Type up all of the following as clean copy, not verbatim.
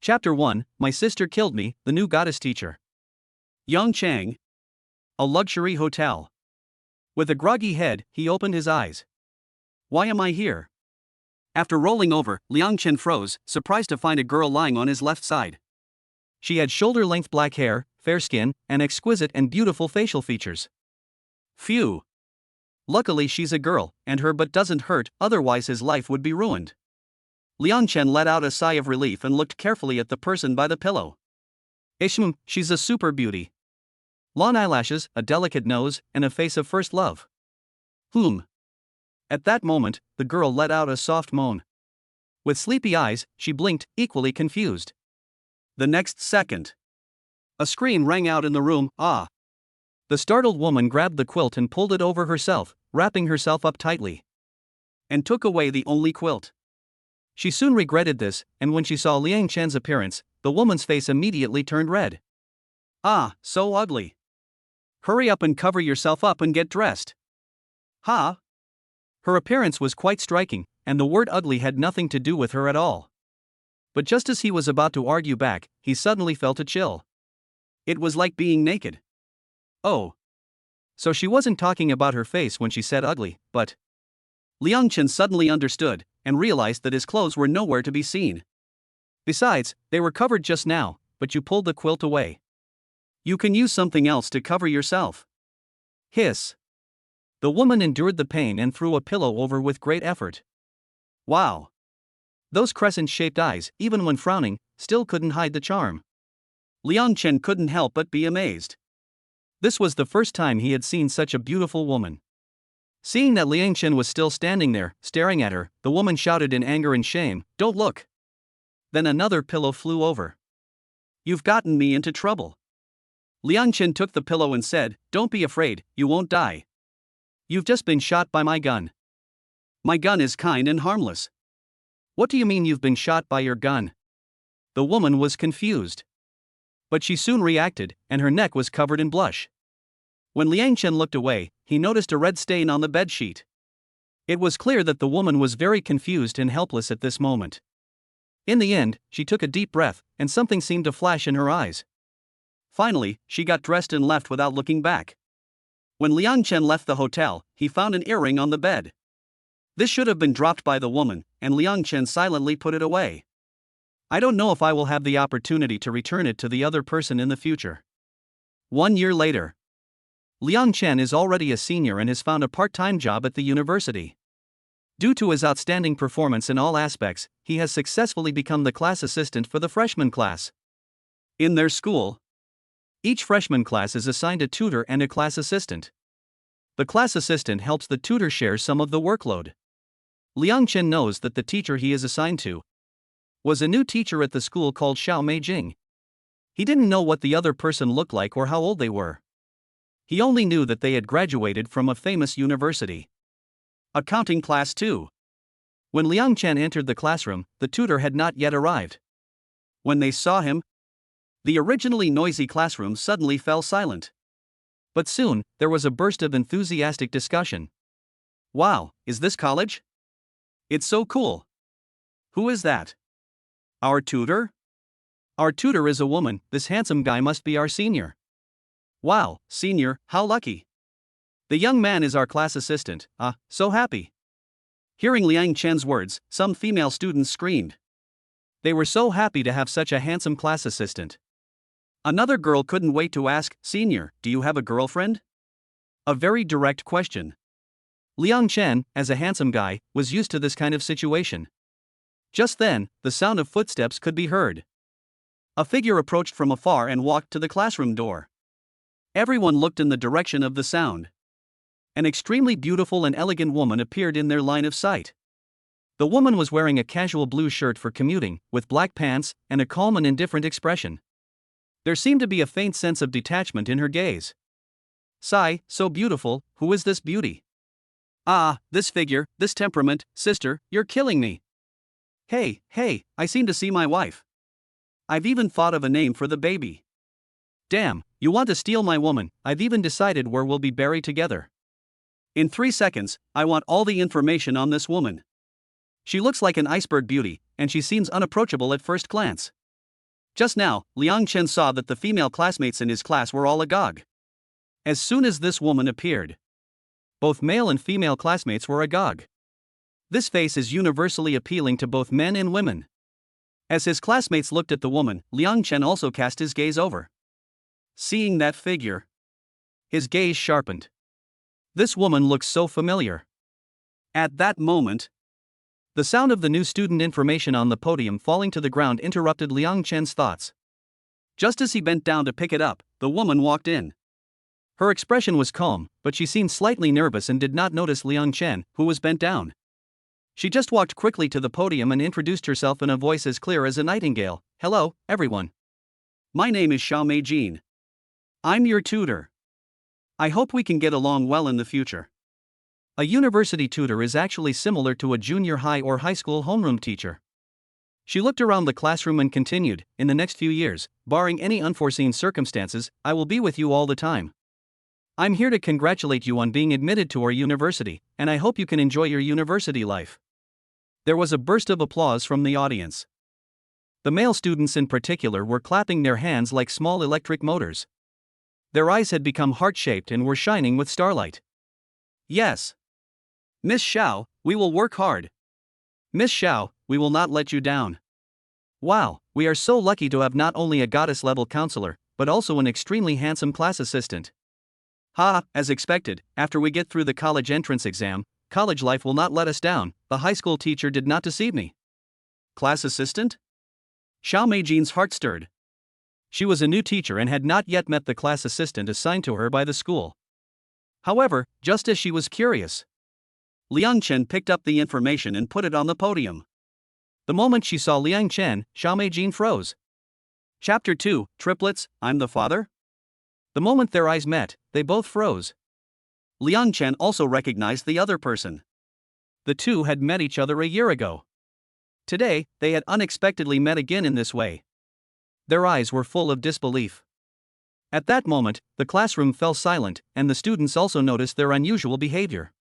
Chapter 1, My Sister Killed Me, the New Goddess Teacher. Yongchang. A luxury hotel. With a groggy head, he opened his eyes. Why am I here? After rolling over, Liangchen froze, surprised to find a girl lying on his left side. She had shoulder-length black hair, fair skin, and exquisite and beautiful facial features. Phew. Luckily she's a girl, and her butt doesn't hurt, otherwise his life would be ruined. Liangchen let out a sigh of relief and looked carefully at the person by the pillow. She's a super beauty. Long eyelashes, a delicate nose, and a face of first love. At that moment, the girl let out a soft moan. With sleepy eyes, she blinked, equally confused. The next second, a scream rang out in the room. Ah! The startled woman grabbed the quilt and pulled it over herself, wrapping herself up tightly. And took away the only quilt. She soon regretted this, and when she saw Liang Chen's appearance, the woman's face immediately turned red. Ah, so ugly. Hurry up and cover yourself up and get dressed. Ha! Her appearance was quite striking, and the word ugly had nothing to do with her at all. But just as he was about to argue back, he suddenly felt a chill. It was like being naked. Oh. So she wasn't talking about her face when she said ugly, but... Liangchen suddenly understood, and realized that his clothes were nowhere to be seen. Besides, they were covered just now, but you pulled the quilt away. You can use something else to cover yourself. Hiss. The woman endured the pain and threw a pillow over with great effort. Wow. Those crescent-shaped eyes, even when frowning, still couldn't hide the charm. Liangchen couldn't help but be amazed. This was the first time he had seen such a beautiful woman. Seeing that Liangchen was still standing there, staring at her, the woman shouted in anger and shame, "Don't look!" Then another pillow flew over. You've gotten me into trouble. Liangchen took the pillow and said, "Don't be afraid, you won't die. You've just been shot by my gun. My gun is kind and harmless." What do you mean you've been shot by your gun? The woman was confused. But she soon reacted, and her neck was covered in blush. When Liangchen looked away, he noticed a red stain on the bedsheet. It was clear that the woman was very confused and helpless at this moment. In the end, she took a deep breath, and something seemed to flash in her eyes. Finally, she got dressed and left without looking back. When Liangchen left the hotel, he found an earring on the bed. This should have been dropped by the woman, and Liangchen silently put it away. I don't know if I will have the opportunity to return it to the other person in the future. 1 year later. Liangchen is already a senior and has found a part-time job at the university. Due to his outstanding performance in all aspects, he has successfully become the class assistant for the freshman class. In their school, each freshman class is assigned a tutor and a class assistant. The class assistant helps the tutor share some of the workload. Liangchen knows that the teacher he is assigned to was a new teacher at the school called Xiao Meijing. He didn't know what the other person looked like or how old they were. He only knew that they had graduated from a famous university. Accounting class 2. When Liangchen entered the classroom, the tutor had not yet arrived. When they saw him, the originally noisy classroom suddenly fell silent. But soon, there was a burst of enthusiastic discussion. Wow, is this college? It's so cool. Who is that? Our tutor? Our tutor is a woman, this handsome guy must be our senior. Wow, senior, how lucky. The young man is our class assistant, so happy. Hearing Liang Chen's words, some female students screamed. They were so happy to have such a handsome class assistant. Another girl couldn't wait to ask, "Senior, do you have a girlfriend?" A very direct question. Liang Chen, as a handsome guy, was used to this kind of situation. Just then, the sound of footsteps could be heard. A figure approached from afar and walked to the classroom door. Everyone looked in the direction of the sound. An extremely beautiful and elegant woman appeared in their line of sight. The woman was wearing a casual blue shirt for commuting, with black pants, and a calm and indifferent expression. There seemed to be a faint sense of detachment in her gaze. Sigh, so beautiful, who is this beauty? Ah, this figure, this temperament, sister, you're killing me. Hey, I seem to see my wife. I've even thought of a name for the baby. Damn, you want to steal my woman, I've even decided where we'll be buried together. In 3 seconds, I want all the information on this woman. She looks like an iceberg beauty, and she seems unapproachable at first glance. Just now, Liang Chen saw that the female classmates in his class were all agog. As soon as this woman appeared, both male and female classmates were agog. This face is universally appealing to both men and women. As his classmates looked at the woman, Liang Chen also cast his gaze over. Seeing that figure, his gaze sharpened. This woman looks so familiar. At that moment, the sound of the new student information on the podium falling to the ground interrupted Liang Chen's thoughts. Just as he bent down to pick it up, the woman walked in. Her expression was calm, but she seemed slightly nervous and did not notice Liang Chen, who was bent down. She just walked quickly to the podium and introduced herself in a voice as clear as a nightingale. "Hello, everyone. My name is Xiaomei Jin. I'm your tutor. I hope we can get along well in the future." A university tutor is actually similar to a junior high or high school homeroom teacher. She looked around the classroom and continued, "In the next few years, barring any unforeseen circumstances, I will be with you all the time. I'm here to congratulate you on being admitted to our university, and I hope you can enjoy your university life." There was a burst of applause from the audience. The male students in particular were clapping their hands like small electric motors. Their eyes had become heart-shaped and were shining with starlight. "Yes. Miss Xiao, we will work hard. Miss Xiao, we will not let you down. Wow, we are so lucky to have not only a goddess-level counselor, but also an extremely handsome class assistant. Ha, as expected, after we get through the college entrance exam, college life will not let us down. The high school teacher did not deceive me." Class assistant? Xiaomei Jin's heart stirred. She was a new teacher and had not yet met the class assistant assigned to her by the school. However, just as she was curious, Liang Chen picked up the information and put it on the podium. The moment she saw Liang Chen, Xiaomei Jin froze. Chapter 2, Triplets, I'm the father? The moment their eyes met, they both froze. Liang Chen also recognized the other person. The two had met each other a year ago. Today, they had unexpectedly met again in this way. Their eyes were full of disbelief. At that moment, the classroom fell silent, and the students also noticed their unusual behavior.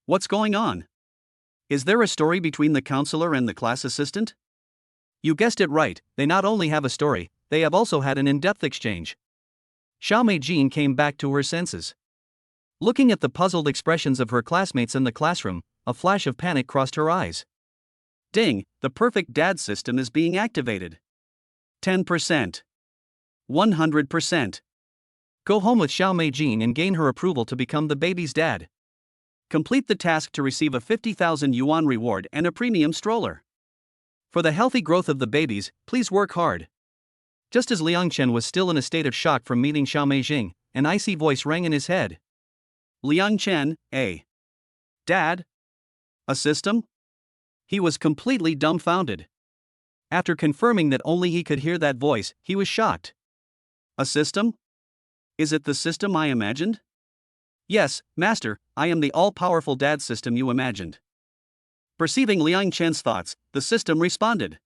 What's going on? Is there a story between the counselor and the class assistant? You guessed it right, they not only have a story, they have also had an in-depth exchange. Xiaomei Jin came back to her senses. Looking at the puzzled expressions of her classmates in the classroom, a flash of panic crossed her eyes. Ding, the perfect dad system is being activated. 10%. 100%. Go home with Xiaomei Jin and gain her approval to become the baby's dad. Complete the task to receive a 50,000 yuan reward and a premium stroller. For the healthy growth of the babies, please work hard. Just as Liang Chen was still in a state of shock from meeting Xiaomei Jin, an icy voice rang in his head. Liang Chen, a dad? A system? He was completely dumbfounded. After confirming that only he could hear that voice, he was shocked. A system? Is it the system I imagined? Yes, Master, I am the all-powerful dad system you imagined. Perceiving Liang Chen's thoughts, the system responded.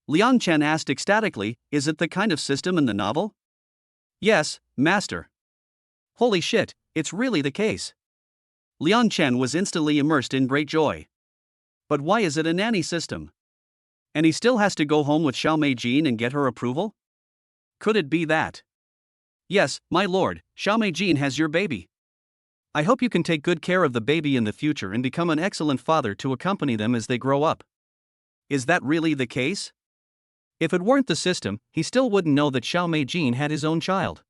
Liang Chen asked ecstatically, is it the kind of system in the novel? Yes, Master. Holy shit, it's really the case. Liang Chen was instantly immersed in great joy. But why is it a nanny system? And he still has to go home with Xiaomei Jin and get her approval? Could it be that? Yes, my lord, Xiaomei Jin has your baby. I hope you can take good care of the baby in the future and become an excellent father to accompany them as they grow up. Is that really the case? If it weren't the system, he still wouldn't know that Xiaomei Jin had his own child.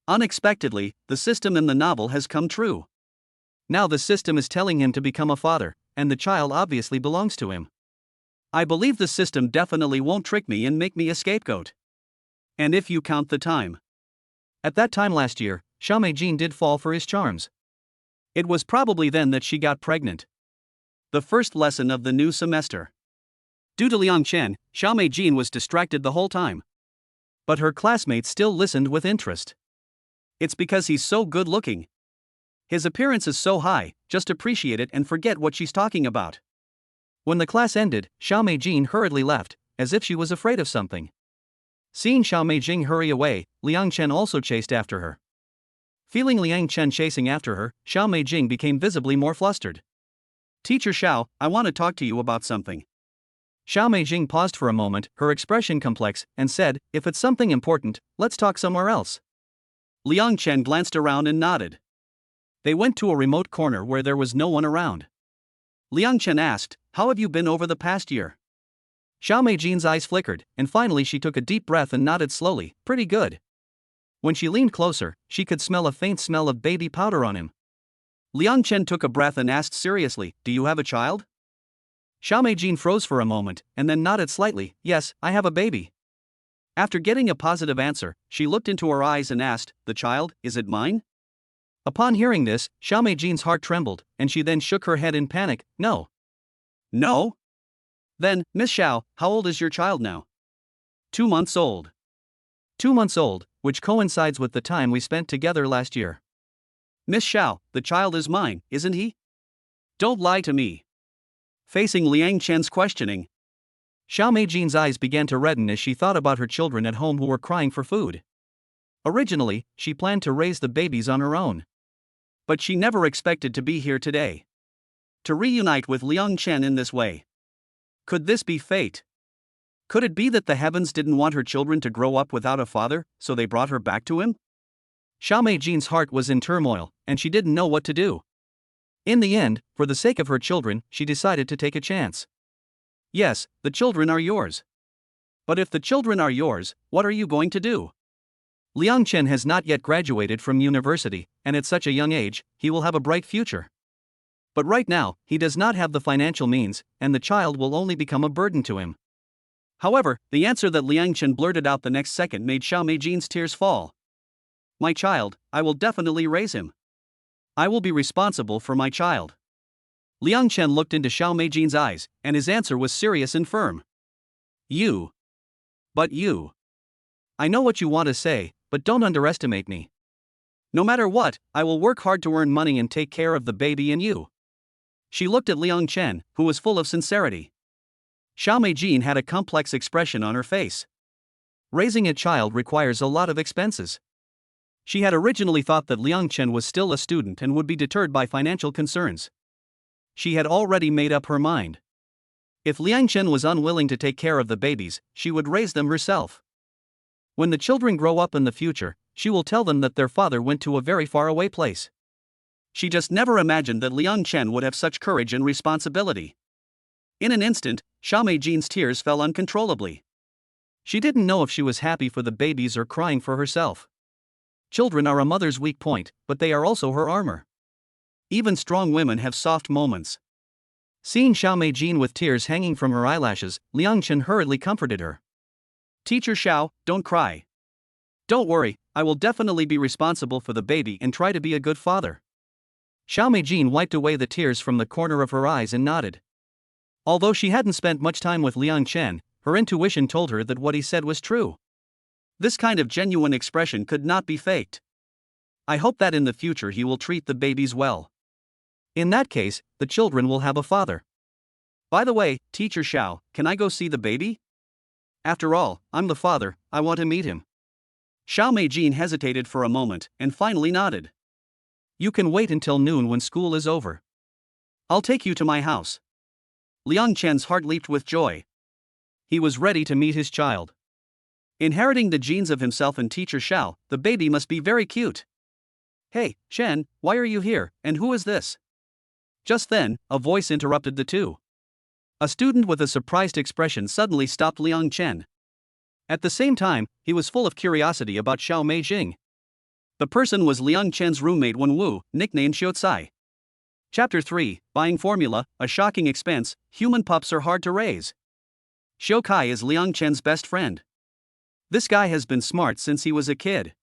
Unexpectedly, the system in the novel has come true. Now the system is telling him to become a father, and the child obviously belongs to him. I believe the system definitely won't trick me and make me a scapegoat. And if you count the time. At that time last year, Xiaomei Jin did fall for his charms. It was probably then that she got pregnant. The first lesson of the new semester. Due to Liang Chen, Xiaomei Jin was distracted the whole time. But her classmates still listened with interest. It's because he's so good looking. His appearance is so high, just appreciate it and forget what she's talking about. When the class ended, Xiaomei Jin hurriedly left, as if she was afraid of something. Seeing Xiaomei Jin hurry away, Liang Chen also chased after her. Feeling Liang Chen chasing after her, Xiaomei Jin became visibly more flustered. Teacher Xiao, I want to talk to you about something. Xiao Meijing paused for a moment, her expression complex, and said, "If it's something important, let's talk somewhere else." Liang Chen glanced around and nodded. They went to a remote corner where there was no one around. Liang Chen asked, "How have you been over the past year?" Xiao Meijing's eyes flickered, and finally she took a deep breath and nodded slowly, "Pretty good." When she leaned closer, she could smell a faint smell of baby powder on him. Liang Chen took a breath and asked seriously, "Do you have a child?" Xiao Meijing froze for a moment, and then nodded slightly, "Yes, I have a baby." After getting a positive answer, she looked into her eyes and asked, "The child, is it mine?" Upon hearing this, Xiao Meijing's heart trembled, and she then shook her head in panic, "No." "No? Then, Miss Xiao, how old is your child now?" 2 months old. 2 months old, which coincides with the time we spent together last year. "Miss Xiao, the child is mine, isn't he? Don't lie to me." Facing Liang Chen's questioning, Xiao Meijing's eyes began to redden as she thought about her children at home who were crying for food. Originally, she planned to raise the babies on her own. But she never expected to be here today. To reunite with Liang Chen in this way. Could this be fate? Could it be that the heavens didn't want her children to grow up without a father, so they brought her back to him? Xiao Meijing's heart was in turmoil, and she didn't know what to do. In the end, for the sake of her children, she decided to take a chance. "Yes, the children are yours. But if the children are yours, what are you going to do?" Liang Chen has not yet graduated from university, and at such a young age, he will have a bright future. But right now, he does not have the financial means, and the child will only become a burden to him. However, the answer that Liang Chen blurted out the next second made Xiao Meijing's tears fall. "My child, I will definitely raise him. I will be responsible for my child." Liang Chen looked into Xiao Meijing's eyes, and his answer was serious and firm. "You. But you. I know what you want to say, but don't underestimate me. No matter what, I will work hard to earn money and take care of the baby and you." She looked at Liang Chen, who was full of sincerity. Xiao Meijing had a complex expression on her face. Raising a child requires a lot of expenses. She had originally thought that Liang Chen was still a student and would be deterred by financial concerns. She had already made up her mind. If Liang Chen was unwilling to take care of the babies, she would raise them herself. When the children grow up in the future, she will tell them that their father went to a very faraway place. She just never imagined that Liang Chen would have such courage and responsibility. In an instant, Xiao Meijing's tears fell uncontrollably. She didn't know if she was happy for the babies or crying for herself. Children are a mother's weak point, but they are also her armor. Even strong women have soft moments. Seeing Xiao Meijing with tears hanging from her eyelashes, Liang Chen hurriedly comforted her. "Teacher Xiao, don't cry. Don't worry, I will definitely be responsible for the baby and try to be a good father." Xiao Meijing wiped away the tears from the corner of her eyes and nodded. Although she hadn't spent much time with Liang Chen, her intuition told her that what he said was true. This kind of genuine expression could not be faked. "I hope that in the future he will treat the babies well. In that case, the children will have a father. By the way, Teacher Xiao, can I go see the baby? After all, I'm the father, I want to meet him." Xiao Meijing hesitated for a moment, and finally nodded. "You can wait until noon when school is over. I'll take you to my house." Liang Chen's heart leaped with joy. He was ready to meet his child. Inheriting the genes of himself and Teacher Xiao, the baby must be very cute. "Hey, Chen, why are you here, and who is this?" Just then, a voice interrupted the two. A student with a surprised expression suddenly stopped Liang Chen. At the same time, he was full of curiosity about Xiao Meijing. The person was Liang Chen's roommate Wenwu, nicknamed Xiaocai. Chapter 3, Buying Formula, a shocking expense, human pups are hard to raise. Xiaocai is Liang Chen's best friend. This guy has been smart since he was a kid.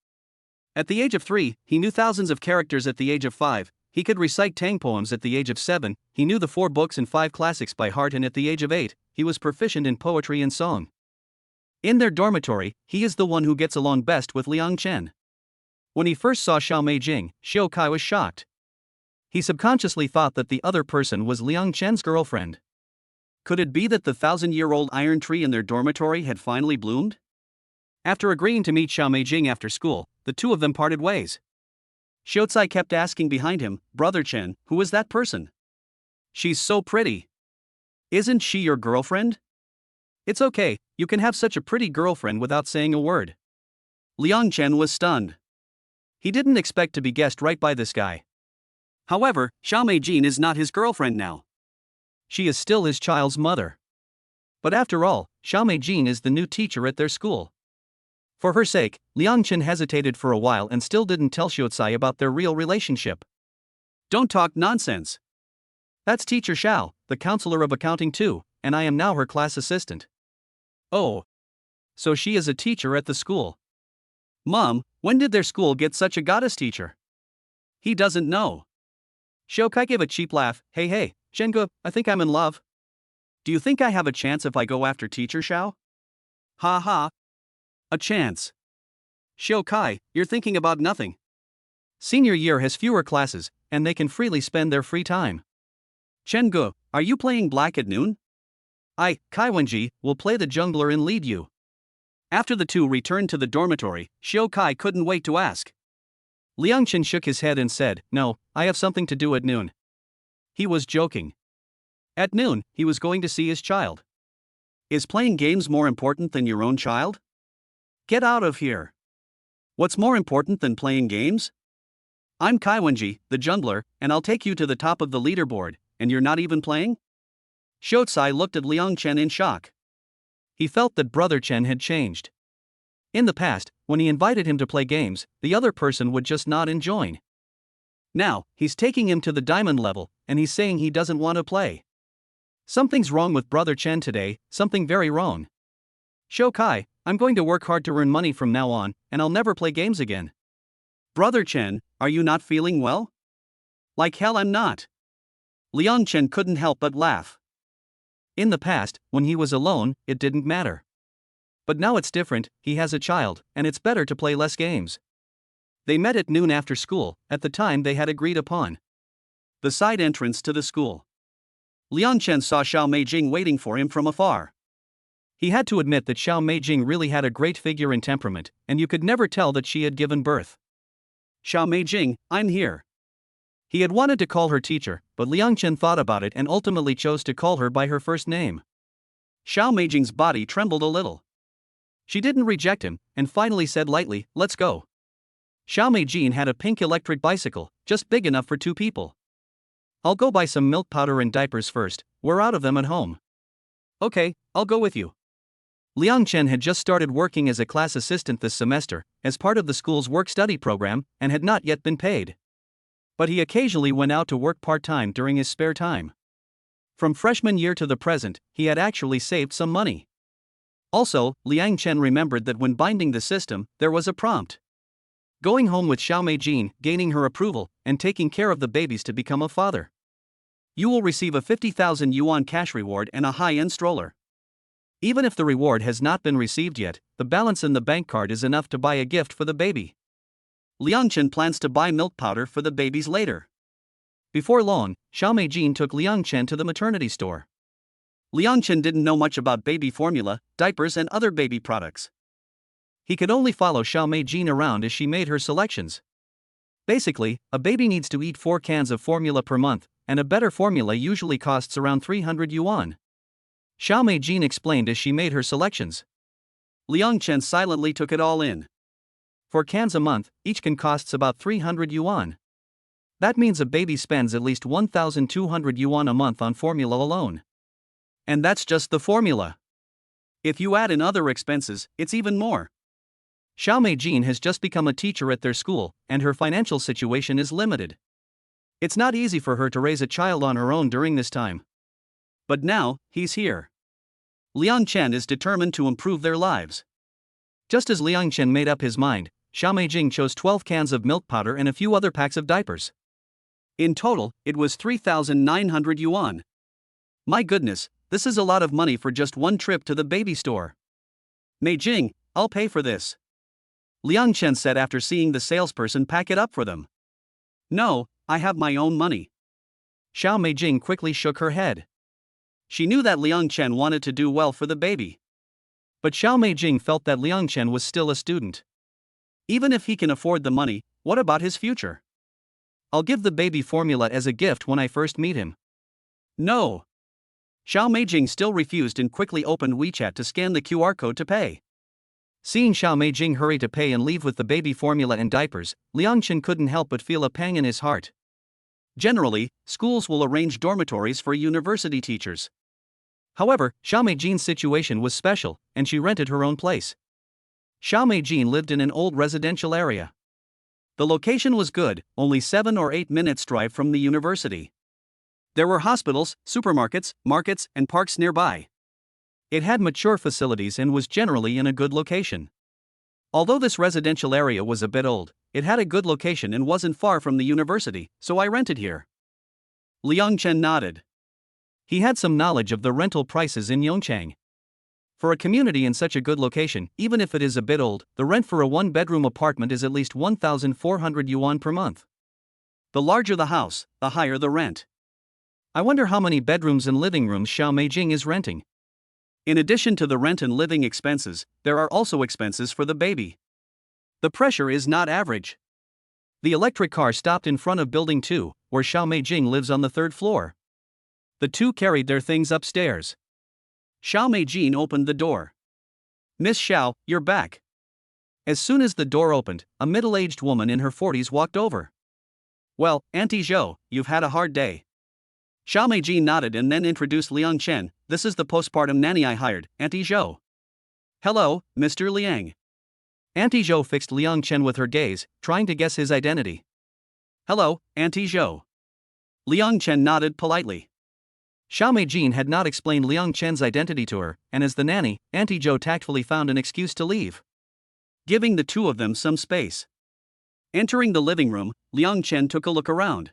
At the age of 3, he knew thousands of characters. At the age of 5, he could recite Tang poems. At the age of 7, he knew the 4 books and 5 classics by heart, and at the age of 8, he was proficient in poetry and song. In their dormitory, he is the one who gets along best with Liang Chen. When he first saw Xiao Meijing, Xiaocai was shocked. He subconsciously thought that the other person was Liang Chen's girlfriend. Could it be that the 1,000-year-old iron tree in their dormitory had finally bloomed? After agreeing to meet Xiao Meijing after school, the two of them parted ways. Xiaocai kept asking behind him, "Brother Chen, who is that person? She's so pretty. Isn't she your girlfriend?" It's okay, you can have such a pretty girlfriend without saying a word. Liang Chen was stunned. He didn't expect to be guessed right by this guy. However, Xiao Meijing is not his girlfriend now. She is still his child's mother. But after all, Xiao Meijing is the new teacher at their school. For her sake, Liang Chen hesitated for a while and still didn't tell Xiaocai about their real relationship. Don't talk nonsense. That's Teacher Xiao, the counselor of accounting too, and I am now her class assistant. Oh. So she is a teacher at the school. Mom, when did their school get such a goddess teacher? He doesn't know. Xiaocai gave a cheap laugh. Hey, Zhengge, I think I'm in love. Do you think I have a chance if I go after Teacher Xiao? Ha ha. A chance. Xiaocai, you're thinking about nothing. Senior year has fewer classes, and they can freely spend their free time. Zhengge, are you playing black at noon? I, Kai Wenji, will play the jungler and lead you. After the two returned to the dormitory, Xiaocai couldn't wait to ask. Liang Chen shook his head and said, No, I have something to do at noon. He was joking. At noon, he was going to see his child. Is playing games more important than your own child? Get out of here. What's more important than playing games? I'm Kai Wenji, the jungler, and I'll take you to the top of the leaderboard, and you're not even playing? Xiaocai looked at Liang Chen in shock. He felt that Brother Chen had changed. In the past, when he invited him to play games, the other person would just nod and join. Now, he's taking him to the diamond level, and he's saying he doesn't want to play. Something's wrong with Brother Chen today, something very wrong. Xiaocai, I'm going to work hard to earn money from now on, and I'll never play games again. Brother Chen, are you not feeling well? Like hell I'm not. Liang Chen couldn't help but laugh. In the past, when he was alone, it didn't matter. But now it's different, he has a child, and it's better to play less games. They met at noon after school, at the time they had agreed upon. The side entrance to the school. Liang Chen saw Xiao Meijing waiting for him from afar. He had to admit that Xiao Meijing really had a great figure and temperament, and you could never tell that she had given birth. Xiao Meijing, I'm here. He had wanted to call her teacher, but Liang Chen thought about it and ultimately chose to call her by her first name. Xiao Meijing's body trembled a little. She didn't reject him, and finally said lightly, Let's go. Xiao Meijing had a pink electric bicycle, just big enough for two people. I'll go buy some milk powder and diapers first, we're out of them at home. Okay, I'll go with you. Liang Chen had just started working as a class assistant this semester, as part of the school's work-study program, and had not yet been paid. But he occasionally went out to work part-time during his spare time. From freshman year to the present, he had actually saved some money. Also, Liang Chen remembered that when binding the system, there was a prompt. Going home with Xiao Meijing, gaining her approval, and taking care of the babies to become a father. You will receive a 50,000 yuan cash reward and a high-end stroller. Even if the reward has not been received yet, the balance in the bank card is enough to buy a gift for the baby. Liang Chen plans to buy milk powder for the babies later. Before long, Xiao Meijing took Liang Chen to the maternity store. Liang Chen didn't know much about baby formula, diapers and other baby products. He could only follow Xiao Meijing around as she made her selections. Basically, a baby needs to eat 4 cans of formula per month, and a better formula usually costs around 300 yuan. Xiao Meijing explained as she made her selections. Liang Chen silently took it all in. 4 cans a month, each can costs about 300 yuan. That means a baby spends at least 1,200 yuan a month on formula alone. And that's just the formula. If you add in other expenses, it's even more. Xiao Meijing has just become a teacher at their school, and her financial situation is limited. It's not easy for her to raise a child on her own during this time. But now, he's here. Liang Chen is determined to improve their lives. Just as Liang Chen made up his mind, Xiao Meijing chose 12 cans of milk powder and a few other packs of diapers. In total, it was 3,900 yuan. My goodness, this is a lot of money for just one trip to the baby store. Meijing, I'll pay for this. Liang Chen said after seeing the salesperson pack it up for them. No, I have my own money. Xiao Meijing quickly shook her head. She knew that Liang Chen wanted to do well for the baby. But Xiao Meijing felt that Liang Chen was still a student. Even if he can afford the money, what about his future? I'll give the baby formula as a gift when I first meet him. No. Xiao Meijing still refused and quickly opened WeChat to scan the QR code to pay. Seeing Xiao Meijing hurry to pay and leave with the baby formula and diapers, Liang Chen couldn't help but feel a pang in his heart. Generally, schools will arrange dormitories for university teachers. However, Xiao Meijing's situation was special, and she rented her own place. Xiao Meijing lived in an old residential area. The location was good, only 7 or 8 minutes drive from the university. There were hospitals, supermarkets, markets, and parks nearby. It had mature facilities and was generally in a good location. Although this residential area was a bit old, it had a good location and wasn't far from the university, so I rented here. Liang Chen nodded. He had some knowledge of the rental prices in Yongchang. For a community in such a good location, even if it is a bit old, the rent for a one-bedroom apartment is at least 1,400 yuan per month. The larger the house, the higher the rent. I wonder how many bedrooms and living rooms Xiao Meijing is renting. In addition to the rent and living expenses, there are also expenses for the baby. The pressure is not average. The electric car stopped in front of Building 2, where Xiao Meijing lives on the 3rd floor. The two carried their things upstairs. Xiao Meijing opened the door. "Miss Xiao, you're back." As soon as the door opened, a middle-aged woman in her 40s walked over. "Well, Auntie Zhou, you've had a hard day." Xiao Meijing nodded and then introduced Liang Chen. "This is the postpartum nanny I hired, Auntie Zhou." "Hello, Mr. Liang." Auntie Zhou fixed Liang Chen with her gaze, trying to guess his identity. "Hello, Auntie Zhou." Liang Chen nodded politely. Xiao Meijing had not explained Liang Chen's identity to her, and as the nanny, Auntie Zhou tactfully found an excuse to leave, giving the two of them some space. Entering the living room, Liang Chen took a look around.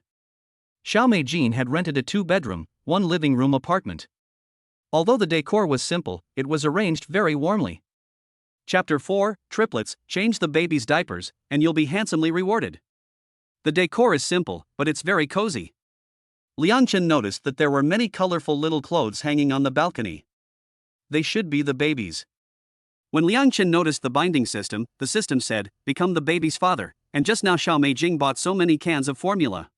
Xiao Meijing had rented a 2-bedroom, 1 living room apartment. Although the decor was simple, it was arranged very warmly. Chapter 4, Triplets, change the baby's diapers, and you'll be handsomely rewarded. The decor is simple, but it's very cozy. Liang Chen noticed that there were many colorful little clothes hanging on the balcony. They should be the baby's. When Liang Chen noticed the binding system, the system said, "Become the baby's father," and just now Xiao Meijing bought so many cans of formula.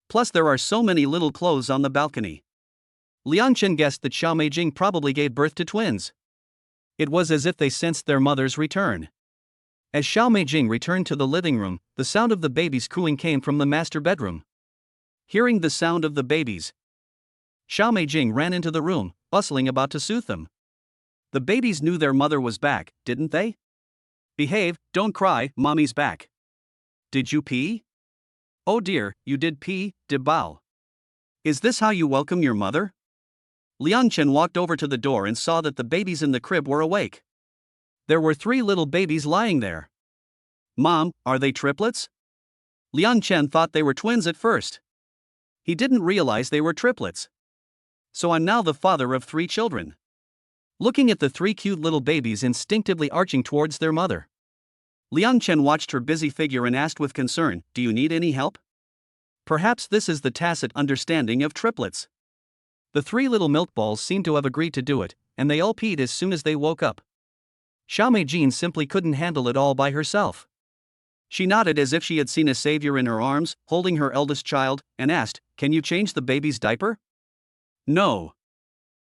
Plus there are so many little clothes on the balcony. Liang Chen guessed that Xiao Meijing probably gave birth to twins. It was as if they sensed their mother's return. As Xiao Meijing returned to the living room, the sound of the babies cooing came from the master bedroom. Hearing the sound of the babies, Xiao Meijing ran into the room, bustling about to soothe them. The babies knew their mother was back, didn't they? "Behave, don't cry, mommy's back." "Did you pee?" "Oh dear, you did pee, de bao." "Is this how you welcome your mother?" Liang Chen walked over to the door and saw that the babies in the crib were awake. There were 3 little babies lying there. "Mom, are they triplets?" Liang Chen thought they were twins at first. He didn't realize they were triplets. "So I'm now the father of 3 children." Looking at the 3 cute little babies instinctively arching towards their mother, Liang Chen watched her busy figure and asked with concern, "Do you need any help?" Perhaps this is the tacit understanding of triplets. The 3 little milk balls seemed to have agreed to do it, and they all peed as soon as they woke up. Xiao Meijing simply couldn't handle it all by herself. She nodded as if she had seen a savior in her arms, holding her eldest child, and asked, "Can you change the baby's diaper?" "No.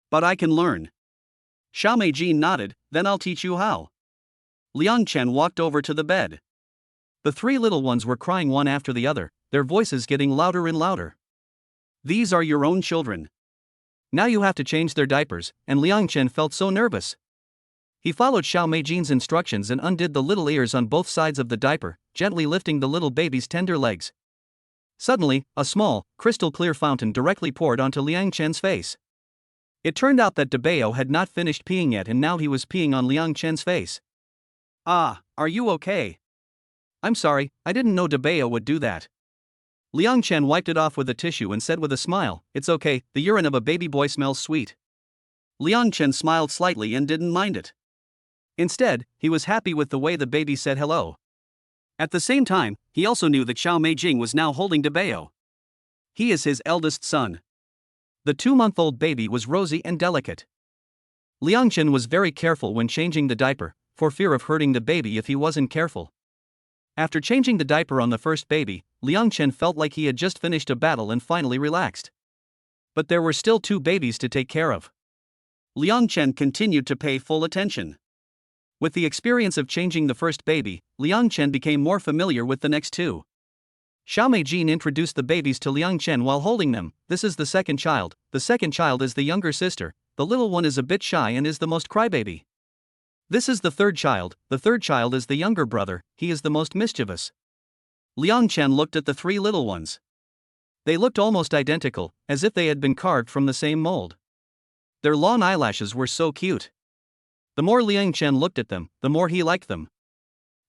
But I can learn." Xiao Meijing nodded, "Then I'll teach you how." Liang Chen walked over to the bed. The 3 little ones were crying one after the other, their voices getting louder and louder. "These are your own children. Now you have to change their diapers," and Liang Chen felt so nervous. He followed Xiao Meijing's instructions and undid the little ears on both sides of the diaper, gently lifting the little baby's tender legs. Suddenly, a small, crystal-clear fountain directly poured onto Liang Chen's face. It turned out that Debao had not finished peeing yet and now he was peeing on Liang Chen's face. "Ah, are you okay?" "I'm sorry, I didn't know Debao would do that." Liang Chen wiped it off with a tissue and said with a smile, "It's okay, the urine of a baby boy smells sweet." Liang Chen smiled slightly and didn't mind it. Instead, he was happy with the way the baby said hello. At the same time, he also knew that Xiao Meijing was now holding Debao. He is his eldest son. The 2-month-old baby was rosy and delicate. Liang Chen was very careful when changing the diaper, for fear of hurting the baby if he wasn't careful. After changing the diaper on the first baby, Liang Chen felt like he had just finished a battle and finally relaxed. But there were still 2 babies to take care of. Liang Chen continued to pay full attention. With the experience of changing the first baby, Liang Chen became more familiar with the next 2. Xiao Meijin introduced the babies to Liang Chen while holding them. This is the second child. The second child is the younger sister. The little one is a bit shy and is the most crybaby. This is the third child. The third child is the younger brother. He is the most mischievous. Liang Chen looked at the 3 little ones. They looked almost identical, as if they had been carved from the same mold. Their long eyelashes were so cute. The more Liang Chen looked at them, the more he liked them.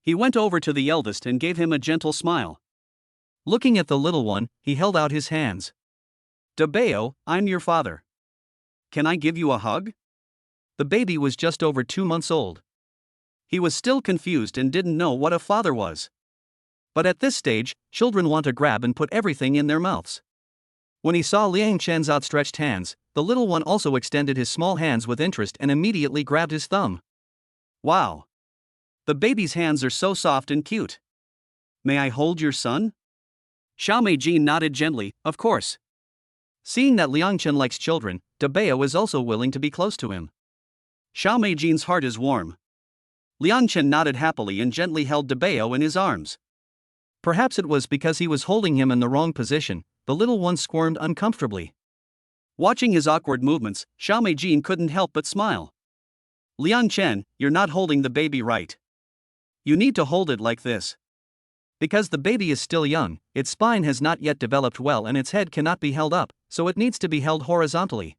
He went over to the eldest and gave him a gentle smile. Looking at the little one, he held out his hands. "Dabeo, I'm your father. Can I give you a hug?" The baby was just over 2 months old. He was still confused and didn't know what a father was. But at this stage, children want to grab and put everything in their mouths. When he saw Liang Chen's outstretched hands, the little one also extended his small hands with interest and immediately grabbed his thumb. Wow! The baby's hands are so soft and cute. "May I hold your son?" Xiao Meijin nodded gently, "Of course." Seeing that Liang Chen likes children, Dabeo is also willing to be close to him. Xiao Meijin's heart is warm. Liang Chen nodded happily and gently held Dabeo in his arms. Perhaps it was because he was holding him in the wrong position, the little one squirmed uncomfortably. Watching his awkward movements, Xiao Meijin couldn't help but smile. "Liang Chen, you're not holding the baby right. You need to hold it like this. Because the baby is still young, its spine has not yet developed well and its head cannot be held up, so it needs to be held horizontally.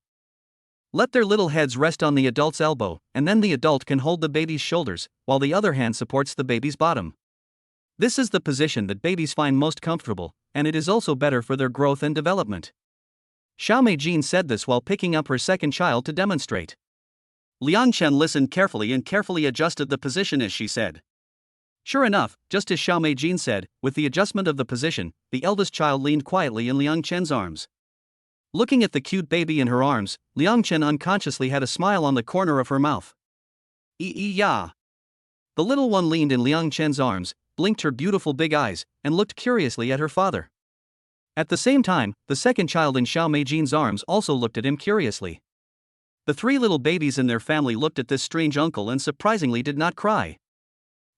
Let their little heads rest on the adult's elbow, and then the adult can hold the baby's shoulders, while the other hand supports the baby's bottom. This is the position that babies find most comfortable, and it is also better for their growth and development." Xiao Meijin said this while picking up her second child to demonstrate. Liang Chen listened carefully and carefully adjusted the position as she said. Sure enough, just as Xiao Meijin said, with the adjustment of the position, the eldest child leaned quietly in Liang Chen's arms. Looking at the cute baby in her arms, Liang Chen unconsciously had a smile on the corner of her mouth. Ya. The little one leaned in Liang Chen's arms, blinked her beautiful big eyes, and looked curiously at her father. At the same time, the second child in Xiao Meijin's arms also looked at him curiously. The 3 little babies in their family looked at this strange uncle and surprisingly did not cry.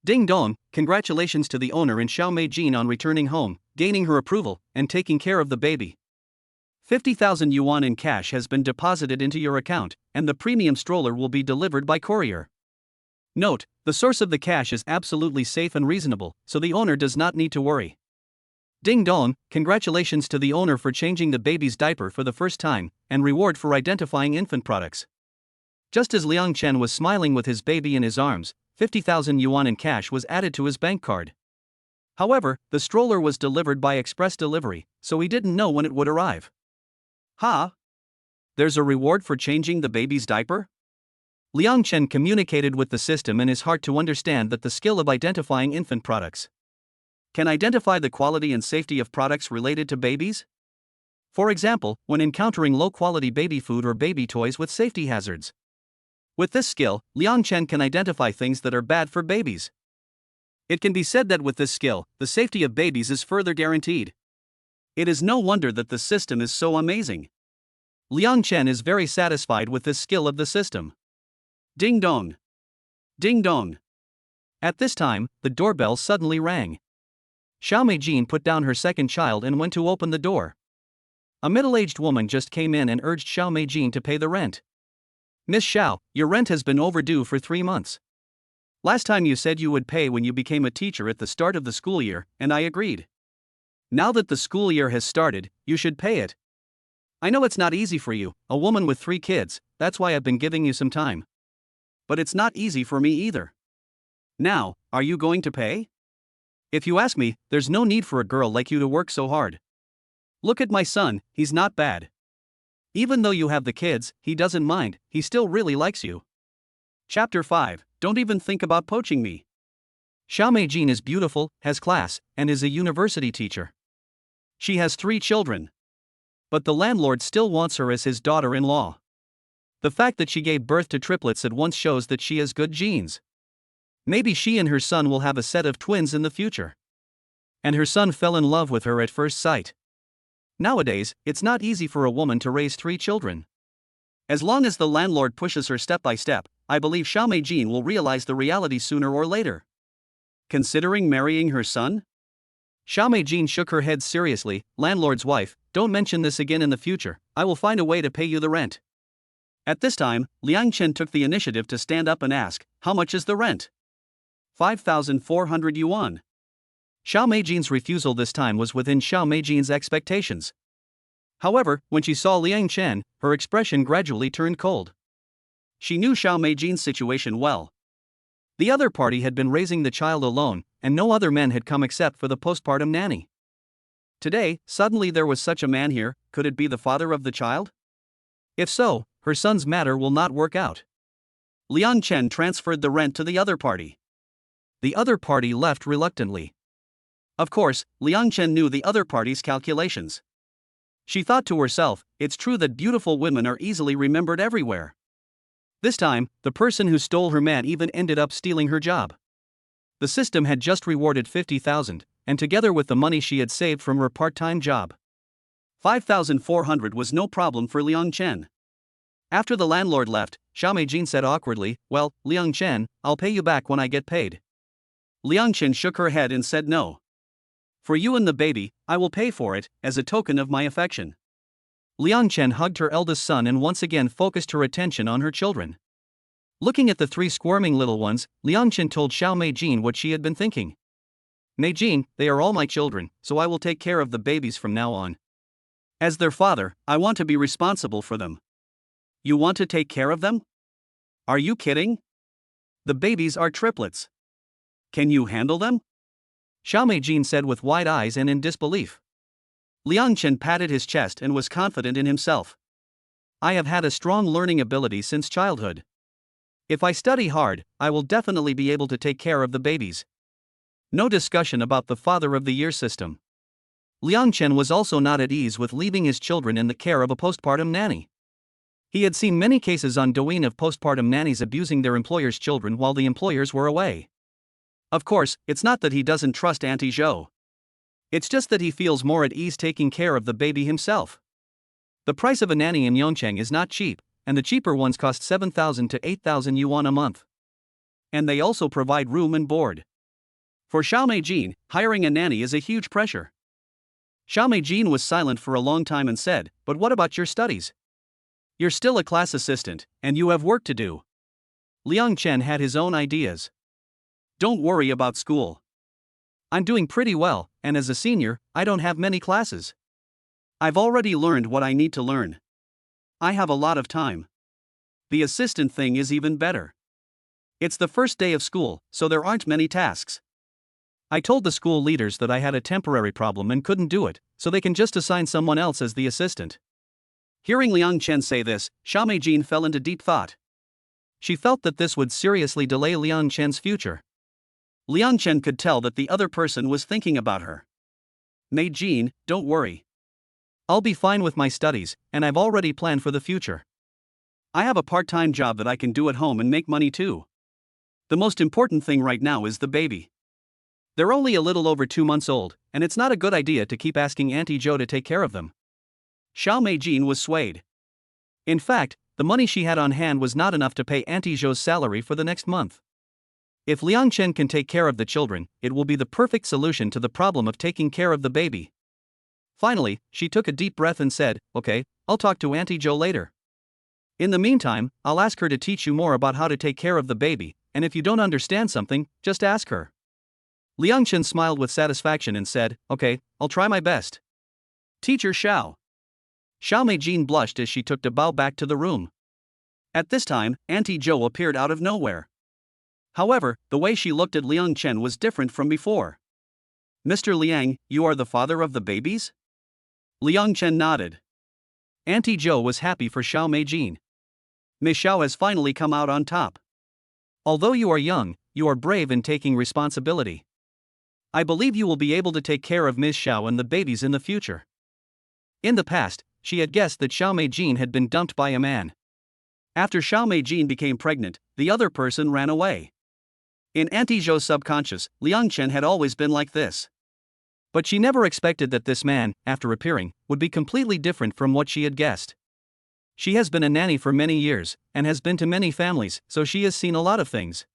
Ding dong, congratulations to the owner and Xiao Meijin on returning home, gaining her approval, and taking care of the baby. 50,000 yuan in cash has been deposited into your account, and the premium stroller will be delivered by courier. Note, the source of the cash is absolutely safe and reasonable, so the owner does not need to worry. Ding dong, congratulations to the owner for changing the baby's diaper for the first time, and reward for identifying infant products. Just as Liang Chen was smiling with his baby in his arms, 50,000 yuan in cash was added to his bank card. However, the stroller was delivered by express delivery, so he didn't know when it would arrive. There's a reward for changing the baby's diaper? Liang Chen communicated with the system in his heart to understand that the skill of identifying infant products can identify the quality and safety of products related to babies. For example, when encountering low-quality baby food or baby toys with safety hazards. With this skill, Liang Chen can identify things that are bad for babies. It can be said that with this skill, the safety of babies is further guaranteed. It is no wonder that the system is so amazing. Liang Chen is very satisfied with this skill of the system. Ding dong. Ding dong. At this time, the doorbell suddenly rang. Xiao Meijin put down her second child and went to open the door. A middle-aged woman just came in and urged Xiao Meijin to pay the rent. "Miss Xiao, your rent has been overdue for 3 months. Last time you said you would pay when you became a teacher at the start of the school year, and I agreed. Now that the school year has started, you should pay it. I know it's not easy for you, a woman with 3 kids, that's why I've been giving you some time. But it's not easy for me either. Now, are you going to pay? If you ask me, there's no need for a girl like you to work so hard. Look at my son, he's not bad. Even though you have the kids, he doesn't mind, he still really likes you." Chapter 5, Don't even think about poaching me. Xiao Meijin is beautiful, has class, and is a university teacher. She has 3 children. But the landlord still wants her as his daughter-in-law. The fact that she gave birth to triplets at once shows that she has good genes. Maybe she and her son will have a set of twins in the future. And her son fell in love with her at first sight. Nowadays, it's not easy for a woman to raise 3 children. As long as the landlord pushes her step by step, I believe Xiao Meijin will realize the reality sooner or later. Considering marrying her son? Xiao Meijin shook her head seriously. Landlord's wife, don't mention this again in the future, I will find a way to pay you the rent. At this time, Liang Chen took the initiative to stand up and ask, how much is the rent? 5,400 yuan. Xiao Meijin's refusal this time was within Xiao Meijin's expectations. However, when she saw Liang Chen, her expression gradually turned cold. She knew Xiao Meijin's situation well. The other party had been raising the child alone, and no other men had come except for the postpartum nanny. Today, suddenly there was such a man here. Could it be the father of the child? If so, her son's matter will not work out. Liang Chen transferred the rent to the other party. The other party left reluctantly. Of course, Liang Chen knew the other party's calculations. She thought to herself, it's true that beautiful women are easily remembered everywhere. This time, the person who stole her man even ended up stealing her job. The system had just rewarded 50,000, and together with the money she had saved from her part-time job, 5,400 was no problem for Liang Chen. After the landlord left, Xiao Meijin said awkwardly, well, Liang Chen, I'll pay you back when I get paid. Liang Chen shook her head and said no. For you and the baby, I will pay for it, as a token of my affection. Liang Chen hugged her eldest son and once again focused her attention on her children. Looking at the 3 squirming little ones, Liang Chen told Xiao Meijin what she had been thinking. Meijin, they are all my children, so I will take care of the babies from now on. As their father, I want to be responsible for them. You want to take care of them? Are you kidding? The babies are triplets. Can you handle them? Xiao Meijin said with wide eyes and in disbelief. Liang Chen patted his chest and was confident in himself. I have had a strong learning ability since childhood. If I study hard, I will definitely be able to take care of the babies. No discussion about the father of the year system. Liang Chen was also not at ease with leaving his children in the care of a postpartum nanny. He had seen many cases on Douyin of postpartum nannies abusing their employers' children while the employers were away. Of course, it's not that he doesn't trust Auntie Zhou. It's just that he feels more at ease taking care of the baby himself. The price of a nanny in Yongcheng is not cheap, and the cheaper ones cost 7,000 to 8,000 yuan a month. And they also provide room and board. For Xiao Meijin, hiring a nanny is a huge pressure. Xiao Meijin was silent for a long time and said, but what about your studies? You're still a class assistant, and you have work to do. Liang Chen had his own ideas. Don't worry about school. I'm doing pretty well, and as a senior, I don't have many classes. I've already learned what I need to learn. I have a lot of time. The assistant thing is even better. It's the first day of school, so there aren't many tasks. I told the school leaders that I had a temporary problem and couldn't do it, so they can just assign someone else as the assistant. Hearing Liang Chen say this, Xiao Meijin fell into deep thought. She felt that this would seriously delay Liang Chen's future. Liang Chen could tell that the other person was thinking about her. Meijin, don't worry. I'll be fine with my studies, and I've already planned for the future. I have a part-time job that I can do at home and make money too. The most important thing right now is the baby. They're only a little over 2 months old, and it's not a good idea to keep asking Auntie Zhou to take care of them. Xiao Meijin was swayed. In fact, the money she had on hand was not enough to pay Auntie Zhou's salary for the next month. If Liang Chen can take care of the children, it will be the perfect solution to the problem of taking care of the baby. Finally, she took a deep breath and said, okay, I'll talk to Auntie Zhou later. In the meantime, I'll ask her to teach you more about how to take care of the baby, and if you don't understand something, just ask her. Liang Chen smiled with satisfaction and said, okay, I'll try my best. Teacher Xiao. Xiao Meijin blushed as she took to bow back to the room. At this time, Auntie Zhou appeared out of nowhere. However, the way she looked at Liang Chen was different from before. Mr. Liang, you are the father of the babies? Liang Chen nodded. Auntie Zhou was happy for Xiao Meijin. Miss Xiao has finally come out on top. Although you are young, you are brave in taking responsibility. I believe you will be able to take care of Ms. Xiao and the babies in the future. In the past, she had guessed that Xiao Meijin had been dumped by a man. After Xiao Meijin became pregnant, the other person ran away. In Auntie Zhou's subconscious, Liang Chen had always been like this. But she never expected that this man, after appearing, would be completely different from what she had guessed. She has been a nanny for many years, and has been to many families, so she has seen a lot of things.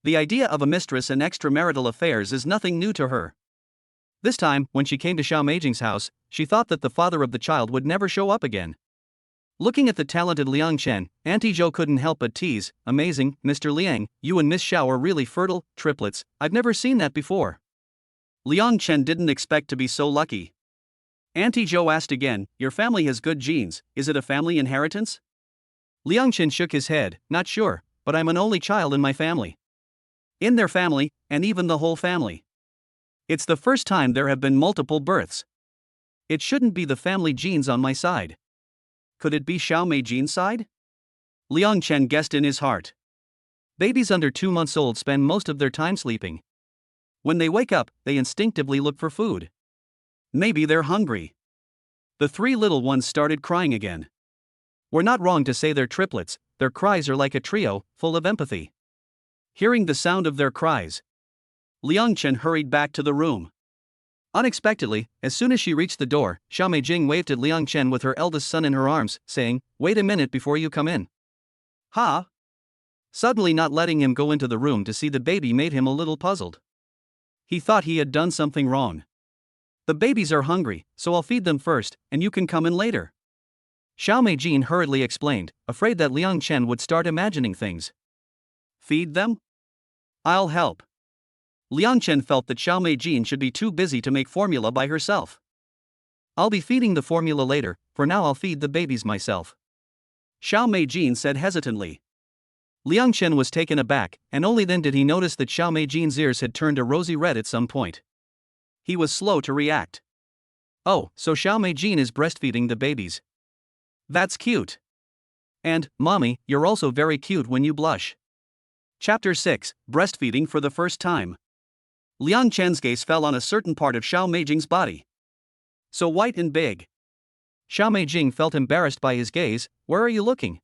The idea of a mistress and extramarital affairs is nothing new to her. This time, when she came to Xiao Meijing's house, she thought that the father of the child would never show up again. Looking at the talented Liang Chen, Auntie Zhou couldn't help but tease, "Amazing, Mr. Liang, you and Miss Xiao are really fertile triplets, I've never seen that before." Liang Chen didn't expect to be so lucky. Auntie Zhou asked again, "Your family has good genes, is it a family inheritance?" Liang Chen shook his head, "Not sure, but I'm an only child in my family. In their family, and even the whole family. It's the first time there have been multiple births. It shouldn't be the family genes on my side. Could it be Xiao Meijing's side?" Liang Chen guessed in his heart. Babies under 2 months old spend most of their time sleeping. When they wake up, they instinctively look for food. Maybe they're hungry. The 3 little ones started crying again. We're not wrong to say they're triplets, their cries are like a trio, full of empathy. Hearing the sound of their cries, Liang Chen hurried back to the room. Unexpectedly, as soon as she reached the door, Xiao Meijing waved at Liang Chen with her eldest son in her arms, saying, "Wait a minute before you come in." "Ha?" Suddenly not letting him go into the room to see the baby made him a little puzzled. He thought he had done something wrong. "The babies are hungry, so I'll feed them first, and you can come in later." Xiao Meijing hurriedly explained, afraid that Liang Chen would start imagining things. "Feed them? I'll help." Liang Chen felt that Xiao Meijing should be too busy to make formula by herself. "I'll be feeding the formula later, for now I'll feed the babies myself," Xiao Meijing said hesitantly. Liang Chen was taken aback, and only then did he notice that Xiao Meijing's ears had turned a rosy red at some point. He was slow to react. "Oh, so Xiao Meijing is breastfeeding the babies. That's cute. And, Mommy, you're also very cute when you blush." Chapter 6, Breastfeeding for the First Time. Liang Chen's gaze fell on a certain part of Xiao Meijing's body. So white and big. Xiao Meijing felt embarrassed by his gaze. "Where are you looking?"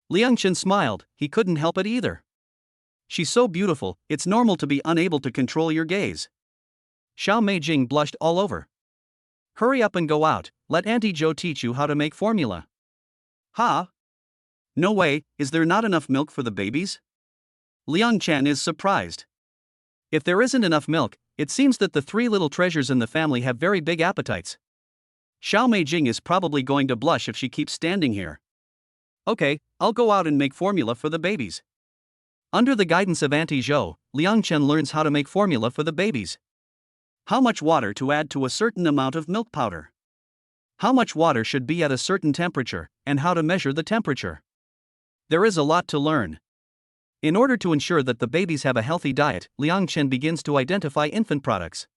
Liang Chen smiled, he couldn't help it either. "She's so beautiful, it's normal to be unable to control your gaze." Xiao Meijing blushed all over. "Hurry up and go out, let Auntie Zhou teach you how to make formula." "Ha? No way, is there not enough milk for the babies?" Liang Chen is surprised. If there isn't enough milk, it seems that the 3 little treasures in the family have very big appetites. Xiao Meijing is probably going to blush if she keeps standing here. "Okay, I'll go out and make formula for the babies." Under the guidance of Auntie Zhou, Liang Chen learns how to make formula for the babies. How much water to add to a certain amount of milk powder. How much water should be at a certain temperature, and how to measure the temperature. There is a lot to learn. In order to ensure that the babies have a healthy diet, Liang Chen begins to identify infant products.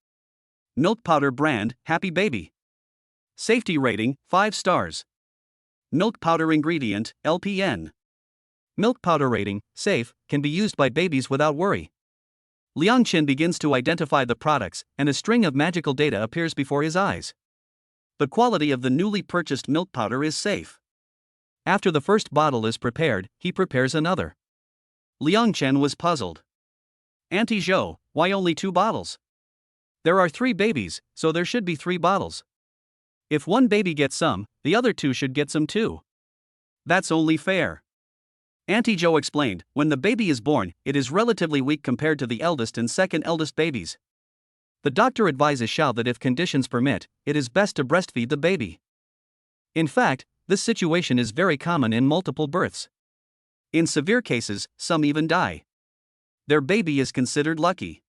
Milk powder brand, Happy Baby. Safety rating, 5 stars. Milk powder ingredient, LPN. Milk powder rating, safe, can be used by babies without worry. Liang Chen begins to identify the products, and a string of magical data appears before his eyes. The quality of the newly purchased milk powder is safe. After the first bottle is prepared, he prepares another. Liang Chen was puzzled. "Auntie Zhou, why only 2 bottles? There are 3 babies, so there should be 3 bottles. If one baby gets some, the other 2 should get some too. That's only fair." Auntie Zhou explained, "When the baby is born, it is relatively weak compared to the eldest and second eldest babies. The doctor advises Xiao that if conditions permit, it is best to breastfeed the baby. In fact, this situation is very common in multiple births. In severe cases, some even die. Their baby is considered lucky.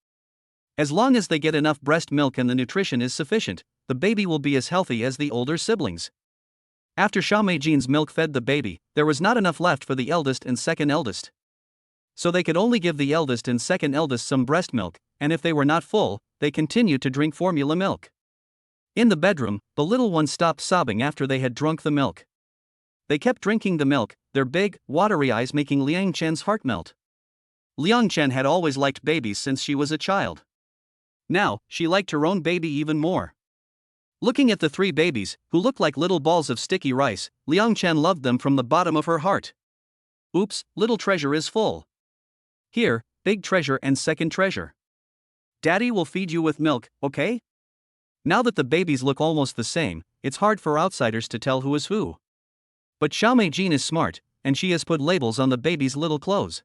As long as they get enough breast milk and the nutrition is sufficient, the baby will be as healthy as the older siblings." After Xiao Meijing's milk fed the baby, there was not enough left for the eldest and second eldest. So they could only give the eldest and second eldest some breast milk, and if they were not full, they continued to drink formula milk. In the bedroom, the little ones stopped sobbing after they had drunk the milk. They kept drinking the milk, their big, watery eyes making Liang Chen's heart melt. Liang Chen had always liked babies since she was a child. Now, she liked her own baby even more. Looking at the 3 babies, who looked like little balls of sticky rice, Liang Chen loved them from the bottom of her heart. "Oops, little treasure is full. Here, big treasure and second treasure. Daddy will feed you with milk, okay?" Now that the babies look almost the same, it's hard for outsiders to tell who is who. But Xiao Meijin is smart, and she has put labels on the baby's little clothes.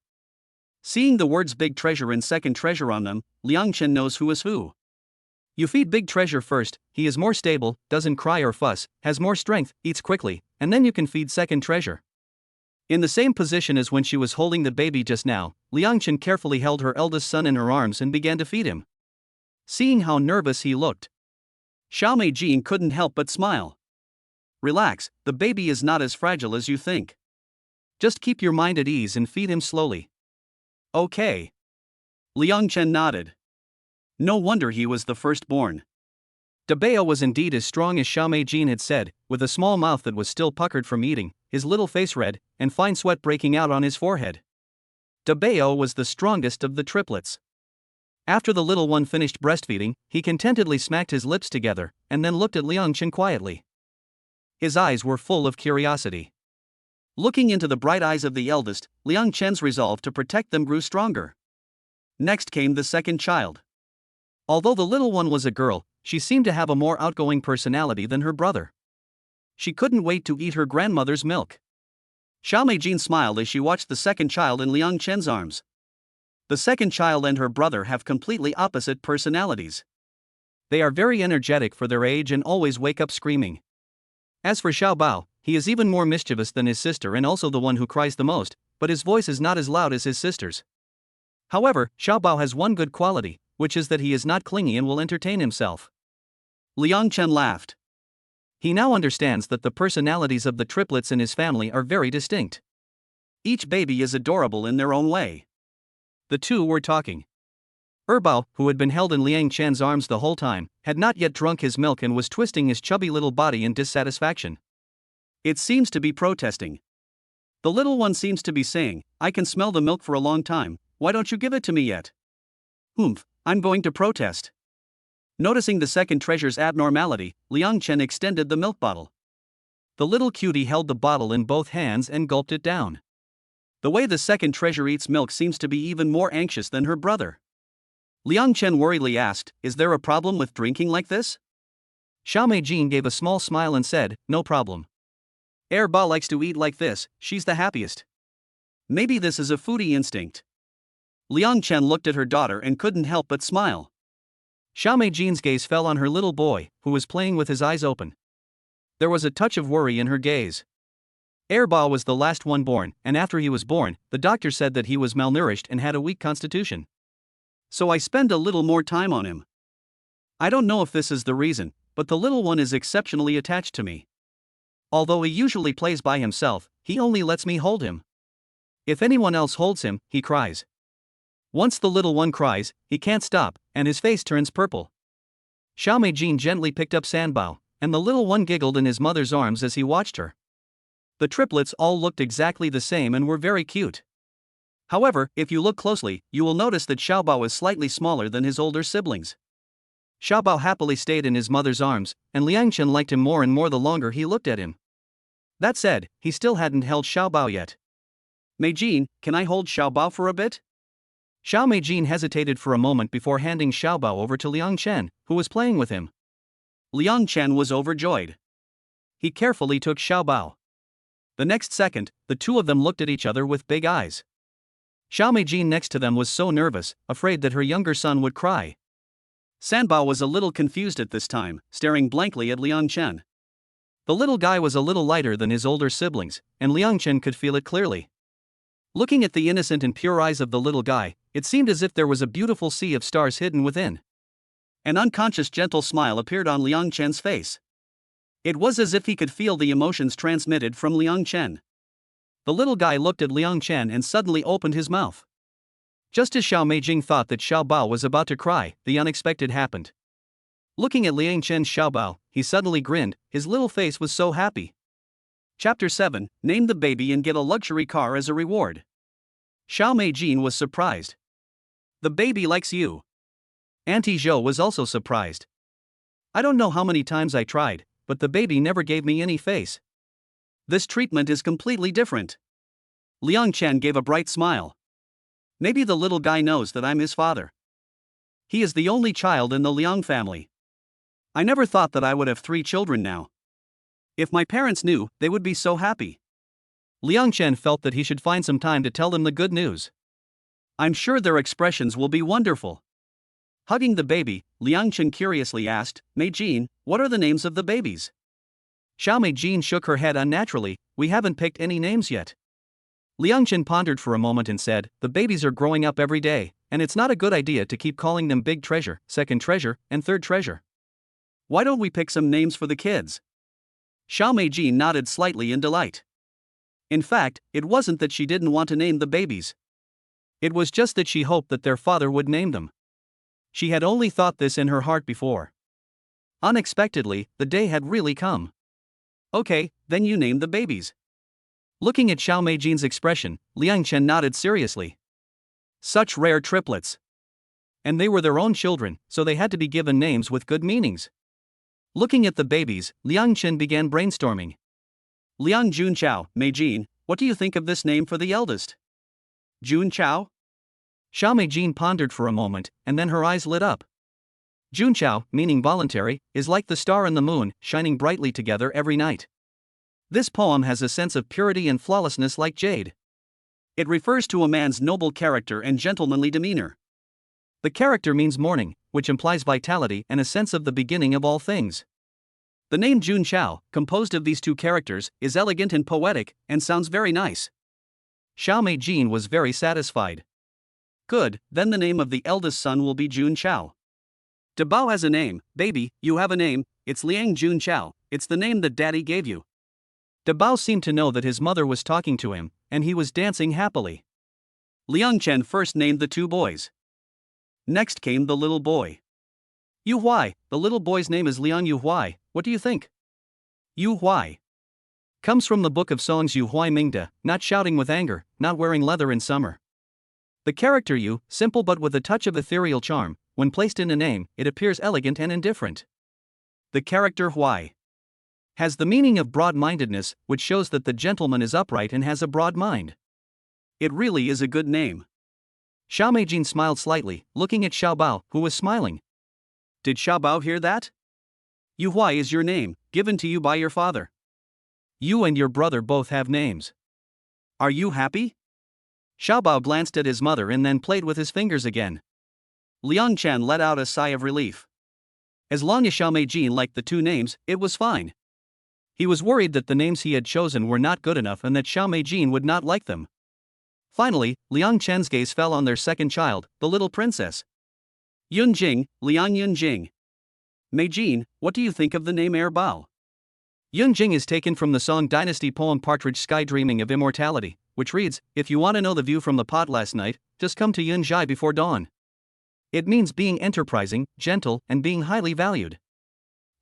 Seeing the words Big Treasure and Second Treasure on them, Liang Chen knows who is who. You feed Big Treasure first, he is more stable, doesn't cry or fuss, has more strength, eats quickly, and then you can feed Second Treasure. In the same position as when she was holding the baby just now, Liang Chen carefully held her eldest son in her arms and began to feed him. Seeing how nervous he looked, Xiao Meijin couldn't help but smile. Relax, the baby is not as fragile as you think. Just keep your mind at ease and feed him slowly. Okay. Liang Chen nodded. No wonder he was the firstborn. Dabeo was indeed as strong as Xiao Meijin had said, with a small mouth that was still puckered from eating, his little face red, and fine sweat breaking out on his forehead. Dabeo was the strongest of the triplets. After the little one finished breastfeeding, he contentedly smacked his lips together, and then looked at Liang Chen quietly. His eyes were full of curiosity. Looking into the bright eyes of the eldest, Liang Chen's resolve to protect them grew stronger. Next came the second child. Although the little one was a girl, she seemed to have a more outgoing personality than her brother. She couldn't wait to eat her grandmother's milk. Xiao Meijin smiled as she watched the second child in Liang Chen's arms. The second child and her brother have completely opposite personalities. They are very energetic for their age and always wake up screaming. As for Xiao Bao, he is even more mischievous than his sister and also the one who cries the most, but his voice is not as loud as his sister's. However, Xiao Bao has one good quality, which is that he is not clingy and will entertain himself. Liang Chen laughed. He now understands that the personalities of the triplets in his family are very distinct. Each baby is adorable in their own way. The two were talking. Bao, who had been held in Liang Chen's arms the whole time, had not yet drunk his milk and was twisting his chubby little body in dissatisfaction. It seems to be protesting. The little one seems to be saying, I can smell the milk for a long time, why don't you give it to me yet? I'm going to protest. Noticing the second treasure's abnormality, Liang Chen extended the milk bottle. The little cutie held the bottle in both hands and gulped it down. The way the second treasure eats milk seems to be even more anxious than her brother. Liang Chen worriedly asked, is there a problem with drinking like this? Xiao Meijin gave a small smile and said, no problem. Ba likes to eat like this, she's the happiest. Maybe this is a foodie instinct. Liang Chen looked at her daughter and couldn't help but smile. Xiao Meijin's gaze fell on her little boy, who was playing with his eyes open. There was a touch of worry in her gaze. Ba was the last one born, and after he was born, the doctor said that he was malnourished and had a weak constitution. So I spend a little more time on him. I don't know if this is the reason, but the little one is exceptionally attached to me. Although he usually plays by himself, he only lets me hold him. If anyone else holds him, he cries. Once the little one cries, he can't stop, and his face turns purple. Xiao Meijin gently picked up Sanbao, and the little one giggled in his mother's arms as he watched her. The triplets all looked exactly the same and were very cute. However, if you look closely, you will notice that Xiaobao is slightly smaller than his older siblings. Xiaobao happily stayed in his mother's arms, and Liang Chen liked him more and more the longer he looked at him. That said, he still hadn't held Xiaobao yet. Meijin, can I hold Xiaobao for a bit? Xiao Meijin hesitated for a moment before handing Xiaobao over to Liang Chen, who was playing with him. Liang Chen was overjoyed. He carefully took Xiaobao. The next second, the two of them looked at each other with big eyes. Xiao Meijin next to them was so nervous, afraid that her younger son would cry. Sanbao was a little confused at this time, staring blankly at Liang Chen. The little guy was a little lighter than his older siblings, and Liang Chen could feel it clearly. Looking at the innocent and pure eyes of the little guy, it seemed as if there was a beautiful sea of stars hidden within. An unconscious gentle smile appeared on Liang Chen's face. It was as if he could feel the emotions transmitted from Liang Chen. The little guy looked at Liang Chen and suddenly opened his mouth. Just as Xiao Meijing thought that Xiao Bao was about to cry, the unexpected happened. Looking at Liang Chen's Xiao Bao, he suddenly grinned, his little face was so happy. Chapter 7, Name the baby and get a luxury car as a reward. Xiao Meijin was surprised. The baby likes you. Auntie Zhou was also surprised. I don't know how many times I tried, but the baby never gave me any face. This treatment is completely different. Liang Chen gave a bright smile. Maybe the little guy knows that I'm his father. He is the only child in the Liang family. I never thought that I would have 3 children now. If my parents knew, they would be so happy. Liang Chen felt that he should find some time to tell them the good news. I'm sure their expressions will be wonderful. Hugging the baby, Liang Chen curiously asked, Mei Jin, what are the names of the babies? Xiao Mei Jin shook her head unnaturally, we haven't picked any names yet. Liang Chen pondered for a moment and said, the babies are growing up every day, and it's not a good idea to keep calling them big treasure, second treasure, and third treasure. Why don't we pick some names for the kids? Xiao Mei Jin nodded slightly in delight. In fact, it wasn't that she didn't want to name the babies. It was just that she hoped that their father would name them. She had only thought this in her heart before. Unexpectedly, the day had really come. Okay, then you name the babies. Looking at Xiao Mei Jin's expression, Liang Chen nodded seriously. Such rare triplets. And they were their own children, so they had to be given names with good meanings. Looking at the babies, Liang Chen began brainstorming. Liang Junqiao, Mei Jin, what do you think of this name for the eldest? Junqiao? Xiao Mei Jin pondered for a moment, and then her eyes lit up. Junqiao, meaning voluntary, is like the star and the moon, shining brightly together every night. This poem has a sense of purity and flawlessness like jade. It refers to a man's noble character and gentlemanly demeanor. The character means morning, which implies vitality and a sense of the beginning of all things. The name Junqiao, composed of these two characters, is elegant and poetic, and sounds very nice. Xiao Mei Jin was very satisfied. Good, then the name of the eldest son will be Junqiao. Dabao has a name, baby, you have a name, it's Liang Junqiao, it's the name that daddy gave you. Dabao seemed to know that his mother was talking to him, and he was dancing happily. Liang Chen first named the 2 boys. Next came the little boy. Yu Huai, the little boy's name is Liang Yu Huai, what do you think? Yu Huai comes from the book of songs Yu Huai Mingde, not shouting with anger, not wearing leather in summer. The character Yu, simple but with a touch of ethereal charm, when placed in a name, it appears elegant and indifferent. The character Huai has the meaning of broad-mindedness, which shows that the gentleman is upright and has a broad mind. It really is a good name. Xiao Mei Jin smiled slightly, looking at Xiao Bao, who was smiling. Did Xiao Bao hear that? Yu Huai is your name, given to you by your father. You and your brother both have names. Are you happy? Xiao Bao glanced at his mother and then played with his fingers again. Liang Chen let out a sigh of relief. As long as Xiao Mei Jin liked the 2 names, it was fine. He was worried that the names he had chosen were not good enough and that Xiao Mei Jin would not like them. Finally, Liang Chen's gaze fell on their second child, the little princess. Yunjing, Liang Yunjing. Mei Jin, what do you think of the name Er Bao? Yunjing is taken from the Song Dynasty poem Partridge Sky Dreaming of Immortality, which reads, if you want to know the view from the pot last night, just come to Yunjai before dawn. It means being enterprising, gentle, and being highly valued.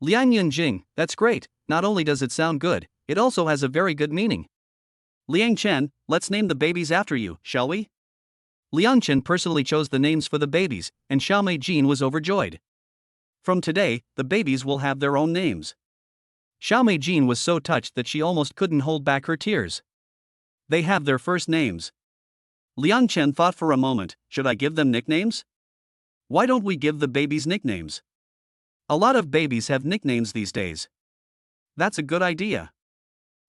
Liang Yunjing, that's great, not only does it sound good, it also has a very good meaning. Liang Chen, let's name the babies after you, shall we? Liang Chen personally chose the names for the babies, and Xiao Mei Jin was overjoyed. From today, the babies will have their own names. Xiao Mei Jin was so touched that she almost couldn't hold back her tears. They have their first names. Liang Chen thought for a moment, should I give them nicknames? Why don't we give the babies nicknames? A lot of babies have nicknames these days. That's a good idea.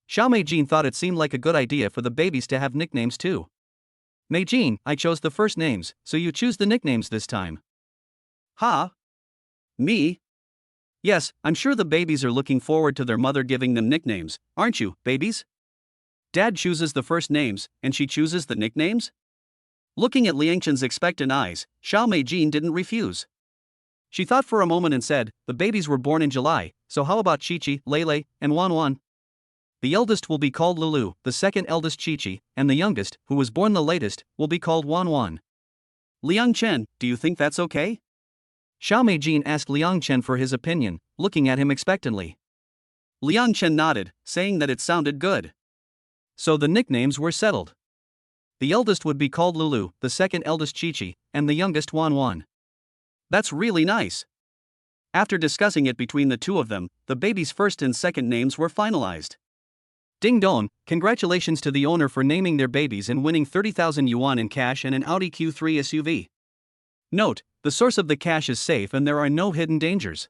Xiao Mei Jin thought it seemed like a good idea for the babies to have nicknames too. Mei Jin, I chose the first names, so you choose the nicknames this time. Ha? Me? Yes, I'm sure the babies are looking forward to their mother giving them nicknames, aren't you, babies? Dad chooses the first names, and she chooses the nicknames? Looking at Liang Chen's expectant eyes, Xiao Mei Jin didn't refuse. She thought for a moment and said, the babies were born in July, so how about Chi-Chi, Lei, and Wan? The eldest will be called Lulu, the second eldest Chi-Chi, and the youngest, who was born the latest, will be called Wan. Liang Chen, do you think that's okay? Xiao Mei Jin asked Liang Chen for his opinion, looking at him expectantly. Liang Chen nodded, saying that it sounded good. So the nicknames were settled. The eldest would be called Lulu, the second eldest Chi-Chi, and the youngest Wan. That's really nice. After discussing it between the 2 of them, the babies' first and second names were finalized. Ding dong, congratulations to the owner for naming their babies and winning 30,000 yuan in cash and an Audi Q3 SUV. Note, the source of the cash is safe and there are no hidden dangers.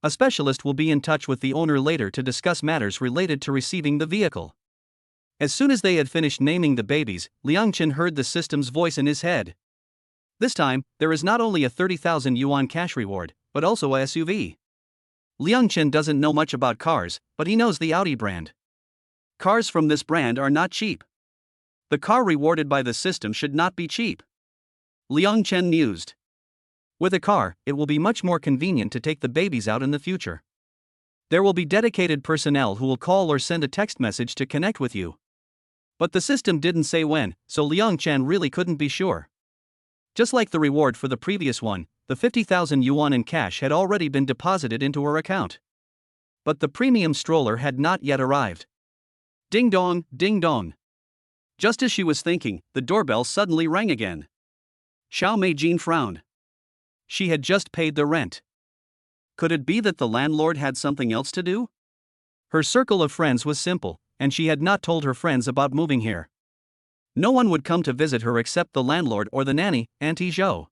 A specialist will be in touch with the owner later to discuss matters related to receiving the vehicle. As soon as they had finished naming the babies, Liang Chen heard the system's voice in his head. This time, there is not only a 30,000 yuan cash reward, but also a SUV. Liang Chen doesn't know much about cars, but he knows the Audi brand. Cars from this brand are not cheap. The car rewarded by the system should not be cheap. Liang Chen mused. With a car, it will be much more convenient to take the babies out in the future. There will be dedicated personnel who will call or send a text message to connect with you. But the system didn't say when, so Liang Chen really couldn't be sure. Just like the reward for the previous one, the 50,000 yuan in cash had already been deposited into her account. But the premium stroller had not yet arrived. Ding dong, ding dong. Just as she was thinking, the doorbell suddenly rang again. Xiao Meijin frowned. She had just paid the rent. Could it be that the landlord had something else to do? Her circle of friends was simple, and she had not told her friends about moving here. No one would come to visit her except the landlord or the nanny, Auntie Zhou.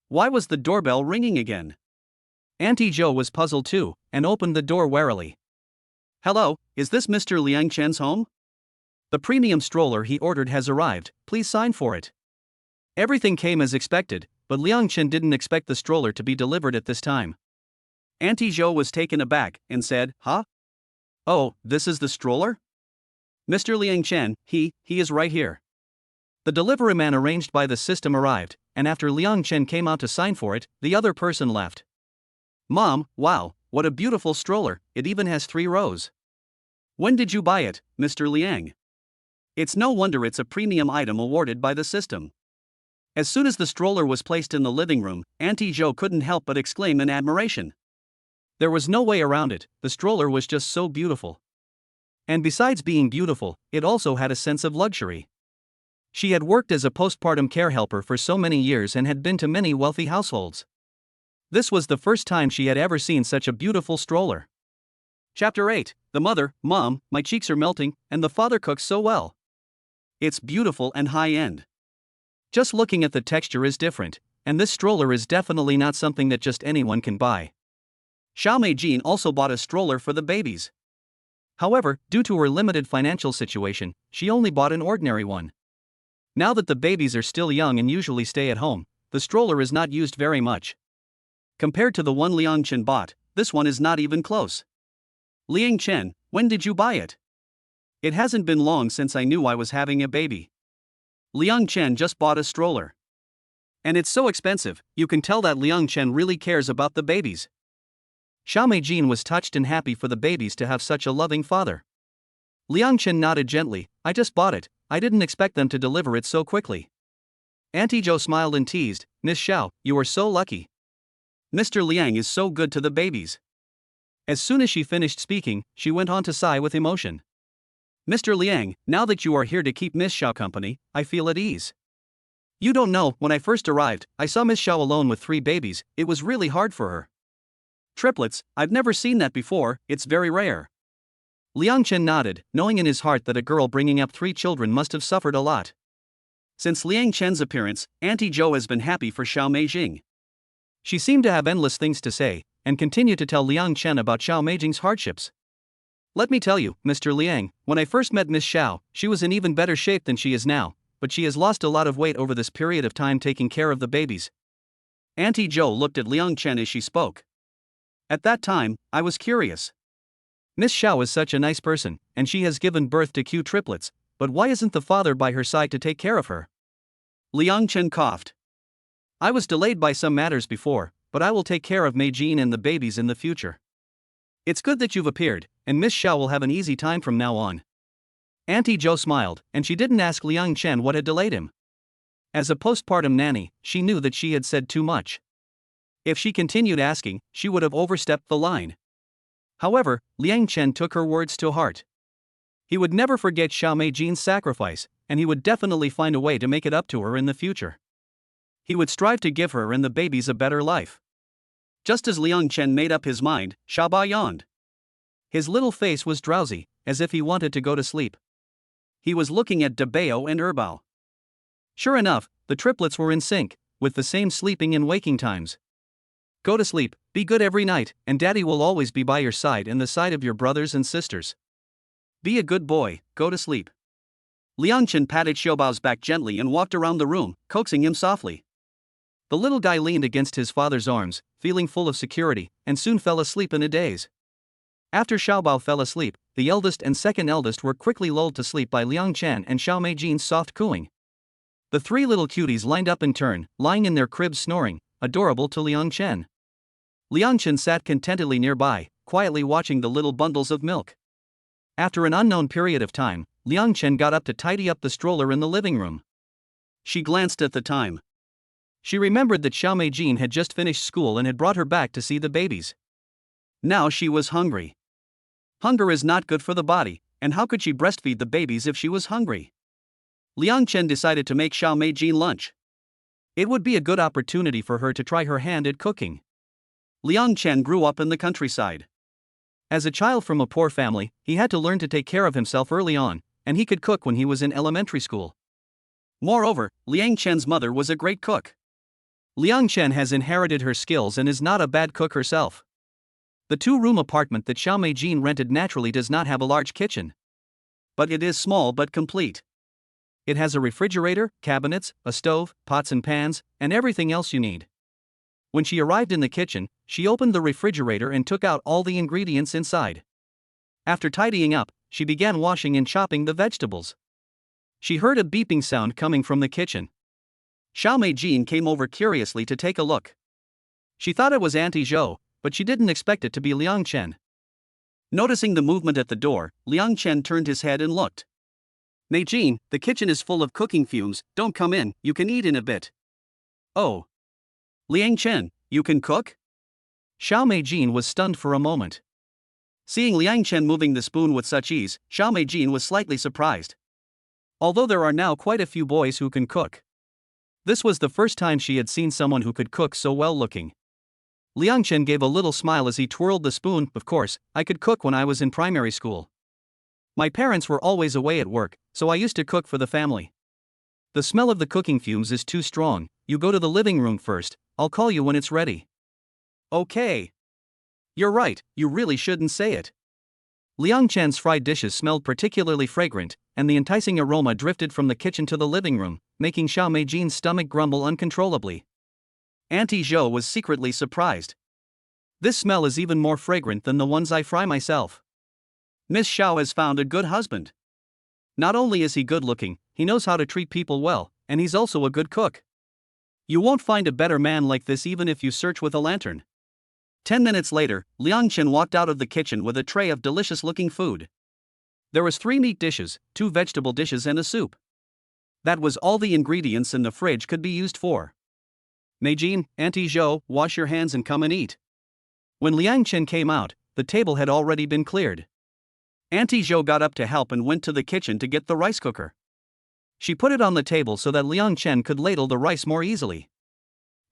Why was the doorbell ringing again? Auntie Zhou was puzzled too, and opened the door warily. Hello, is this Mr. Liang Chen's home? The premium stroller he ordered has arrived, please sign for it. Everything came as expected, but Liang Chen didn't expect the stroller to be delivered at this time. Auntie Zhou was taken aback and said, Huh? Oh, this is the stroller? Mr. Liang Chen, he is right here. The delivery man arranged by the system arrived, and after Liang Chen came out to sign for it, the other person left. Mom, wow, what a beautiful stroller, it even has 3 rows. When did you buy it, Mr. Liang? It's no wonder it's a premium item awarded by the system. As soon as the stroller was placed in the living room, Auntie Zhou couldn't help but exclaim in admiration. There was no way around it, the stroller was just so beautiful. And besides being beautiful, it also had a sense of luxury. She had worked as a postpartum care helper for so many years and had been to many wealthy households. This was the first time she had ever seen such a beautiful stroller. Chapter 8, The Mother, Mom, my cheeks are melting, and the father cooks so well. It's beautiful and high-end. Just looking at the texture is different, and this stroller is definitely not something that just anyone can buy. Xiao Meijin also bought a stroller for the babies. However, due to her limited financial situation, she only bought an ordinary one. Now that the babies are still young and usually stay at home, the stroller is not used very much. Compared to the one Liang Chen bought, this one is not even close. Liang Chen, when did you buy it? It hasn't been long since I knew I was having a baby. Liang Chen just bought a stroller. And it's so expensive, you can tell that Liang Chen really cares about the babies. Xiao Meijin was touched and happy for the babies to have such a loving father. Liang Chen nodded gently, I just bought it, I didn't expect them to deliver it so quickly. Auntie Zhou smiled and teased, Miss Xiao, you are so lucky. Mr. Liang is so good to the babies. As soon as she finished speaking, she went on to sigh with emotion. Mr. Liang, now that you are here to keep Miss Xiao company, I feel at ease. You don't know, when I first arrived, I saw Miss Xiao alone with 3 babies, it was really hard for her. Triplets, I've never seen that before, it's very rare. Liang Chen nodded, knowing in his heart that a girl bringing up 3 children must have suffered a lot. Since Liang Chen's appearance, Auntie Zhou has been happy for Xiao Meijing. She seemed to have endless things to say, and continued to tell Liang Chen about Xiao Meijing's hardships. Let me tell you, Mr. Liang, when I first met Miss Xiao, she was in even better shape than she is now, but she has lost a lot of weight over this period of time taking care of the babies. Auntie Zhou looked at Liang Chen as she spoke. At that time, I was curious. Miss Xiao is such a nice person, and she has given birth to cute triplets, but why isn't the father by her side to take care of her? Liang Chen coughed. I was delayed by some matters before, but I will take care of Meijin and the babies in the future. It's good that you've appeared, and Miss Xiao will have an easy time from now on. Auntie Zhou smiled, and she didn't ask Liang Chen what had delayed him. As a postpartum nanny, she knew that she had said too much. If she continued asking, she would have overstepped the line. However, Liang Chen took her words to heart. He would never forget Xiao Meijin's sacrifice, and he would definitely find a way to make it up to her in the future. He would strive to give her and the babies a better life. Just as Liang Chen made up his mind, Xiaoba yawned. His little face was drowsy, as if he wanted to go to sleep. He was looking at Dabao and Erbao. Sure enough, the triplets were in sync, with the same sleeping and waking times. Go to sleep, be good every night, and daddy will always be by your side and the side of your brothers and sisters. Be a good boy, go to sleep. Liang Chen patted Xiaobao's back gently and walked around the room, coaxing him softly. The little guy leaned against his father's arms, feeling full of security, and soon fell asleep in a daze. After Xiaobao fell asleep, the eldest and second eldest were quickly lulled to sleep by Liang Chen and Xiao Meijin's soft cooing. The three little cuties lined up in turn, lying in their cribs snoring, adorable to Liang Chen. Liang Chen sat contentedly nearby, quietly watching the little bundles of milk. After an unknown period of time, Liang Chen got up to tidy up the stroller in the living room. She glanced at the time. She remembered that Xiao Meijin had just finished school and had brought her back to see the babies. Now she was hungry. Hunger is not good for the body, and how could she breastfeed the babies if she was hungry? Liang Chen decided to make Xiao Meijin lunch. It would be a good opportunity for her to try her hand at cooking. Liang Chen grew up in the countryside. As a child from a poor family, he had to learn to take care of himself early on, and he could cook when he was in elementary school. Moreover, Liang Chen's mother was a great cook. Liang Chen has inherited her skills and is not a bad cook herself. The two-room apartment that Xiao Meijin rented naturally does not have a large kitchen. But it is small but complete. It has a refrigerator, cabinets, a stove, pots and pans, and everything else you need. When she arrived in the kitchen, she opened the refrigerator and took out all the ingredients inside. After tidying up, she began washing and chopping the vegetables. She heard a beeping sound coming from the kitchen. Xiao Meijin came over curiously to take a look. She thought it was Auntie Zhou, but she didn't expect it to be Liang Chen. Noticing the movement at the door, Liang Chen turned his head and looked. Meijin, the kitchen is full of cooking fumes, don't come in, you can eat in a bit. Oh. Liang Chen, you can cook? Xiao Meijin was stunned for a moment. Seeing Liang Chen moving the spoon with such ease, Xiao Meijin was slightly surprised. Although there are now quite a few boys who can cook. This was the first time she had seen someone who could cook so well looking. Liang Chen gave a little smile as he twirled the spoon. Of course, I could cook when I was in primary school. My parents were always away at work, so I used to cook for the family. The smell of the cooking fumes is too strong, you go to the living room first, I'll call you when it's ready. Okay. You're right, you really shouldn't say it. Liang Chen's fried dishes smelled particularly fragrant, and the enticing aroma drifted from the kitchen to the living room, making Xiao Meijin's stomach grumble uncontrollably. Auntie Zhou was secretly surprised. This smell is even more fragrant than the ones I fry myself. Miss Xiao has found a good husband. Not only is he good looking, he knows how to treat people well, and he's also a good cook. You won't find a better man like this even if you search with a lantern. 10 minutes later, Liang Chen walked out of the kitchen with a tray of delicious-looking food. There was 3 meat dishes, 2 vegetable dishes and a soup. That was all the ingredients in the fridge could be used for. Meijin, Auntie Zhou, wash your hands and come and eat. When Liang Chen came out, the table had already been cleared. Auntie Zhou got up to help and went to the kitchen to get the rice cooker. She put it on the table so that Liang Chen could ladle the rice more easily.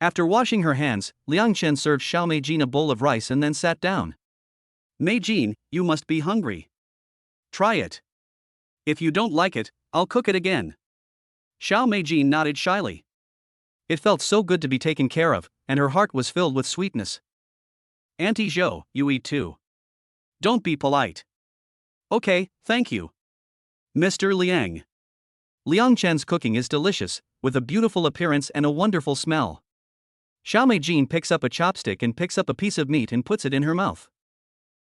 After washing her hands, Liang Chen served Xiao Meijin a bowl of rice and then sat down. Meijin, you must be hungry. Try it. If you don't like it, I'll cook it again. Xiao Meijin nodded shyly. It felt so good to be taken care of, and her heart was filled with sweetness. Auntie Zhou, you eat too. Don't be polite. Okay, thank you. Mr. Liang. Liang Chen's cooking is delicious, with a beautiful appearance and a wonderful smell. Xiao Meijin picks up a chopstick and picks up a piece of meat and puts it in her mouth.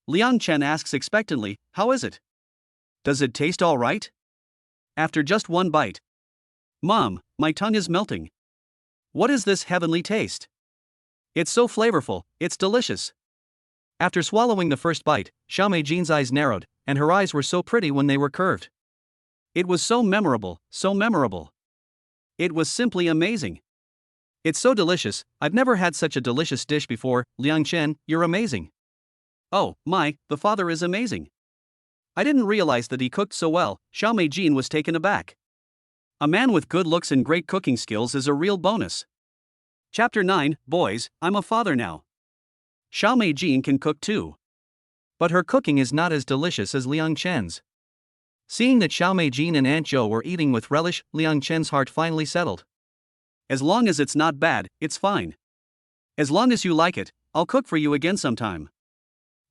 Liang Chen asks expectantly, how is it? Does it taste all right? After just one bite. Mom, my tongue is melting. What is this heavenly taste? It's so flavorful, it's delicious. After swallowing the first bite, Xiao Meijin's eyes narrowed, and her eyes were so pretty when they were curved. It was so memorable, so memorable. It was simply amazing. It's so delicious, I've never had such a delicious dish before. Liang Chen, you're amazing. Oh, my, the father is amazing. I didn't realize that he cooked so well. Xiao Meijin was taken aback. A man with good looks and great cooking skills is a real bonus. Chapter 9, Boys, I'm a father now. Xiao Meijin can cook too. But her cooking is not as delicious as Liang Chen's. Seeing that Xiao Meijin and Aunt Zhou were eating with relish, Liang Chen's heart finally settled. As long as it's not bad, it's fine. As long as you like it, I'll cook for you again sometime.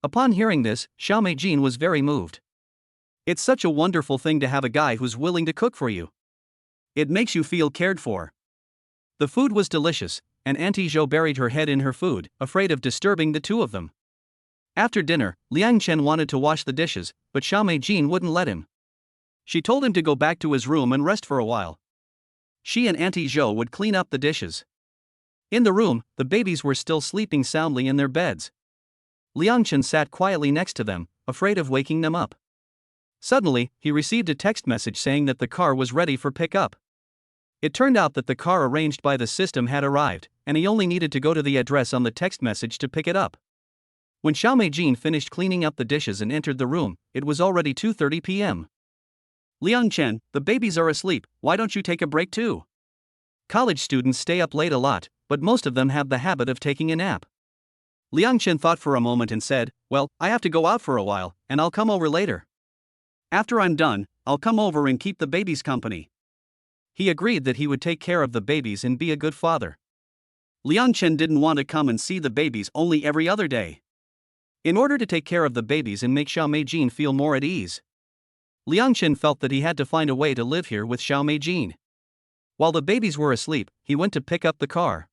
Upon hearing this, Xiao Meijin was very moved. It's such a wonderful thing to have a guy who's willing to cook for you. It makes you feel cared for. The food was delicious, and Auntie Zhou buried her head in her food, afraid of disturbing the two of them. After dinner, Liang Chen wanted to wash the dishes, but Xiao Meijin wouldn't let him. She told him to go back to his room and rest for a while. She and Auntie Zhou would clean up the dishes. In the room, the babies were still sleeping soundly in their beds. Liang Chen sat quietly next to them, afraid of waking them up. Suddenly, he received a text message saying that the car was ready for pickup. It turned out that the car arranged by the system had arrived, and he only needed to go to the address on the text message to pick it up. When Xiao Meijin finished cleaning up the dishes and entered the room, it was already 2:30 p.m. Liang Chen, the babies are asleep, why don't you take a break too? College students stay up late a lot, but most of them have the habit of taking a nap. Liang Chen thought for a moment and said, well, I have to go out for a while, and I'll come over later. After I'm done, I'll come over and keep the babies company. He agreed that he would take care of the babies and be a good father. Liang Chen didn't want to come and see the babies only every other day. In order to take care of the babies and make Xiao Meijin feel more at ease, Liang Chen felt that he had to find a way to live here with Xiao Meijin. While the babies were asleep, he went to pick up the car.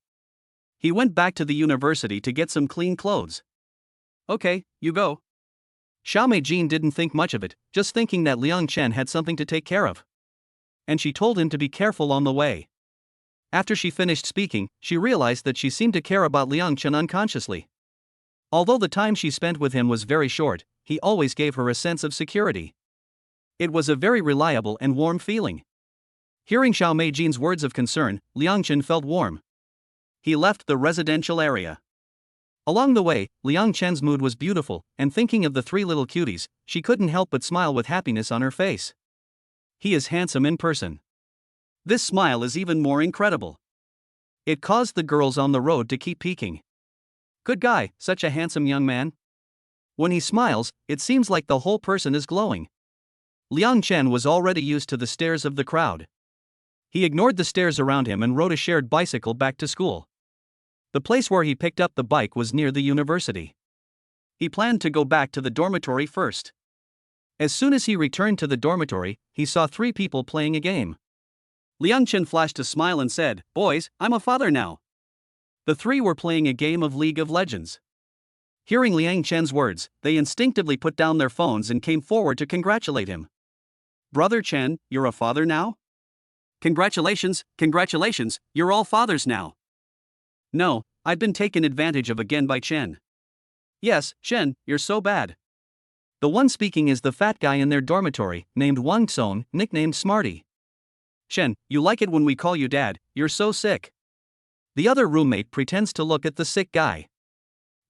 He went back to the university to get some clean clothes. Okay, you go. Xiao Meijin didn't think much of it, just thinking that Liang Chen had something to take care of. And she told him to be careful on the way. After she finished speaking, she realized that she seemed to care about Liang Chen unconsciously. Although the time she spent with him was very short, he always gave her a sense of security. It was a very reliable and warm feeling. Hearing Xiao Meijin's words of concern, Liang Chen felt warm. He left the residential area. Along the way, Liang Chen's mood was beautiful, and thinking of the three little cuties, she couldn't help but smile with happiness on her face. He is handsome in person. This smile is even more incredible. It caused the girls on the road to keep peeking. Good guy, such a handsome young man. When he smiles, it seems like the whole person is glowing. Liang Chen was already used to the stares of the crowd. He ignored the stares around him and rode a shared bicycle back to school. The place where he picked up the bike was near the university. He planned to go back to the dormitory first. As soon as he returned to the dormitory, he saw three people playing a game. Liang Chen flashed a smile and said, boys, I'm a father now. The three were playing a game of League of Legends. Hearing Liang Chen's words, they instinctively put down their phones and came forward to congratulate him. Brother Chen, you're a father now? Congratulations, congratulations, you're all fathers now. No, I've been taken advantage of again by Chen. Yes, Chen, you're so bad. The one speaking is the fat guy in their dormitory, named Wang Tsong, nicknamed Smarty. Chen, you like it when we call you dad, you're so sick. The other roommate pretends to look at the sick guy.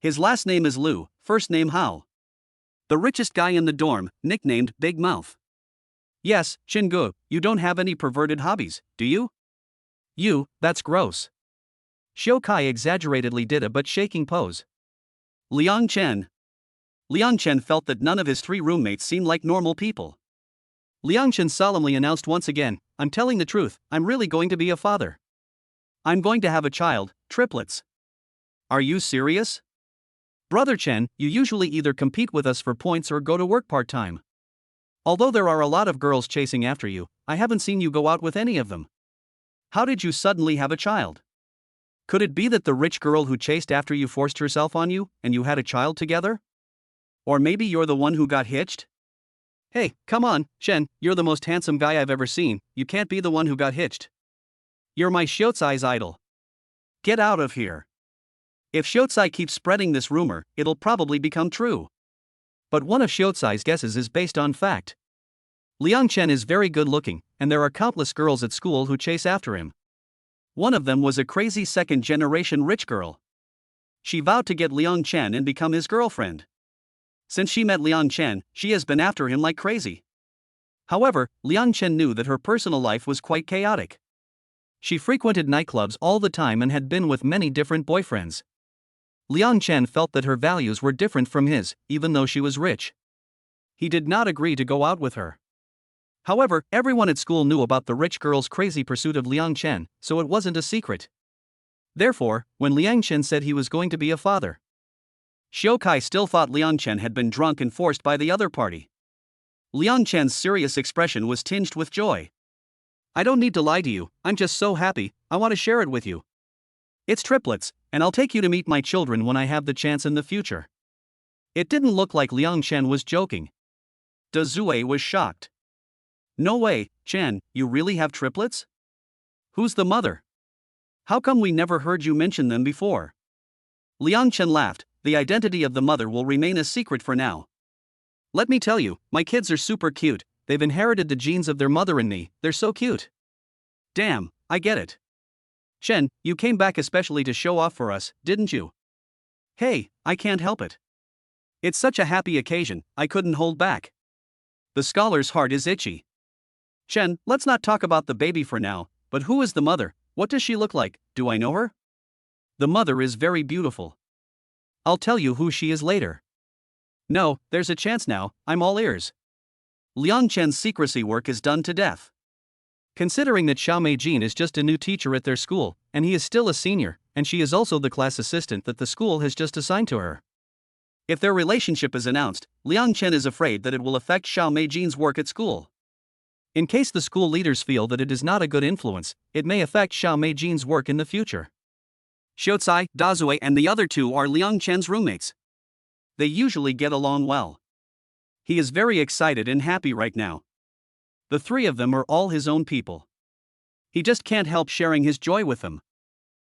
His last name is Lu, first name Hao. The richest guy in the dorm, nicknamed Big Mouth. Yes, Chingu, you don't have any perverted hobbies, do you? You, that's gross. Xiao Kai exaggeratedly did a butt-shaking pose. Liang Chen. Liang Chen felt that none of his three roommates seemed like normal people. Liang Chen solemnly announced once again, I'm telling the truth, I'm really going to be a father. I'm going to have a child, triplets. Are you serious? Brother Chen, you usually either compete with us for points or go to work part-time. Although there are a lot of girls chasing after you, I haven't seen you go out with any of them. How did you suddenly have a child? Could it be that the rich girl who chased after you forced herself on you, and you had a child together? Or maybe you're the one who got hitched? Hey, come on, Shen, you're the most handsome guy I've ever seen, you can't be the one who got hitched. You're my Xiaocai's idol. Get out of here. If Xiaocai keeps spreading this rumor, it'll probably become true. But one of Xiaocai's guesses is based on fact. Liang Chen is very good looking, and there are countless girls at school who chase after him. One of them was a crazy second-generation rich girl. She vowed to get Liang Chen and become his girlfriend. Since she met Liang Chen, she has been after him like crazy. However, Liang Chen knew that her personal life was quite chaotic. She frequented nightclubs all the time and had been with many different boyfriends. Liang Chen felt that her values were different from his, even though she was rich. He did not agree to go out with her. However, everyone at school knew about the rich girl's crazy pursuit of Liang Chen, so it wasn't a secret. Therefore, when Liang Chen said he was going to be a father, Xiao Kai still thought Liang Chen had been drunk and forced by the other party. Liang Chen's serious expression was tinged with joy. I don't need to lie to you, I'm just so happy, I want to share it with you. It's triplets, and I'll take you to meet my children when I have the chance in the future. It didn't look like Liang Chen was joking. De Zue was shocked. No way, Chen, you really have triplets? Who's the mother? How come we never heard you mention them before? Liang Chen laughed. The identity of the mother will remain a secret for now. Let me tell you, my kids are super cute, they've inherited the genes of their mother and me, they're so cute. Damn, I get it. Chen, you came back especially to show off for us, didn't you? Hey, I can't help it. It's such a happy occasion, I couldn't hold back. The scholar's heart is itchy. Chen, let's not talk about the baby for now, but who is the mother? What does she look like? Do I know her? The mother is very beautiful. I'll tell you who she is later. No, there's a chance now, I'm all ears. Liang Chen's secrecy work is done to death. Considering that Xiao Meijin is just a new teacher at their school, and he is still a senior, and she is also the class assistant that the school has just assigned to her. If their relationship is announced, Liang Chen is afraid that it will affect Xiao Meijin's work at school. In case the school leaders feel that it is not a good influence, it may affect Xiao Meijin's work in the future. Xiaocai, Dazue and the other two are Liang Chen's roommates. They usually get along well. He is very excited and happy right now. The three of them are all his own people. He just can't help sharing his joy with them.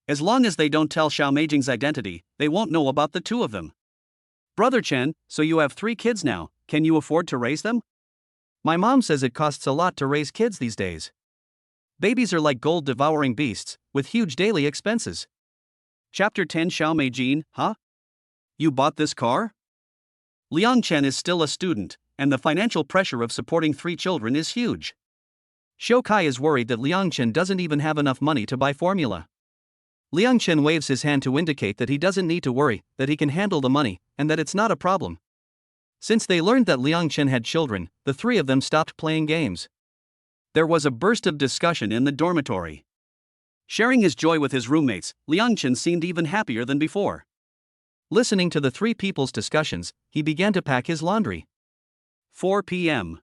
As long as they don't tell Xiao Meijing's identity, they won't know about the two of them. Brother Chen, so you have 3 kids now, can you afford to raise them? My mom says it costs a lot to raise kids these days. Babies are like gold-devouring beasts, with huge daily expenses. Chapter 10 Xiao Meijin, huh? You bought this car? Liang Chen is still a student, and the financial pressure of supporting 3 children is huge. Xiao Kai is worried that Liang Chen doesn't even have enough money to buy formula. Liang Chen waves his hand to indicate that he doesn't need to worry, that he can handle the money, and that it's not a problem. Since they learned that Liang Chen had children, the 3 of them stopped playing games. There was a burst of discussion in the dormitory. Sharing his joy with his roommates, Liang Chen seemed even happier than before. Listening to the 3 people's discussions, he began to pack his laundry. 4 p.m.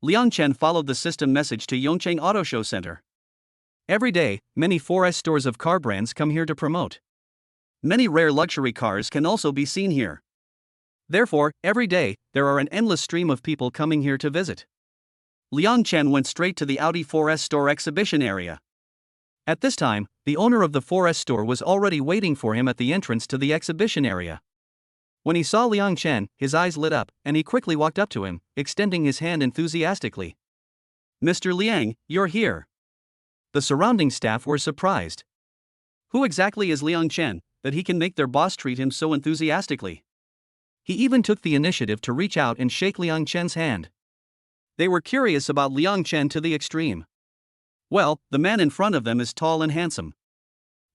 Liang Chen followed the system message to Yongcheng Auto Show Center. Every day, many 4S stores of car brands come here to promote. Many rare luxury cars can also be seen here. Therefore, every day, there are an endless stream of people coming here to visit. Liang Chen went straight to the Audi 4S store exhibition area. At this time, the owner of the 4S store was already waiting for him at the entrance to the exhibition area. When he saw Liang Chen, his eyes lit up, and he quickly walked up to him, extending his hand enthusiastically. Mr. Liang, you're here. The surrounding staff were surprised. Who exactly is Liang Chen, that he can make their boss treat him so enthusiastically? He even took the initiative to reach out and shake Liang Chen's hand. They were curious about Liang Chen to the extreme. Well, the man in front of them is tall and handsome.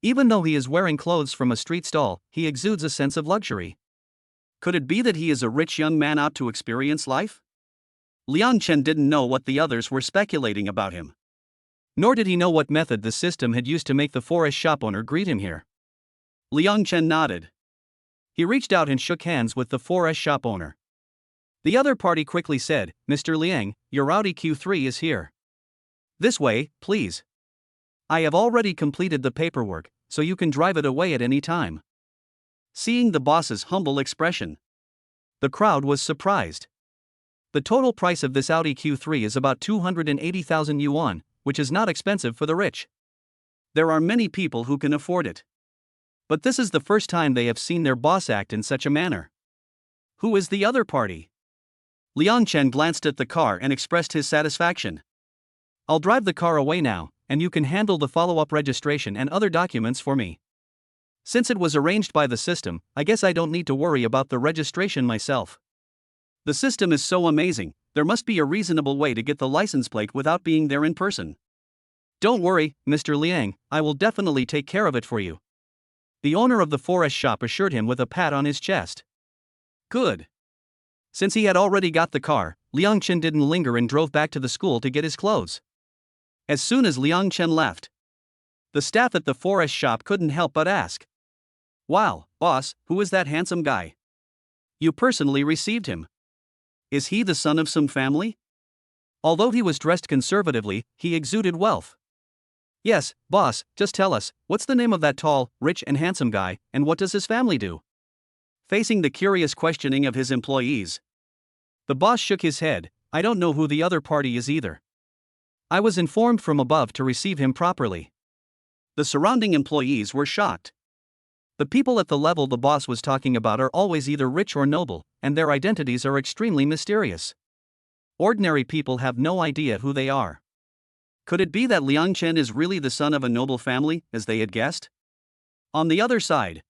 Even though he is wearing clothes from a street stall, he exudes a sense of luxury. Could it be that he is a rich young man out to experience life? Liang Chen didn't know what the others were speculating about him. Nor did he know what method the system had used to make the 4S shop owner greet him here. Liang Chen nodded. He reached out and shook hands with the 4S shop owner. The other party quickly said, Mr. Liang, your Audi Q3 is here. This way, please. I have already completed the paperwork, so you can drive it away at any time. Seeing the boss's humble expression, the crowd was surprised. The total price of this Audi Q3 is about 280,000 yuan, which is not expensive for the rich. There are many people who can afford it. But this is the first time they have seen their boss act in such a manner. Who is the other party? Liang Chen glanced at the car and expressed his satisfaction. I'll drive the car away now, and you can handle the follow-up registration and other documents for me. Since it was arranged by the system, I guess I don't need to worry about the registration myself. The system is so amazing, there must be a reasonable way to get the license plate without being there in person. Don't worry, Mr. Liang, I will definitely take care of it for you. The owner of the 4S shop assured him with a pat on his chest. Good. Since he had already got the car, Liang Chen didn't linger and drove back to the school to get his clothes. As soon as Liang Chen left, The staff at the forest shop couldn't help but ask. Wow, boss, who is that handsome guy? You personally received him. Is he the son of some family? Although he was dressed conservatively, he exuded wealth. Yes, boss, just tell us, what's the name of that tall, rich and handsome guy, and what does his family do? Facing the curious questioning of his employees, the boss shook his head. I don't know who the other party is either. I was informed from above to receive him properly. The surrounding employees were shocked. The people at the level the boss was talking about are always either rich or noble, and their identities are extremely mysterious. Ordinary people have no idea who they are. Could it be that Liang Chen is really the son of a noble family, as they had guessed? On the other side,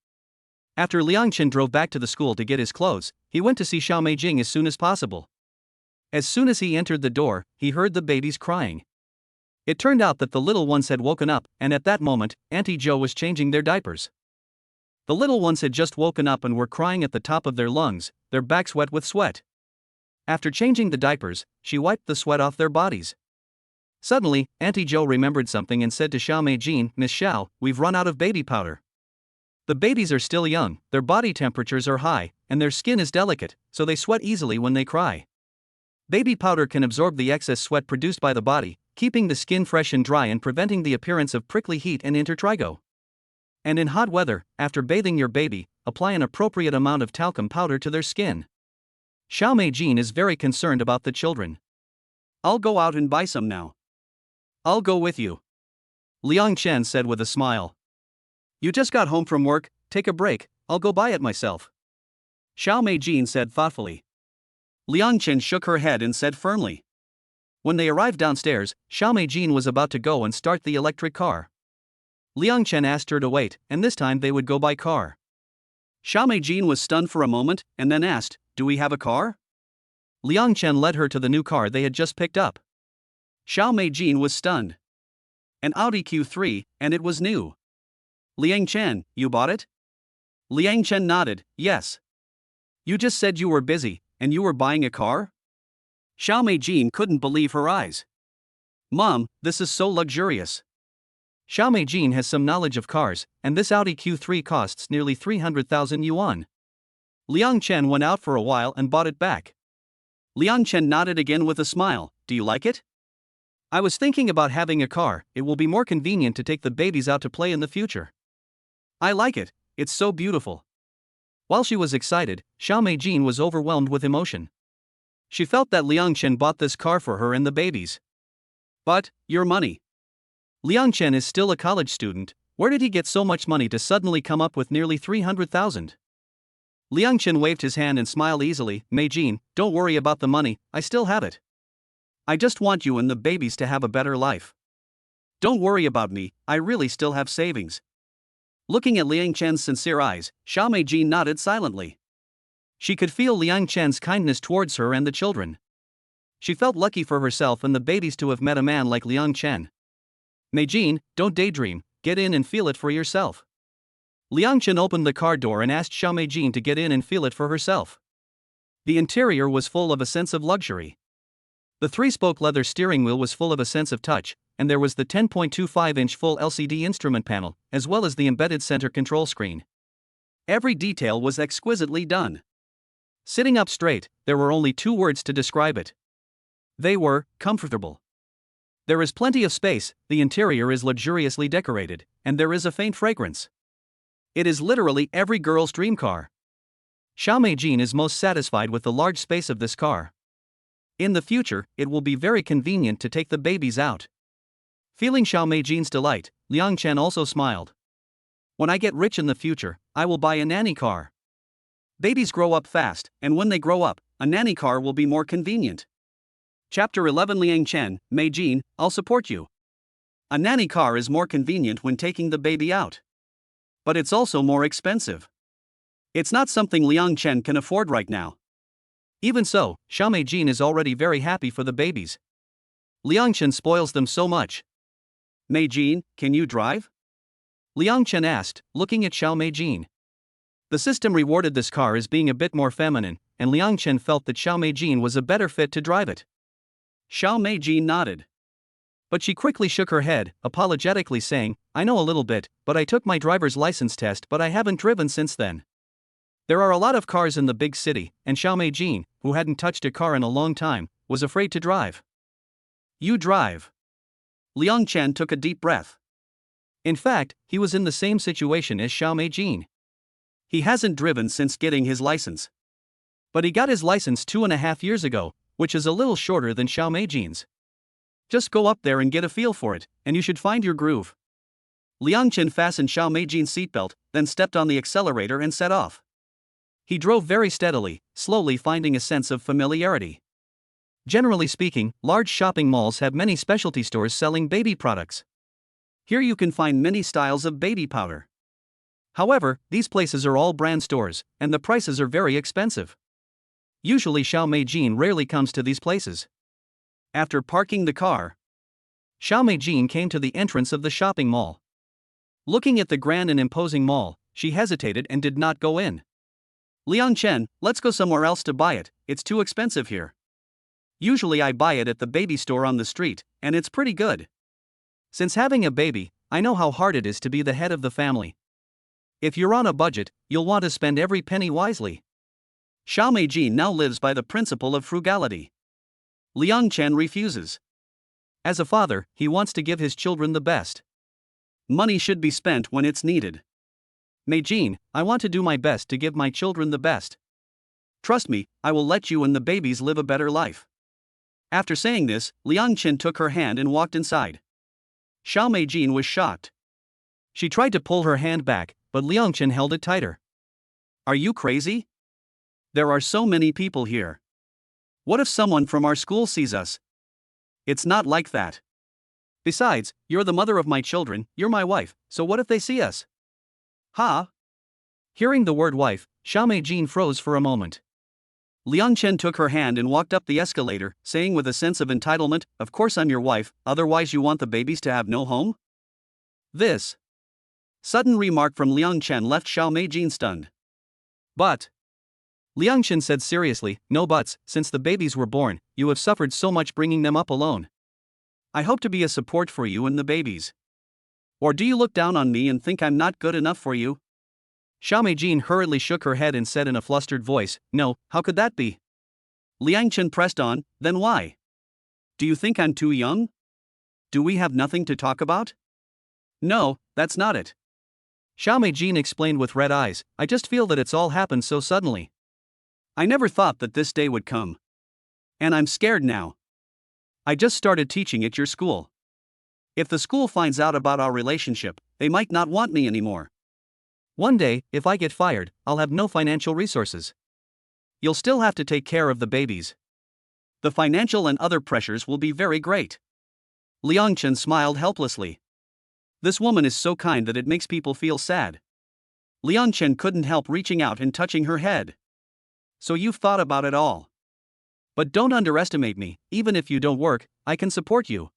after Liang Chen drove back to the school to get his clothes, he went to see Xiao Meijing as soon as possible. As soon as he entered the door, he heard the babies crying. It turned out that the little ones had woken up, and at that moment, Auntie Zhou was changing their diapers. The little ones had just woken up and were crying at the top of their lungs, their backs wet with sweat. After changing the diapers, she wiped the sweat off their bodies. Suddenly, Auntie Zhou remembered something and said to Xiao Meijing, Miss Xiao, we've run out of baby powder. The babies are still young, their body temperatures are high, and their skin is delicate, so they sweat easily when they cry. Baby powder can absorb the excess sweat produced by the body, keeping the skin fresh and dry and preventing the appearance of prickly heat and intertrigo. And in hot weather, after bathing your baby, apply an appropriate amount of talcum powder to their skin. Xiao Meijing is very concerned about the children. I'll go out and buy some now. I'll go with you, Liang Chen said with a smile. You just got home from work, take a break, I'll go buy it myself, Xiao Meijing said thoughtfully. Liang Chen shook her head and said firmly. When they arrived downstairs, Xiao Meijing was about to go and start the electric car. Liang Chen asked her to wait, and this time they would go by car. Xiao Meijing was stunned for a moment, and then asked, do we have a car? Liang Chen led her to the new car they had just picked up. Xiao Meijing was stunned. An Audi Q3, and it was new. Liang Chen, you bought it? Liang Chen nodded, yes. You just said you were busy, and you were buying a car? Xiao Meijing couldn't believe her eyes. Mom, this is so luxurious. Xiao Meijing has some knowledge of cars, and this Audi Q3 costs nearly 300,000 yuan. Liang Chen went out for a while and bought it back. Liang Chen nodded again with a smile, do you like it? I was thinking about having a car, it will be more convenient to take the babies out to play in the future. I like it, it's so beautiful. While she was excited, Xiao Meijing was overwhelmed with emotion. She felt that Liang Chen bought this car for her and the babies. But, your money. Liang Chen is still a college student, where did he get so much money to suddenly come up with nearly 300,000? Liang Chen waved his hand and smiled easily, Meijing, don't worry about the money, I still have it. I just want you and the babies to have a better life. Don't worry about me, I really still have savings. Looking at Liang Chen's sincere eyes, Xiao Meijing nodded silently. She could feel Liang Chen's kindness towards her and the children. She felt lucky for herself and the babies to have met a man like Liang Chen. Meijing, don't daydream, get in and feel it for yourself. Liang Chen opened the car door and asked Xiao Meijing to get in and feel it for herself. The interior was full of a sense of luxury. The 3-spoke leather steering wheel was full of a sense of touch, and there was the 10.25-inch full LCD instrument panel, as well as the embedded center control screen. Every detail was exquisitely done. Sitting up straight, there were only 2 words to describe it. They were comfortable. There is plenty of space, the interior is luxuriously decorated, and there is a faint fragrance. It is literally every girl's dream car. Xiao Meijing is most satisfied with the large space of this car. In the future, it will be very convenient to take the babies out. Feeling Xiao Meijing's delight, Liang Chen also smiled. When I get rich in the future, I will buy a nanny car. Babies grow up fast, and when they grow up, a nanny car will be more convenient. Chapter 11 Liang Chen, Meijing, I'll support you. A nanny car is more convenient when taking the baby out. But it's also more expensive. It's not something Liang Chen can afford right now. Even so, Xiao Meijing is already very happy for the babies. Liang Chen spoils them so much. Meijing, can you drive? Liang Chen asked, looking at Xiao Meijing. The system rewarded this car as being a bit more feminine, and Liang Chen felt that Xiao Meijing was a better fit to drive it. Xiao Meijing nodded. But she quickly shook her head, apologetically saying, I know a little bit, but I took my driver's license test but I haven't driven since then. There are a lot of cars in the big city, and Xiaomei Jin, who hadn't touched a car in a long time, was afraid to drive. You drive. Liang Chen took a deep breath. In fact, he was in the same situation as Xiaomei Jin. He hasn't driven since getting his license. But he got his license 2.5 years ago, which is a little shorter than Xiaomei Jin's. Just go up there and get a feel for it, and you should find your groove. Liang Chen fastened Xiaomei Jin's seatbelt, then stepped on the accelerator and set off. He drove very steadily, slowly finding a sense of familiarity. Generally speaking, large shopping malls have many specialty stores selling baby products. Here you can find many styles of baby powder. However, these places are all brand stores, and the prices are very expensive. Usually Xiaomei Jin rarely comes to these places. After parking the car, Xiaomei Jin came to the entrance of the shopping mall. Looking at the grand and imposing mall, she hesitated and did not go in. Liang Chen, let's go somewhere else to buy it, it's too expensive here. Usually I buy it at the baby store on the street, and it's pretty good. Since having a baby, I know how hard it is to be the head of the family. If you're on a budget, you'll want to spend every penny wisely. Xiaomei Jin now lives by the principle of frugality. Liang Chen refuses. As a father, he wants to give his children the best. Money should be spent when it's needed. Mei Jin, I want to do my best to give my children the best. Trust me, I will let you and the babies live a better life. After saying this, Liang Chen took her hand and walked inside. Xiaomei Jin was shocked. She tried to pull her hand back, but Liang Chen held it tighter. Are you crazy? There are so many people here. What if someone from our school sees us? It's not like that. Besides, you're the mother of my children, you're my wife, so what if they see us? Huh? Hearing the word wife, Xiaomei Jin froze for a moment. Liang Chen took her hand and walked up the escalator, saying with a sense of entitlement, of course I'm your wife, otherwise you want the babies to have no home? This sudden remark from Liang Chen left Xiaomei Jin stunned. But Liang Chen said seriously, no buts, since the babies were born, you have suffered so much bringing them up alone. I hope to be a support for you and the babies. Or do you look down on me and think I'm not good enough for you? Xiaomei Jin hurriedly shook her head and said in a flustered voice, no, how could that be? Liang Chen pressed on, then why? Do you think I'm too young? Do we have nothing to talk about? No, that's not it. Xiaomei Jin explained with red eyes, I just feel that it's all happened so suddenly. I never thought that this day would come. And I'm scared now. I just started teaching at your school. If the school finds out about our relationship, they might not want me anymore. One day, if I get fired, I'll have no financial resources. You'll still have to take care of the babies. The financial and other pressures will be very great. Liang Chen smiled helplessly. This woman is so kind that it makes people feel sad. Liang Chen couldn't help reaching out and touching her head. So you've thought about it all. But don't underestimate me, even if you don't work, I can support you.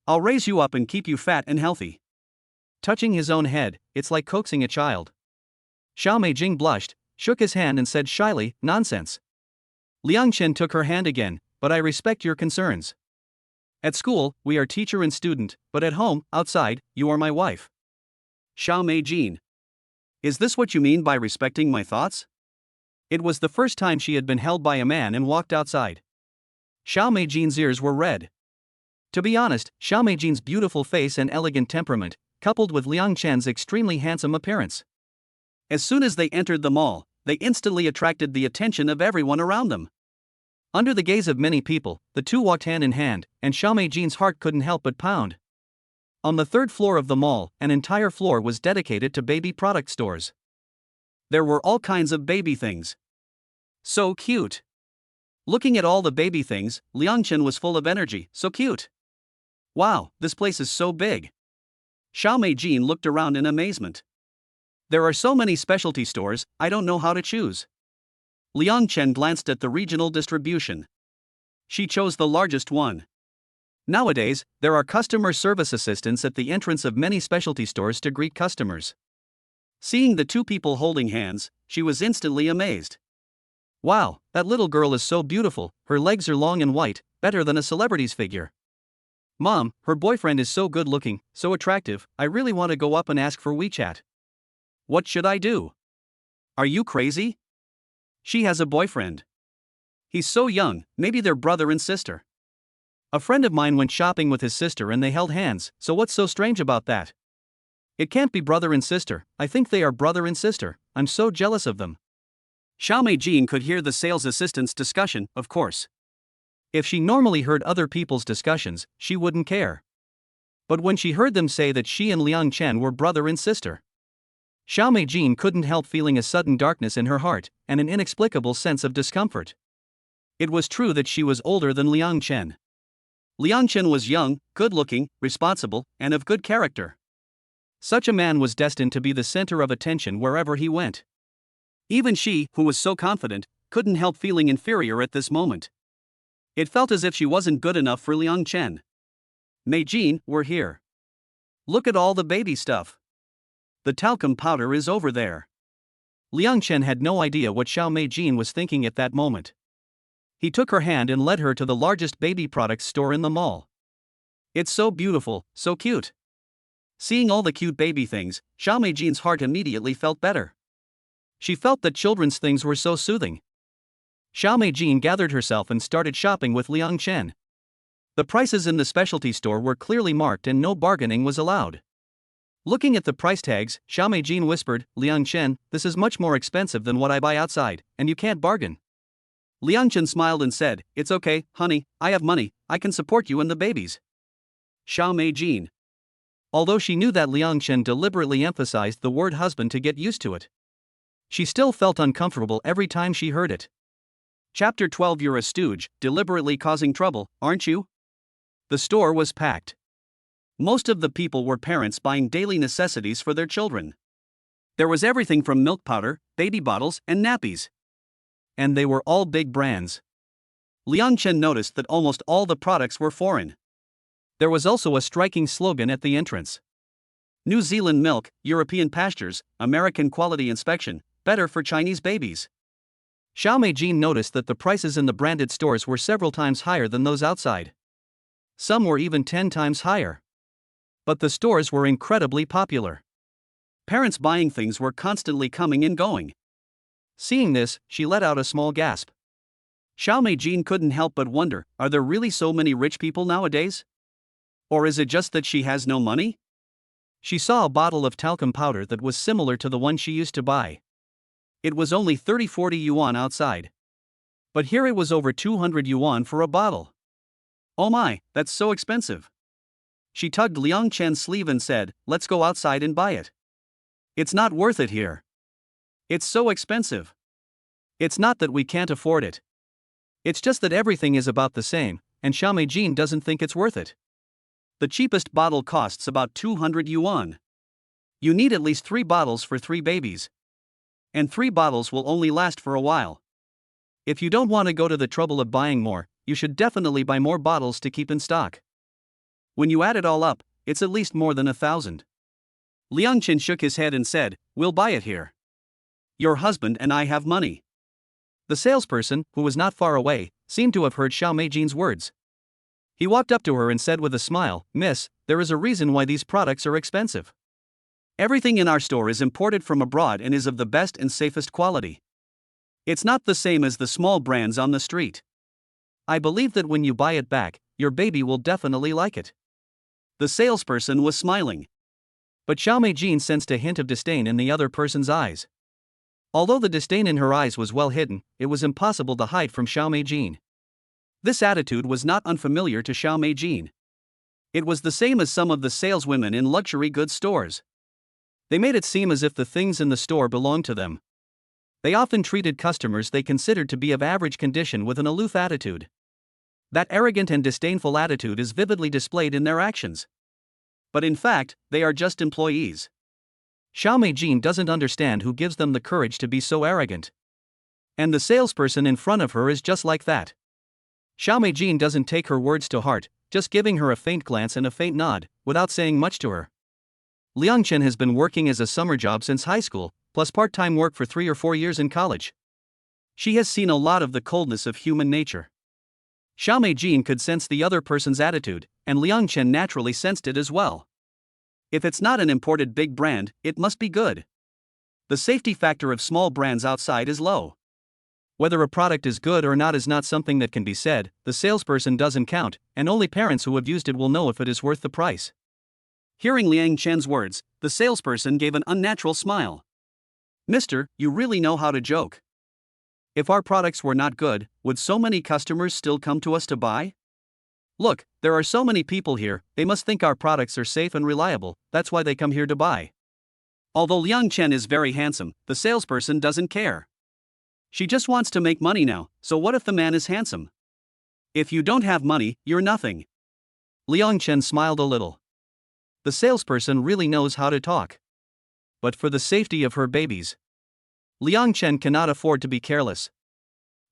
I'll raise you up and keep you fat and healthy. Touching his own head, it's like coaxing a child. Xiaomei Jin blushed, shook his hand and said shyly, nonsense. Liang Chen took her hand again, but I respect your concerns. At school, we are teacher and student, but at home, outside, you are my wife. Xiaomei Jin. Is this what you mean by respecting my thoughts? It was the first time she had been held by a man and walked outside. Xiaomei Jin's ears were red. To be honest, Xiaomei Jin's beautiful face and elegant temperament, coupled with Liang Chen's extremely handsome appearance. As soon as they entered the mall, they instantly attracted the attention of everyone around them. Under the gaze of many people, the two walked hand in hand, and Xiaomei Jin's heart couldn't help but pound. On the third floor of the mall, an entire floor was dedicated to baby product stores. There were all kinds of baby things. So cute. Looking at all the baby things, Liang Chen was full of energy, so cute. Wow, this place is so big. Xiaomei Jin looked around in amazement. There are so many specialty stores, I don't know how to choose. Liang Chen glanced at the regional distribution. She chose the largest one. Nowadays, there are customer service assistants at the entrance of many specialty stores to greet customers. Seeing the two people holding hands, she was instantly amazed. Wow, that little girl is so beautiful, her legs are long and white, better than a celebrity's figure. Mom, her boyfriend is so good looking, so attractive, I really want to go up and ask for WeChat. What should I do? Are you crazy? She has a boyfriend. He's so young, maybe they're brother and sister. A friend of mine went shopping with his sister and they held hands, so what's so strange about that? It can't be brother and sister, I think they are brother and sister, I'm so jealous of them. Xiaomei Jin could hear the sales assistant's discussion, of course. If she normally heard other people's discussions, she wouldn't care. But when she heard them say that she and Liang Chen were brother and sister, Xiaomei Jin couldn't help feeling a sudden darkness in her heart, and an inexplicable sense of discomfort. It was true that she was older than Liang Chen. Liang Chen was young, good-looking, responsible, and of good character. Such a man was destined to be the center of attention wherever he went. Even she, who was so confident, couldn't help feeling inferior at this moment. It felt as if she wasn't good enough for Liang Chen. Mei Jin, we're here. Look at all the baby stuff. The talcum powder is over there. Liang Chen had no idea what Xiaomei Jin was thinking at that moment. He took her hand and led her to the largest baby products store in the mall. It's so beautiful, so cute. Seeing all the cute baby things, Xiaomei Jin's heart immediately felt better. She felt that children's things were so soothing. Xiaomei Jin gathered herself and started shopping with Liang Chen. The prices in the specialty store were clearly marked and no bargaining was allowed. Looking at the price tags, Xiaomei Jin whispered, Liang Chen, this is much more expensive than what I buy outside, and you can't bargain. Liang Chen smiled and said, it's okay, honey, I have money, I can support you and the babies. Xiaomei Jin. Although she knew that Liang Chen deliberately emphasized the word husband to get used to it, she still felt uncomfortable every time she heard it. Chapter 12. You're a stooge, deliberately causing trouble, aren't you? The store was packed. Most of the people were parents buying daily necessities for their children. There was everything from milk powder, baby bottles, and nappies. And they were all big brands. Liang Chen noticed that almost all the products were foreign. There was also a striking slogan at the entrance. New Zealand milk, European pastures, American quality inspection, better for Chinese babies. Xiaomei Jin noticed that the prices in the branded stores were several times higher than those outside. Some were even 10 times higher. But the stores were incredibly popular. Parents buying things were constantly coming and going. Seeing this, she let out a small gasp. Xiaomei Jin couldn't help but wonder, are there really so many rich people nowadays? Or is it just that she has no money? She saw a bottle of talcum powder that was similar to the one she used to buy. It was only 30-40 yuan outside. But here it was over 200 yuan for a bottle. Oh my, that's so expensive. She tugged Liang Chen's sleeve and said, let's go outside and buy it. It's not worth it here. It's so expensive. It's not that we can't afford it. It's just that everything is about the same, and Xiaomei Jin doesn't think it's worth it. The cheapest bottle costs about 200 yuan. You need at least 3 bottles for 3 babies. And 3 bottles will only last for a while. If you don't want to go to the trouble of buying more, you should definitely buy more bottles to keep in stock. When you add it all up, it's at least more than 1,000. Liang Chen shook his head and said, we'll buy it here. Your husband and I have money. The salesperson, who was not far away, seemed to have heard Xiaomei Jin's words. He walked up to her and said with a smile, Miss, there is a reason why these products are expensive. Everything in our store is imported from abroad and is of the best and safest quality. It's not the same as the small brands on the street. I believe that when you buy it back, your baby will definitely like it. The salesperson was smiling. But Xiaomei Jin sensed a hint of disdain in the other person's eyes. Although the disdain in her eyes was well hidden, it was impossible to hide from Xiaomei Jin. This attitude was not unfamiliar to Xiaomei Jin. It was the same as some of the saleswomen in luxury goods stores. They made it seem as if the things in the store belonged to them. They often treated customers they considered to be of average condition with an aloof attitude. That arrogant and disdainful attitude is vividly displayed in their actions. But in fact, they are just employees. Xiaomei Jin doesn't understand who gives them the courage to be so arrogant. And the salesperson in front of her is just like that. Xiaomei Jin doesn't take her words to heart, just giving her a faint glance and a faint nod, without saying much to her. Liang Chen has been working as a summer job since high school, plus part-time work for 3 or 4 years in college. She has seen a lot of the coldness of human nature. Xiaomei Jin could sense the other person's attitude, and Liang Chen naturally sensed it as well. If it's not an imported big brand, it must be good. The safety factor of small brands outside is low. Whether a product is good or not is not something that can be said, the salesperson doesn't count, and only parents who have used it will know if it is worth the price. Hearing Liang Chen's words, the salesperson gave an unnatural smile. Mister, you really know how to joke. If our products were not good, would so many customers still come to us to buy? Look, there are so many people here, they must think our products are safe and reliable, that's why they come here to buy. Although Liang Chen is very handsome, the salesperson doesn't care. She just wants to make money now, so what if the man is handsome? If you don't have money, you're nothing. Liang Chen smiled a little. The salesperson really knows how to talk. But for the safety of her babies, Liang Chen cannot afford to be careless.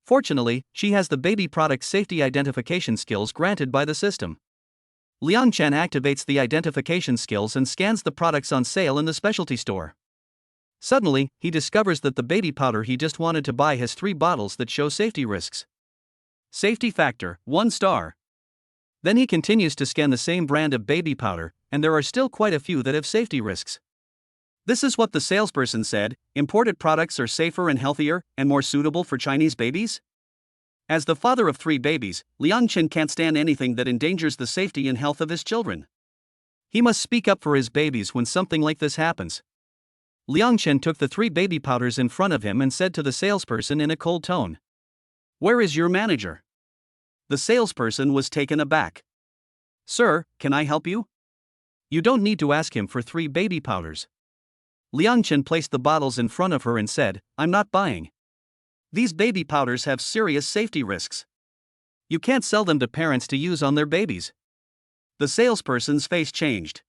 Fortunately, she has the baby product safety identification skills granted by the system. Liang Chen activates the identification skills and scans the products on sale in the specialty store. Suddenly, he discovers that the baby powder he just wanted to buy has 3 bottles that show safety risks. Safety factor, 1 star. Then he continues to scan the same brand of baby powder, and there are still quite a few that have safety risks. This is what the salesperson said: imported products are safer and healthier, and more suitable for Chinese babies? As the father of 3 babies, Liang Chen can't stand anything that endangers the safety and health of his children. He must speak up for his babies when something like this happens. Liang Chen took the 3 baby powders in front of him and said to the salesperson in a cold tone, "Where is your manager?" The salesperson was taken aback. "Sir, can I help you?" "You don't need to ask him for 3 baby powders." Liang Chen placed the bottles in front of her and said, "I'm not buying. These baby powders have serious safety risks. You can't sell them to parents to use on their babies." The salesperson's face changed.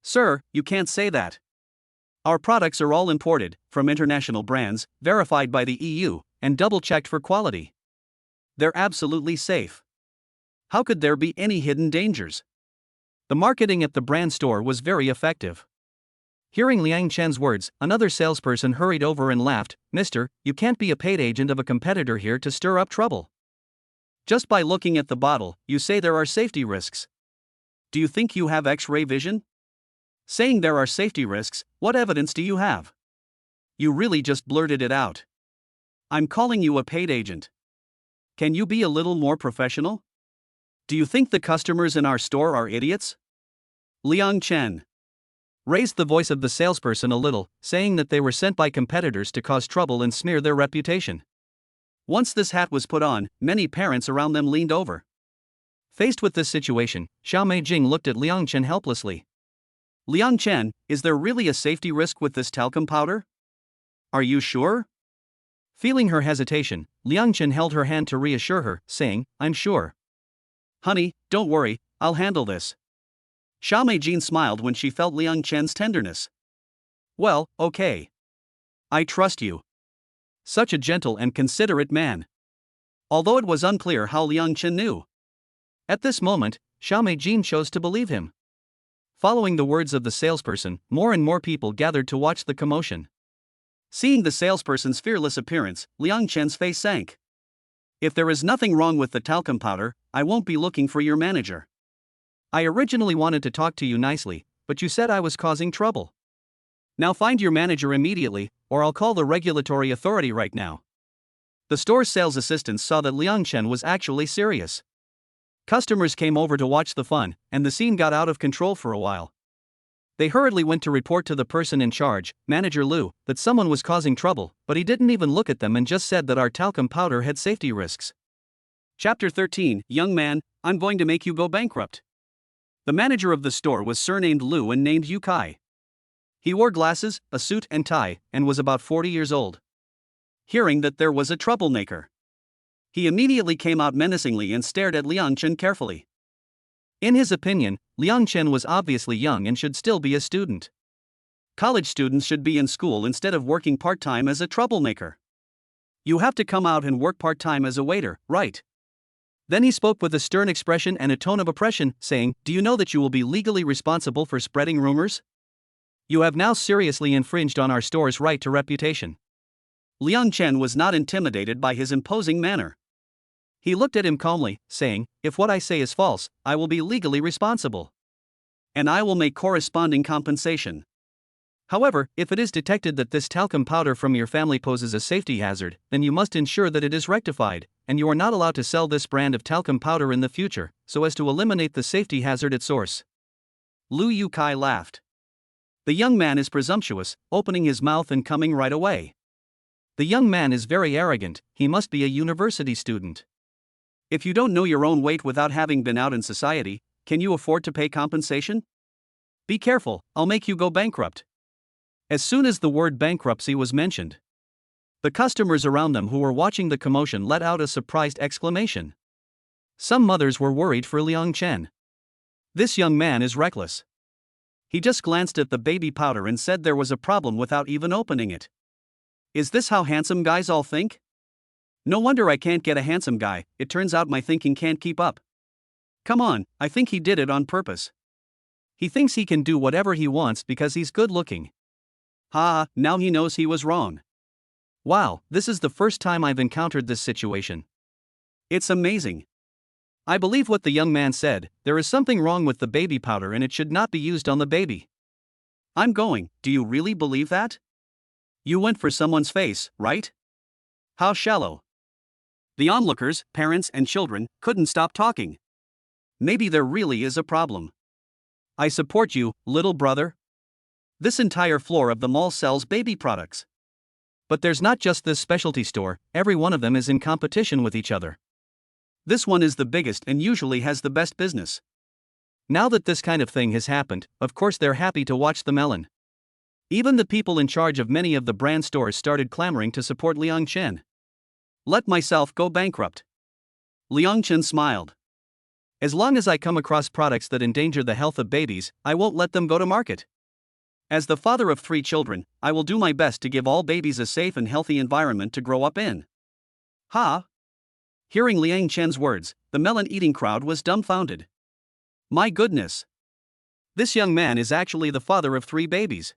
"Sir, you can't say that. Our products are all imported, from international brands, verified by the EU, and double-checked for quality. They're absolutely safe. How could there be any hidden dangers?" The marketing at the brand store was very effective. Hearing Liang Chen's words, another salesperson hurried over and laughed, "Mister, you can't be a paid agent of a competitor here to stir up trouble. Just by looking at the bottle, you say there are safety risks. Do you think you have X-ray vision? Saying there are safety risks, what evidence do you have? You really just blurted it out. I'm calling you a paid agent. Can you be a little more professional? Do you think the customers in our store are idiots?" Liang Chen raised the voice of the salesperson a little, saying that they were sent by competitors to cause trouble and smear their reputation. Once this hat was put on, many parents around them leaned over. Faced with this situation, Xiao Meijing looked at Liang Chen helplessly. "Liang Chen, is there really a safety risk with this talcum powder? Are you sure?" Feeling her hesitation, Liang Chen held her hand to reassure her, saying, "I'm sure. Honey, don't worry, I'll handle this." Xiao Meijing smiled when she felt Liang Chen's tenderness. "Well, okay. I trust you." Such a gentle and considerate man. Although it was unclear how Liang Chen knew. At this moment, Xiao Meijing chose to believe him. Following the words of the salesperson, more and more people gathered to watch the commotion. Seeing the salesperson's fearless appearance, Liang Chen's face sank. "If there is nothing wrong with the talcum powder, I won't be looking for your manager. I originally wanted to talk to you nicely, but you said I was causing trouble. Now find your manager immediately, or I'll call the regulatory authority right now." The store's sales assistants saw that Liang Chen was actually serious. Customers came over to watch the fun, and the scene got out of control for a while. They hurriedly went to report to the person in charge, Manager Lu, that someone was causing trouble, but he didn't even look at them and just said that our talcum powder had safety risks. Chapter 13, Young man, I'm going to make you go bankrupt. The manager of the store was surnamed Lu and named Yu Kai. He wore glasses, a suit and tie, and was about 40 years old. Hearing that there was a troublemaker, he immediately came out menacingly and stared at Liang Chen carefully. In his opinion, Liang Chen was obviously young and should still be a student. College students should be in school instead of working part-time as a troublemaker. You have to come out and work part-time as a waiter, right? Then he spoke with a stern expression and a tone of oppression, saying, "Do you know that you will be legally responsible for spreading rumors? You have now seriously infringed on our store's right to reputation." Liang Chen was not intimidated by his imposing manner. He looked at him calmly, saying, "If what I say is false, I will be legally responsible. And I will make corresponding compensation. However, if it is detected that this talcum powder from your family poses a safety hazard, then you must ensure that it is rectified, and you are not allowed to sell this brand of talcum powder in the future, so as to eliminate the safety hazard at source." Lu Yukai laughed. The young man is presumptuous, opening his mouth and coming right away. The young man is very arrogant, he must be a university student. If you don't know your own weight without having been out in society, can you afford to pay compensation? Be careful, I'll make you go bankrupt. As soon as the word bankruptcy was mentioned, the customers around them who were watching the commotion let out a surprised exclamation. Some mothers were worried for Liang Chen. This young man is reckless. He just glanced at the baby powder and said there was a problem without even opening it. Is this how handsome guys all think? No wonder I can't get a handsome guy, it turns out my thinking can't keep up. Come on, I think he did it on purpose. He thinks he can do whatever he wants because he's good looking. Ha, now he knows he was wrong. Wow, this is the first time I've encountered this situation. It's amazing. I believe what the young man said, there is something wrong with the baby powder and it should not be used on the baby. I'm going, do you really believe that? You went for someone's face, right? How shallow. The onlookers, parents and children, couldn't stop talking. Maybe there really is a problem. I support you, little brother. This entire floor of the mall sells baby products. But there's not just this specialty store, every one of them is in competition with each other. This one is the biggest and usually has the best business. Now that this kind of thing has happened, of course they're happy to watch the melon. Even the people in charge of many of the brand stores started clamoring to support Liang Chen. Let myself go bankrupt. Liang Chen smiled. As long as I come across products that endanger the health of babies, I won't let them go to market. As the father of 3 children, I will do my best to give all babies a safe and healthy environment to grow up in. Ha! Hearing Liang Chen's words, the melon-eating crowd was dumbfounded. My goodness! This young man is actually the father of 3 babies.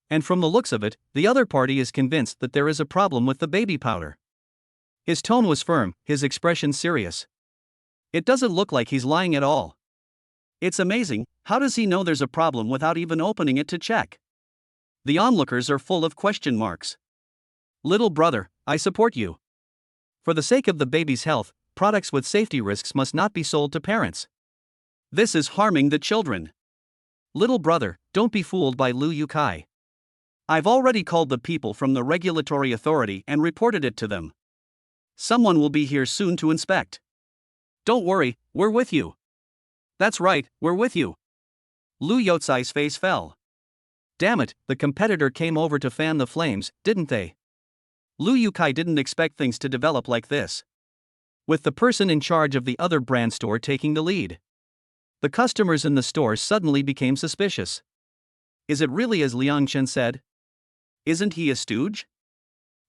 And from the looks of it, the other party is convinced that there is a problem with the baby powder. His tone was firm, his expression serious. It doesn't look like he's lying at all. It's amazing, how does he know there's a problem without even opening it to check? The onlookers are full of question marks. Little brother, I support you. For the sake of the baby's health, products with safety risks must not be sold to parents. This is harming the children. Little brother, don't be fooled by Lu Yukai. I've already called the people from the regulatory authority and reported it to them. Someone will be here soon to inspect. Don't worry, we're with you. That's right, we're with you. Lu Yotsai's face fell. Damn it, the competitor came over to fan the flames, didn't they? Lu Yukai didn't expect things to develop like this. With the person in charge of the other brand store taking the lead. The customers in the store suddenly became suspicious. Is it really as Liang Chen said? Isn't he a stooge?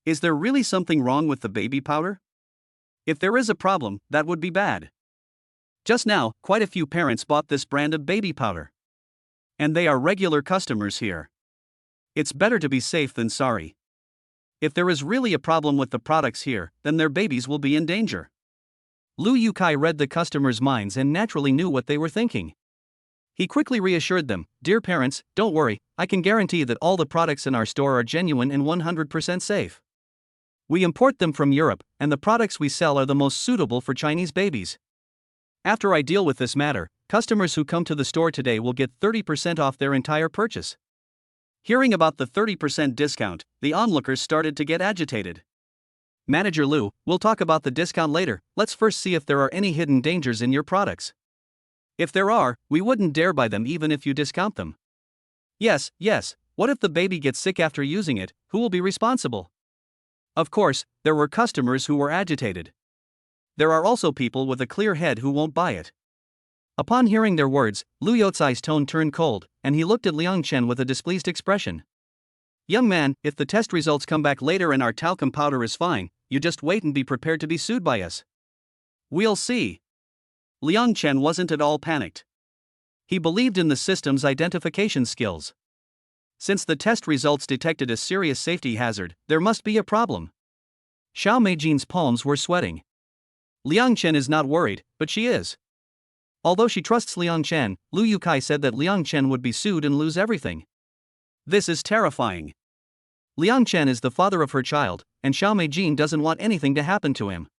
Is there really something wrong with the baby powder? If there is a problem, that would be bad. Just now, quite a few parents bought this brand of baby powder. And they are regular customers here. It's better to be safe than sorry. If there is really a problem with the products here, then their babies will be in danger. Lu Yukai read the customers' minds and naturally knew what they were thinking. He quickly reassured them, "Dear parents, don't worry, I can guarantee that all the products in our store are genuine and 100% safe. We import them from Europe, and the products we sell are the most suitable for Chinese babies. After I deal with this matter, customers who come to the store today will get 30% off their entire purchase." Hearing about the 30% discount, the onlookers started to get agitated. Manager Lu, we'll talk about the discount later, let's first see if there are any hidden dangers in your products. If there are, we wouldn't dare buy them even if you discount them. Yes, what if the baby gets sick after using it, who will be responsible? Of course, there were customers who were agitated. There are also people with a clear head who won't buy it. Upon hearing their words, Lu Yotsai's tone turned cold, and he looked at Liang Chen with a displeased expression. Young man, if the test results come back later and our talcum powder is fine, you just wait and be prepared to be sued by us. We'll see. Liang Chen wasn't at all panicked. He believed in the system's identification skills. Since the test results detected a serious safety hazard, there must be a problem. Xiao Meijin's palms were sweating. Liang Chen is not worried, but she is. Although she trusts Liang Chen, Lu Yukai said that Liang Chen would be sued and lose everything. This is terrifying. Liang Chen is the father of her child, and Xiao Meijin doesn't want anything to happen to him.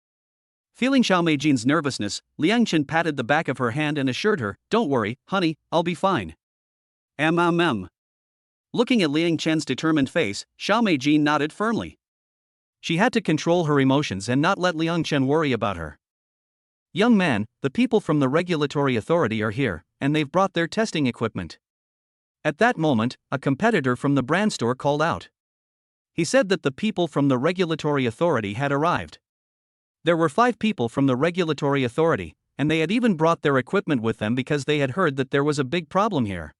Feeling Xiao Meijin's nervousness, Liang Chen patted the back of her hand and assured her, "Don't worry, honey, I'll be fine." Looking at Liang Chen's determined face, Xiao Meijin nodded firmly. She had to control her emotions and not let Liang Chen worry about her. "Young man, the people from the regulatory authority are here, and they've brought their testing equipment." At that moment, a competitor from the brand store called out. He said that the people from the regulatory authority had arrived. There were 5 people from the regulatory authority, and they had even brought their equipment with them because they had heard that there was a big problem here.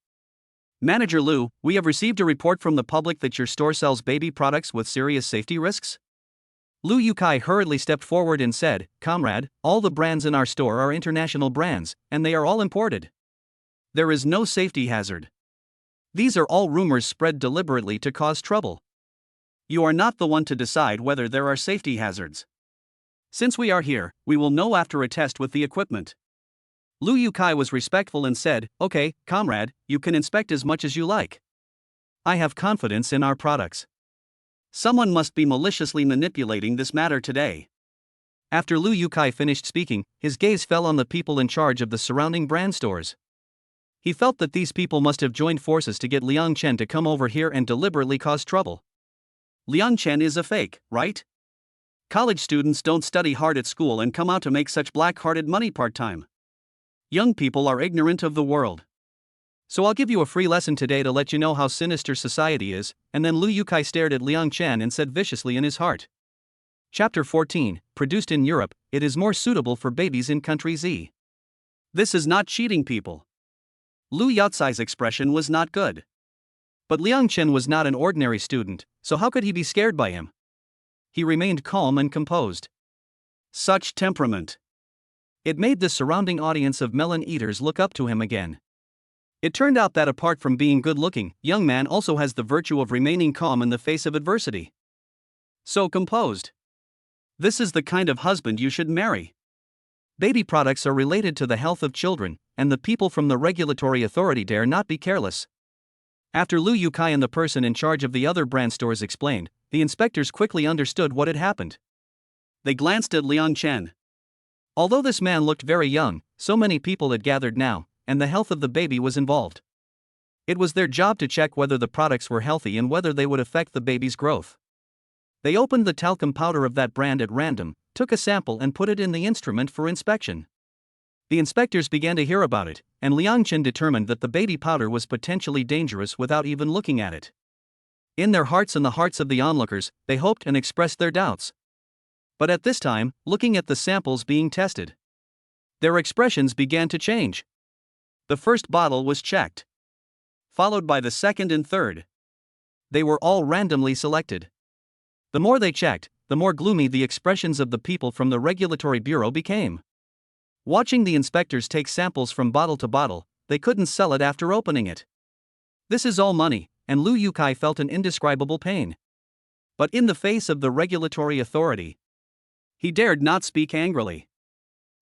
"Manager Lu, we have received a report from the public that your store sells baby products with serious safety risks." Lu Yukai hurriedly stepped forward and said, "Comrade, all the brands in our store are international brands, and they are all imported. There is no safety hazard. These are all rumors spread deliberately to cause trouble. You are not the one to decide whether there are safety hazards. Since we are here, we will know after a test with the equipment." Lu Yukai was respectful and said, "Okay, comrade, you can inspect as much as you like. I have confidence in our products. Someone must be maliciously manipulating this matter today." After Lu Yukai finished speaking, his gaze fell on the people in charge of the surrounding brand stores. He felt that these people must have joined forces to get Liang Chen to come over here and deliberately cause trouble. Liang Chen is a fake, right? College students don't study hard at school and come out to make such black-hearted money part-time. Young people are ignorant of the world. So I'll give you a free lesson today to let you know how sinister society is. And then Lu Yukai stared at Liang Chen and said viciously in his heart. Chapter 14, produced in Europe, it is more suitable for babies in country Z. This is not cheating people. Lu Yatsai's expression was not good. But Liang Chen was not an ordinary student, so how could he be scared by him? He remained calm and composed. Such temperament. It made the surrounding audience of melon eaters look up to him again. It turned out that apart from being good-looking, young man also has the virtue of remaining calm in the face of adversity. So composed. This is the kind of husband you should marry. Baby products are related to the health of children, and the people from the regulatory authority dare not be careless. After Lu Yukai and the person in charge of the other brand stores explained, the inspectors quickly understood what had happened. They glanced at Liang Chen. Although this man looked very young, so many people had gathered now, and the health of the baby was involved. It was their job to check whether the products were healthy and whether they would affect the baby's growth. They opened the talcum powder of that brand at random, took a sample and put it in the instrument for inspection. The inspectors began to hear about it, and Liang Chen determined that the baby powder was potentially dangerous without even looking at it. In their hearts and the hearts of the onlookers, they hoped and expressed their doubts. But at this time, looking at the samples being tested, their expressions began to change. The first bottle was checked, followed by the second and third. They were all randomly selected. The more they checked, the more gloomy the expressions of the people from the regulatory bureau became. Watching the inspectors take samples from bottle to bottle, they couldn't sell it after opening it. This is all money, and Lu Yukai felt an indescribable pain. But in the face of the regulatory authority, he dared not speak angrily.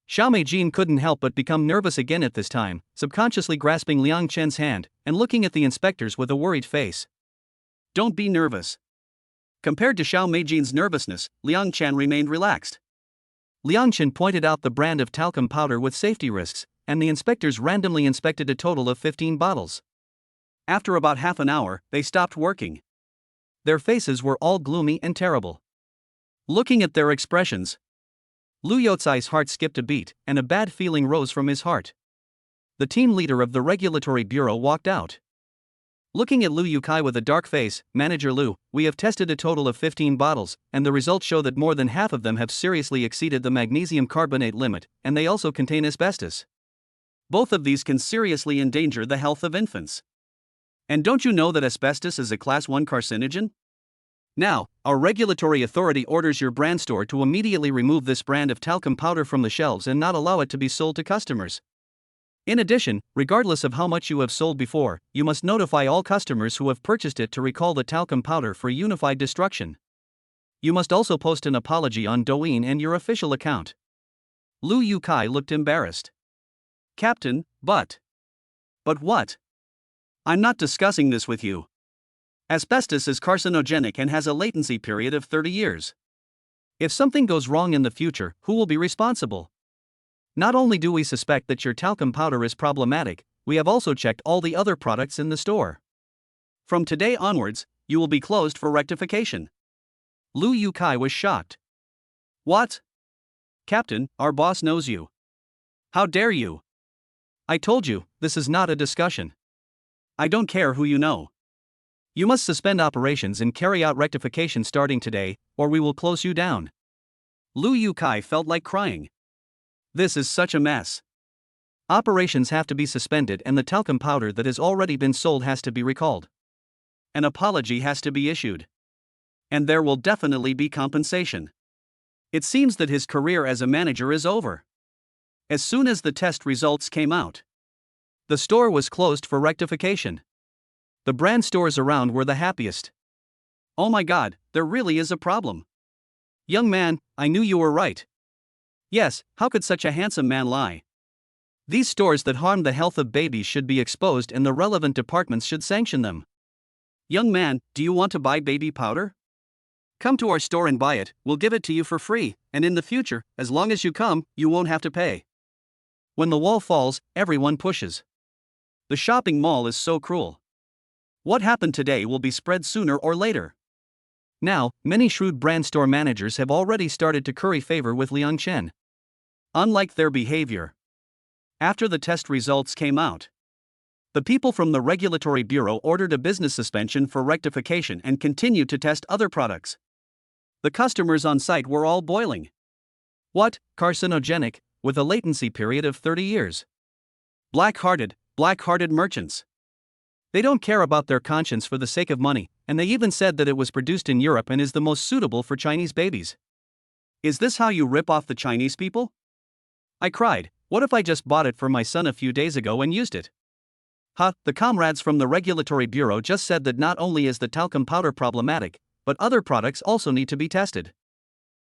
Xiao Meijin couldn't help but become nervous again at this time, subconsciously grasping Liang Chen's hand and looking at the inspectors with a worried face. "Don't be nervous." Compared to Xiao Meijin's nervousness, Liang Chen remained relaxed. Liang Chen pointed out the brand of talcum powder with safety risks, and the inspectors randomly inspected a total of 15 bottles. After about half an hour, they stopped working. Their faces were all gloomy and terrible. Looking at their expressions, Lu Yatsai's heart skipped a beat, and a bad feeling rose from his heart. The team leader of the regulatory bureau walked out. Looking at Lu Yukai with a dark face, "Manager Lu, we have tested a total of 15 bottles, and the results show that more than half of them have seriously exceeded the magnesium carbonate limit, and they also contain asbestos. Both of these can seriously endanger the health of infants. And don't you know that asbestos is a Class 1 carcinogen? Now, our regulatory authority orders your brand store to immediately remove this brand of talcum powder from the shelves and not allow it to be sold to customers. In addition, regardless of how much you have sold before, you must notify all customers who have purchased it to recall the talcum powder for unified destruction. You must also post an apology on Douyin and your official account. Lu Yukai looked embarrassed. Captain, but what? I'm not discussing this with you. Asbestos is carcinogenic and has a latency period of 30 years. If something goes wrong in the future, who will be responsible? Not only do we suspect that your talcum powder is problematic, we have also checked all the other products in the store. From today onwards, you will be closed for rectification. Lu Yukai was shocked. What? Captain, our boss knows you. How dare you? I told you, this is not a discussion. I don't care who you know. You must suspend operations and carry out rectification starting today, or we will close you down. Lu Yukai felt like crying. This is such a mess. Operations have to be suspended and the talcum powder that has already been sold has to be recalled. An apology has to be issued. And there will definitely be compensation. It seems that his career as a manager is over. As soon as the test results came out, the store was closed for rectification. The brand stores around were the happiest. Oh my God, there really is a problem. Young man, I knew you were right. Yes, how could such a handsome man lie? These stores that harm the health of babies should be exposed and the relevant departments should sanction them. Young man, do you want to buy baby powder? Come to our store and buy it, we'll give it to you for free, and in the future, as long as you come, you won't have to pay. When the wall falls, everyone pushes. The shopping mall is so cruel. What happened today will be spread sooner or later. Now, many shrewd brand store managers have already started to curry favor with Liang Chen. Unlike their behavior. After the test results came out, the people from the Regulatory Bureau ordered a business suspension for rectification and continued to test other products. The customers on site were all boiling. What, carcinogenic, with a latency period of 30 years? Black-hearted merchants. They don't care about their conscience for the sake of money, and they even said that it was produced in Europe and is the most suitable for Chinese babies. Is this how you rip off the Chinese people? I cried, what if I just bought it for my son a few days ago and used it? The comrades from the Regulatory Bureau just said that not only is the talcum powder problematic, but other products also need to be tested.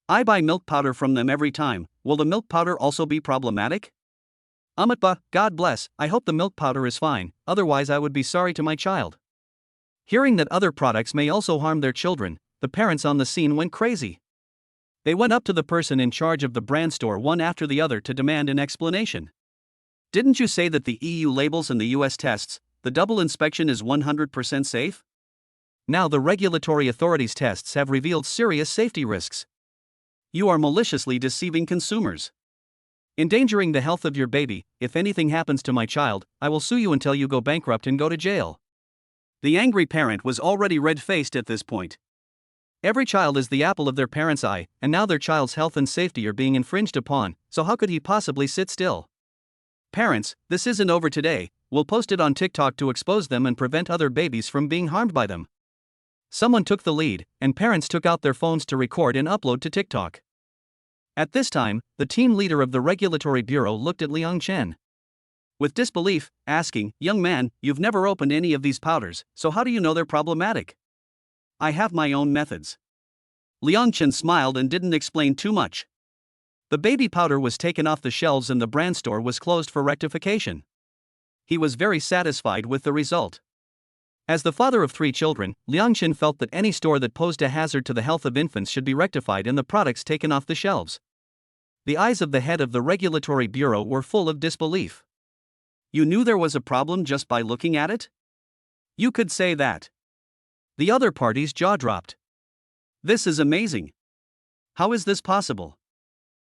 I buy milk powder from them every time, will the milk powder also be problematic? God bless, I hope the milk powder is fine, otherwise I would be sorry to my child. Hearing that other products may also harm their children, the parents on the scene went crazy. They went up to the person in charge of the brand store one after the other to demand an explanation. Didn't you say that the EU labels and the US tests, the double inspection is 100% safe? Now the regulatory authorities' tests have revealed serious safety risks. You are maliciously deceiving consumers. Endangering the health of your baby. If anything happens to my child, I will sue you until you go bankrupt and go to jail. The angry parent was already red-faced at this point. Every child is the apple of their parent's eye, and now their child's health and safety are being infringed upon, so how could he possibly sit still? Parents, this isn't over today, we'll post it on TikTok to expose them and prevent other babies from being harmed by them. Someone took the lead, and parents took out their phones to record and upload to TikTok. At this time, the team leader of the Regulatory Bureau looked at Liang Chen with disbelief, asking, young man, you've never opened any of these powders, so how do you know they're problematic? I have my own methods. Liang Chen smiled and didn't explain too much. The baby powder was taken off the shelves and the brand store was closed for rectification. He was very satisfied with the result. As the father of 3 children, Liang Chen felt that any store that posed a hazard to the health of infants should be rectified and the products taken off the shelves. The eyes of the head of the Regulatory Bureau were full of disbelief. You knew there was a problem just by looking at it? You could say that. The other party's jaw dropped. This is amazing. How is this possible?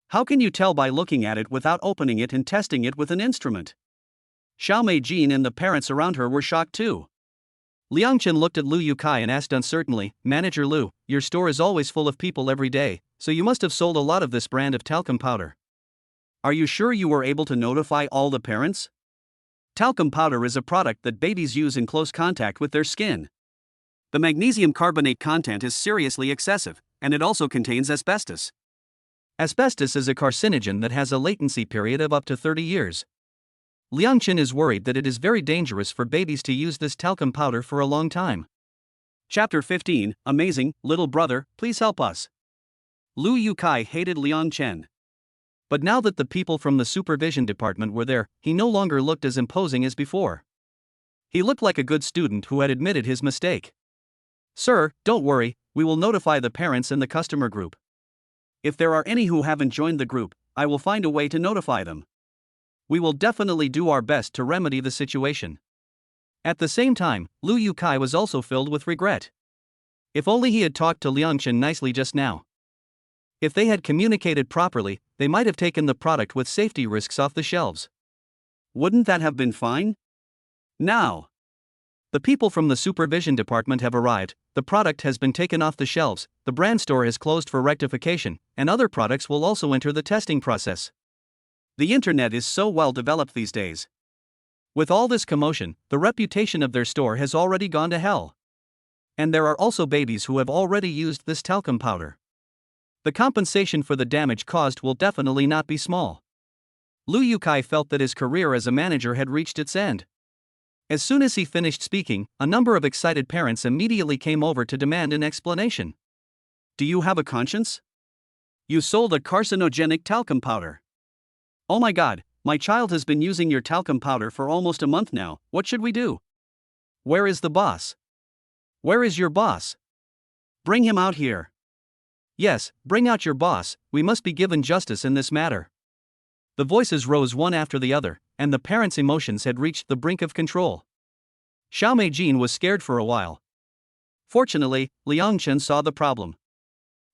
How can you tell by looking at it without opening it and testing it with an instrument? Xiao Meijin and the parents around her were shocked too. Liang Chen looked at Lu Yukai and asked uncertainly, Manager Lu, your store is always full of people every day, so you must have sold a lot of this brand of talcum powder. Are you sure you were able to notify all the parents? Talcum powder is a product that babies use in close contact with their skin. The magnesium carbonate content is seriously excessive, and it also contains asbestos. Asbestos is a carcinogen that has a latency period of up to 30 years. Liang Chen is worried that it is very dangerous for babies to use this talcum powder for a long time. Chapter 15, Amazing, Little Brother, Please Help Us. Lu Yukai hated Liang Chen. But now that the people from the supervision department were there, he no longer looked as imposing as before. He looked like a good student who had admitted his mistake. "Sir, don't worry, we will notify the parents and the customer group. If there are any who haven't joined the group, I will find a way to notify them. We will definitely do our best to remedy the situation." At the same time, Lu Yukai was also filled with regret. If only he had talked to Liang Chen nicely just now. If they had communicated properly, they might have taken the product with safety risks off the shelves. Wouldn't that have been fine? Now, the people from the supervision department have arrived, the product has been taken off the shelves, the brand store has closed for rectification, and other products will also enter the testing process. The internet is so well developed these days. With all this commotion, the reputation of their store has already gone to hell. And there are also babies who have already used this talcum powder. The compensation for the damage caused will definitely not be small. Lu Yukai felt that his career as a manager had reached its end. As soon as he finished speaking, a number of excited parents immediately came over to demand an explanation. "Do you have a conscience? You sold a carcinogenic talcum powder. Oh my god, my child has been using your talcum powder for almost a month now, what should we do? Where is the boss? Where is your boss? Bring him out here. Yes, bring out your boss, we must be given justice in this matter." The voices rose one after the other, and the parents' emotions had reached the brink of control. Xiao Meijin was scared for a while. Fortunately, Liang Chen saw the problem.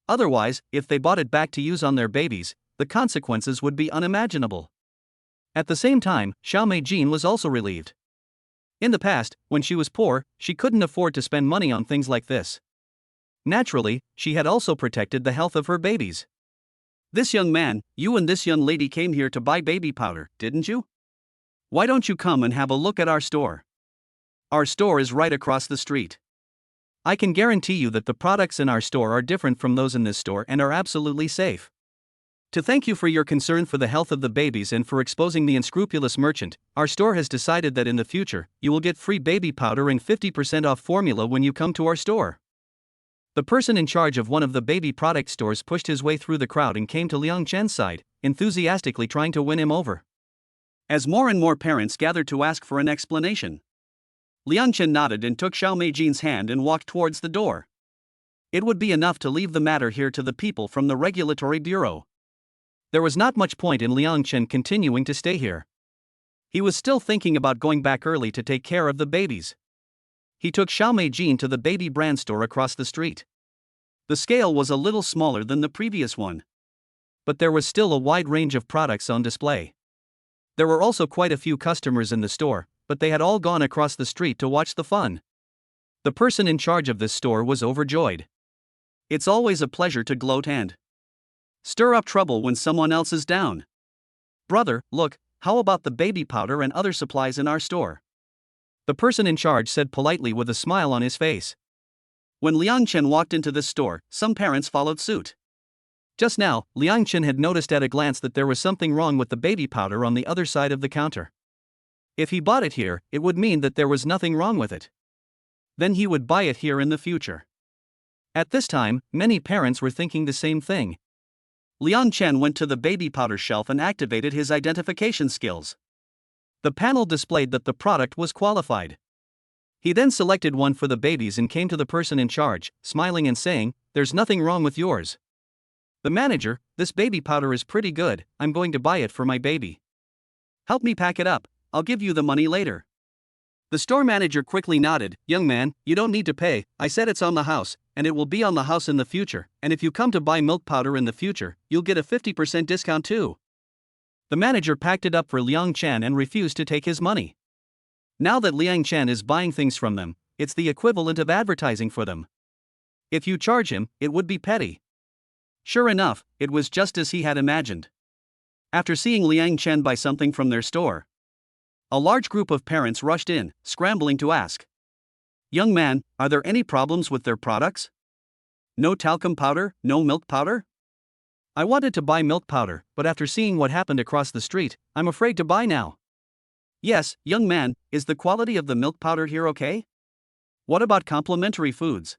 Otherwise, if they bought it back to use on their babies, the consequences would be unimaginable. At the same time, Xiao Meijin was also relieved. In the past, when she was poor, she couldn't afford to spend money on things like this. Naturally, she had also protected the health of her babies. "This young man, you and this young lady came here to buy baby powder, didn't you? Why don't you come and have a look at our store? Our store is right across the street. I can guarantee you that the products in our store are different from those in this store and are absolutely safe. To thank you for your concern for the health of the babies and for exposing the unscrupulous merchant, our store has decided that in the future, you will get free baby powder and 50% off formula when you come to our store." The person in charge of one of the baby product stores pushed his way through the crowd and came to Liang Chen's side, enthusiastically trying to win him over. As more and more parents gathered to ask for an explanation, Liang Chen nodded and took Xiao Meijin's hand and walked towards the door. It would be enough to leave the matter here to the people from the regulatory bureau. There was not much point in Liang Chen continuing to stay here. He was still thinking about going back early to take care of the babies. He took Xiao Meijin to the baby brand store across the street. The scale was a little smaller than the previous one. But there was still a wide range of products on display. There were also quite a few customers in the store, but they had all gone across the street to watch the fun. The person in charge of this store was overjoyed. It's always a pleasure to gloat and stir up trouble when someone else is down. "Brother, look, how about the baby powder and other supplies in our store?" The person in charge said politely with a smile on his face. When Liang Chen walked into this store, some parents followed suit. Just now, Liang Chen had noticed at a glance that there was something wrong with the baby powder on the other side of the counter. If he bought it here, it would mean that there was nothing wrong with it. Then he would buy it here in the future. At this time, many parents were thinking the same thing. Liang Chen went to the baby powder shelf and activated his identification skills. The panel displayed that the product was qualified. He then selected one for the babies and came to the person in charge, smiling and saying, "There's nothing wrong with yours." "The manager, this baby powder is pretty good, I'm going to buy it for my baby. Help me pack it up, I'll give you the money later." The store manager quickly nodded, "Young man, you don't need to pay, I said it's on the house, and it will be on the house in the future, and if you come to buy milk powder in the future, you'll get a 50% discount too." The manager packed it up for Liang Chen and refused to take his money. Now that Liang Chen is buying things from them, it's the equivalent of advertising for them. If you charge him, it would be petty. Sure enough, it was just as he had imagined. After seeing Liang Chen buy something from their store, a large group of parents rushed in, scrambling to ask, "Young man, are there any problems with their products? No talcum powder, no milk powder? I wanted to buy milk powder, but after seeing what happened across the street, I'm afraid to buy now." "Yes, young man, is the quality of the milk powder here okay? What about complimentary foods?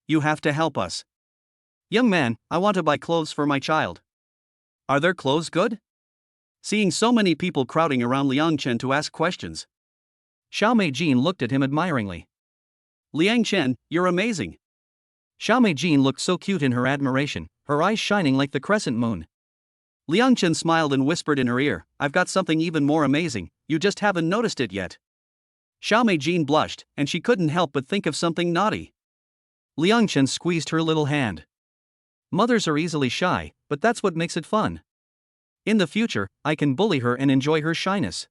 You have to help us. Young man, I want to buy clothes for my child. Are their clothes good? Seeing so many people crowding around Liang Chen to ask questions, Xiao Meijin looked at him admiringly. Liang Chen, you're amazing. Xiao Meijin looked so cute in her admiration, her eyes shining like the crescent moon. Liang Chen smiled and whispered in her ear, I've got something even more amazing, you just haven't noticed it yet. Xiao Meijin blushed, and she couldn't help but think of something naughty. Liang Chen squeezed her little hand. Mothers are easily shy, but that's what makes it fun. In the future, I can bully her and enjoy her shyness.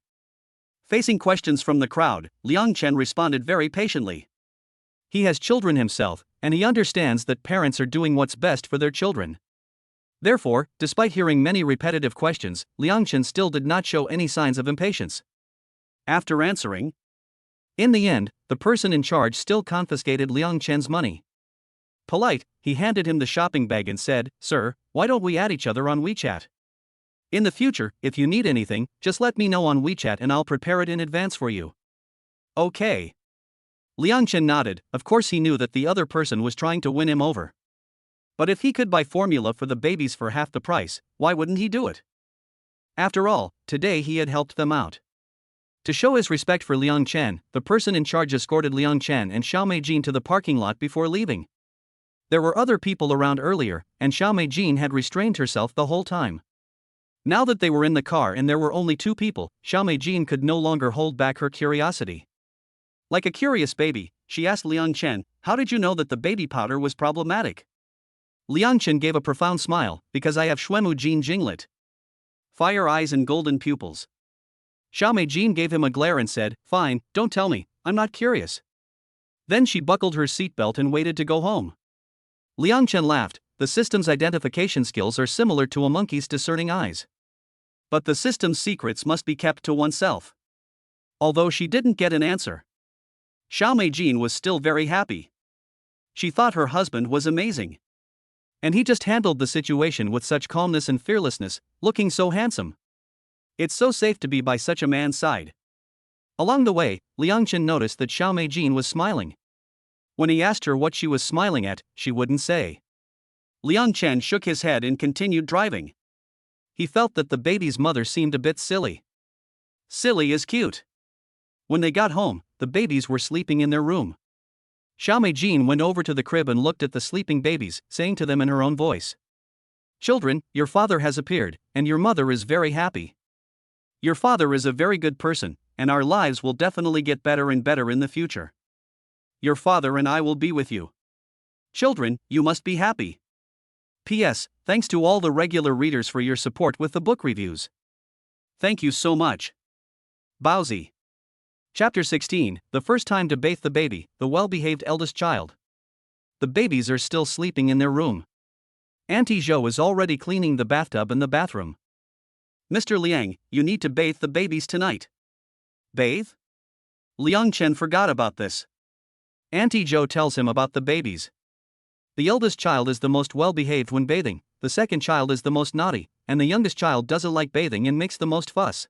Facing questions from the crowd, Liang Chen responded very patiently. He has children himself, and he understands that parents are doing what's best for their children. Therefore, despite hearing many repetitive questions, Liang Chen still did not show any signs of impatience. After answering, in the end, the person in charge still confiscated Liang Chen's money. Polite, he handed him the shopping bag and said, Sir, why don't we add each other on WeChat? In the future, if you need anything, just let me know on WeChat and I'll prepare it in advance for you. Okay. Liang Chen nodded. Of course he knew that the other person was trying to win him over. But if he could buy formula for the babies for half the price, why wouldn't he do it? After all, today he had helped them out. To show his respect for Liang Chen, the person in charge escorted Liang Chen and Xiao Meijin to the parking lot before leaving. There were other people around earlier, and Xiao Meijin had restrained herself the whole time. Now that they were in the car and there were only two people, Xiao Meijin could no longer hold back her curiosity. Like a curious baby, she asked Liang Chen, How did you know that the baby powder was problematic? Liang Chen gave a profound smile, because I have Xuemu Jin Jinglet. Fire eyes and golden pupils. Xiao Meijin gave him a glare and said, Fine, don't tell me, I'm not curious. Then she buckled her seatbelt and waited to go home. Liang Chen laughed, the system's identification skills are similar to a monkey's discerning eyes. But the system's secrets must be kept to oneself. Although she didn't get an answer, Xiao Meijin was still very happy. She thought her husband was amazing. And he just handled the situation with such calmness and fearlessness, looking so handsome. It's so safe to be by such a man's side. Along the way, Liang Chen noticed that Xiao Meijin was smiling. When he asked her what she was smiling at, she wouldn't say. Liang Chen shook his head and continued driving. He felt that the baby's mother seemed a bit silly. Silly is cute. When they got home, the babies were sleeping in their room. Xiao Meijin went over to the crib and looked at the sleeping babies, saying to them in her own voice, Children, your father has appeared, and your mother is very happy. Your father is a very good person, and our lives will definitely get better and better in the future. Your father and I will be with you. Children, you must be happy. P.S. Thanks to all the regular readers for your support with the book reviews. Thank you so much. Bowsy. Chapter 16, The First Time to Bathe the Baby, the Well-Behaved Eldest Child. The babies are still sleeping in their room. Auntie Zhou is already cleaning the bathtub and the bathroom. Mr. Liang, you need to bathe the babies tonight. Bathe? Liang Chen forgot about this. Auntie Zhou tells him about the babies. The eldest child is the most well-behaved when bathing, the second child is the most naughty, and the youngest child doesn't like bathing and makes the most fuss.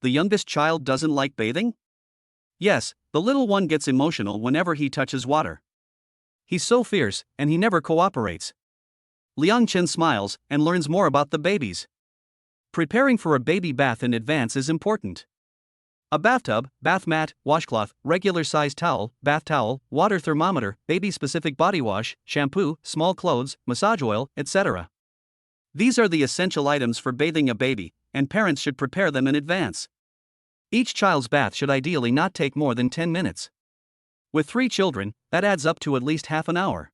The youngest child doesn't like bathing? Yes, the little one gets emotional whenever he touches water. He's so fierce, and he never cooperates. Liang Chen smiles and learns more about the babies. Preparing for a baby bath in advance is important. A bathtub, bath mat, washcloth, regular size towel, bath towel, water thermometer, baby-specific body wash, shampoo, small clothes, massage oil, etc. These are the essential items for bathing a baby, and parents should prepare them in advance. Each child's bath should ideally not take more than 10 minutes. With 3 children, that adds up to at least half an hour.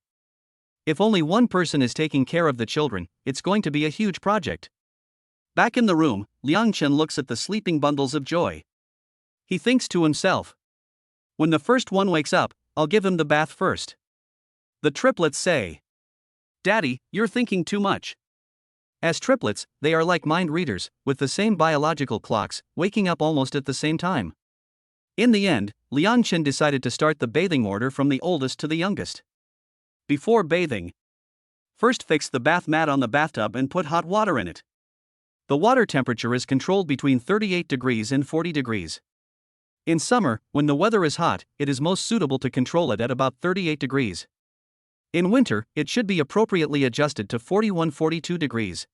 If only one person is taking care of the children, it's going to be a huge project. Back in the room, Liang Chen looks at the sleeping bundles of joy. He thinks to himself, when the first one wakes up, I'll give him the bath first. The triplets say, Daddy, you're thinking too much. As triplets, they are like mind readers, with the same biological clocks, waking up almost at the same time. In the end, Liang Chen decided to start the bathing order from the oldest to the youngest. Before bathing, first fix the bath mat on the bathtub and put hot water in it. The water temperature is controlled between 38 degrees and 40 degrees. In summer, when the weather is hot, it is most suitable to control it at about 38 degrees. In winter, it should be appropriately adjusted to 41-42 degrees.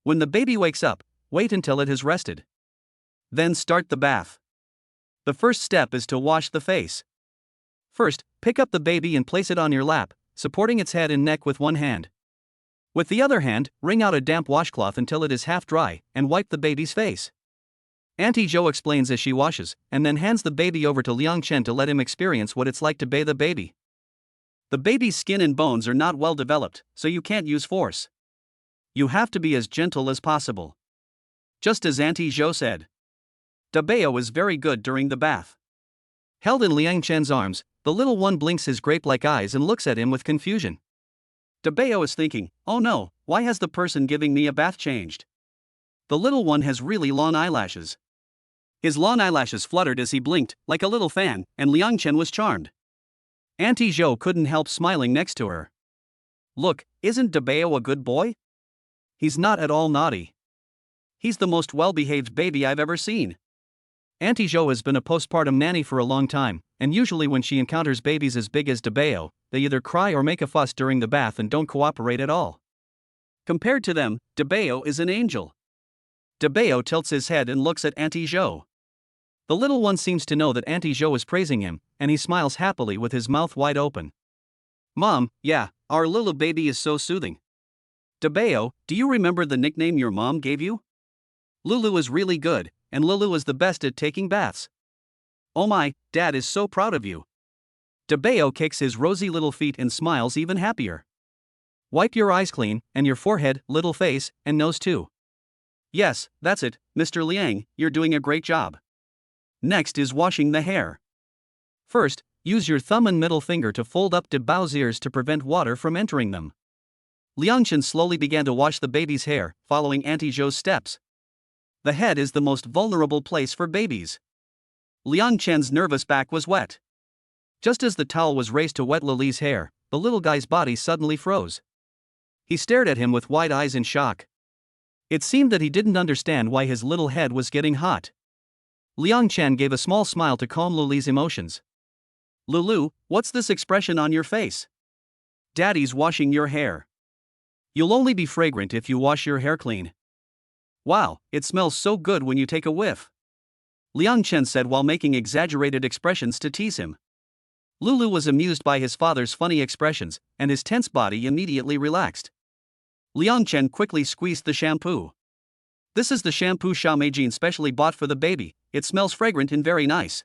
When the baby wakes up, wait until it has rested. Then start the bath. The first step is to wash the face. First, pick up the baby and place it on your lap, supporting its head and neck with one hand. With the other hand, wring out a damp washcloth until it is half dry, and wipe the baby's face. Auntie Jo explains as she washes, and then hands the baby over to Liang Chen to let him experience what it's like to bathe a baby. The baby's skin and bones are not well developed, so you can't use force. You have to be as gentle as possible. Just as Auntie Jo said. Dabeo is very good during the bath. Held in Liang Chen's arms, the little one blinks his grape-like eyes and looks at him with confusion. Dabeo is thinking, oh no, why has the person giving me a bath changed? The little one has really long eyelashes. His long eyelashes fluttered as he blinked, like a little fan, and Liang Chen was charmed. Auntie Jo couldn't help smiling next to her. Look, isn't Dabeo a good boy? He's not at all naughty. He's the most well-behaved baby I've ever seen. Auntie Jo has been a postpartum nanny for a long time, and usually when she encounters babies as big as Dabeo, they either cry or make a fuss during the bath and don't cooperate at all. Compared to them, Dabeo is an angel. Dabeo tilts his head and looks at Auntie Jo. The little one seems to know that Auntie Jo is praising him, and he smiles happily with his mouth wide open. Mom, yeah, our little baby is so soothing. Dabeo, do you remember the nickname your mom gave you? Lulu is really good, and Lulu is the best at taking baths. Oh my, Dad is so proud of you. Dabeo kicks his rosy little feet and smiles even happier. Wipe your eyes clean, and your forehead, little face, and nose too. Yes, that's it, Mr. Liang, you're doing a great job. Next is washing the hair. First, use your thumb and middle finger to fold up Dabeo's ears to prevent water from entering them. Liang Chen slowly began to wash the baby's hair, following Auntie Jo's steps. The head is the most vulnerable place for babies. Liang Chen's nervous back was wet. Just as the towel was raised to wet Lily's hair, the little guy's body suddenly froze. He stared at him with wide eyes in shock. It seemed that he didn't understand why his little head was getting hot. Liang Chen gave a small smile to calm Lily's emotions. Lulu, what's this expression on your face? Daddy's washing your hair. You'll only be fragrant if you wash your hair clean. Wow, it smells so good when you take a whiff. Liang Chen said while making exaggerated expressions to tease him. Lulu was amused by his father's funny expressions, and his tense body immediately relaxed. Liang Chen quickly squeezed the shampoo. This is the shampoo Xiaomei specially bought for the baby. It smells fragrant and very nice.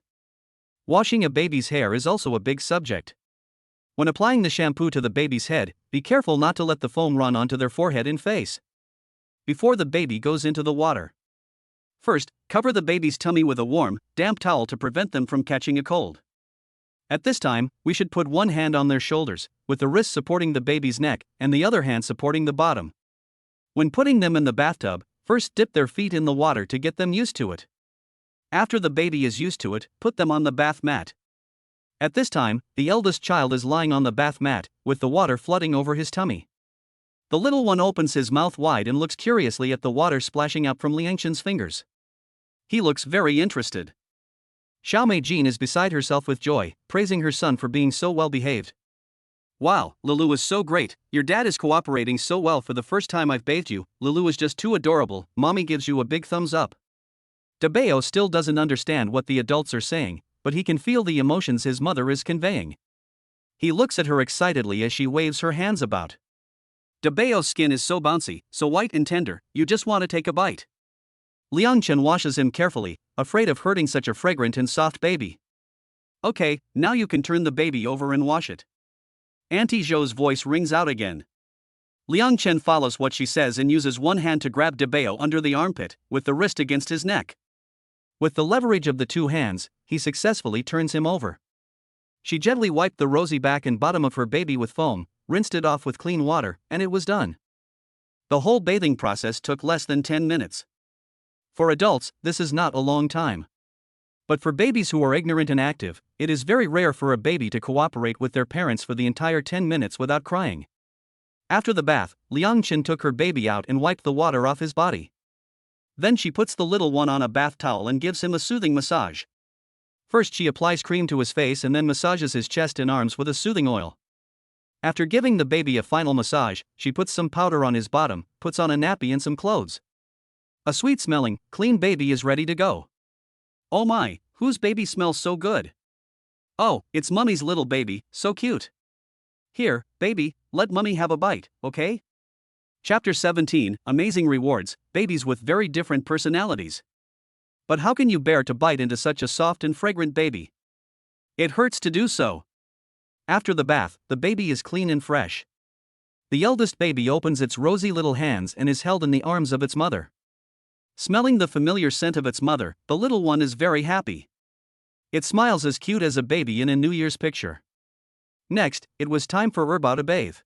Washing a baby's hair is also a big subject. When applying the shampoo to the baby's head, be careful not to let the foam run onto their forehead and face. Before the baby goes into the water. First, cover the baby's tummy with a warm, damp towel to prevent them from catching a cold. At this time, we should put one hand on their shoulders, with the wrist supporting the baby's neck, and the other hand supporting the bottom. When putting them in the bathtub, first dip their feet in the water to get them used to it. After the baby is used to it, put them on the bath mat. At this time, the eldest child is lying on the bath mat, with the water flooding over his tummy. The little one opens his mouth wide and looks curiously at the water splashing up from Liang Chen's fingers. He looks very interested. Xiaomei Jin is beside herself with joy, praising her son for being so well behaved. Wow, Lulu is so great, your dad is cooperating so well. For the first time I've bathed you, Lulu is just too adorable, mommy gives you a big thumbs up. Dabeo still doesn't understand what the adults are saying, but he can feel the emotions his mother is conveying. He looks at her excitedly as she waves her hands about. Dabeo's skin is so bouncy, so white and tender, you just want to take a bite. Liang Chen washes him carefully, afraid of hurting such a fragrant and soft baby. Okay, now you can turn the baby over and wash it. Auntie Jo's voice rings out again. Liang Chen follows what she says and uses one hand to grab Dabeo under the armpit, with the wrist against his neck. With the leverage of the two hands, he successfully turns him over. She gently wiped the rosy back and bottom of her baby with foam, rinsed it off with clean water, and it was done. The whole bathing process took less than 10 minutes. For adults, this is not a long time. But for babies who are ignorant and active, it is very rare for a baby to cooperate with their parents for the entire 10 minutes without crying. After the bath, Liang Chen took her baby out and wiped the water off his body. Then she puts the little one on a bath towel and gives him a soothing massage. First she applies cream to his face and then massages his chest and arms with a soothing oil. After giving the baby a final massage, she puts some powder on his bottom, puts on a nappy and some clothes. A sweet-smelling, clean baby is ready to go. Oh my, whose baby smells so good? Oh, it's Mummy's little baby, so cute. Here, baby, let Mummy have a bite, okay? Chapter 17, Amazing Rewards, Babies with Very Different Personalities. But how can you bear to bite into such a soft and fragrant baby? It hurts to do so. After the bath, the baby is clean and fresh. The eldest baby opens its rosy little hands and is held in the arms of its mother. Smelling the familiar scent of its mother, the little one is very happy. It smiles as cute as a baby in a New Year's picture. Next, it was time for Erbao to bathe.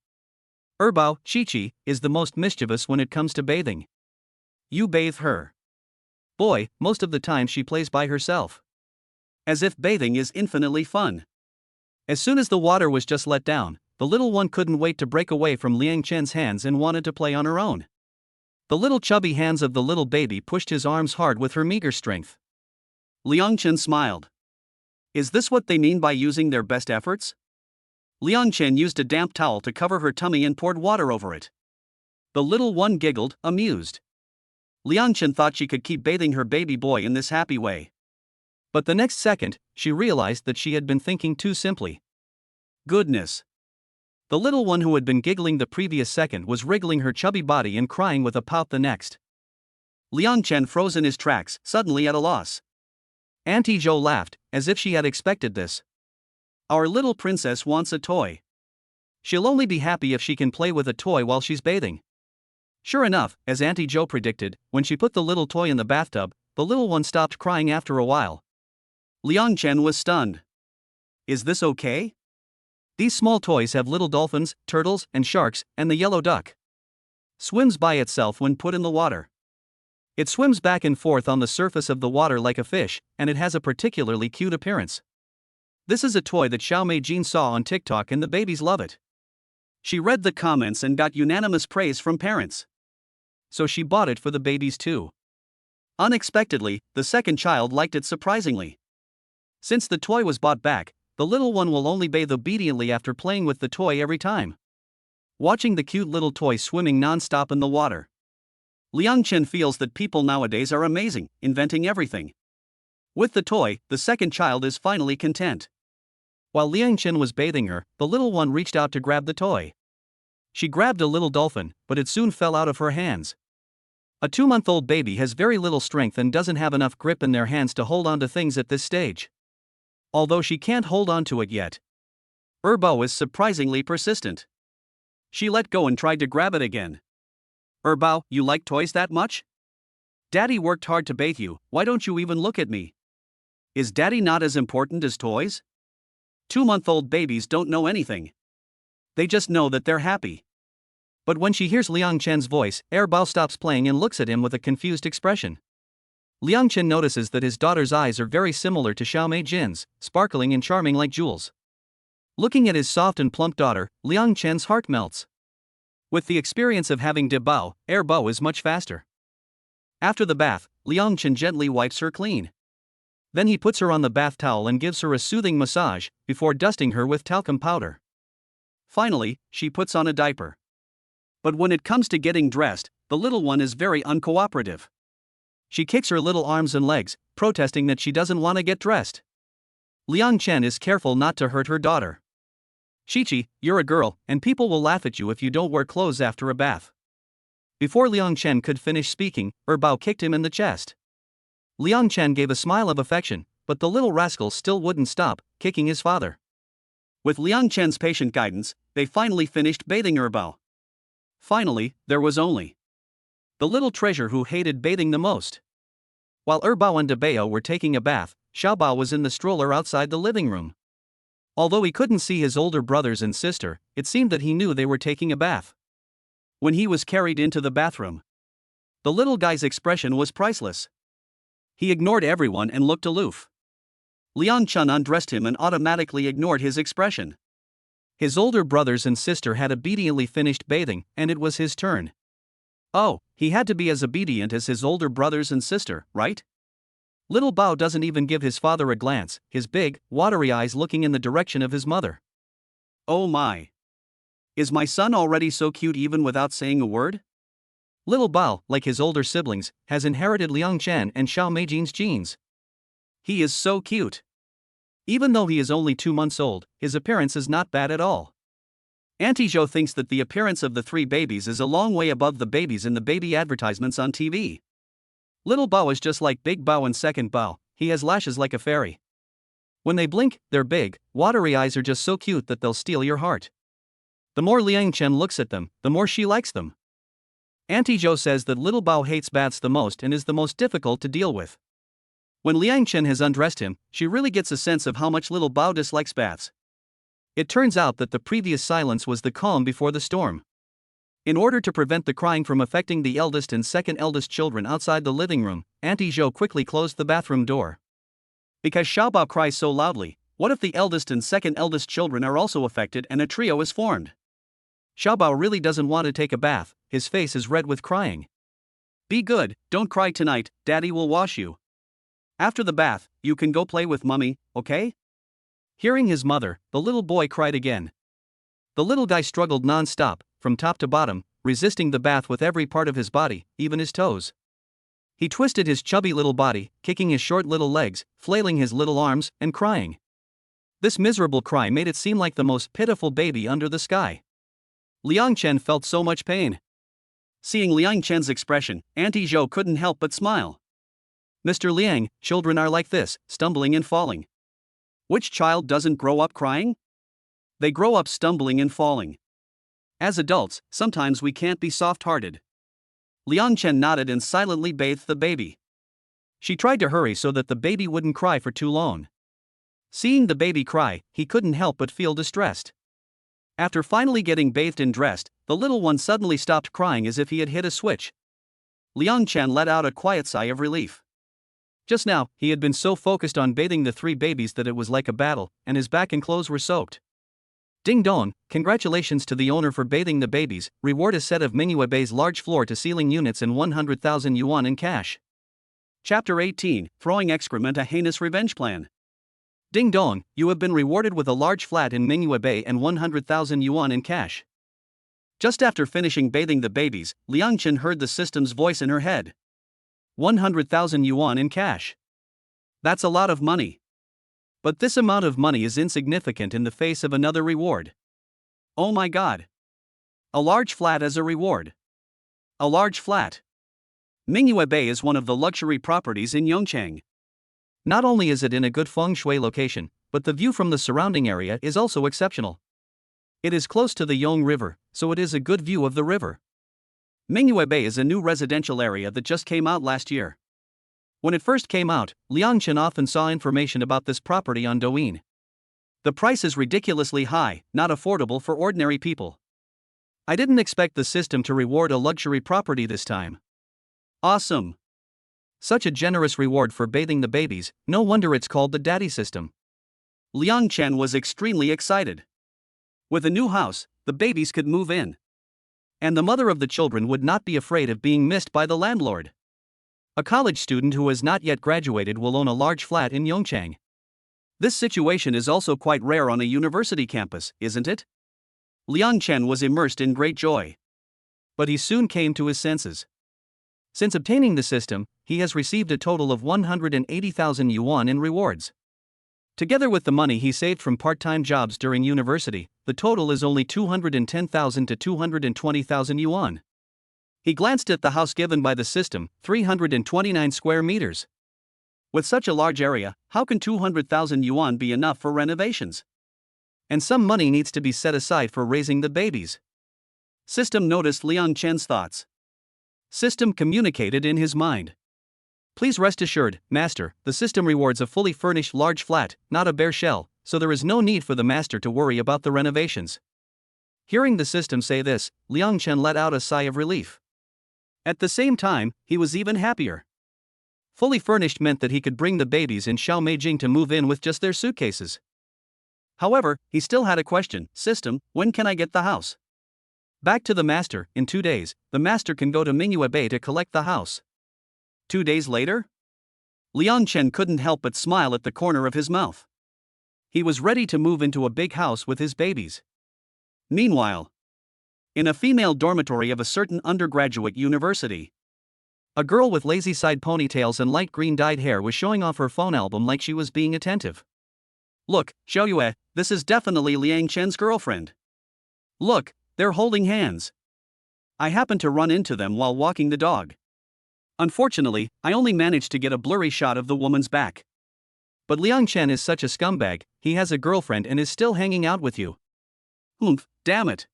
Erbao, Chi-Chi, is the most mischievous when it comes to bathing. You bathe her. Boy, most of the time she plays by herself. As if bathing is infinitely fun. As soon as the water was just let down, the little one couldn't wait to break away from Liang Chen's hands and wanted to play on her own. The little chubby hands of the little baby pushed his arms hard with her meager strength. Liang Chen smiled. Is this what they mean by using their best efforts? Liang Chen used a damp towel to cover her tummy and poured water over it. The little one giggled, amused. Liang Chen thought she could keep bathing her baby boy in this happy way. But the next second, she realized that she had been thinking too simply. Goodness! The little one who had been giggling the previous second was wriggling her chubby body and crying with a pout the next. Liang Chen froze in his tracks, suddenly at a loss. Auntie Zhou laughed, as if she had expected this. Our little princess wants a toy. She'll only be happy if she can play with a toy while she's bathing. Sure enough, as Auntie Zhou predicted, when she put the little toy in the bathtub, the little one stopped crying after a while. Liang Chen was stunned. Is this okay? These small toys have little dolphins, turtles, and sharks, and the yellow duck. Swims by itself when put in the water. It swims back and forth on the surface of the water like a fish, and it has a particularly cute appearance. This is a toy that Xiaomei Jin saw on TikTok and the babies love it. She read the comments and got unanimous praise from parents. So she bought it for the babies too. Unexpectedly, the second child liked it surprisingly. Since the toy was bought back, the little one will only bathe obediently after playing with the toy every time. Watching the cute little toy swimming non-stop in the water. Liang Chen feels that people nowadays are amazing, inventing everything. With the toy, the second child is finally content. While Liang Chen was bathing her, the little one reached out to grab the toy. She grabbed a little dolphin, but it soon fell out of her hands. A 2-month-old baby has very little strength and doesn't have enough grip in their hands to hold on to things at this stage. Although she can't hold on to it yet. Erbao is surprisingly persistent. She let go and tried to grab it again. Erbao, you like toys that much? Daddy worked hard to bathe you, why don't you even look at me? Is Daddy not as important as toys? 2-month-old babies don't know anything. They just know that they're happy. But when she hears Liang Chen's voice, Erbao stops playing and looks at him with a confused expression. Liang Chen notices that his daughter's eyes are very similar to Xiaomei Jin's, sparkling and charming like jewels. Looking at his soft and plump daughter, Liang Chen's heart melts. With the experience of having Debao, Erbao is much faster. After the bath, Liang Chen gently wipes her clean. Then he puts her on the bath towel and gives her a soothing massage, before dusting her with talcum powder. Finally, she puts on a diaper. But when it comes to getting dressed, the little one is very uncooperative. She kicks her little arms and legs, protesting that she doesn't want to get dressed. Liang Chen is careful not to hurt her daughter. Chi-Chi, you're a girl, and people will laugh at you if you don't wear clothes after a bath. Before Liang Chen could finish speaking, Erbao kicked him in the chest. Liang Chen gave a smile of affection, but the little rascal still wouldn't stop, kicking his father. With Liang Chen's patient guidance, they finally finished bathing Erbao. Finally, there was only the little treasure who hated bathing the most. While Erbao and Debao were taking a bath, Xiaobao was in the stroller outside the living room. Although he couldn't see his older brothers and sister, it seemed that he knew they were taking a bath. When he was carried into the bathroom, the little guy's expression was priceless. He ignored everyone and looked aloof. Liang Chen undressed him and automatically ignored his expression. His older brothers and sister had obediently finished bathing, and it was his turn. Oh, he had to be as obedient as his older brothers and sister, right? Little Bao doesn't even give his father a glance, his big, watery eyes looking in the direction of his mother. Oh my! Is my son already so cute even without saying a word? Little Bao, like his older siblings, has inherited Liang Chen and Xiao Meijing's genes. He is so cute. Even though he is only 2 months old, his appearance is not bad at all. Auntie Zhou thinks that the appearance of the 3 babies is a long way above the babies in the baby advertisements on TV. Little Bao is just like Big Bao and Second Bao, he has lashes like a fairy. When they blink, their big, watery eyes are just so cute that they'll steal your heart. The more Liang Chen looks at them, the more she likes them. Auntie Zhou says that Little Bao hates baths the most and is the most difficult to deal with. When Liang Chen has undressed him, she really gets a sense of how much Little Bao dislikes baths. It turns out that the previous silence was the calm before the storm. In order to prevent the crying from affecting the eldest and second eldest children outside the living room, Auntie Zhou quickly closed the bathroom door. Because Xiaobao cries so loudly, what if the eldest and second eldest children are also affected and a trio is formed? Xiaobao really doesn't want to take a bath, his face is red with crying. Be good, don't cry tonight, Daddy will wash you. After the bath, you can go play with Mummy, okay? Hearing his mother, the little boy cried again. The little guy struggled non-stop, from top to bottom, resisting the bath with every part of his body, even his toes. He twisted his chubby little body, kicking his short little legs, flailing his little arms, and crying. This miserable cry made it seem like the most pitiful baby under the sky. Liang Chen felt so much pain. Seeing Liang Chen's expression, Auntie Zhou couldn't help but smile. Mr. Liang, children are like this, stumbling and falling. Which child doesn't grow up crying? They grow up stumbling and falling. As adults, sometimes we can't be soft-hearted. Liang Chen nodded and silently bathed the baby. She tried to hurry so that the baby wouldn't cry for too long. Seeing the baby cry, he couldn't help but feel distressed. After finally getting bathed and dressed, the little one suddenly stopped crying as if he had hit a switch. Liang Chen let out a quiet sigh of relief. Just now, he had been so focused on bathing the 3 babies that it was like a battle, and his back and clothes were soaked. Ding dong, congratulations to the owner for bathing the babies, reward a set of Mingyuebei's large floor-to-ceiling units and 100,000 yuan in cash. Chapter 18, Throwing Excrement, a Heinous Revenge Plan. Ding dong, you have been rewarded with a large flat in Mingyuebei and 100,000 yuan in cash. Just after finishing bathing the babies, Liang Chen heard the system's voice in her head. 100,000 yuan in cash. That's a lot of money. But this amount of money is insignificant in the face of another reward. Oh my god. A large flat as a reward. A large flat. Mingyuebei is one of the luxury properties in Yongchang. Not only is it in a good feng shui location, but the view from the surrounding area is also exceptional. It is close to the Yong River, so it is a good view of the river. Mingyuebei is a new residential area that just came out last year. When it first came out, Liang Chen often saw information about this property on Douyin. The price is ridiculously high, not affordable for ordinary people. I didn't expect the system to reward a luxury property this time. Awesome! Such a generous reward for bathing the babies, no wonder it's called the daddy system. Liang Chen was extremely excited. With a new house, the babies could move in. And the mother of the children would not be afraid of being missed by the landlord. A college student who has not yet graduated will own a large flat in Yongchang. This situation is also quite rare on a university campus, isn't it? Liang Chen was immersed in great joy. But he soon came to his senses. Since obtaining the system, he has received a total of 180,000 yuan in rewards. Together with the money he saved from part-time jobs during university, the total is only 210,000 to 220,000 yuan. He glanced at the house given by the system, 329 square meters. With such a large area, how can 200,000 yuan be enough for renovations? And some money needs to be set aside for raising the babies. System noticed Liang Chen's thoughts. System communicated in his mind. Please rest assured, Master, the system rewards a fully furnished large flat, not a bare shell, so there is no need for the Master to worry about the renovations. Hearing the system say this, Liang Chen let out a sigh of relief. At the same time, he was even happier. Fully furnished meant that he could bring the babies and Xiao Meijing to move in with just their suitcases. However, he still had a question. System, when can I get the house? Back to the Master, in 2 days, the Master can go to Mingyuebei to collect the house. 2 days later? Liang Chen couldn't help but smile at the corner of his mouth. He was ready to move into a big house with his babies. Meanwhile, In a female dormitory of a certain undergraduate university, a girl with lazy side ponytails and light green dyed hair was showing off her phone album like she was being attentive. "Look, Xiaoyue, this is definitely Liang Chen's girlfriend. Look, they're holding hands. I happened to run into them while walking the dog. Unfortunately, I only managed to get a blurry shot of the woman's back. But Liang Chen is such a scumbag, he has a girlfriend and is still hanging out with you. Oomph, damn it."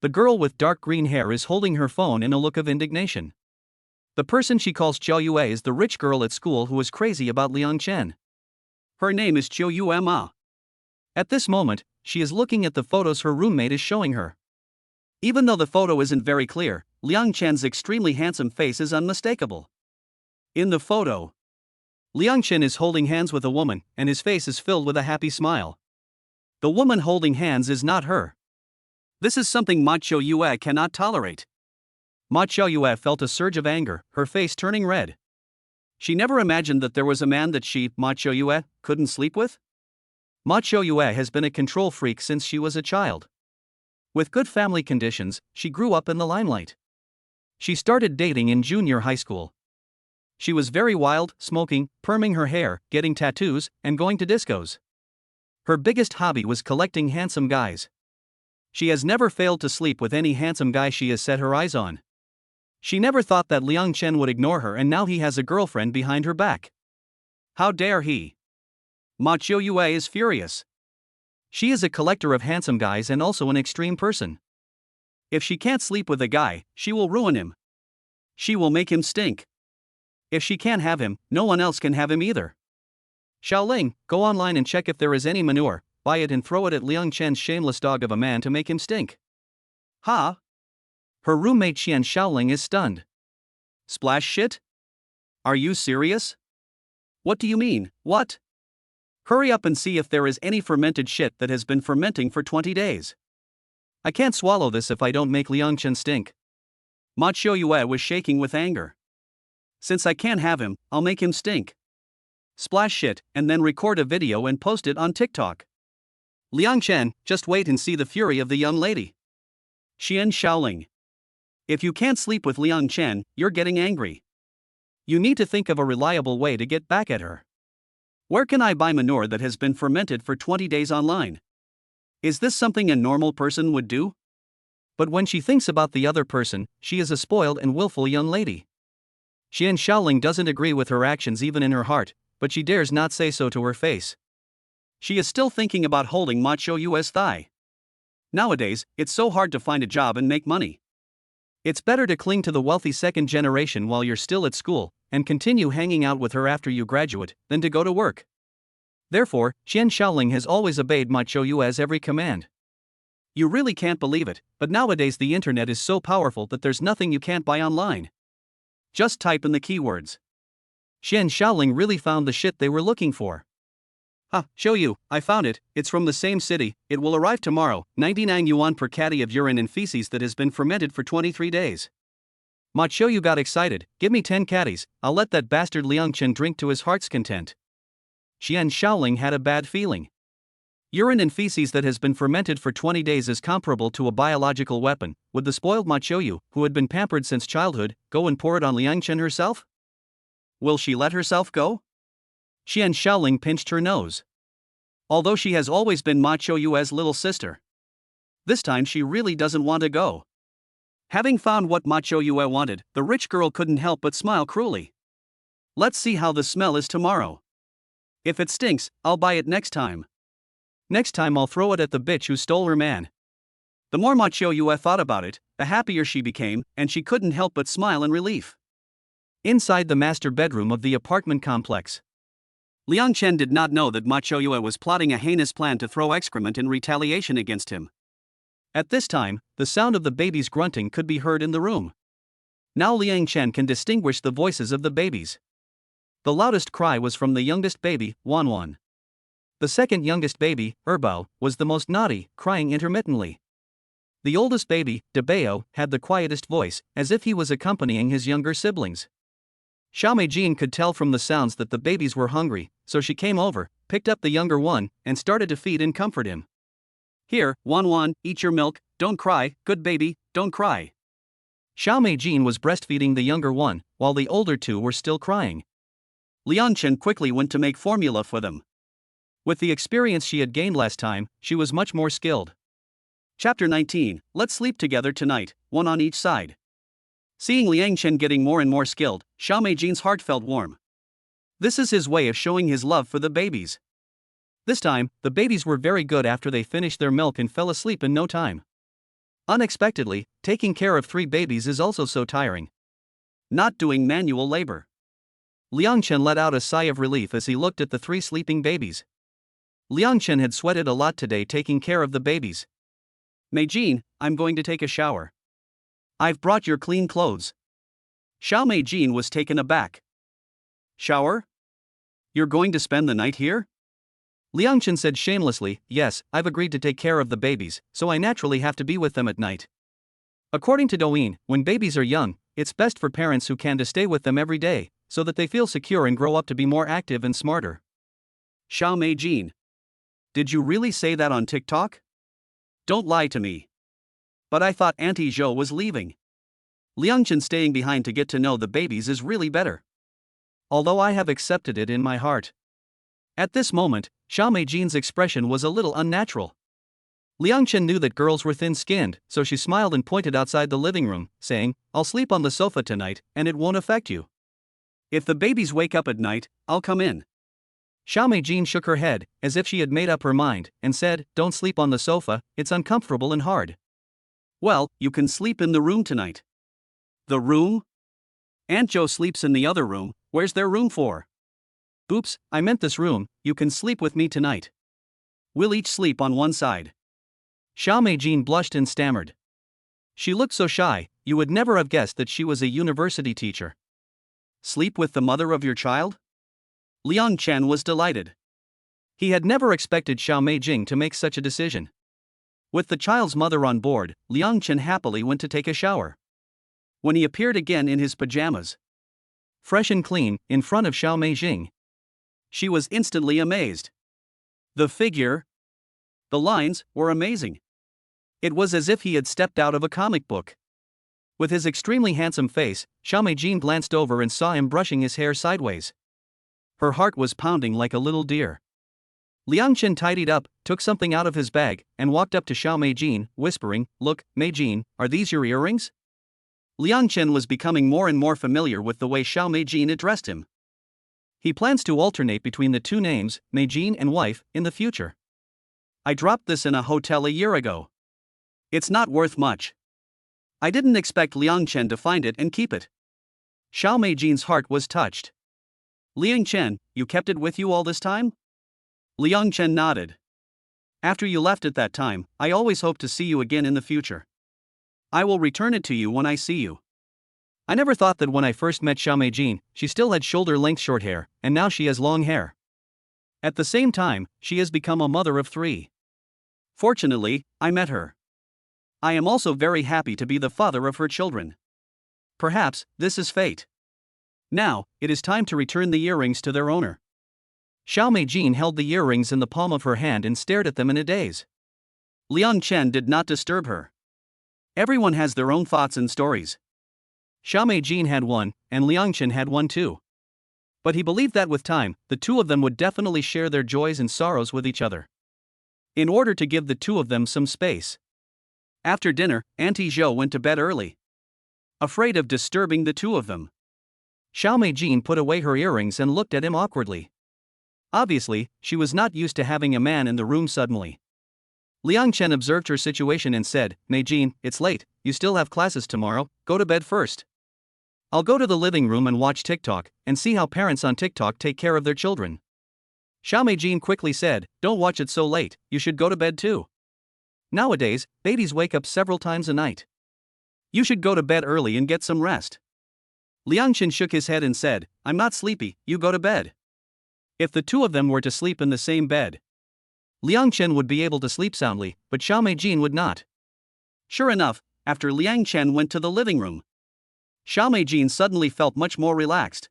The girl with dark green hair is holding her phone in a look of indignation. The person she calls Xiao Yue is the rich girl at school who is crazy about Liang Chen. Her name is Qiu Yue Ma. At this moment, she is looking at the photos her roommate is showing her. Even though the photo isn't very clear, Liang Chen's extremely handsome face is unmistakable. In the photo, Liang Chen is holding hands with a woman, and his face is filled with a happy smile. The woman holding hands is not her. This is something Ma Qiu cannot tolerate. Ma Qiu felt a surge of anger, her face turning red. She never imagined that there was a man that she, Ma Qiu, couldn't sleep with. Ma Qiu has been a control freak since she was a child. With good family conditions, she grew up in the limelight. She started dating in junior high school. She was very wild, smoking, perming her hair, getting tattoos, and going to discos. Her biggest hobby was collecting handsome guys. She has never failed to sleep with any handsome guy she has set her eyes on. She never thought that Liang Chen would ignore her, and now he has a girlfriend behind her back. How dare he? Ma Qiu is furious. She is a collector of handsome guys and also an extreme person. If she can't sleep with a guy, she will ruin him. She will make him stink. If she can't have him, no one else can have him either. Xiaoling, go online and check if there is any manure, buy it and throw it at Liang Chen's shameless dog of a man to make him stink. Ha! Her roommate Qian Xiaoling is stunned. Splash shit? Are you serious? What do you mean, what? Hurry up and see if there is any fermented shit that has been fermenting for 20 days. I can't swallow this if I don't make Liang Chen stink. Ma Qiu was shaking with anger. Since I can't have him, I'll make him stink. Splash shit, and then record a video and post it on TikTok. Liang Chen, just wait and see the fury of the young lady. Qian Xiaoling. If you can't sleep with Liang Chen, you're getting angry. You need to think of a reliable way to get back at her. Where can I buy manure that has been fermented for 20 days online? Is this something a normal person would do? But when she thinks about the other person, she is a spoiled and willful young lady. Qian Xiaoling doesn't agree with her actions even in her heart, but she dares not say so to her face. She is still thinking about holding Ma Qiu's thigh. Nowadays, it's so hard to find a job and make money. It's better to cling to the wealthy second generation while you're still at school, and continue hanging out with her after you graduate, than to go to work. Therefore, Qian Xiaoling has always obeyed Ma Qiu's every command. You really can't believe it, but nowadays the internet is so powerful that there's nothing you can't buy online. Just type in the keywords. Qian Xiaoling really found the shit they were looking for. Show you, I found it, it's from the same city, it will arrive tomorrow, 99 yuan per caddy of urine and feces that has been fermented for 23 days. Ma Qiu got excited, give me 10 caddies, I'll let that bastard Liang Chen drink to his heart's content. Qian Xiaoling had a bad feeling. Urine and feces that has been fermented for 20 days is comparable to a biological weapon. Would the spoiled Ma Qiu, who had been pampered since childhood, go and pour it on Liang Chen herself? Will she let herself go? Qian Xiaoling pinched her nose. Although she has always been Ma Qiu's little sister, this time she really doesn't want to go. Having found what Ma Qiu wanted, the rich girl couldn't help but smile cruelly. Let's see how the smell is tomorrow. If it stinks, I'll buy it next time. Next time I'll throw it at the bitch who stole her man. The more Ma Qiu thought about it, the happier she became, and she couldn't help but smile in relief. Inside the master bedroom of the apartment complex, Liang Chen did not know that Ma Qiu was plotting a heinous plan to throw excrement in retaliation against him. At this time, the sound of the baby's grunting could be heard in the room. Now Liang Chen can distinguish the voices of the babies. The loudest cry was from the youngest baby, Wanwan. The second youngest baby, Erbao, was the most naughty, crying intermittently. The oldest baby, Debao, had the quietest voice, as if he was accompanying his younger siblings. Xiao Meijin could tell from the sounds that the babies were hungry, so she came over, picked up the younger one, and started to feed and comfort him. Here, Wan, eat your milk, don't cry, good baby, don't cry. Xiao Meijin was breastfeeding the younger one, while the older two were still crying. Liang Chen quickly went to make formula for them. With the experience she had gained last time, she was much more skilled. Chapter 19, Let's sleep together tonight, one on each side. Seeing Liang Chen getting more and more skilled, Xiao Meijin's heart felt warm. This is his way of showing his love for the babies. This time, the babies were very good after they finished their milk and fell asleep in no time. Unexpectedly, taking care of 3 babies is also so tiring. Not doing manual labor. Liang Chen let out a sigh of relief as he looked at the 3 sleeping babies. Liang Chen had sweated a lot today taking care of the babies. Meijin, I'm going to take a shower. I've brought your clean clothes. Xiao Meijin was taken aback. Shower? You're going to spend the night here? Liang Chen said shamelessly, yes, I've agreed to take care of the babies, so I naturally have to be with them at night. According to Douyin, when babies are young, it's best for parents who can to stay with them every day, so that they feel secure and grow up to be more active and smarter. Xiao Meijin. Did you really say that on TikTok? Don't lie to me. But I thought Auntie Zhou was leaving. Liang Chen staying behind to get to know the babies is really better. Although I have accepted it in my heart. At this moment, Xiao Meijin's expression was a little unnatural. Liang Chen knew that girls were thin-skinned, so she smiled and pointed outside the living room, saying, I'll sleep on the sofa tonight, and it won't affect you. If the babies wake up at night, I'll come in. Xiao Meijin shook her head, as if she had made up her mind, and said, Don't sleep on the sofa, it's uncomfortable and hard. Well, you can sleep in the room tonight. The room? Aunt Zhou sleeps in the other room, where's there room for? Oops, I meant this room, you can sleep with me tonight. We'll each sleep on one side. Xiao Meijin blushed and stammered. She looked so shy, you would never have guessed that she was a university teacher. Sleep with the mother of your child? Liang Chen was delighted. He had never expected Xiao Meijin to make such a decision. With the child's mother on board, Liang Chen happily went to take a shower. When he appeared again in his pajamas, fresh and clean, in front of Xiao Meijin, she was instantly amazed. The figure, the lines, were amazing. It was as if he had stepped out of a comic book. With his extremely handsome face, Xiao Meijin glanced over and saw him brushing his hair sideways. Her heart was pounding like a little deer. Liang Chen tidied up, took something out of his bag, and walked up to Xiao Meijin, whispering, Look, Meijin, are these your earrings? Liang Chen was becoming more and more familiar with the way Xiao Meijin addressed him. He plans to alternate between the 2 names, Meijin and wife, in the future. I dropped this in a hotel a year ago. It's not worth much. I didn't expect Liang Chen to find it and keep it. Xiao Meijin's heart was touched. Liang Chen, you kept it with you all this time? Liang Chen nodded. After you left at that time, I always hope to see you again in the future. I will return it to you when I see you. I never thought that when I first met Xiao Meijin, she still had shoulder-length short hair, and now she has long hair. At the same time, she has become a mother of 3. Fortunately, I met her. I am also very happy to be the father of her children. Perhaps, this is fate. Now, it is time to return the earrings to their owner. Xiao Meijin held the earrings in the palm of her hand and stared at them in a daze. Liang Chen did not disturb her. Everyone has their own thoughts and stories. Xiao Meijin had one, and Liang Chen had one too. But he believed that with time, the 2 of them would definitely share their joys and sorrows with each other. In order to give the 2 of them some space. After dinner, Auntie Zhou went to bed early. Afraid of disturbing the 2 of them, Xiao Meijin put away her earrings and looked at him awkwardly. Obviously, she was not used to having a man in the room suddenly. Liang Chen observed her situation and said, Meijin, it's late, you still have classes tomorrow, go to bed first. I'll go to the living room and watch TikTok, and see how parents on TikTok take care of their children. Xiao Meijin quickly said, Don't watch it so late, you should go to bed too. Nowadays, babies wake up several times a night. You should go to bed early and get some rest. Liang Chen shook his head and said, I'm not sleepy, you go to bed. If the 2 of them were to sleep in the same bed, Liang Chen would be able to sleep soundly, but Xiao Meijin would not. Sure enough, after Liang Chen went to the living room, Xiao Meijin suddenly felt much more relaxed.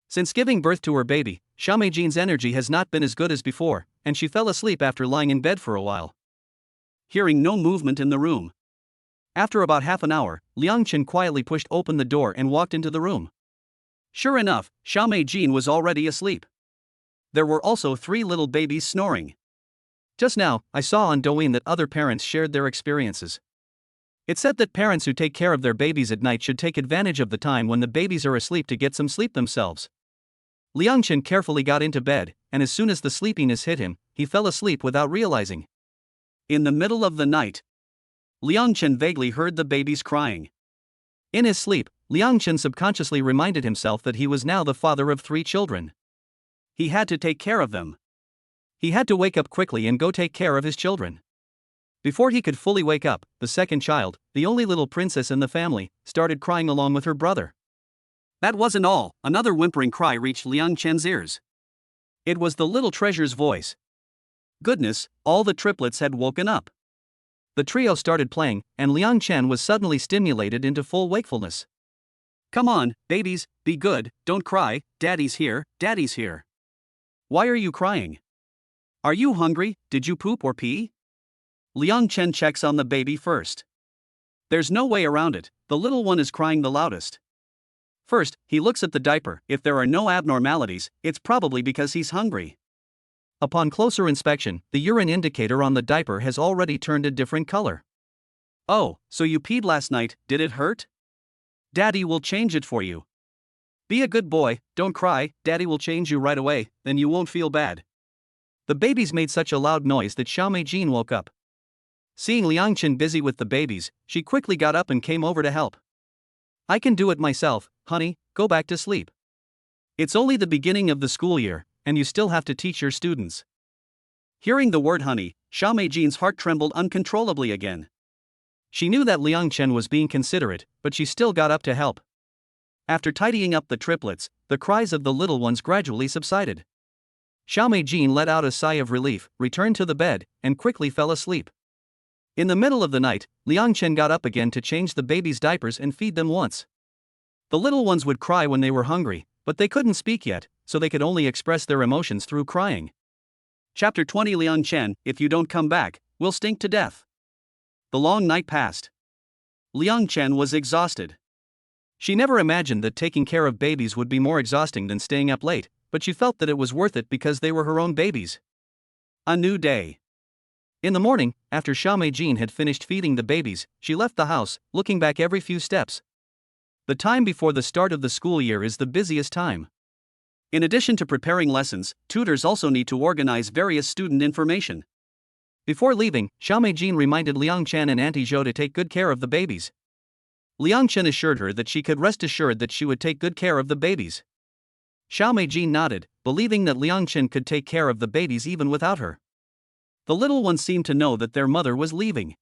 Since giving birth to her baby, Xiao Meijin's energy has not been as good as before, and she fell asleep after lying in bed for a while. hearing no movement in the room. After about half an hour, Liang Chen quietly pushed open the door and walked into the room. Sure enough, Xiaomei Jin was already asleep. There were also 3 little babies snoring. Just now, I saw on Douyin that other parents shared their experiences. It said that parents who take care of their babies at night should take advantage of the time when the babies are asleep to get some sleep themselves. Liang Chen carefully got into bed, and as soon as the sleepiness hit him, he fell asleep without realizing. In the middle of the night, Liang Chen vaguely heard the babies crying. In his sleep, Liang Chen subconsciously reminded himself that he was now the father of 3 children. He had to take care of them. He had to wake up quickly and go take care of his children. Before he could fully wake up, the second child, the only little princess in the family, started crying along with her brother. That wasn't all, another whimpering cry reached Liang Chen's ears. It was the little treasure's voice. Goodness, all the triplets had woken up. The trio started playing, and Liang Chen was suddenly stimulated into full wakefulness. Come on, babies, be good, don't cry, daddy's here, daddy's here. Why are you crying? Are you hungry, did you poop or pee? Liang Chen checks on the baby first. There's no way around it, the little one is crying the loudest. First, he looks at the diaper. If there are no abnormalities, it's probably because he's hungry. Upon closer inspection, the urine indicator on the diaper has already turned a different color. Oh, so you peed last night, did it hurt? Daddy will change it for you. Be a good boy, don't cry, daddy will change you right away, then you won't feel bad. The babies made such a loud noise that Xiaomei Jin woke up. Seeing Liang Chen busy with the babies, she quickly got up and came over to help. I can do it myself, honey, go back to sleep. It's only the beginning of the school year, and you still have to teach your students. Hearing the word honey, Xiaomei Jin's heart trembled uncontrollably again. She knew that Liang Chen was being considerate, but she still got up to help. After tidying up the triplets, the cries of the little ones gradually subsided. Xiaomei Jin let out a sigh of relief, returned to the bed, and quickly fell asleep. In the middle of the night, Liang Chen got up again to change the babies' diapers and feed them once. The little ones would cry when they were hungry, but they couldn't speak yet, so they could only express their emotions through crying. Chapter 20 Liang Chen, if you don't come back, we'll stink to death. The long night passed. Liang Chen was exhausted. She never imagined that taking care of babies would be more exhausting than staying up late, but she felt that it was worth it because they were her own babies. A new day. In the morning, after Xiaomei Jin had finished feeding the babies, she left the house, looking back every few steps. The time before the start of the school year is the busiest time. In addition to preparing lessons, tutors also need to organize various student information. Before leaving, Xiaomei Jin reminded Liang Chen and Auntie Zhou to take good care of the babies. Liang Chen assured her that she could rest assured that she would take good care of the babies. Xiaomei Jin nodded, believing that Liang Chen could take care of the babies even without her. The little ones seemed to know that their mother was leaving.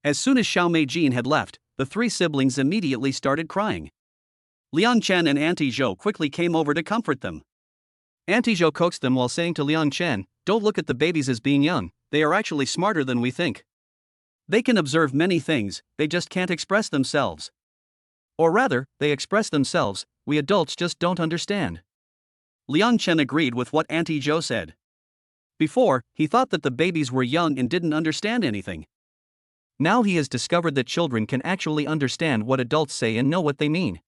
As soon as Xiaomei Jin had left, the 3 siblings immediately started crying. Liang Chen and Auntie Zhou quickly came over to comfort them. Auntie Zhou coaxed them while saying to Liang Chen, "Don't look at the babies as being young, they are actually smarter than we think. They can observe many things, they just can't express themselves. Or rather, they express themselves, we adults just don't understand." Liang Chen agreed with what Auntie Zhou said. Before, he thought that the babies were young and didn't understand anything. Now he has discovered that children can actually understand what adults say and know what they mean.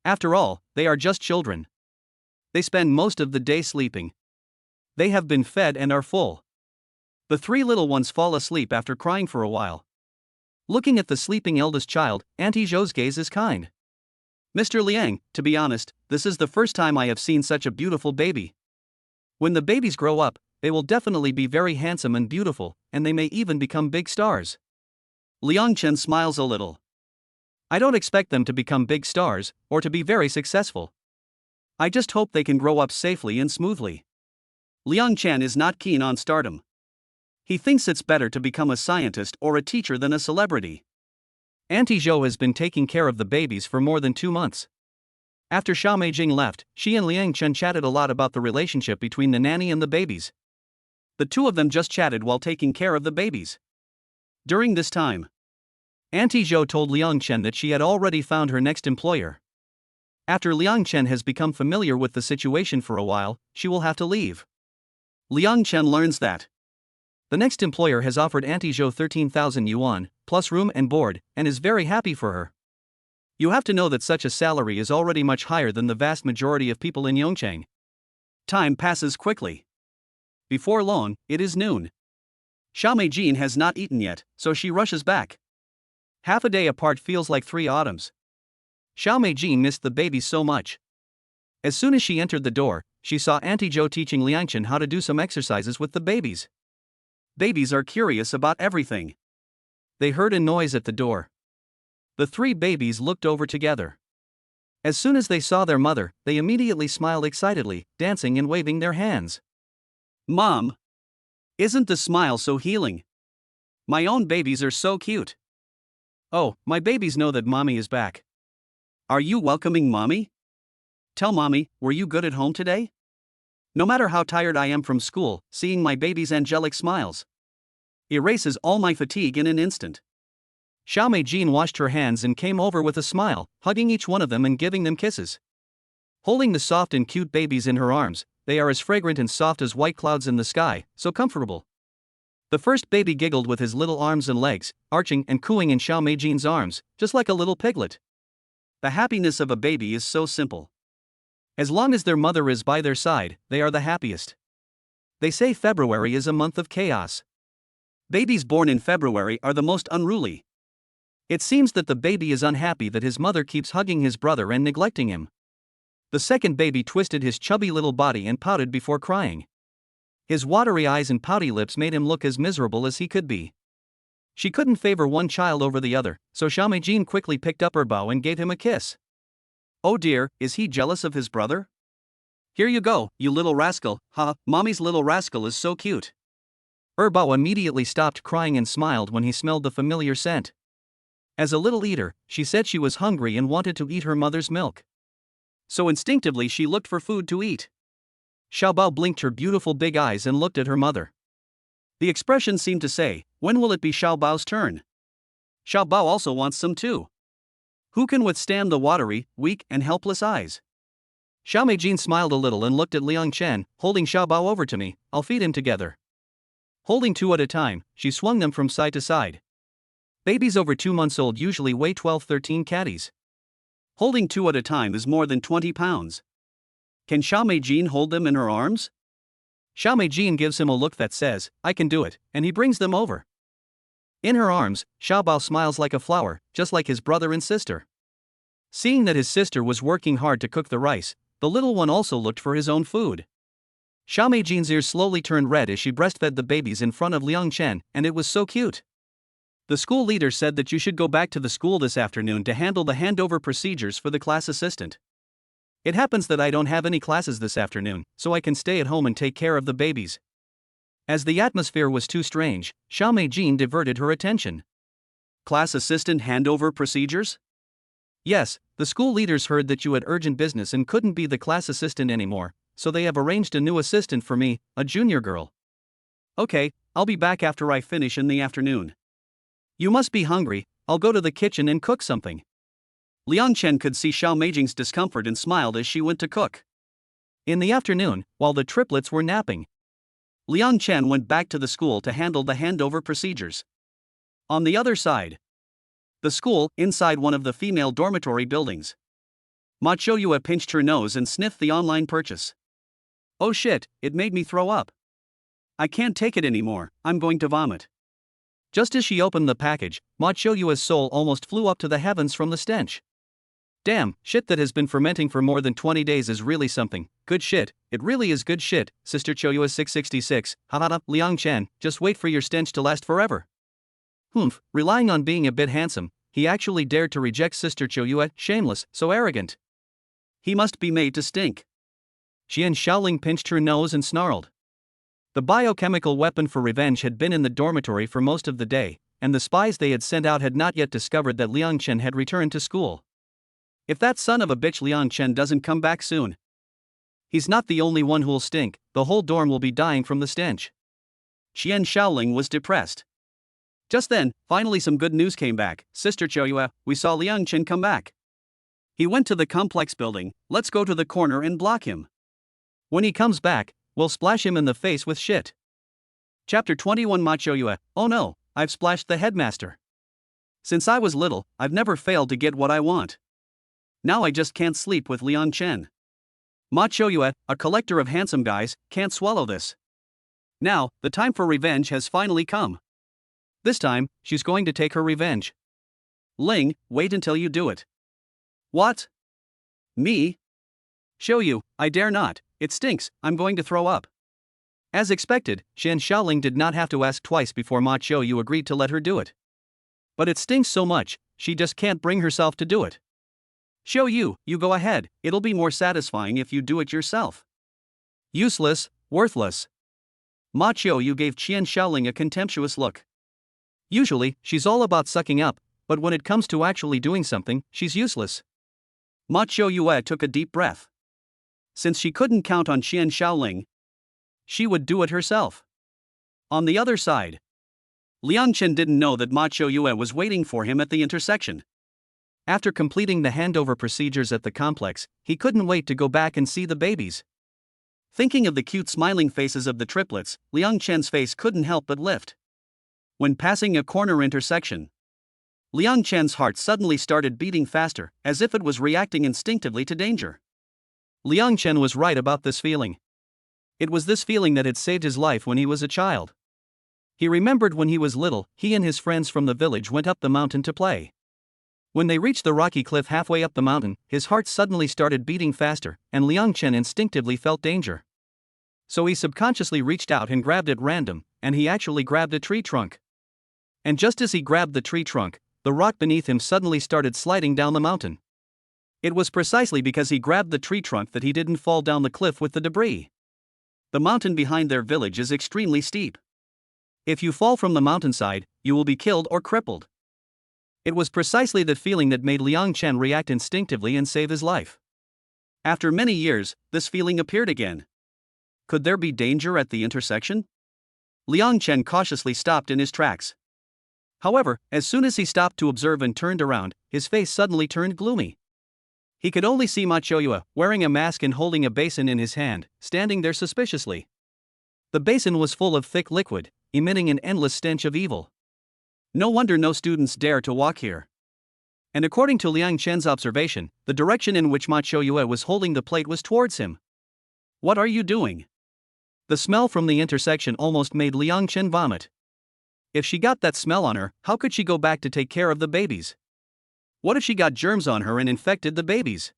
After all, they are just children. They spend most of the day sleeping. They have been fed and are full. The 3 little ones fall asleep after crying for a while. Looking at the sleeping eldest child, Auntie Zhou's gaze is kind. Mr. Liang, to be honest, this is the first time I have seen such a beautiful baby. When the babies grow up, they will definitely be very handsome and beautiful, and they may even become big stars. Liang Chen smiles a little. I don't expect them to become big stars, or to be very successful. I just hope they can grow up safely and smoothly. Liang Chen is not keen on stardom. He thinks it's better to become a scientist or a teacher than a celebrity. Auntie Zhou has been taking care of the babies for more than 2 months. After Xiaomei Jin left, she and Liang Chen chatted a lot about the relationship between the nanny and the babies. The 2 of them just chatted while taking care of the babies. During this time, Auntie Zhou told Liang Chen that she had already found her next employer. After Liang Chen has become familiar with the situation for a while, she will have to leave. Liang Chen learns that The next employer has offered Auntie Zhou 13,000 yuan, plus room and board, and is very happy for her. You have to know that such a salary is already much higher than the vast majority of people in Yongchang. Time passes quickly. Before long, it is noon. Xiao Meijin has not eaten yet, so she rushes back. Half a day apart feels like 3 autumns. Xiao Meijin missed the babies so much. As soon as she entered the door, she saw Auntie Zhou teaching Liangchen how to do some exercises with the babies. Babies are curious about everything. They heard a noise at the door. The 3 babies looked over together. As soon as they saw their mother, they immediately smiled excitedly, dancing and waving their hands. Mom! Isn't the smile so healing? My own babies are so cute. Oh, my babies know that mommy is back. Are you welcoming mommy? Tell mommy, were you good at home today? No matter how tired I am from school, seeing my baby's angelic smiles erases all my fatigue in an instant. Xiao Meijin washed her hands and came over with a smile, hugging each one of them and giving them kisses. Holding the soft and cute babies in her arms, they are as fragrant and soft as white clouds in the sky, so comfortable. The first baby giggled with his little arms and legs, arching and cooing in Xiao Meijin's arms, just like a little piglet. The happiness of a baby is so simple. As long as their mother is by their side, they are the happiest. They say February is a month of chaos. Babies born in February are the most unruly. It seems that the baby is unhappy that his mother keeps hugging his brother and neglecting him. The second baby twisted his chubby little body and pouted before crying. His watery eyes and pouty lips made him look as miserable as he could be. She couldn't favor one child over the other, so Xiao Meijin quickly picked up her bow and gave him a kiss. Oh dear, is he jealous of his brother? Here you go, you little rascal, mommy's little rascal is so cute. Bao immediately stopped crying and smiled when he smelled the familiar scent. As a little eater, she said she was hungry and wanted to eat her mother's milk. So instinctively she looked for food to eat. Xiaobao blinked her beautiful big eyes and looked at her mother. The expression seemed to say, when will it be Xiaobao's turn? Xiaobao also wants some too. Who can withstand the watery, weak, and helpless eyes? Xiao Meijin smiled a little and looked at Liang Chen, holding Xiaobao over to me, I'll feed him together. Holding 2 at a time, she swung them from side to side. Babies over 2 months old usually weigh 12-13 catties. Holding 2 at a time is more than 20 pounds. Can Xiao Meijin hold them in her arms? Xiao Meijin gives him a look that says, I can do it, and he brings them over. In her arms, Xiaobao smiles like a flower, just like his brother and sister. Seeing that his sister was working hard to cook the rice, the little one also looked for his own food. Xiao Meijin's ears slowly turned red as she breastfed the babies in front of Liang Chen, and it was so cute. The school leader said that you should go back to the school this afternoon to handle the handover procedures for the class assistant. It happens that I don't have any classes this afternoon, so I can stay at home and take care of the babies. As the atmosphere was too strange, Xiao Meijin diverted her attention. Class assistant handover procedures? Yes, the school leaders heard that you had urgent business and couldn't be the class assistant anymore, so they have arranged a new assistant for me, a junior girl. Okay, I'll be back after I finish in the afternoon. You must be hungry, I'll go to the kitchen and cook something. Liang Chen could see Xiao Meijin's discomfort and smiled as she went to cook. In the afternoon, while the triplets were napping, Liang Chen went back to the school to handle the handover procedures. On the other side, the school, inside one of the female dormitory buildings. Ma Choyua pinched her nose and sniffed the online purchase. Oh shit, it made me throw up. I can't take it anymore, I'm going to vomit. Just as she opened the package, Ma Choyua's soul almost flew up to the heavens from the stench. Damn, shit that has been fermenting for more than 20 days is really something. Good shit, it really is good shit, Sister Choyua 666, hahaha, Liang Chen, just wait for your stench to last forever. Humph, relying on being a bit handsome, he actually dared to reject Sister Choyua, shameless, so arrogant. He must be made to stink. Xian Shaoling pinched her nose and snarled. The biochemical weapon for revenge had been in the dormitory for most of the day, and the spies they had sent out had not yet discovered that Liang Chen had returned to school. If that son of a bitch Liang Chen doesn't come back soon, he's not the only one who'll stink, the whole dorm will be dying from the stench. Xian Shaoling was depressed. Just then, finally some good news came back. Sister Choyua, we saw Liang Chen come back. He went to the complex building, let's go to the corner and block him. When he comes back, we'll splash him in the face with shit. Chapter 21 Machoyue. Oh no, I've splashed the headmaster. Since I was little, I've never failed to get what I want. Now I just can't sleep with Liang Chen. Machoyue, a collector of handsome guys, can't swallow this. Now, the time for revenge has finally come. This time, she's going to take her revenge. Ling, wait until you do it. What? Me? Show you, I dare not, it stinks, I'm going to throw up. As expected, Shen Xiaoling did not have to ask twice before Ma Qiuyu agreed to let her do it. But it stinks so much, she just can't bring herself to do it. You go ahead, it'll be more satisfying if you do it yourself. Useless, worthless. Ma Qiuyu gave Qian Xiaoling a contemptuous look. Usually, she's all about sucking up, but when it comes to actually doing something, she's useless. Ma Qiuyu took a deep breath. Since she couldn't count on Qian Xiaoling, she would do it herself. On the other side, Liang Chen didn't know that Ma Qiuyu was waiting for him at the intersection. After completing the handover procedures at the complex, he couldn't wait to go back and see the babies. Thinking of the cute smiling faces of the triplets, Liang Chen's face couldn't help but lift. When passing a corner intersection, Liang Chen's heart suddenly started beating faster, as if it was reacting instinctively to danger. Liang Chen was right about this feeling. It was this feeling that had saved his life when he was a child. He remembered when he was little, he and his friends from the village went up the mountain to play. When they reached the rocky cliff halfway up the mountain, his heart suddenly started beating faster, and Liang Chen instinctively felt danger. So he subconsciously reached out and grabbed at random, and he actually grabbed a tree trunk. And just as he grabbed the tree trunk, the rock beneath him suddenly started sliding down the mountain. It was precisely because he grabbed the tree trunk that he didn't fall down the cliff with the debris. The mountain behind their village is extremely steep. If you fall from the mountainside, you will be killed or crippled. It was precisely that feeling that made Liang Chen react instinctively and save his life. After many years, this feeling appeared again. Could there be danger at the intersection? Liang Chen cautiously stopped in his tracks. However, as soon as he stopped to observe and turned around, his face suddenly turned gloomy. He could only see Ma Qiuyu, wearing a mask and holding a basin in his hand, standing there suspiciously. The basin was full of thick liquid, emitting an endless stench of evil. No wonder no students dare to walk here. And according to Liang Chen's observation, the direction in which Ma Qiuyu was holding the plate was towards him. What are you doing? The smell from the intersection almost made Liang Chen vomit. If she got that smell on her, how could she go back to take care of the babies? What if she got germs on her and infected the babies?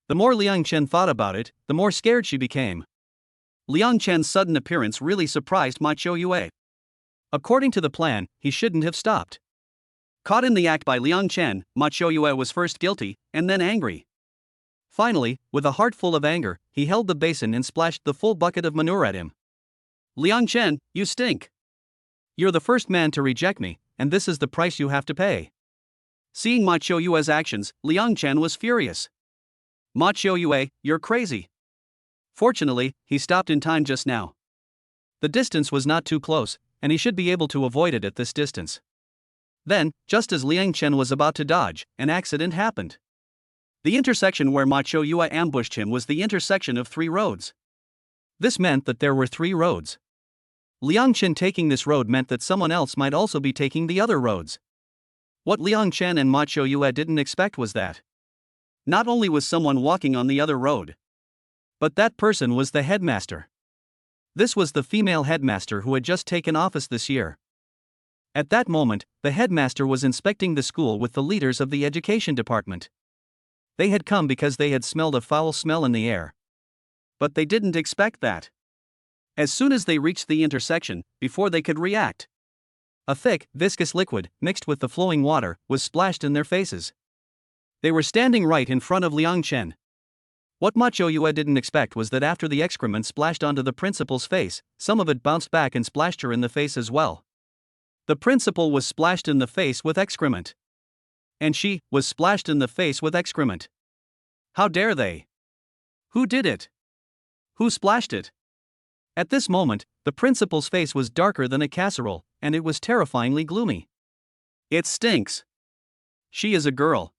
The more Liang Chen thought about it, the more scared she became. Liang Chen's sudden appearance really surprised Ma Qiuyu. According to the plan, he shouldn't have stopped. Caught in the act by Liang Chen, Ma Qiuyu was first guilty, and then angry. Finally, with a heart full of anger, he held the basin and splashed the full bucket of manure at him. Liang Chen, you stink. You're the first man to reject me, and this is the price you have to pay. Seeing Ma Qiuyu's actions, Liang Chen was furious. Ma Qiuyu, you're crazy. Fortunately, he stopped in time just now. The distance was not too close, and he should be able to avoid it at this distance. Then, just as Liang Chen was about to dodge, an accident happened. The intersection where Ma Qiuyu ambushed him was the intersection of 3 roads. This meant that there were 3 roads. Liang Chen taking this road meant that someone else might also be taking the other roads. What Liang Chen and Ma Qiuyu didn't expect was that not only was someone walking on the other road, but that person was the headmaster. This was the female headmaster who had just taken office this year. At that moment, the headmaster was inspecting the school with the leaders of the education department. They had come because they had smelled a foul smell in the air. But they didn't expect that. As soon as they reached the intersection, before they could react, a thick, viscous liquid, mixed with the flowing water, was splashed in their faces. They were standing right in front of Liang Chen. What Ma Qiuyu didn't expect was that after the excrement splashed onto the principal's face, some of it bounced back and splashed her in the face as well. The principal was splashed in the face with excrement. And she was splashed in the face with excrement. How dare they? Who did it? Who splashed it? At this moment, the principal's face was darker than a casserole, and it was terrifyingly gloomy. It stinks. She is a girl.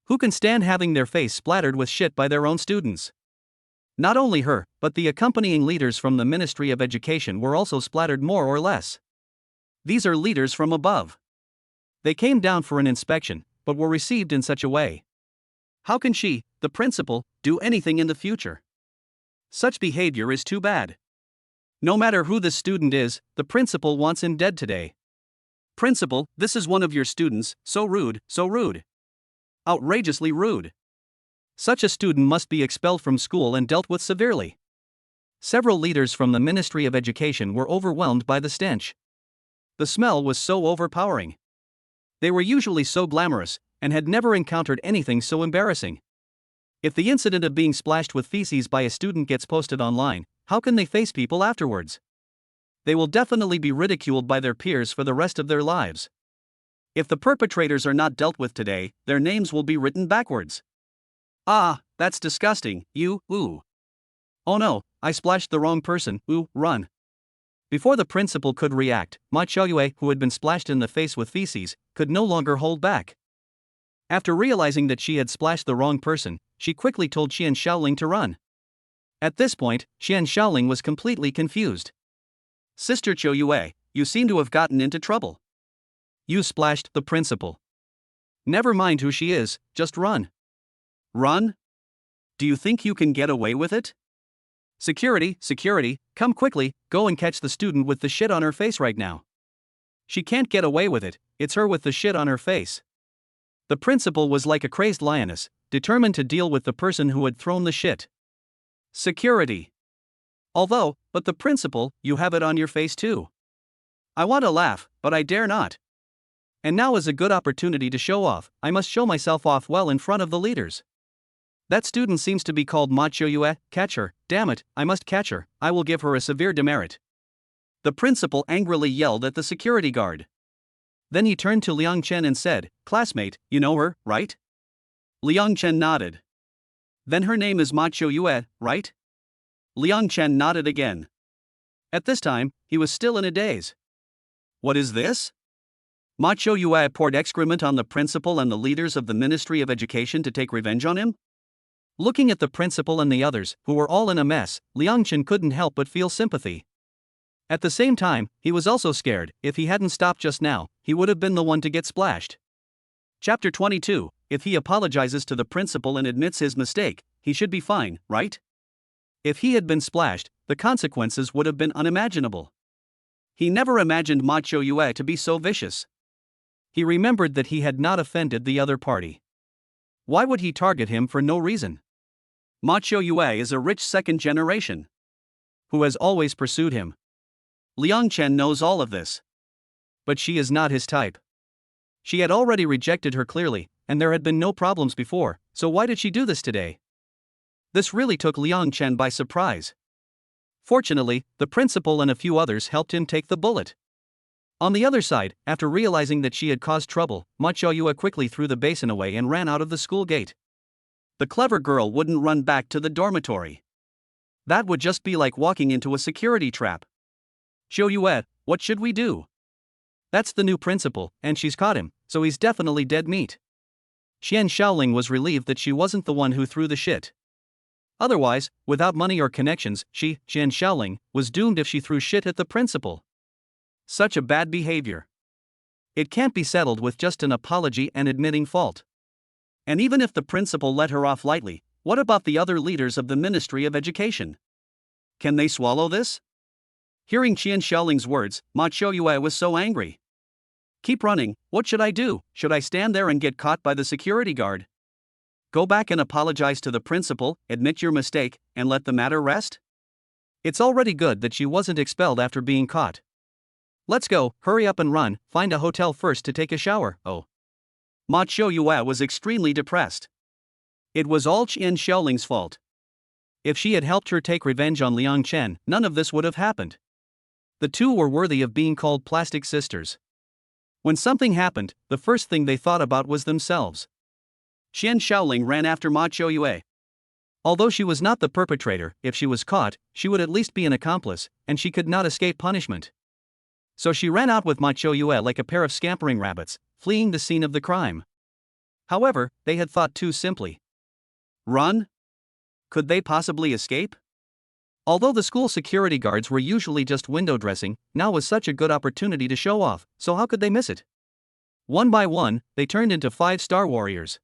Who can stand having their face splattered with shit by their own students? Not only her, but the accompanying leaders from the Ministry of Education were also splattered more or less. These are leaders from above. They came down for an inspection, but were received in such a way. How can she, the principal, do anything in the future? Such behavior is too bad. No matter who the student is, the principal wants him dead today. Principal, this is one of your students, so rude, so rude. Outrageously rude. Such a student must be expelled from school and dealt with severely. Several leaders from the Ministry of Education were overwhelmed by the stench. The smell was so overpowering. They were usually so glamorous, and had never encountered anything so embarrassing. If the incident of being splashed with feces by a student gets posted online, how can they face people afterwards? They will definitely be ridiculed by their peers for the rest of their lives. If the perpetrators are not dealt with today, their names will be written backwards. Ah, that's disgusting, ooh. Oh no, I splashed the wrong person, ooh, run. Before the principal could react, Ma Choyue, who had been splashed in the face with feces, could no longer hold back. After realizing that she had splashed the wrong person, she quickly told Qian Shaoling to run. At this point, Qian Shaoling was completely confused. Sister Choyue, you seem to have gotten into trouble. You splashed the principal. Never mind who she is, just run. Run? Do you think you can get away with it? Security, come quickly, go and catch the student with the shit on her face right now. She can't get away with it, it's her with the shit on her face. The principal was like a crazed lioness, determined to deal with the person who had thrown the shit. Security. But the principal, you have it on your face too. I want to laugh, but I dare not. And now is a good opportunity to show off, I must show myself off well in front of the leaders. That student seems to be called Ma Choyue, catch her, damn it, I must catch her, I will give her a severe demerit. The principal angrily yelled at the security guard. Then he turned to Liang Chen and said, classmate, you know her, right? Liang Chen nodded. Then her name is Ma Choyue, right? Liang Chen nodded again. At this time, he was still in a daze. What is this? Ma Choyue poured excrement on the principal and the leaders of the Ministry of Education to take revenge on him? Looking at the principal and the others, who were all in a mess, Liang Chen couldn't help but feel sympathy. At the same time, he was also scared. If he hadn't stopped just now, he would have been the one to get splashed. Chapter 22. If he apologizes to the principal and admits his mistake, he should be fine, right? If he had been splashed, the consequences would have been unimaginable. He never imagined Ma Choyue to be so vicious. He remembered that he had not offended the other party. Why would he target him for no reason? Ma Choyue is a rich second generation who has always pursued him. Liang Chen knows all of this. But she is not his type. She had already rejected her clearly, and there had been no problems before, so why did she do this today? This really took Liang Chen by surprise. Fortunately, the principal and a few others helped him take the bullet. On the other side, after realizing that she had caused trouble, Ma Choyue quickly threw the basin away and ran out of the school gate. The clever girl wouldn't run back to the dormitory. That would just be like walking into a security trap. Choyue, what should we do? That's the new principal, and she's caught him, so he's definitely dead meat. Qian Shaoling was relieved that she wasn't the one who threw the shit. Otherwise, without money or connections, Qian Shaoling, was doomed if she threw shit at the principal. Such a bad behavior. It can't be settled with just an apology and admitting fault. And even if the principal let her off lightly, what about the other leaders of the Ministry of Education? Can they swallow this? Hearing Qian Shaoling's words, Ma Choyue was so angry. Keep running, what should I do? Should I stand there and get caught by the security guard? Go back and apologize to the principal, admit your mistake, and let the matter rest? It's already good that she wasn't expelled after being caught. Let's go, hurry up and run, find a hotel first to take a shower, oh. Ma Choyue was extremely depressed. It was all Qian Shaoling's fault. If she had helped her take revenge on Liang Chen, none of this would have happened. The two were worthy of being called plastic sisters. When something happened, the first thing they thought about was themselves. Qian Shaoling ran after Ma Choyue. Although she was not the perpetrator, if she was caught, she would at least be an accomplice, and she could not escape punishment. So she ran out with Ma Choyue like a pair of scampering rabbits, fleeing the scene of the crime. However, they had thought too simply. Run? Could they possibly escape? Although the school security guards were usually just window dressing, now was such a good opportunity to show off, so how could they miss it? One by one, they turned into 5-star warriors.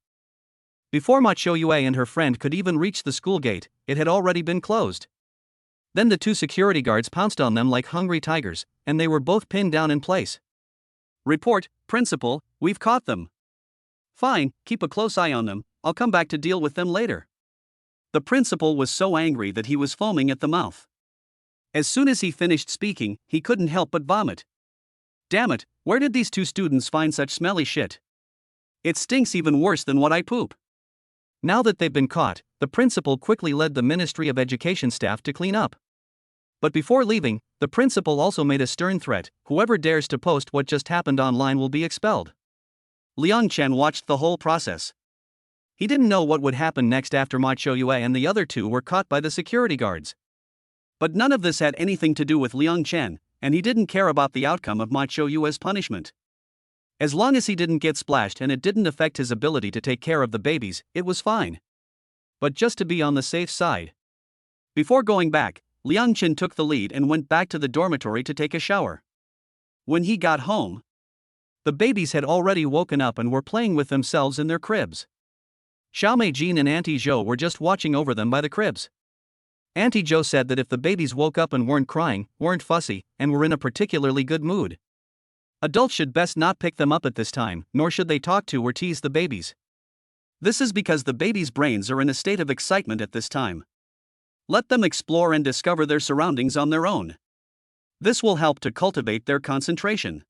Before Machoyue and her friend could even reach the school gate, it had already been closed. Then the 2 security guards pounced on them like hungry tigers, and they were both pinned down in place. Report, Principal, we've caught them. Fine, keep a close eye on them, I'll come back to deal with them later. The principal was so angry that he was foaming at the mouth. As soon as he finished speaking, he couldn't help but vomit. Damn it, where did these 2 students find such smelly shit? It stinks even worse than what I poop. Now that they've been caught, the principal quickly led the Ministry of Education staff to clean up. But before leaving, the principal also made a stern threat: whoever dares to post what just happened online will be expelled. Liang Chen watched the whole process. He didn't know what would happen next after Machoyue and the other 2 were caught by the security guards. But none of this had anything to do with Liang Chen, and he didn't care about the outcome of Machoyue's punishment. As long as he didn't get splashed and it didn't affect his ability to take care of the babies, it was fine. But just to be on the safe side. Before going back, Liang Chen took the lead and went back to the dormitory to take a shower. When he got home, the babies had already woken up and were playing with themselves in their cribs. Xiaomei Jin and Auntie Zhou were just watching over them by the cribs. Auntie Zhou said that if the babies woke up and weren't crying, weren't fussy, and were in a particularly good mood, adults should best not pick them up at this time, nor should they talk to or tease the babies. This is because the babies' brains are in a state of excitement at this time. Let them explore and discover their surroundings on their own. This will help to cultivate their concentration.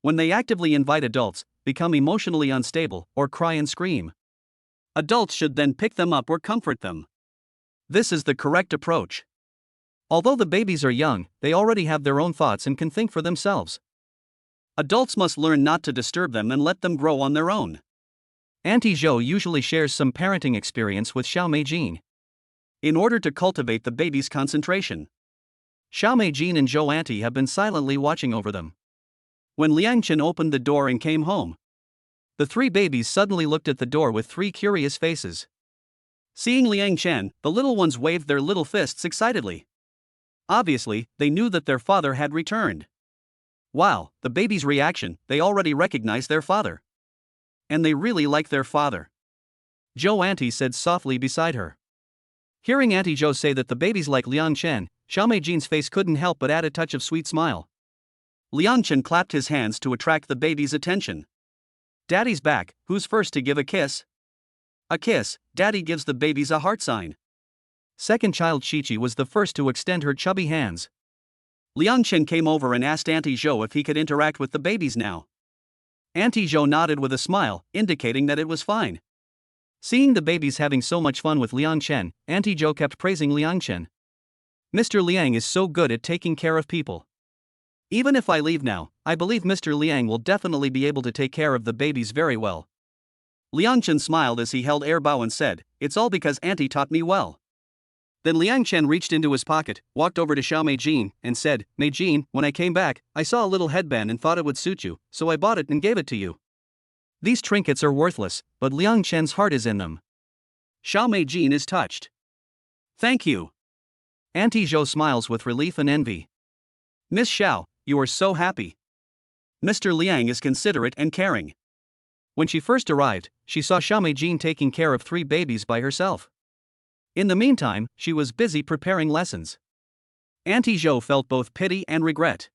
When they actively invite adults, become emotionally unstable, or cry and scream, adults should then pick them up or comfort them. This is the correct approach. Although the babies are young, they already have their own thoughts and can think for themselves. Adults must learn not to disturb them and let them grow on their own. Auntie Zhou usually shares some parenting experience with Xiaomei Jin, in order to cultivate the baby's concentration. Xiaomei Jin and Zhou Auntie have been silently watching over them. When Liang Chen opened the door and came home, the 3 babies suddenly looked at the door with 3 curious faces. Seeing Liang Chen, the little ones waved their little fists excitedly. Obviously, they knew that their father had returned. Wow, the babies' reaction, they already recognized their father. And they really like their father. Zhou Auntie said softly beside her. Hearing Auntie Zhou say that the babies like Liang Chen, Xiaomei Jin's face couldn't help but add a touch of sweet smile. Liang Chen clapped his hands to attract the baby's attention. Daddy's back, who's first to give a kiss? A kiss, Daddy gives the babies a heart sign. Second child Shichi was the first to extend her chubby hands. Liang Chen came over and asked Auntie Zhou if he could interact with the babies now. Auntie Zhou nodded with a smile, indicating that it was fine. Seeing the babies having so much fun with Liang Chen, Auntie Zhou kept praising Liang Chen. Mr. Liang is so good at taking care of people. Even if I leave now, I believe Mr. Liang will definitely be able to take care of the babies very well. Liang Chen smiled as he held air bow and said, "It's all because Auntie taught me well." Then Liang Chen reached into his pocket, walked over to Xiaomei Jin, and said, "Mei Jin, when I came back, I saw a little headband and thought it would suit you, so I bought it and gave it to you. These trinkets are worthless, but Liang Chen's heart is in them." Xiaomei Jin is touched. "Thank you." Auntie Zhou smiles with relief and envy. "Miss Xiao, you are so happy. Mr. Liang is considerate and caring." When she first arrived, she saw Xiaomei Jin taking care of 3 babies by herself. In the meantime, she was busy preparing lessons. Auntie Zhou felt both pity and regret.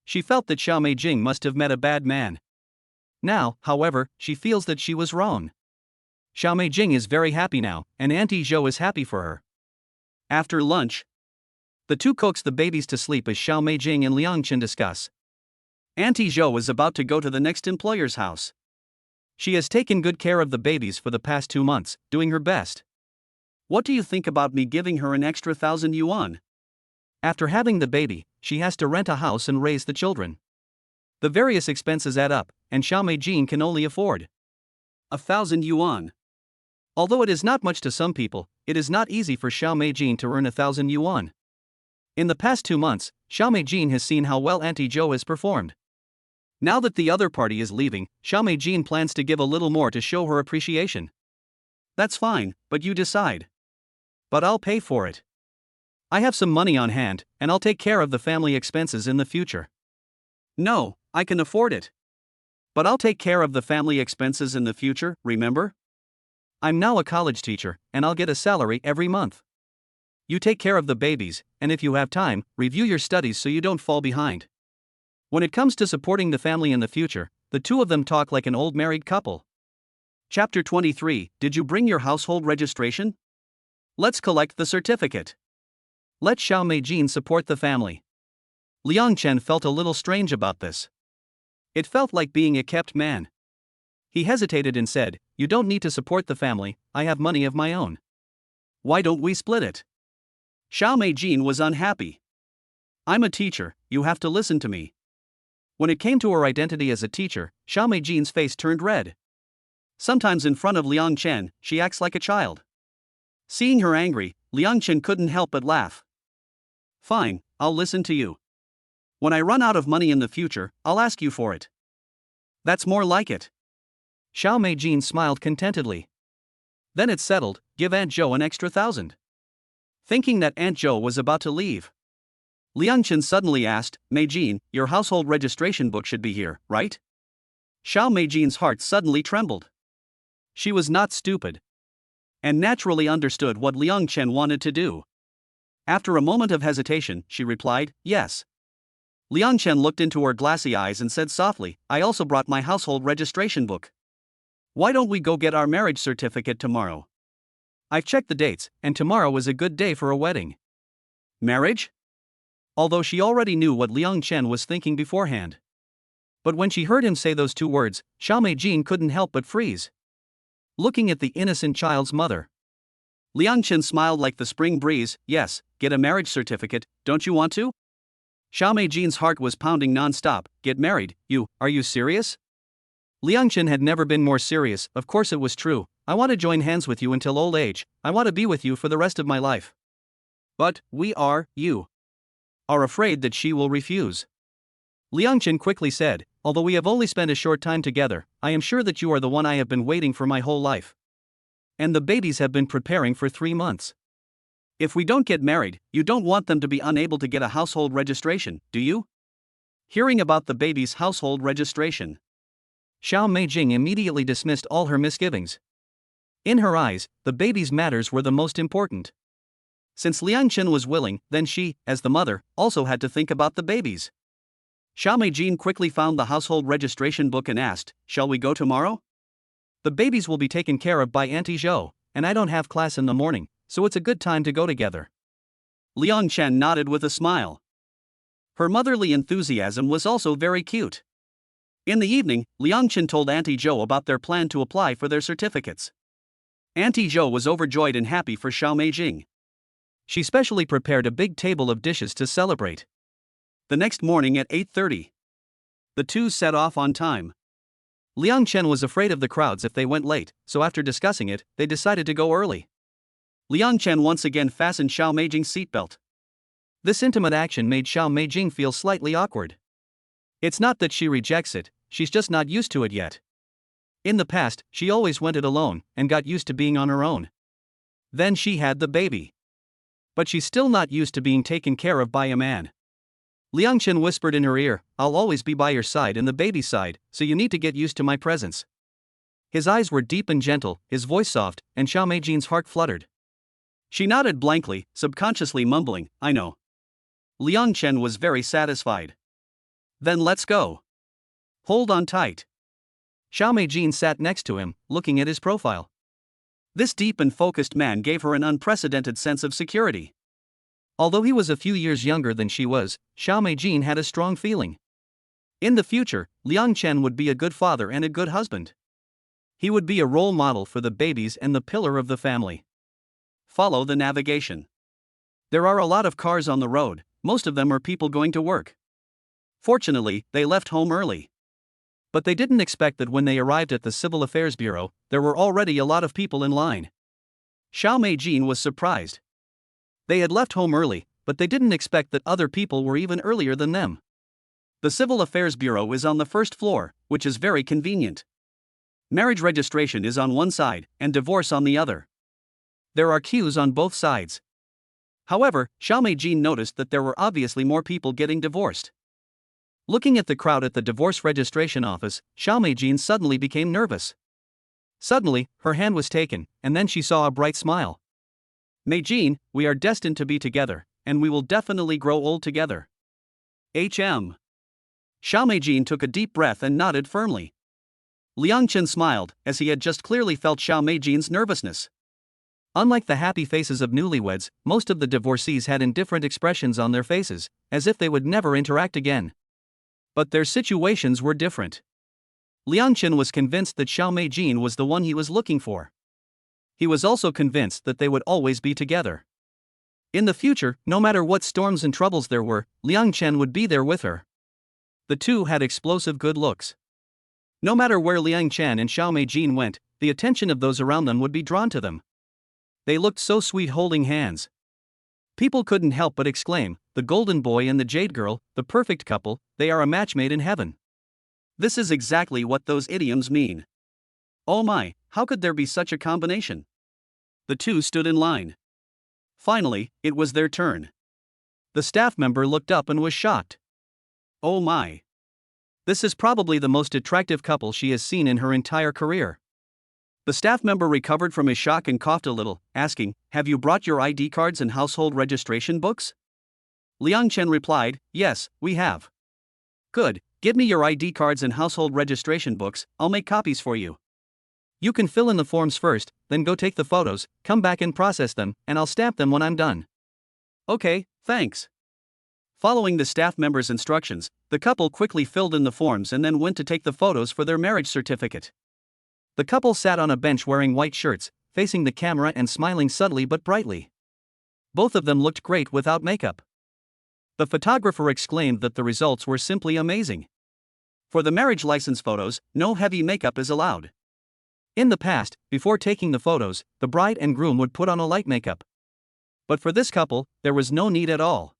She felt that Xiaomei Jin must have met a bad man. Now, however, she feels that she was wrong. Xiaomei Jin is very happy now, and Auntie Zhou is happy for her. After lunch, the 2 coax the babies to sleep as Xiaomei Jin and Liang Chen discuss. Auntie Zhou is about to go to the next employer's house. She has taken good care of the babies for the past 2 months, doing her best. What do you think about me giving her an extra 1,000 yuan? After having the baby, she has to rent a house and raise the children. The various expenses add up, and Xiaomei Jin can only afford 1,000 yuan. Although it is not much to some people, it is not easy for Xiaomei Jin to earn 1,000 yuan. In the past 2 months, Xiaomei Jin has seen how well Auntie Zhou has performed. Now that the other party is leaving, Xiaomei Jin plans to give a little more to show her appreciation. That's fine, but you decide. But I'll pay for it. I have some money on hand, and I'll take care of the family expenses in the future. No, I can afford it. But I'll take care of the family expenses in the future, remember? I'm now a college teacher, and I'll get a salary every month. You take care of the babies, and if you have time, review your studies so you don't fall behind. When it comes to supporting the family in the future, the two of them talk like an old married couple. Chapter 23. Did you bring your household registration? Let's collect the certificate. Let Xiao Meijin support the family. Liang Chen felt a little strange about this. It felt like being a kept man. He hesitated and said, "You don't need to support the family, I have money of my own. Why don't we split it?" Xiao Meijin was unhappy. "I'm a teacher, you have to listen to me." When it came to her identity as a teacher, Xiao Meijin's face turned red. Sometimes in front of Liang Chen, she acts like a child. Seeing her angry, Liang Chen couldn't help but laugh. "Fine, I'll listen to you. When I run out of money in the future, I'll ask you for it." "That's more like it." Xiao Meijin smiled contentedly. "Then it's settled, give Aunt Zhou an extra 1,000. Thinking that Aunt Zhou was about to leave, Liang Chen suddenly asked, "Meijin, your household registration book should be here, right?" Xiao Meijin's heart suddenly trembled. She was not stupid, and naturally understood what Liang Chen wanted to do. After a moment of hesitation, she replied, "Yes." Liang Chen looked into her glassy eyes and said softly, "I also brought my household registration book. Why don't we go get our marriage certificate tomorrow? I've checked the dates, and tomorrow is a good day for a wedding." Marriage? Although she already knew what Liang Chen was thinking beforehand. But when she heard him say those two words, Xiao Meijin couldn't help but freeze. Looking at the innocent child's mother, Liang Chen smiled like the spring breeze. "Yes, get a marriage certificate, don't you want to?" Xiao Meijin's heart was pounding non-stop. "Get married, are you serious?" Liang Chen had never been more serious. "Of course it was true. I want to join hands with you until old age. I want to be with you for the rest of my life." "But, you are afraid that she will refuse." Liang Chen quickly said, "Although we have only spent a short time together, I am sure that you are the one I have been waiting for my whole life. And the babies have been preparing for 3 months. If we don't get married, you don't want them to be unable to get a household registration, do you?" Hearing about the baby's household registration, Xiao Meijing immediately dismissed all her misgivings. In her eyes, the baby's matters were the most important. Since Liang Chen was willing, then she, as the mother, also had to think about the babies. Xiao Meijin quickly found the household registration book and asked, "Shall we go tomorrow? The babies will be taken care of by Auntie Zhou, and I don't have class in the morning, so it's a good time to go together." Liang Chen nodded with a smile. Her motherly enthusiasm was also very cute. In the evening, Liang Chen told Auntie Zhou about their plan to apply for their certificates. Auntie Zhou was overjoyed and happy for Xiao Meijing. She specially prepared a big table of dishes to celebrate. The next morning at 8:30, the two set off on time. Liang Chen was afraid of the crowds if they went late, so after discussing it, they decided to go early. Liang Chen once again fastened Xiao Meijing's seatbelt. This intimate action made Xiao Meijing feel slightly awkward. It's not that she rejects it, she's just not used to it yet. In the past, she always went it alone, and got used to being on her own. Then she had the baby. But she's still not used to being taken care of by a man. Liang Chen whispered in her ear, "I'll always be by your side and the baby's side, so you need to get used to my presence." His eyes were deep and gentle, his voice soft, and Xiao Meijing's heart fluttered. She nodded blankly, subconsciously mumbling, "I know." Liang Chen was very satisfied. "Then let's go. Hold on tight." Xiao Meijing sat next to him, looking at his profile. This deep and focused man gave her an unprecedented sense of security. Although he was a few years younger than she was, Xiao Meijing had a strong feeling. In the future, Liang Chen would be a good father and a good husband. He would be a role model for the babies and the pillar of the family. Follow the navigation. There are a lot of cars on the road, most of them are people going to work. Fortunately, they left home early. But they didn't expect that when they arrived at the Civil Affairs Bureau, there were already a lot of people in line. Xiao Meijing was surprised. They had left home early, but they didn't expect that other people were even earlier than them. The Civil Affairs Bureau is on the first floor, which is very convenient. Marriage registration is on one side, and divorce on the other. There are queues on both sides. However, Xiao Meijin noticed that there were obviously more people getting divorced. Looking at the crowd at the divorce registration office, Xiao Meijin suddenly became nervous. Suddenly, her hand was taken, and then she saw a bright smile. Meijin, we are destined to be together, and we will definitely grow old together. HM. Xiao Meijin took a deep breath and nodded firmly. Liang Chen smiled, as he had just clearly felt Xiao Meijin's nervousness. Unlike the happy faces of newlyweds, most of the divorcees had indifferent expressions on their faces, as if they would never interact again. But their situations were different. Liang Chen was convinced that Xiao Meijin was the one he was looking for. He was also convinced that they would always be together. In the future, no matter what storms and troubles there were, Liang Chen would be there with her. The two had explosive good looks. No matter where Liang Chen and Xiao Meijin went, the attention of those around them would be drawn to them. They looked so sweet holding hands. People couldn't help but exclaim, the golden boy and the jade girl, the perfect couple, they are a match made in heaven. This is exactly what those idioms mean. Oh my, how could there be such a combination? The two stood in line. Finally, it was their turn. The staff member looked up and was shocked. Oh my. This is probably the most attractive couple she has seen in her entire career. The staff member recovered from his shock and coughed a little, asking, have you brought your ID cards and household registration books? Liang Chen replied, yes, we have. Good, give me your ID cards and household registration books, I'll make copies for you. You can fill in the forms first, then go take the photos, come back and process them, and I'll stamp them when I'm done. Okay, thanks. Following the staff member's instructions, the couple quickly filled in the forms and then went to take the photos for their marriage certificate. The couple sat on a bench wearing white shirts, facing the camera and smiling subtly but brightly. Both of them looked great without makeup. The photographer exclaimed that the results were simply amazing. For the marriage license photos, no heavy makeup is allowed. In the past, before taking the photos, the bride and groom would put on a light makeup. But for this couple, there was no need at all.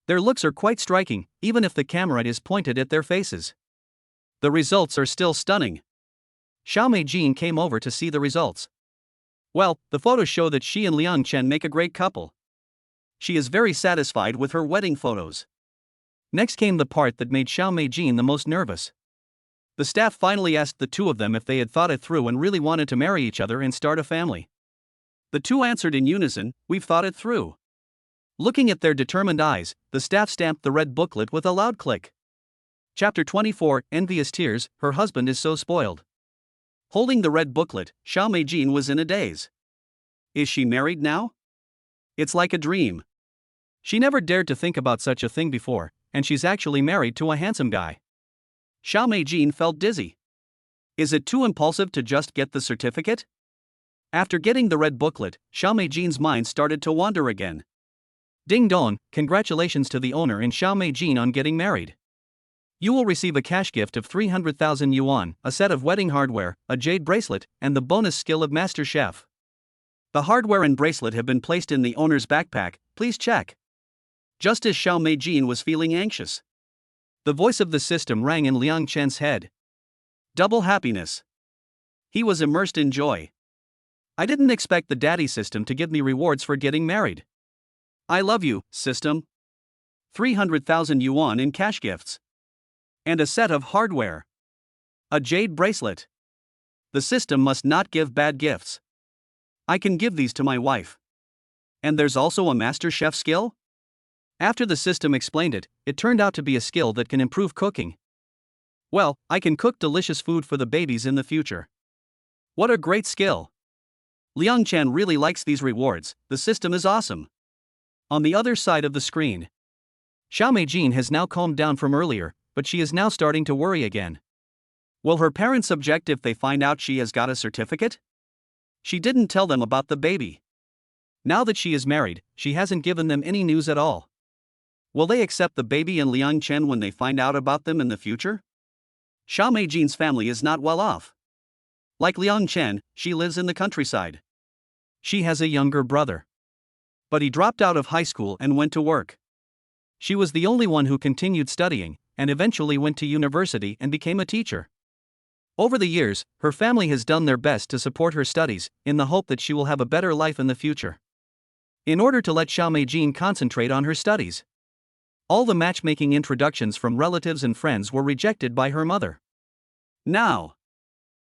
Their looks are quite striking, even if the camera is pointed at their faces. The results are still stunning. Xiao Meijin came over to see the results. Well, the photos show that she and Liang Chen make a great couple. She is very satisfied with her wedding photos. Next came the part that made Xiao Meijin the most nervous. The staff finally asked the two of them if they had thought it through and really wanted to marry each other and start a family. The two answered in unison, we've thought it through. Looking at their determined eyes, the staff stamped the red booklet with a loud click. Chapter 24, Envious Tears, Her Husband is So Spoiled. Holding the red booklet, Xiao Meijin was in a daze. Is she married now? It's like a dream. She never dared to think about such a thing before, and she's actually married to a handsome guy. Xiao Meijin felt dizzy. Is it too impulsive to just get the certificate? After getting the red booklet, Xiao Meijin's mind started to wander again. Ding dong, congratulations to the owner and Xiao Meijin on getting married. You will receive a cash gift of 300,000 yuan, a set of wedding hardware, a jade bracelet, and the bonus skill of Master Chef. The hardware and bracelet have been placed in the owner's backpack, please check. Just as Xiao Meijin was feeling anxious, the voice of the system rang in Liang Chen's head. Double happiness. He was immersed in joy. I didn't expect the daddy system to give me rewards for getting married. I love you, system. 300,000 yuan in cash gifts. And a set of hardware. A jade bracelet. The system must not give bad gifts. I can give these to my wife. And there's also a master chef skill? After the system explained it, it turned out to be a skill that can improve cooking. Well, I can cook delicious food for the babies in the future. What a great skill. Liang Chen really likes these rewards, the system is awesome. On the other side of the screen, Xiao Meijin has now calmed down from earlier, but she is now starting to worry again. Will her parents object if they find out she has got a certificate? She didn't tell them about the baby. Now that she is married, she hasn't given them any news at all. Will they accept the baby and Liang Chen when they find out about them in the future? Xiao Meijin's family is not well off. Like Liang Chen, she lives in the countryside. She has a younger brother. But he dropped out of high school and went to work. She was the only one who continued studying, and eventually went to university and became a teacher. Over the years, her family has done their best to support her studies, in the hope that she will have a better life in the future. In order to let Xiao Meijin concentrate on her studies, all the matchmaking introductions from relatives and friends were rejected by her mother. Now,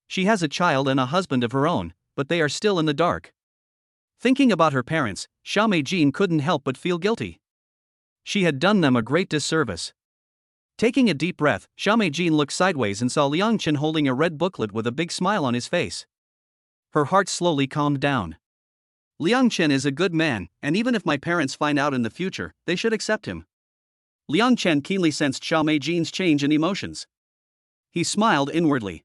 she has a child and a husband of her own, but they are still in the dark. Thinking about her parents, Xiao Meijin couldn't help but feel guilty. She had done them a great disservice. Taking a deep breath, Xiao Meijin looked sideways and saw Liang Chen holding a red booklet with a big smile on his face. Her heart slowly calmed down. Liang Chen is a good man, and even if my parents find out in the future, they should accept him. Liang Chen keenly sensed Xiao Meijin's change in emotions. He smiled inwardly.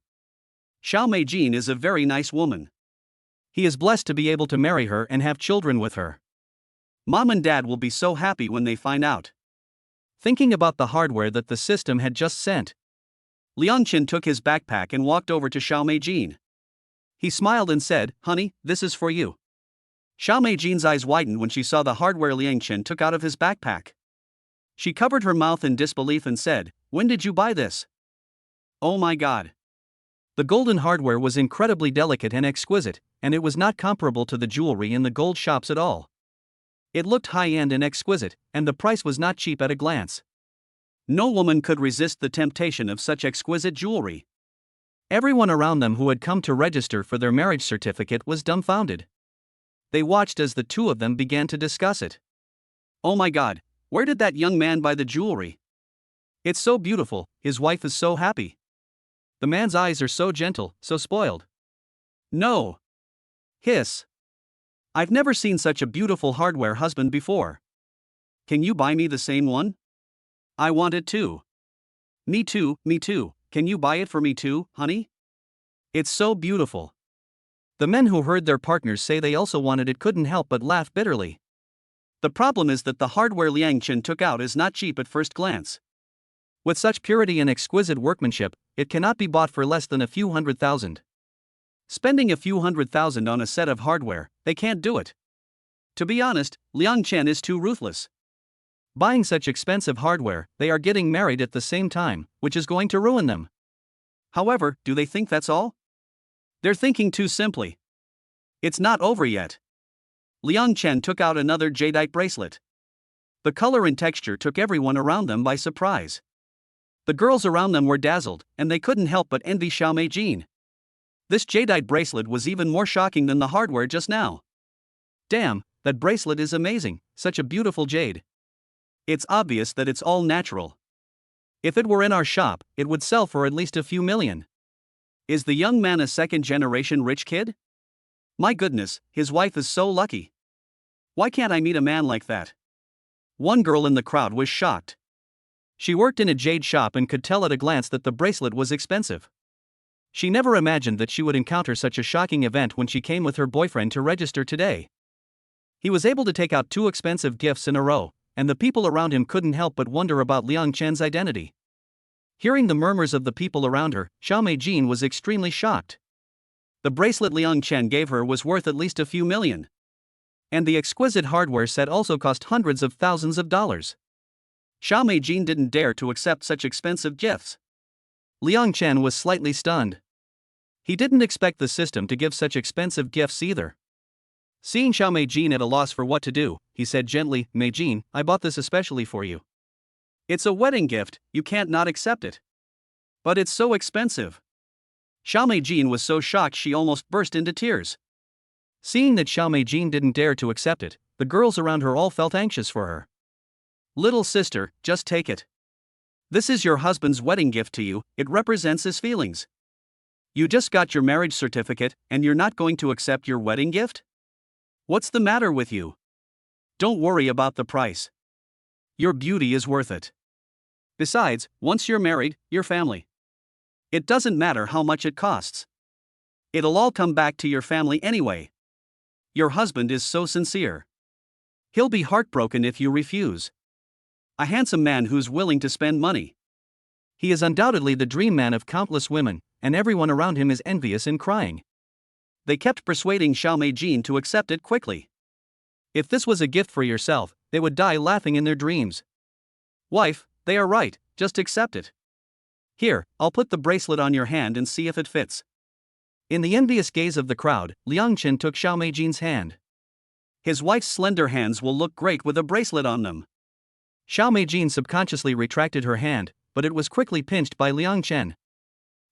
Xiao Meijin is a very nice woman. He is blessed to be able to marry her and have children with her. Mom and Dad will be so happy when they find out. Thinking about the hardware that the system had just sent, Liang Chen took his backpack and walked over to Xiao Meijin. He smiled and said, "Honey, this is for you." Xiao Meijin's eyes widened when she saw the hardware Liang Chen took out of his backpack. She covered her mouth in disbelief and said, "When did you buy this?" Oh my God. The golden hardware was incredibly delicate and exquisite, and it was not comparable to the jewelry in the gold shops at all. It looked high-end and exquisite, and the price was not cheap at a glance. No woman could resist the temptation of such exquisite jewelry. Everyone around them who had come to register for their marriage certificate was dumbfounded. They watched as the two of them began to discuss it. Oh my God, where did that young man buy the jewelry? It's so beautiful, his wife is so happy. The man's eyes are so gentle, so spoiled. No. Hiss. I've never seen such a beautiful hardware husband before. Can you buy me the same one? I want it too. Me too, me too. Can you buy it for me too, honey? It's so beautiful. The men who heard their partners say they also wanted it couldn't help but laugh bitterly. The problem is that the hardware Liang Chen took out is not cheap at first glance. With such purity and exquisite workmanship, it cannot be bought for less than a few $100,000. Spending a few $100,000 on a set of hardware, they can't do it. To be honest, Liang Chen is too ruthless. Buying such expensive hardware, they are getting married at the same time, which is going to ruin them. However, do they think that's all? They're thinking too simply. It's not over yet. Liang Chen took out another jadeite bracelet. The color and texture took everyone around them by surprise. The girls around them were dazzled, and they couldn't help but envy Xiao Meijin. This jadeite bracelet was even more shocking than the hardware just now. Damn, that bracelet is amazing, such a beautiful jade. It's obvious that it's all natural. If it were in our shop, it would sell for at least a few million. Is the young man a second-generation rich kid? My goodness, his wife is so lucky. Why can't I meet a man like that? One girl in the crowd was shocked. She worked in a jade shop and could tell at a glance that the bracelet was expensive. She never imagined that she would encounter such a shocking event when she came with her boyfriend to register today. He was able to take out 2 expensive gifts in a row, and the people around him couldn't help but wonder about Liang Chen's identity. Hearing the murmurs of the people around her, Xiao Meijin was extremely shocked. The bracelet Liang Chen gave her was worth at least a few million. And the exquisite hardware set also cost hundreds of thousands of dollars. Xiao Meijin didn't dare to accept such expensive gifts. Liang Chen was slightly stunned. He didn't expect the system to give such expensive gifts either. Seeing Xiao Meijin at a loss for what to do, he said gently, "Meijin, I bought this especially for you. It's a wedding gift, you can't not accept it. But it's so expensive." Xiao Meijin was so shocked she almost burst into tears. Seeing that Xiao Meijin didn't dare to accept it, the girls around her all felt anxious for her. "Little sister, just take it. This is your husband's wedding gift to you, it represents his feelings. You just got your marriage certificate, and you're not going to accept your wedding gift? What's the matter with you? Don't worry about the price. Your beauty is worth it. Besides, once you're married, you're family. It doesn't matter how much it costs. It'll all come back to your family anyway. Your husband is so sincere. He'll be heartbroken if you refuse. A handsome man who's willing to spend money. He is undoubtedly the dream man of countless women, and everyone around him is envious and crying." They kept persuading Xiao Meijin to accept it quickly. If this was a gift for yourself, they would die laughing in their dreams. "Wife, they are right, just accept it." Here, I'll put the bracelet on your hand and see if it fits. In the envious gaze of the crowd, Liang Chen took Xiao Meijin's hand. His wife's slender hands will look great with a bracelet on them. Xiao Meijin subconsciously retracted her hand, but it was quickly pinched by Liang Chen.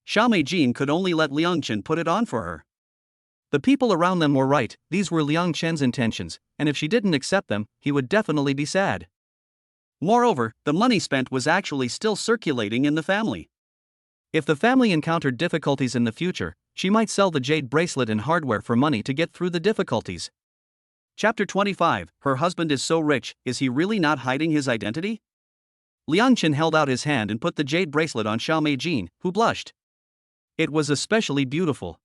Xiao Meijin could only let Liang Chen put it on for her. The people around them were right, these were Liang Chen's intentions, and if she didn't accept them, he would definitely be sad. Moreover, the money spent was actually still circulating in the family. If the family encountered difficulties in the future, she might sell the jade bracelet and hardware for money to get through the difficulties. Chapter 25. Her husband is so rich, is he really not hiding his identity? Liang Chen held out his hand and put the jade bracelet on Xiao Meijin, who blushed. It was especially beautiful.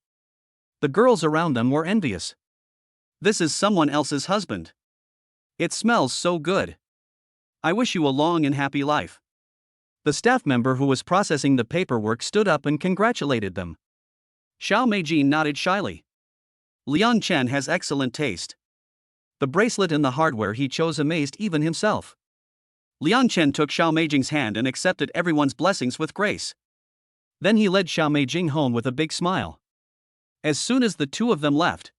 The girls around them were envious. This is someone else's husband. It smells so good. I wish you a long and happy life. The staff member who was processing the paperwork stood up and congratulated them. Xiao Meijin nodded shyly. Liang Chen has excellent taste. The bracelet and the hardware he chose amazed even himself. Liang Chen took Xiao Meijing's hand and accepted everyone's blessings with grace. Then he led Xiao Meijing home with a big smile. As soon as the two of them left,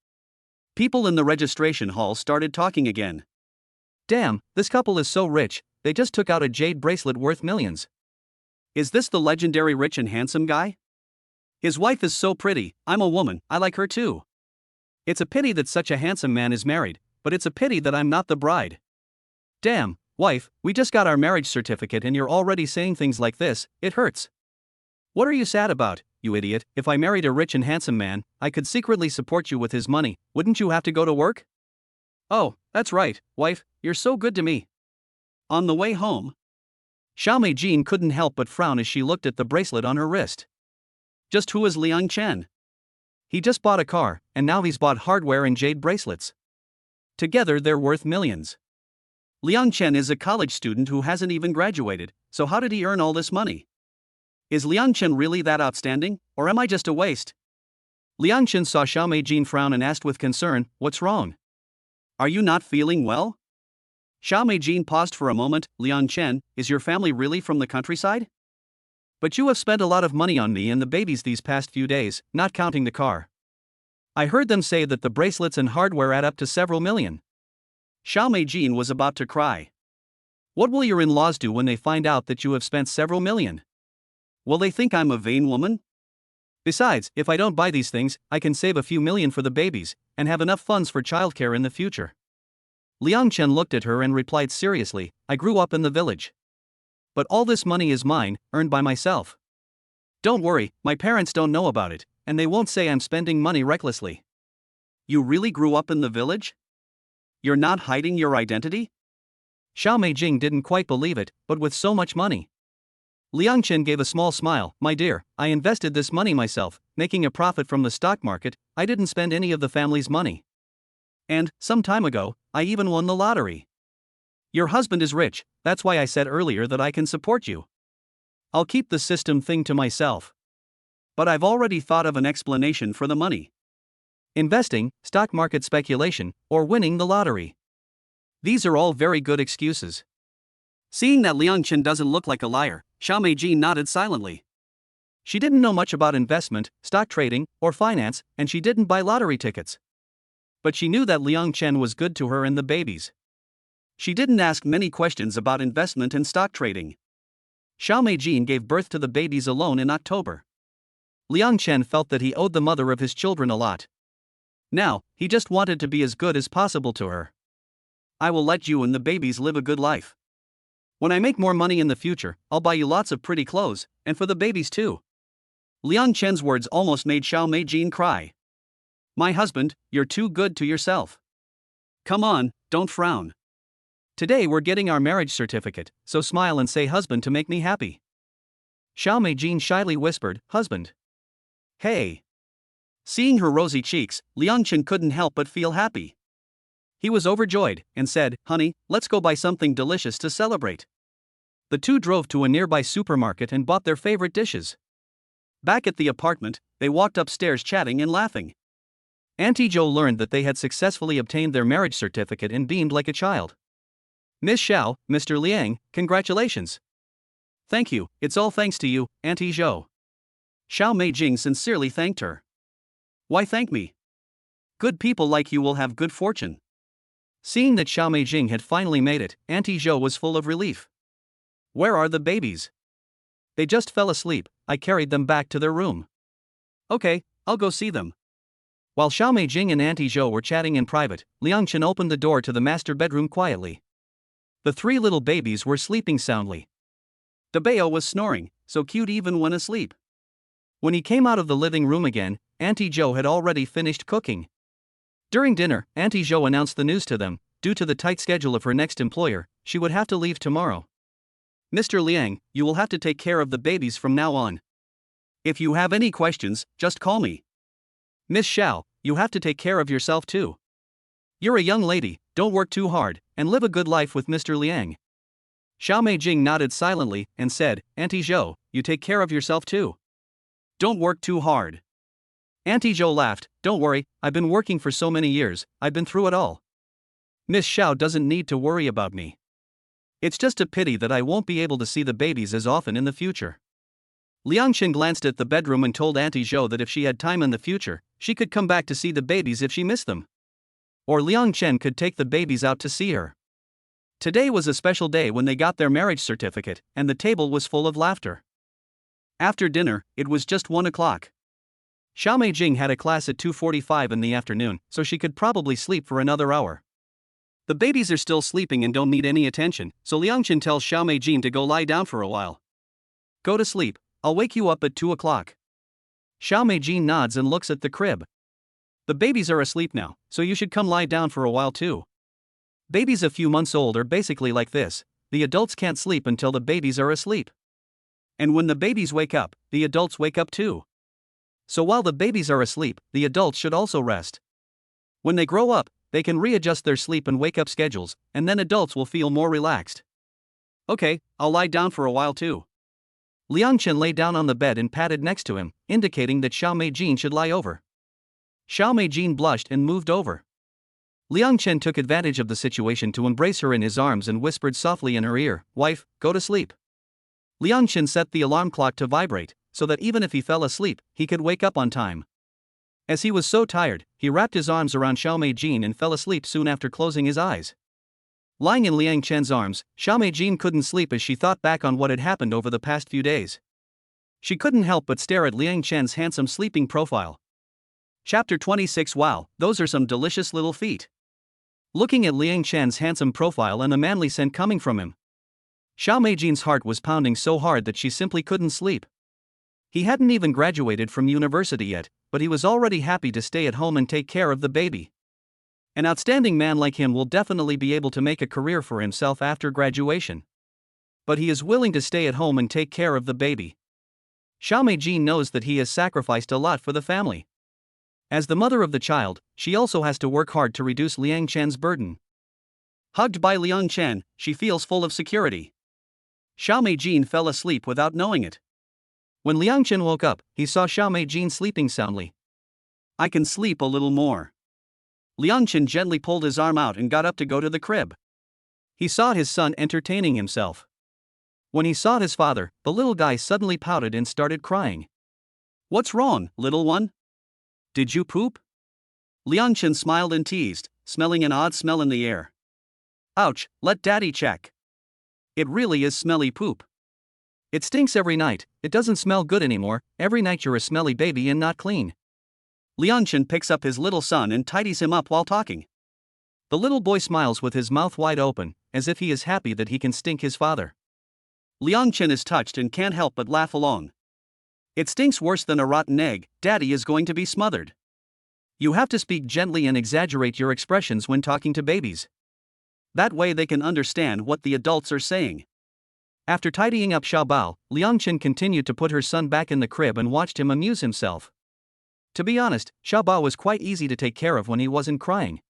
people in the registration hall started talking again. Damn, this couple is so rich, they just took out a jade bracelet worth millions. Is this the legendary rich and handsome guy? His wife is so pretty, I'm a woman, I like her too. It's a pity that such a handsome man is married, but it's a pity that I'm not the bride. Damn, wife, we just got our marriage certificate and you're already saying things like this, it hurts. What are you sad about, you idiot? If I married a rich and handsome man, I could secretly support you with his money, wouldn't you have to go to work? Oh, that's right, wife, you're so good to me. On the way home, Xiao Meijin couldn't help but frown as she looked at the bracelet on her wrist. Just who is Liang Chen? He just bought a car, and now he's bought hardware and jade bracelets. Together they're worth millions. Liang Chen is a college student who hasn't even graduated, so how did he earn all this money? Is Liang Chen really that outstanding, or am I just a waste? Liang Chen saw Xiao Meijin frown and asked with concern, what's wrong? Are you not feeling well? Xiao Meijin paused for a moment. Liang Chen, is your family really from the countryside? But you have spent a lot of money on me and the babies these past few days, not counting the car. I heard them say that the bracelets and hardware add up to several million. Xiao Meijin was about to cry. What will your in-laws do when they find out that you have spent several million? Will they think I'm a vain woman? Besides, if I don't buy these things, I can save a few million for the babies, and have enough funds for childcare in the future. Liang Chen looked at her and replied seriously, I grew up in the village. But all this money is mine, earned by myself. Don't worry, my parents don't know about it, and they won't say I'm spending money recklessly. You really grew up in the village? You're not hiding your identity? Xiao Meijing didn't quite believe it, but with so much money. Liang Chen gave a small smile, my dear, I invested this money myself, making a profit from the stock market, I didn't spend any of the family's money. And, some time ago, I even won the lottery. Your husband is rich, that's why I said earlier that I can support you. I'll keep the system thing to myself. But I've already thought of an explanation for the money. Investing, stock market speculation, or winning the lottery. These are all very good excuses. Seeing that Liang Chen doesn't look like a liar, Xiao Meijin nodded silently. She didn't know much about investment, stock trading, or finance, and she didn't buy lottery tickets. But she knew that Liang Chen was good to her and the babies. She didn't ask many questions about investment and stock trading. Xiao Meijin gave birth to the babies alone in October. Liang Chen felt that he owed the mother of his children a lot. Now, he just wanted to be as good as possible to her. I will let you and the babies live a good life. When I make more money in the future, I'll buy you lots of pretty clothes, and for the babies too. Liang Chen's words almost made Xiao Meijin cry. My husband, you're too good to yourself. Come on, don't frown. Today we're getting our marriage certificate, so smile and say husband to make me happy. Xiao Meijin shyly whispered, husband. Hey. Seeing her rosy cheeks, Liang Chen couldn't help but feel happy. He was overjoyed, and said, honey, let's go buy something delicious to celebrate. The two drove to a nearby supermarket and bought their favorite dishes. Back at the apartment, they walked upstairs chatting and laughing. Auntie Zhou learned that they had successfully obtained their marriage certificate and beamed like a child. Miss Xiao, Mr. Liang, congratulations. Thank you, it's all thanks to you, Auntie Zhou. Xiao Meijing sincerely thanked her. Why thank me? Good people like you will have good fortune. Seeing that Xiao Meijing had finally made it, Auntie Zhou was full of relief. Where are the babies? They just fell asleep, I carried them back to their room. Okay, I'll go see them. While Xiao Meijing and Auntie Zhou were chatting in private, Liang Chen opened the door to the master bedroom quietly. The three little babies were sleeping soundly. Dabeo was snoring, so cute even when asleep. When he came out of the living room again, Auntie Zhou had already finished cooking. During dinner, Auntie Zhou announced the news to them. Due to the tight schedule of her next employer, she would have to leave tomorrow. Mr. Liang, you will have to take care of the babies from now on. If you have any questions, just call me. Miss Xiao, you have to take care of yourself too. You're a young lady, don't work too hard, and live a good life with Mr. Liang. Xiao Meijing nodded silently and said, Auntie Zhou, you take care of yourself too. Don't work too hard. Auntie Zhou laughed, don't worry, I've been working for so many years, I've been through it all. Miss Xiao doesn't need to worry about me. It's just a pity that I won't be able to see the babies as often in the future. Liang Chen glanced at the bedroom and told Auntie Zhou that if she had time in the future, she could come back to see the babies if she missed them. Or Liang Chen could take the babies out to see her. Today was a special day when they got their marriage certificate, and the table was full of laughter. After dinner, it was just 1 o'clock. Xiao Meijing had a class at 2:45 in the afternoon, so she could probably sleep for another hour. The babies are still sleeping and don't need any attention, so Liang Chen tells Xiao Meijing to go lie down for a while. Go to sleep, I'll wake you up at 2 o'clock. Xiao Meijing nods and looks at the crib. The babies are asleep now, so you should come lie down for a while too. Babies a few months old are basically like this, the adults can't sleep until the babies are asleep. And when the babies wake up, the adults wake up too. So while the babies are asleep, the adults should also rest. When they grow up, they can readjust their sleep and wake up schedules, and then adults will feel more relaxed. Okay, I'll lie down for a while too. Liang Chen lay down on the bed and patted next to him, indicating that Xiao Meijing should lie over. Xiao Meijing blushed and moved over. Liang Chen took advantage of the situation to embrace her in his arms and whispered softly in her ear, Wife, go to sleep. Liang Chen set the alarm clock to vibrate, so that even if he fell asleep, he could wake up on time. As he was so tired, he wrapped his arms around Xiao Meijing and fell asleep soon after closing his eyes. Lying in Liang Chen's arms, Xiao Meijing couldn't sleep as she thought back on what had happened over the past few days. She couldn't help but stare at Liang Chen's handsome sleeping profile. Chapter 26 Wow, those are some delicious little feet. Looking at Liang Chen's handsome profile and the manly scent coming from him, Xiao Meijing's heart was pounding so hard that she simply couldn't sleep. He hadn't even graduated from university yet, but he was already happy to stay at home and take care of the baby. An outstanding man like him will definitely be able to make a career for himself after graduation. But he is willing to stay at home and take care of the baby. Xiao Meijing knows that he has sacrificed a lot for the family. As the mother of the child, she also has to work hard to reduce Liang Chen's burden. Hugged by Liang Chen, she feels full of security. Xiao Meijing fell asleep without knowing it. When Liang Chen woke up, he saw Xiao Meijing sleeping soundly. I can sleep a little more. Liang Chen gently pulled his arm out and got up to go to the crib. He saw his son entertaining himself. When he saw his father, the little guy suddenly pouted and started crying. What's wrong, little one? Did you poop? Liang Chen smiled and teased, smelling an odd smell in the air. Ouch, let daddy check. It really is smelly poop. It stinks every night, it doesn't smell good anymore, every night you're a smelly baby and not clean. Liang Chen picks up his little son and tidies him up while talking. The little boy smiles with his mouth wide open, as if he is happy that he can stink his father. Liang Chen is touched and can't help but laugh along. It stinks worse than a rotten egg, daddy is going to be smothered. You have to speak gently and exaggerate your expressions when talking to babies. That way they can understand what the adults are saying. After tidying up Xiaobao, Liang Chen continued to put her son back in the crib and watched him amuse himself. To be honest, Xiaobao was quite easy to take care of when he wasn't crying.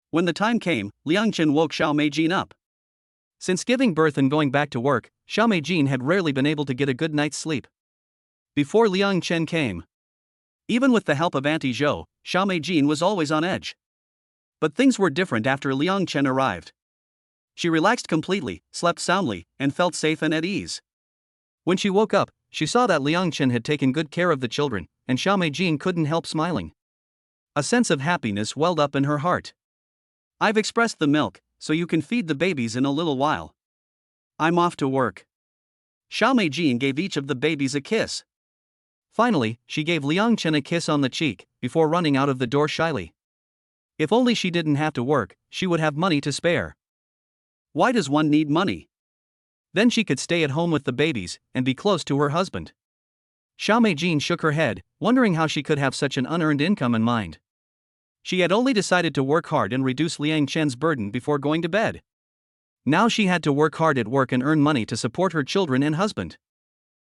When the time came, Liang Chen woke Xiao Meijing up. Since giving birth and going back to work, Xiao Meijing had rarely been able to get a good night's sleep. Before Liang Chen came, even with the help of Auntie Zhou, Xiao Meijing was always on edge. But things were different after Liang Chen arrived. She relaxed completely, slept soundly, and felt safe and at ease. When she woke up, she saw that Liang Chen had taken good care of the children, and Xiao Meijin couldn't help smiling. A sense of happiness welled up in her heart. I've expressed the milk, so you can feed the babies in a little while. I'm off to work. Xiao Meijin gave each of the babies a kiss. Finally, she gave Liang Chen a kiss on the cheek, before running out of the door shyly. If only she didn't have to work, she would have money to spare. Why does one need money? Then she could stay at home with the babies, and be close to her husband. Xiao Meijin shook her head, wondering how she could have such an unearned income in mind. She had only decided to work hard and reduce Liang Chen's burden before going to bed. Now she had to work hard at work and earn money to support her children and husband.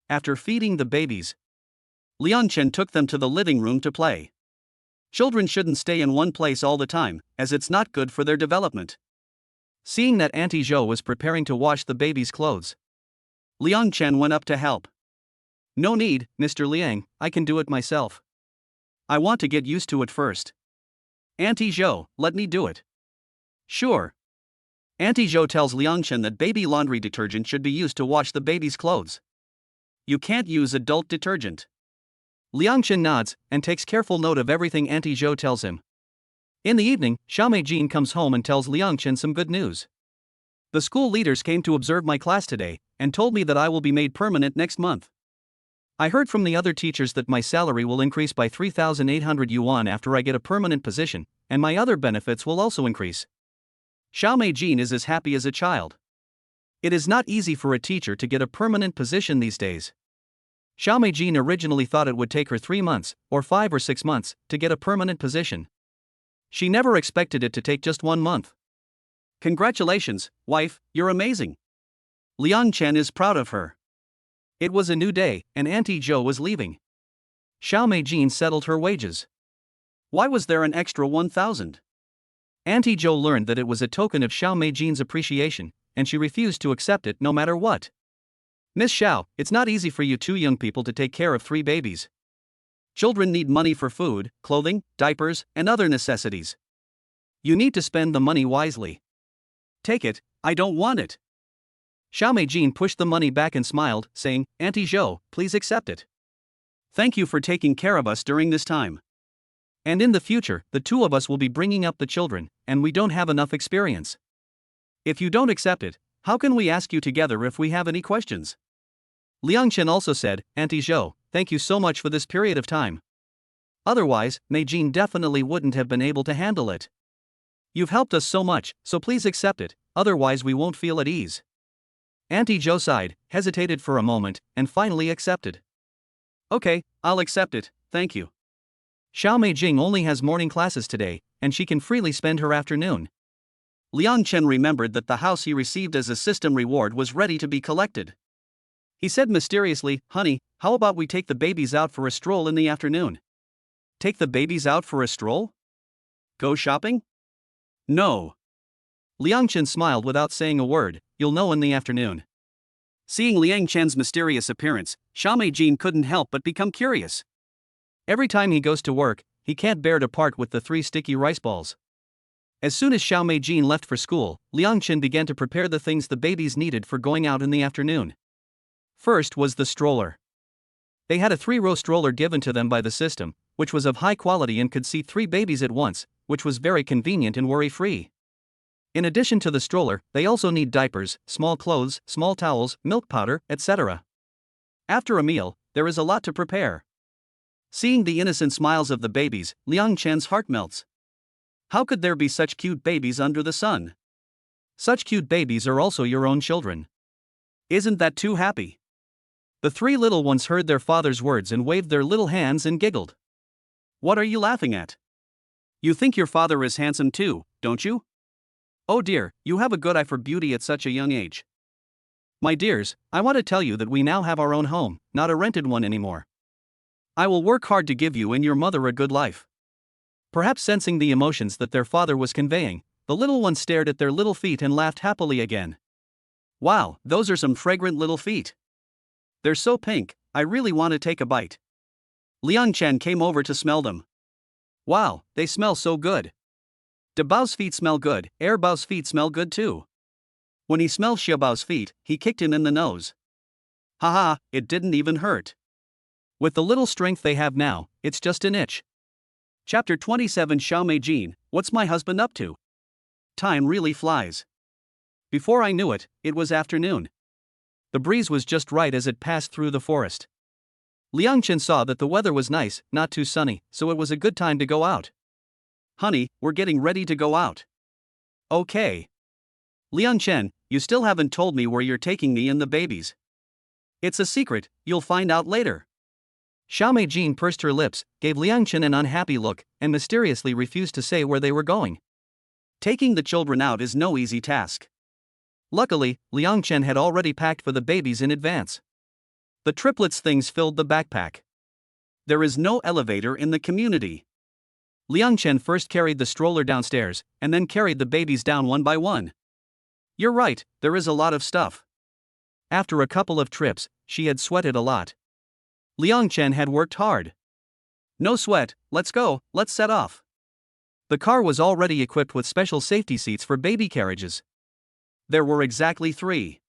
After feeding the babies, Liang Chen took them to the living room to play. Children shouldn't stay in one place all the time, as it's not good for their development. Seeing that Auntie Zhou was preparing to wash the baby's clothes, Liang Chen went up to help. No need, Mr. Liang, I can do it myself. I want to get used to it first. Auntie Zhou, let me do it. Sure. Auntie Zhou tells Liang Chen that baby laundry detergent should be used to wash the baby's clothes. You can't use adult detergent. Liang Chen nods, and takes careful note of everything Auntie Zhou tells him. In the evening, Xiao Meijin comes home and tells Liang Chen some good news. The school leaders came to observe my class today, and told me that I will be made permanent next month. I heard from the other teachers that my salary will increase by 3,800 yuan after I get a permanent position, and my other benefits will also increase. Xiao Meijin is as happy as a child. It is not easy for a teacher to get a permanent position these days. Xiao Meijin originally thought it would take her 3 months, or 5 or 6 months, to get a permanent position. She never expected it to take just 1 month. Congratulations, wife, you're amazing. Liang Chen is proud of her. It was a new day, and Auntie Zhou was leaving. Xiao Meijin settled her wages. Why was there an extra 1,000? Auntie Zhou learned that it was a token of Xiao Meijin's appreciation, and she refused to accept it no matter what. Miss Xiao, it's not easy for you two young people to take care of 3 babies. Children need money for food, clothing, diapers, and other necessities. You need to spend the money wisely. Take it, I don't want it. Xiao Meijin pushed the money back and smiled, saying, Auntie Zhou, please accept it. Thank you for taking care of us during this time. And in the future, the 2 of us will be bringing up the children, and we don't have enough experience. If you don't accept it, how can we ask you together if we have any questions? Liang Chen also said, Auntie Zhou, thank you so much for this period of time. Otherwise, Meijin definitely wouldn't have been able to handle it. You've helped us so much, so please accept it, otherwise we won't feel at ease. Auntie Zhou sighed, hesitated for a moment, and finally accepted. Okay, I'll accept it, thank you. Xiao Meijing only has morning classes today, and she can freely spend her afternoon. Liang Chen remembered that the house he received as a system reward was ready to be collected. He said mysteriously, Honey, how about we take the babies out for a stroll in the afternoon? Take the babies out for a stroll? Go shopping? No. Liang Chen smiled without saying a word, you'll know in the afternoon. Seeing Liang Chen's mysterious appearance, Xiao Meijin couldn't help but become curious. Every time he goes to work, he can't bear to part with the 3 sticky rice balls. As soon as Xiao Meijin left for school, Liang Chen began to prepare the things the babies needed for going out in the afternoon. First was the stroller. They had a 3-row stroller given to them by the system, which was of high quality and could seat 3 babies at once, which was very convenient and worry-free. In addition to the stroller, they also need diapers, small clothes, small towels, milk powder, etc. After a meal, there is a lot to prepare. Seeing the innocent smiles of the babies, Liang Chen's heart melts. How could there be such cute babies under the sun? Such cute babies are also your own children. Isn't that too happy? The 3 little ones heard their father's words and waved their little hands and giggled. What are you laughing at? You think your father is handsome too, don't you? Oh dear, you have a good eye for beauty at such a young age. My dears, I want to tell you that we now have our own home, not a rented one anymore. I will work hard to give you and your mother a good life. Perhaps sensing the emotions that their father was conveying, the little ones stared at their little feet and laughed happily again. Wow, those are some fragrant little feet. They're so pink, I really want to take a bite. Liang Chen came over to smell them. Wow, they smell so good. De Bao's feet smell good, Er Bao's feet smell good too. When he smelled Xia Bao's feet, he kicked him in the nose. Haha, it didn't even hurt. With the little strength they have now, it's just an itch. Chapter 27 Xiao Mei Jin, what's my husband up to? Time really flies. Before I knew it, it was afternoon. The breeze was just right as it passed through the forest. Liang Chen saw that the weather was nice, not too sunny, so it was a good time to go out. Honey, we're getting ready to go out. Okay. Liang Chen, you still haven't told me where you're taking me and the babies. It's a secret, you'll find out later. Xiao Mei Jin pursed her lips, gave Liang Chen an unhappy look, and mysteriously refused to say where they were going. Taking the children out is no easy task. Luckily, Liang Chen had already packed for the babies in advance. The triplets' things filled the backpack. There is no elevator in the community. Liang Chen first carried the stroller downstairs, and then carried the babies down one by one. You're right, there is a lot of stuff. After a couple of trips, she had sweated a lot. Liang Chen had worked hard. No sweat, let's go, let's set off. The car was already equipped with special safety seats for baby carriages. There were exactly 3.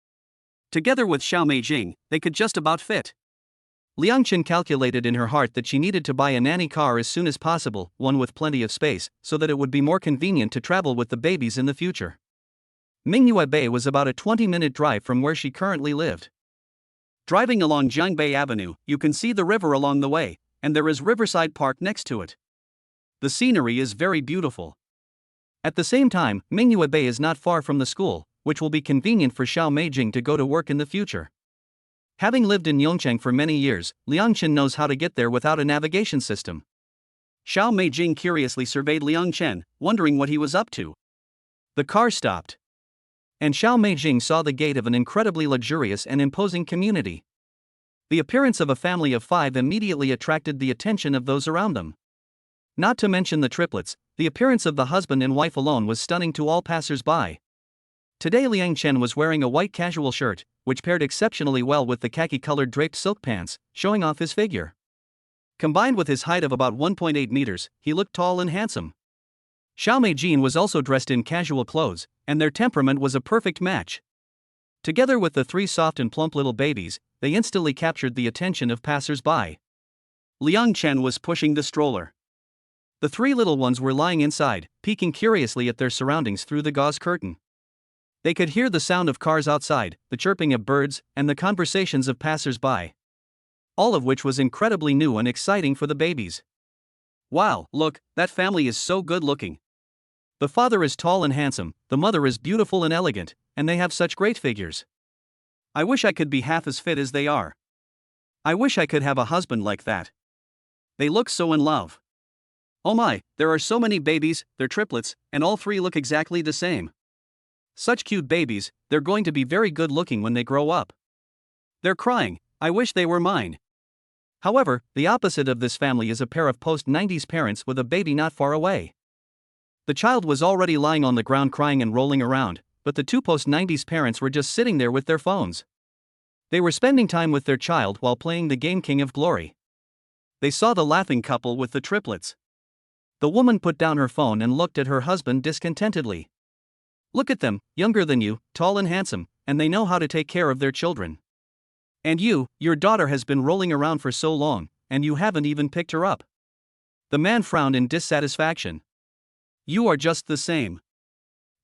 Together with Xiao Mei Jing, they could just about fit. Liang Chen calculated in her heart that she needed to buy a nanny car as soon as possible, one with plenty of space, so that it would be more convenient to travel with the babies in the future. Mingyue Bay was about a 20-minute drive from where she currently lived. Driving along Jiangbei Avenue, you can see the river along the way, and there is Riverside Park next to it. The scenery is very beautiful. At the same time, Mingyue Bay is not far from the school, which will be convenient for Xiao Mei Jing to go to work in the future. Having lived in Yongcheng for many years, Liang Chen knows how to get there without a navigation system. Xiao Mei Jing curiously surveyed Liang Chen, wondering what he was up to. The car stopped. And Xiao Mei Jing saw the gate of an incredibly luxurious and imposing community. The appearance of a family of 5 immediately attracted the attention of those around them. Not to mention the triplets, the appearance of the husband and wife alone was stunning to all passers-by. Today Liang Chen was wearing a white casual shirt, which paired exceptionally well with the khaki-colored draped silk pants, showing off his figure. Combined with his height of about 1.8 meters, he looked tall and handsome. Xiao Mei Jin was also dressed in casual clothes, and their temperament was a perfect match. Together with the 3 soft and plump little babies, they instantly captured the attention of passers-by. Liang Chen was pushing the stroller. The 3 little ones were lying inside, peeking curiously at their surroundings through the gauze curtain. They could hear the sound of cars outside, the chirping of birds, and the conversations of passers-by. All of which was incredibly new and exciting for the babies. Wow, look, that family is so good-looking. The father is tall and handsome, the mother is beautiful and elegant, and they have such great figures. I wish I could be half as fit as they are. I wish I could have a husband like that. They look so in love. Oh my, there are so many babies, they're triplets, and all 3 look exactly the same. Such cute babies, they're going to be very good looking when they grow up. They're crying, I wish they were mine. However, the opposite of this family is a pair of post-90s parents with a baby not far away. The child was already lying on the ground crying and rolling around, but the 2 post-90s parents were just sitting there with their phones. They were spending time with their child while playing the game King of Glory. They saw the laughing couple with the triplets. The woman put down her phone and looked at her husband discontentedly. Look at them, younger than you, tall and handsome, and they know how to take care of their children. And your daughter has been rolling around for so long, and you haven't even picked her up. The man frowned in dissatisfaction. You are just the same.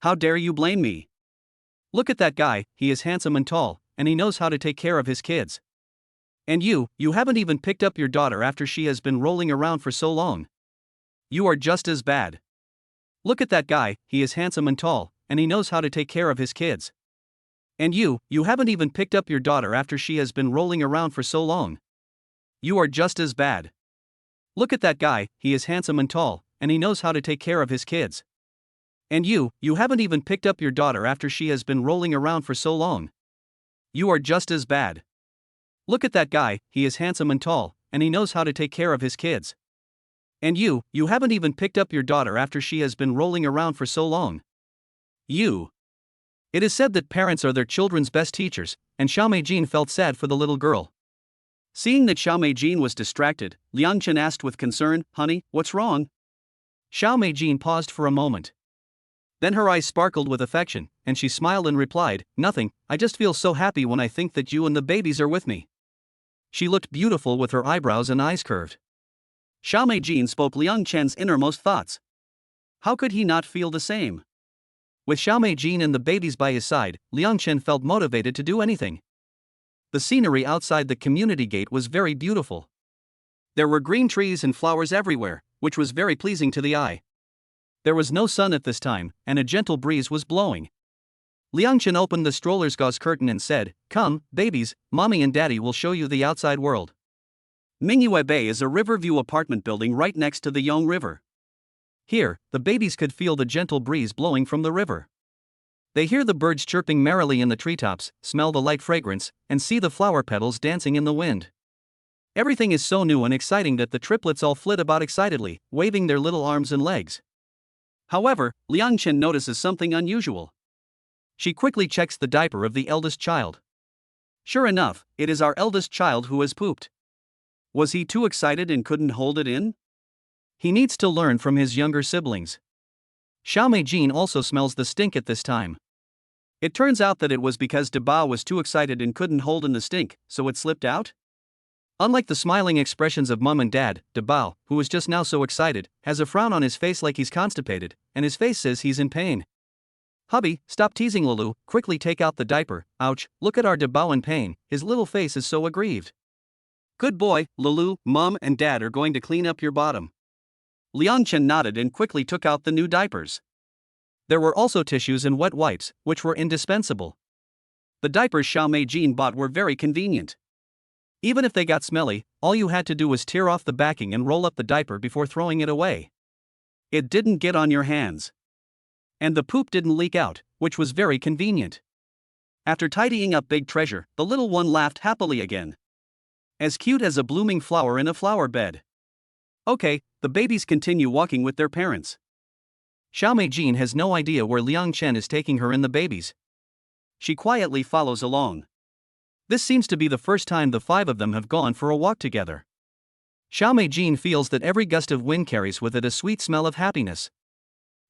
How dare you blame me? Look at that guy, he is handsome and tall, and he knows how to take care of his kids. And you haven't even picked up your daughter after she has been rolling around for so long. You are just as bad. Look at that guy, he is handsome and tall, and he knows how to take care of his kids. And you haven't even picked up your daughter after she has been rolling around for so long. You are just as bad. Look at that guy, he is handsome and tall, and he knows how to take care of his kids. And you haven't even picked up your daughter after she has been rolling around for so long. You are just as bad. Look at that guy, he is handsome and tall, and he knows how to take care of his kids. And you haven't even picked up your daughter after she has been rolling around for so long. It is said that parents are their children's best teachers, and Xiao Mei Jin felt sad for the little girl. Seeing that Xiao Mei Jin was distracted, Liang Chen asked with concern, Honey, what's wrong? Xiao Mei Jin paused for a moment. Then her eyes sparkled with affection, and she smiled and replied, "Nothing, I just feel so happy when I think that you and the babies are with me." She looked beautiful with her eyebrows and eyes curved. Xiao Meijin spoke Liang Chen's innermost thoughts. How could he not feel the same? With Xiao Meijin and the babies by his side, Liang Chen felt motivated to do anything. The scenery outside the community gate was very beautiful. There were green trees and flowers everywhere, which was very pleasing to the eye. There was no sun at this time, and a gentle breeze was blowing. Liang Chen opened the stroller's gauze curtain and said, "Come, babies, mommy and daddy will show you the outside world." Mingyue Bay is a riverview apartment building right next to the Yong River. Here, the babies could feel the gentle breeze blowing from the river. They hear the birds chirping merrily in the treetops, smell the light fragrance, and see the flower petals dancing in the wind. Everything is so new and exciting that the triplets all flit about excitedly, waving their little arms and legs. However, Liang Chen notices something unusual. She quickly checks the diaper of the eldest child. Sure enough, it is our eldest child who has pooped. Was he too excited and couldn't hold it in? He needs to learn from his younger siblings. Xiao Meijin also smells the stink at this time. It turns out that it was because Debao was too excited and couldn't hold in the stink, so it slipped out? Unlike the smiling expressions of mom and dad, Debao, who is just now so excited, has a frown on his face like he's constipated, and his face says he's in pain. "Hubby, stop teasing Lulu, quickly take out the diaper. Ouch, look at our Debao in pain, his little face is so aggrieved." "Good boy, Lulu, mom and dad are going to clean up your bottom." Liang Chen nodded and quickly took out the new diapers. There were also tissues and wet wipes, which were indispensable. The diapers Xiao Meijin bought were very convenient. Even if they got smelly, all you had to do was tear off the backing and roll up the diaper before throwing it away. It didn't get on your hands. And the poop didn't leak out, which was very convenient. After tidying up Big Treasure, the little one laughed happily again. As cute as a blooming flower in a flower bed. Okay, the babies continue walking with their parents. Xiao Meijin has no idea where Liang Chen is taking her and the babies. She quietly follows along. This seems to be the first time the five of them have gone for a walk together. Xiao Meijin feels that every gust of wind carries with it a sweet smell of happiness.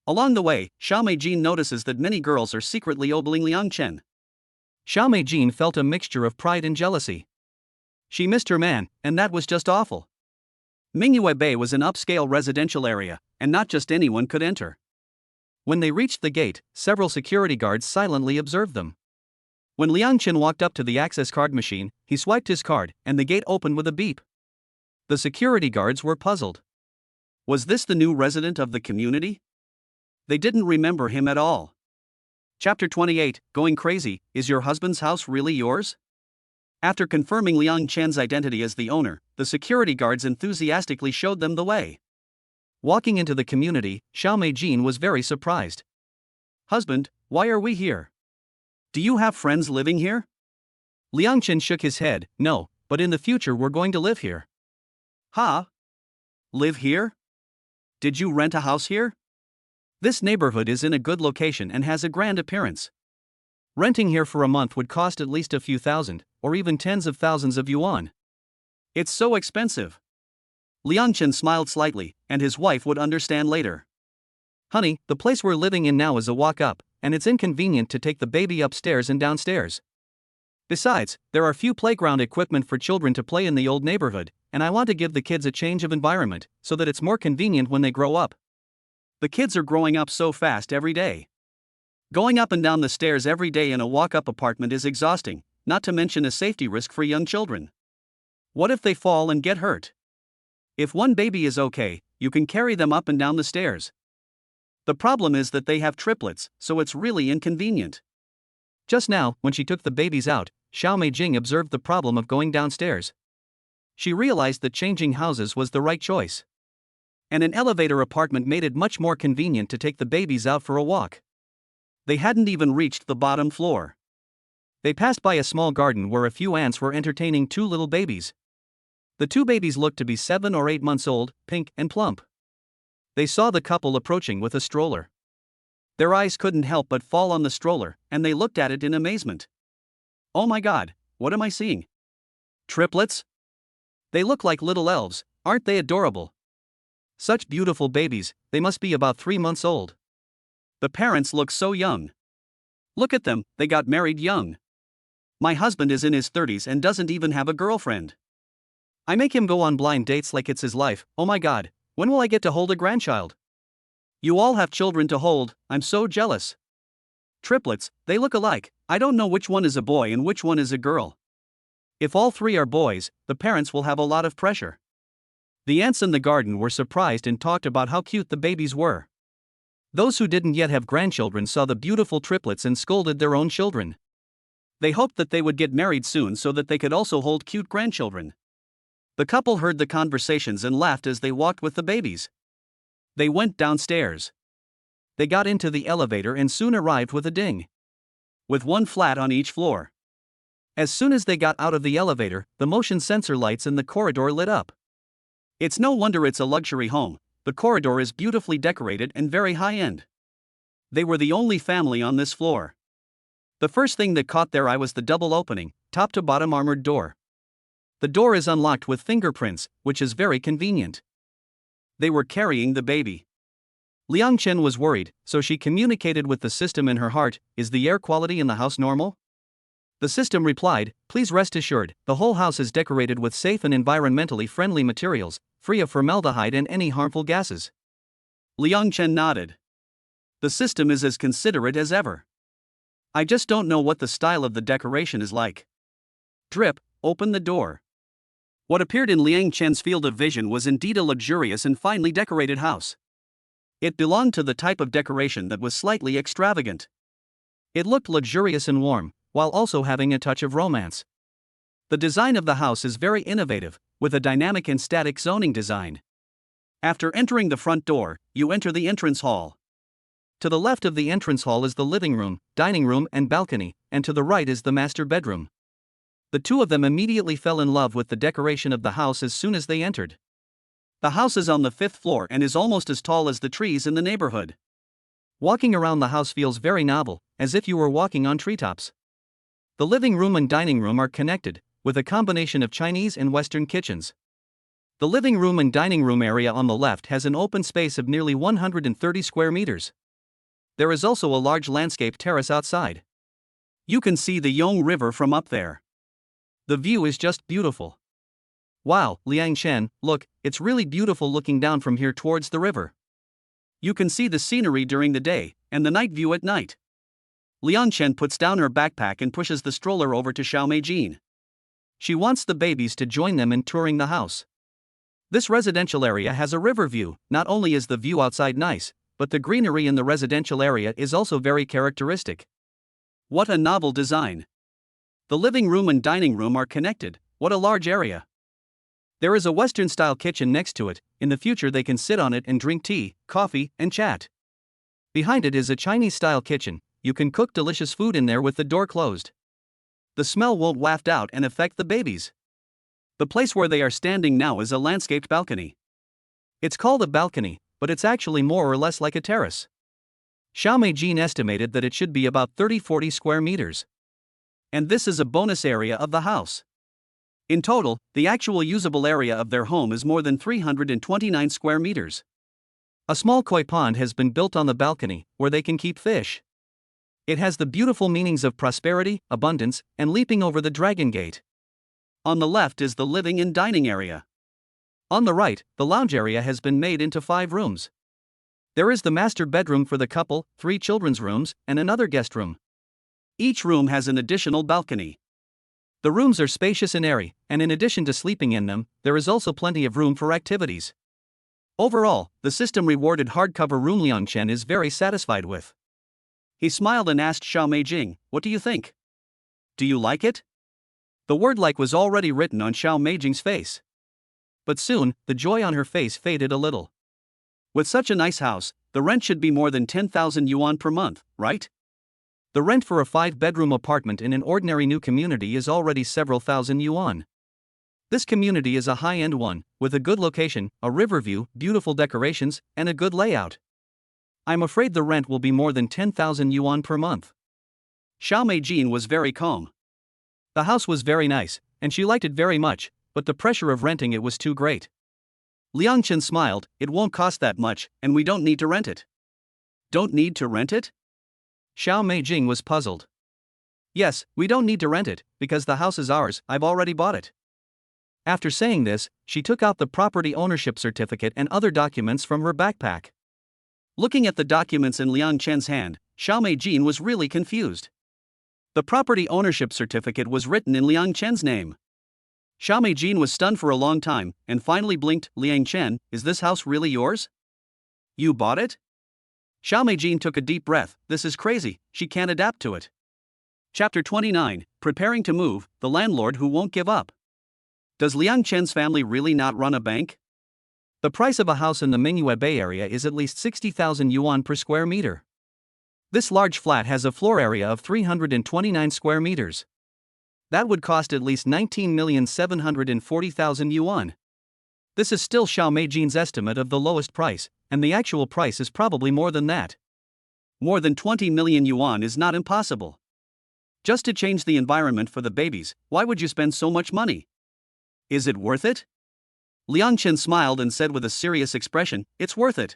Along the way, Xiao Meijin notices that many girls are secretly ogling Liang Chen. Xiao Meijin felt a mixture of pride and jealousy. She missed her man, and that was just awful. Mingyue Bay was an upscale residential area, and not just anyone could enter. When they reached the gate, several security guards silently observed them. When Liang Chen walked up to the access card machine, he swiped his card, and the gate opened with a beep. The security guards were puzzled. Was this the new resident of the community? They didn't remember him at all. Chapter 28, Going Crazy, Is Your Husband's House Really Yours? After confirming Liang Chen's identity as the owner, the security guards enthusiastically showed them the way. Walking into the community, Xiao Meijin was very surprised. "Husband, why are we here? Do you have friends living here?" Liang Chen shook his head, "No, but in the future we're going to live here." "Huh? Live here? Did you rent a house here? This neighborhood is in a good location and has a grand appearance. Renting here for a month would cost at least a few thousand, or even tens of thousands of yuan. It's so expensive." Liang Chen smiled slightly, and his wife would understand later. "Honey, the place we're living in now is a walk up, and it's inconvenient to take the baby upstairs and downstairs. Besides, there are few playground equipment for children to play in the old neighborhood, and I want to give the kids a change of environment, so that it's more convenient when they grow up. The kids are growing up so fast every day. Going up and down the stairs every day in a walk-up apartment is exhausting, not to mention a safety risk for young children. What if they fall and get hurt? If one baby is okay, you can carry them up and down the stairs. The problem is that they have triplets, so it's really inconvenient." Just now, when she took the babies out, Xiao Meijing observed the problem of going downstairs. She realized that changing houses was the right choice. And an elevator apartment made it much more convenient to take the babies out for a walk. They hadn't even reached the bottom floor. They passed by a small garden where a few ants were entertaining two little babies. The two babies looked to be 7 or 8 months old, pink and plump. They saw the couple approaching with a stroller. Their eyes couldn't help but fall on the stroller, and they looked at it in amazement. "Oh my god, what am I seeing? Triplets? They look like little elves, aren't they adorable? Such beautiful babies, they must be about 3 months old." The parents look so young. Look at them, they got married young. My husband is in his 30s and doesn't even have a girlfriend. I make him go on blind dates like it's his life. Oh my god, when will I get to hold a grandchild? You all have children to hold, I'm so jealous. Triplets, they look alike, I don't know which one is a boy and which one is a girl. If all three are boys, the parents will have a lot of pressure. The aunts in the garden were surprised and talked about how cute the babies were. Those who didn't yet have grandchildren saw the beautiful triplets and scolded their own children. They hoped that they would get married soon so that they could also hold cute grandchildren. The couple heard the conversations and laughed as they walked with the babies. They went downstairs. They got into the elevator and soon arrived with a ding. With one flat on each floor. As soon as they got out of the elevator, the motion sensor lights in the corridor lit up. It's no wonder it's a luxury home, the corridor is beautifully decorated and very high-end. They were the only family on this floor. The first thing that caught their eye was the double opening, top-to-bottom armored door. The door is unlocked with fingerprints, which is very convenient. They were carrying the baby. Liang Chen was worried, so she communicated with the system in her heart, "Is the air quality in the house normal?" The system replied, "Please rest assured, the whole house is decorated with safe and environmentally friendly materials, free of formaldehyde and any harmful gases." Liang Chen nodded. The system is as considerate as ever. I just don't know what the style of the decoration is like. Drip, open the door. What appeared in Liang Chen's field of vision was indeed a luxurious and finely decorated house. It belonged to the type of decoration that was slightly extravagant. It looked luxurious and warm, while also having a touch of romance. The design of the house is very innovative, with a dynamic and static zoning design. After entering the front door, you enter the entrance hall. To the left of the entrance hall is the living room, dining room and balcony, and to the right is the master bedroom. The two of them immediately fell in love with the decoration of the house as soon as they entered. The house is on the 5th floor and is almost as tall as the trees in the neighborhood. Walking around the house feels very novel, as if you were walking on treetops. The living room and dining room are connected, with a combination of Chinese and Western kitchens. The living room and dining room area on the left has an open space of nearly 130 square meters. There is also a large landscape terrace outside. You can see the Yong River from up there. The view is just beautiful. Wow, Liang Chen, look, it's really beautiful looking down from here towards the river. You can see the scenery during the day, and the night view at night. Liang Chen puts down her backpack and pushes the stroller over to Xiao Meijin. She wants the babies to join them in touring the house. This residential area has a river view. Not only is the view outside nice, but the greenery in the residential area is also very characteristic. What a novel design! The living room and dining room are connected. What a large area! There is a Western-style kitchen next to it. In the future they can sit on it and drink tea, coffee, and chat. Behind it is a Chinese-style kitchen. You can cook delicious food in there with the door closed. The smell won't waft out and affect the babies. The place where they are standing now is a landscaped balcony. It's called a balcony, but it's actually more or less like a terrace. Xiao Meijin estimated that it should be about 30-40 square meters. And this is a bonus area of the house. In total, the actual usable area of their home is more than 329 square meters. A small koi pond has been built on the balcony, where they can keep fish. It has the beautiful meanings of prosperity, abundance, and leaping over the dragon gate. On the left is the living and dining area. On the right, the lounge area has been made into 5 rooms. There is the master bedroom for the couple, 3 children's rooms, and another guest room. Each room has an additional balcony. The rooms are spacious and airy, and in addition to sleeping in them, there is also plenty of room for activities. Overall, the system-rewarded hardcover room Liang Chen is very satisfied with. He smiled and asked Xiao Meijing, "What do you think? Do you like it?" The word "like" was already written on Xiao Meijing's face. But soon, the joy on her face faded a little. With such a nice house, the rent should be more than 10,000 yuan per month, right? The rent for a 5-bedroom apartment in an ordinary new community is already several thousand yuan. This community is a high-end one, with a good location, a river view, beautiful decorations, and a good layout. I'm afraid the rent will be more than 10,000 yuan per month. Xiao Meijin was very calm. The house was very nice, and she liked it very much, but the pressure of renting it was too great. Liang Chen smiled, "It won't cost that much, and we don't need to rent it. Don't need to rent it? Xiao Meijing was puzzled. Yes, we don't need to rent it, because the house is ours, I've already bought it. After saying this, she took out the property ownership certificate and other documents from her backpack. Looking at the documents in Liang Chen's hand, Xiao Meijing was really confused. The property ownership certificate was written in Liang Chen's name. Xiao Meijing was stunned for a long time, and finally blinked. Liang Chen, is this house really yours? You bought it? Xiao Meijing took a deep breath. This is crazy, she can't adapt to it. Chapter 29, Preparing to Move, the Landlord Who Won't Give Up. Does Liang Chen's family really not run a bank? The price of a house in the Mingyue Bay area is at least 60,000 yuan per square meter. This large flat has a floor area of 329 square meters. That would cost at least 19,740,000 yuan. This is still Xiao Meijing's estimate of the lowest price, and the actual price is probably more than that. More than 20 million yuan is not impossible. Just to change the environment for the babies, why would you spend so much money? Is it worth it? Liang Chen smiled and said with a serious expression, it's worth it.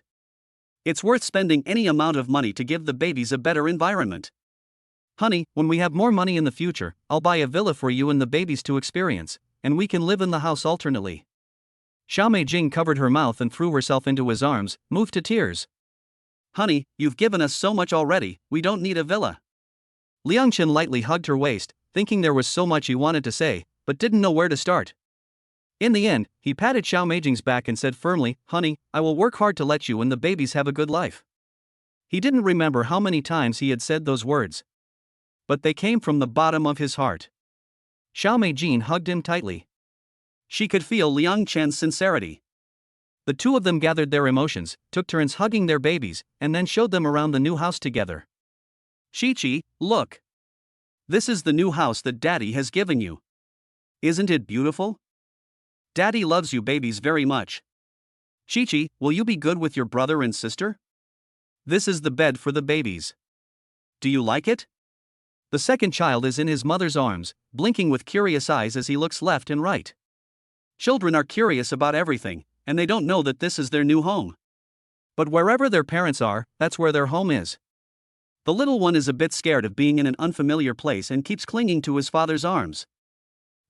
It's worth spending any amount of money to give the babies a better environment. Honey, when we have more money in the future, I'll buy a villa for you and the babies to experience, and we can live in the house alternately. Xiao Meijing covered her mouth and threw herself into his arms, moved to tears. Honey, you've given us so much already, we don't need a villa. Liang Chen lightly hugged her waist, thinking there was so much he wanted to say, but didn't know where to start. In the end, he patted Xiao Meijing's back and said firmly, Honey, I will work hard to let you and the babies have a good life. He didn't remember how many times he had said those words, but they came from the bottom of his heart. Xiao Meijing hugged him tightly. She could feel Liang Chen's sincerity. The two of them gathered their emotions, took turns hugging their babies, and then showed them around the new house together. Chi-Chi, look. This is the new house that Daddy has given you. Isn't it beautiful? Daddy loves you babies very much. Chi-Chi, will you be good with your brother and sister? This is the bed for the babies. Do you like it? The second child is in his mother's arms, blinking with curious eyes as he looks left and right. Children are curious about everything, and they don't know that this is their new home. But wherever their parents are, that's where their home is. The little one is a bit scared of being in an unfamiliar place and keeps clinging to his father's arms.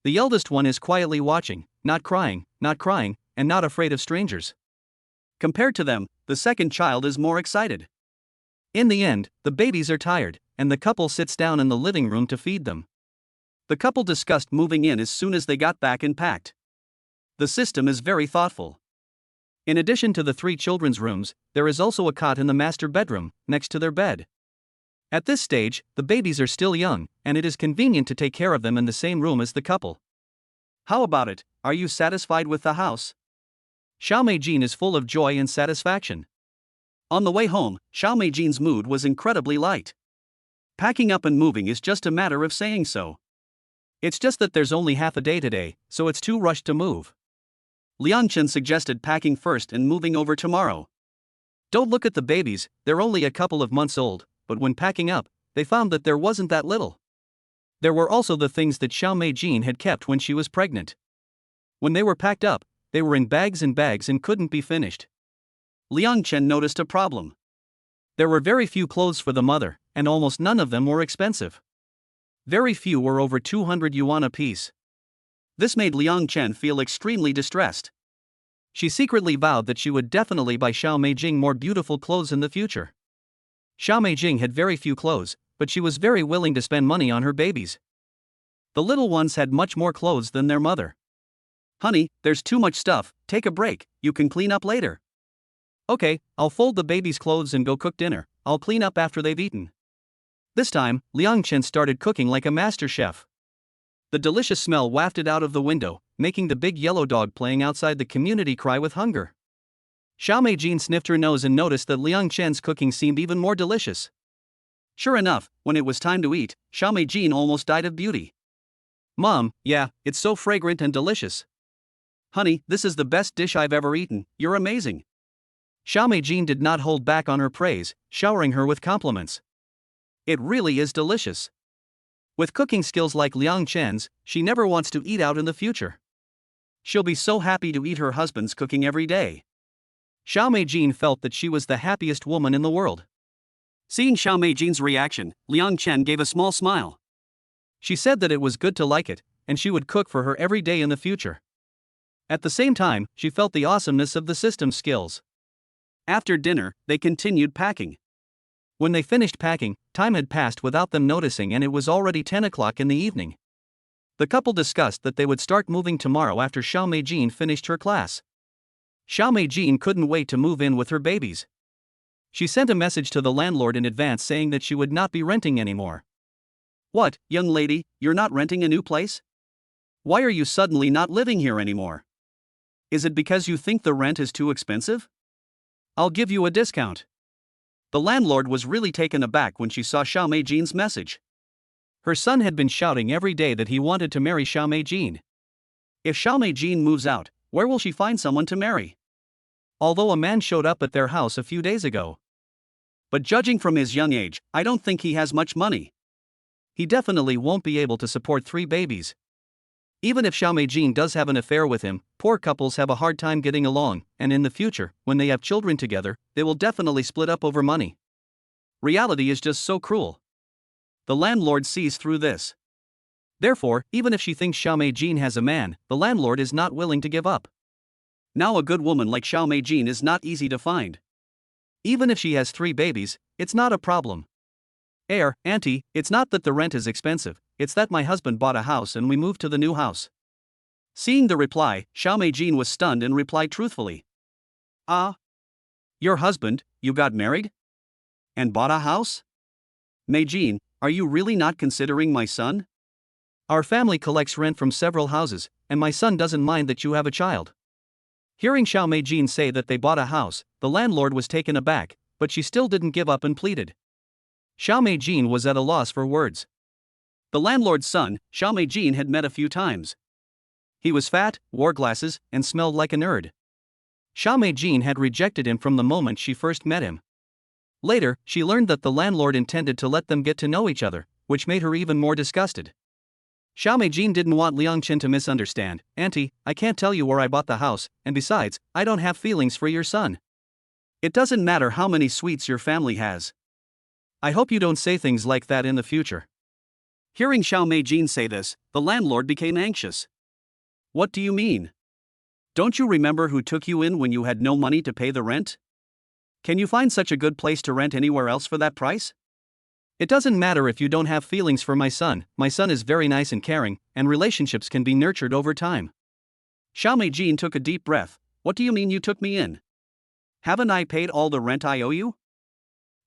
The eldest one is quietly watching, not crying, and not afraid of strangers. Compared to them, the second child is more excited. In the end, the babies are tired, and the couple sits down in the living room to feed them. The couple discussed moving in as soon as they got back and packed. The system is very thoughtful. In addition to the 3 children's rooms, there is also a cot in the master bedroom, next to their bed. At this stage, the babies are still young, and it is convenient to take care of them in the same room as the couple. How about it, are you satisfied with the house? Xiao Meijing is full of joy and satisfaction. On the way home, Xiao Meijing's mood was incredibly light. Packing up and moving is just a matter of saying so. It's just that there's only half a day today, so it's too rushed to move. Liang Chen suggested packing first and moving over tomorrow. Don't look at the babies, they're only a couple of months old, but when packing up, they found that there wasn't that little. There were also the things that Xiao Meijing had kept when she was pregnant. When they were packed up, they were in bags and couldn't be finished. Liang Chen noticed a problem. There were very few clothes for the mother, and almost none of them were expensive. Very few were over 200 yuan apiece. This made Liang Chen feel extremely distressed. She secretly vowed that she would definitely buy Xiao Meijing more beautiful clothes in the future. Xiao Meijing had very few clothes, but she was very willing to spend money on her babies. The little ones had much more clothes than their mother. Honey, there's too much stuff, take a break, you can clean up later. Okay, I'll fold the babies' clothes and go cook dinner, I'll clean up after they've eaten. This time, Liang Chen started cooking like a master chef. The delicious smell wafted out of the window, making the big yellow dog playing outside the community cry with hunger. Xiao Meijing sniffed her nose and noticed that Liang Chen's cooking seemed even more delicious. Sure enough, when it was time to eat, Xiao Meijing almost died of beauty. Mom, yeah, it's so fragrant and delicious. Honey, this is the best dish I've ever eaten, you're amazing. Xiao Meijing did not hold back on her praise, showering her with compliments. It really is delicious. With cooking skills like Liang Chen's, she never wants to eat out in the future. She'll be so happy to eat her husband's cooking every day. Xiao Meijing felt that she was the happiest woman in the world. Seeing Xiao Meijin's reaction, Liang Chen gave a small smile. She said that it was good to like it, and she would cook for her every day in the future. At the same time, she felt the awesomeness of the system's skills. After dinner, they continued packing. When they finished packing, time had passed without them noticing, and it was already 10 o'clock in the evening. The couple discussed that they would start moving tomorrow after Xiao Meijin finished her class. Xiao Meijin couldn't wait to move in with her babies. She sent a message to the landlord in advance saying that she would not be renting anymore. What, young lady, you're not renting a new place? Why are you suddenly not living here anymore? Is it because you think the rent is too expensive? I'll give you a discount. The landlord was really taken aback when she saw Xiao Meijin's message. Her son had been shouting every day that he wanted to marry Xiao Meijin. If Xiao Meijin moves out, where will she find someone to marry? Although a man showed up at their house a few days ago. But judging from his young age, I don't think he has much money. He definitely won't be able to support 3 babies. Even if Xiao Meijin does have an affair with him, poor couples have a hard time getting along, and in the future, when they have children together, they will definitely split up over money. Reality is just so cruel. The landlord sees through this. Therefore, even if she thinks Xiao Meijin has a man, the landlord is not willing to give up. Now a good woman like Xiao Meijin is not easy to find. Even if she has 3 babies, it's not a problem. Auntie, it's not that the rent is expensive, it's that my husband bought a house and we moved to the new house. Seeing the reply, Xiao Meijin was stunned and replied truthfully. Ah? Your husband, you got married? And bought a house? Meijin, are you really not considering my son? Our family collects rent from several houses, and my son doesn't mind that you have a child. Hearing Xiao Meijin say that they bought a house, the landlord was taken aback, but she still didn't give up and pleaded. Xiao Meijin was at a loss for words. The landlord's son, Xiao Meijin, had met a few times. He was fat, wore glasses, and smelled like a nerd. Xiao Meijin had rejected him from the moment she first met him. Later, she learned that the landlord intended to let them get to know each other, which made her even more disgusted. Xiao Meijin didn't want Liang Chen to misunderstand. Auntie, I can't tell you where I bought the house, and besides, I don't have feelings for your son. It doesn't matter how many sweets your family has. I hope you don't say things like that in the future. Hearing Xiao Meijin say this, the landlord became anxious. What do you mean? Don't you remember who took you in when you had no money to pay the rent? Can you find such a good place to rent anywhere else for that price? It doesn't matter if you don't have feelings for my son is very nice and caring, and relationships can be nurtured over time. Xiao Meijin took a deep breath. What do you mean you took me in? Haven't I paid all the rent I owe you?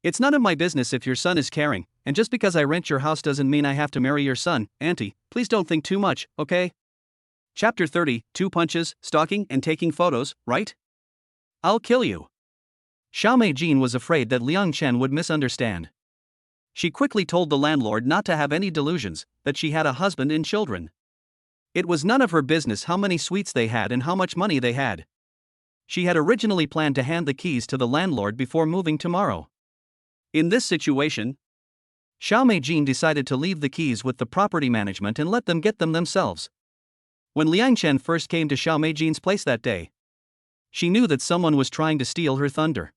It's none of my business if your son is caring, and just because I rent your house doesn't mean I have to marry your son. Auntie, please don't think too much, okay? Chapter 30, 2 punches, stalking and taking photos, right? I'll kill you. Xiao Meijin was afraid that Liang Chen would misunderstand. She quickly told the landlord not to have any delusions, that she had a husband and children. It was none of her business how many sweets they had and how much money they had. She had originally planned to hand the keys to the landlord before moving tomorrow. In this situation, Xiao Meijin decided to leave the keys with the property management and let them get them themselves. When Liang Chen first came to Xiao Meijin's place that day, she knew that someone was trying to steal her thunder.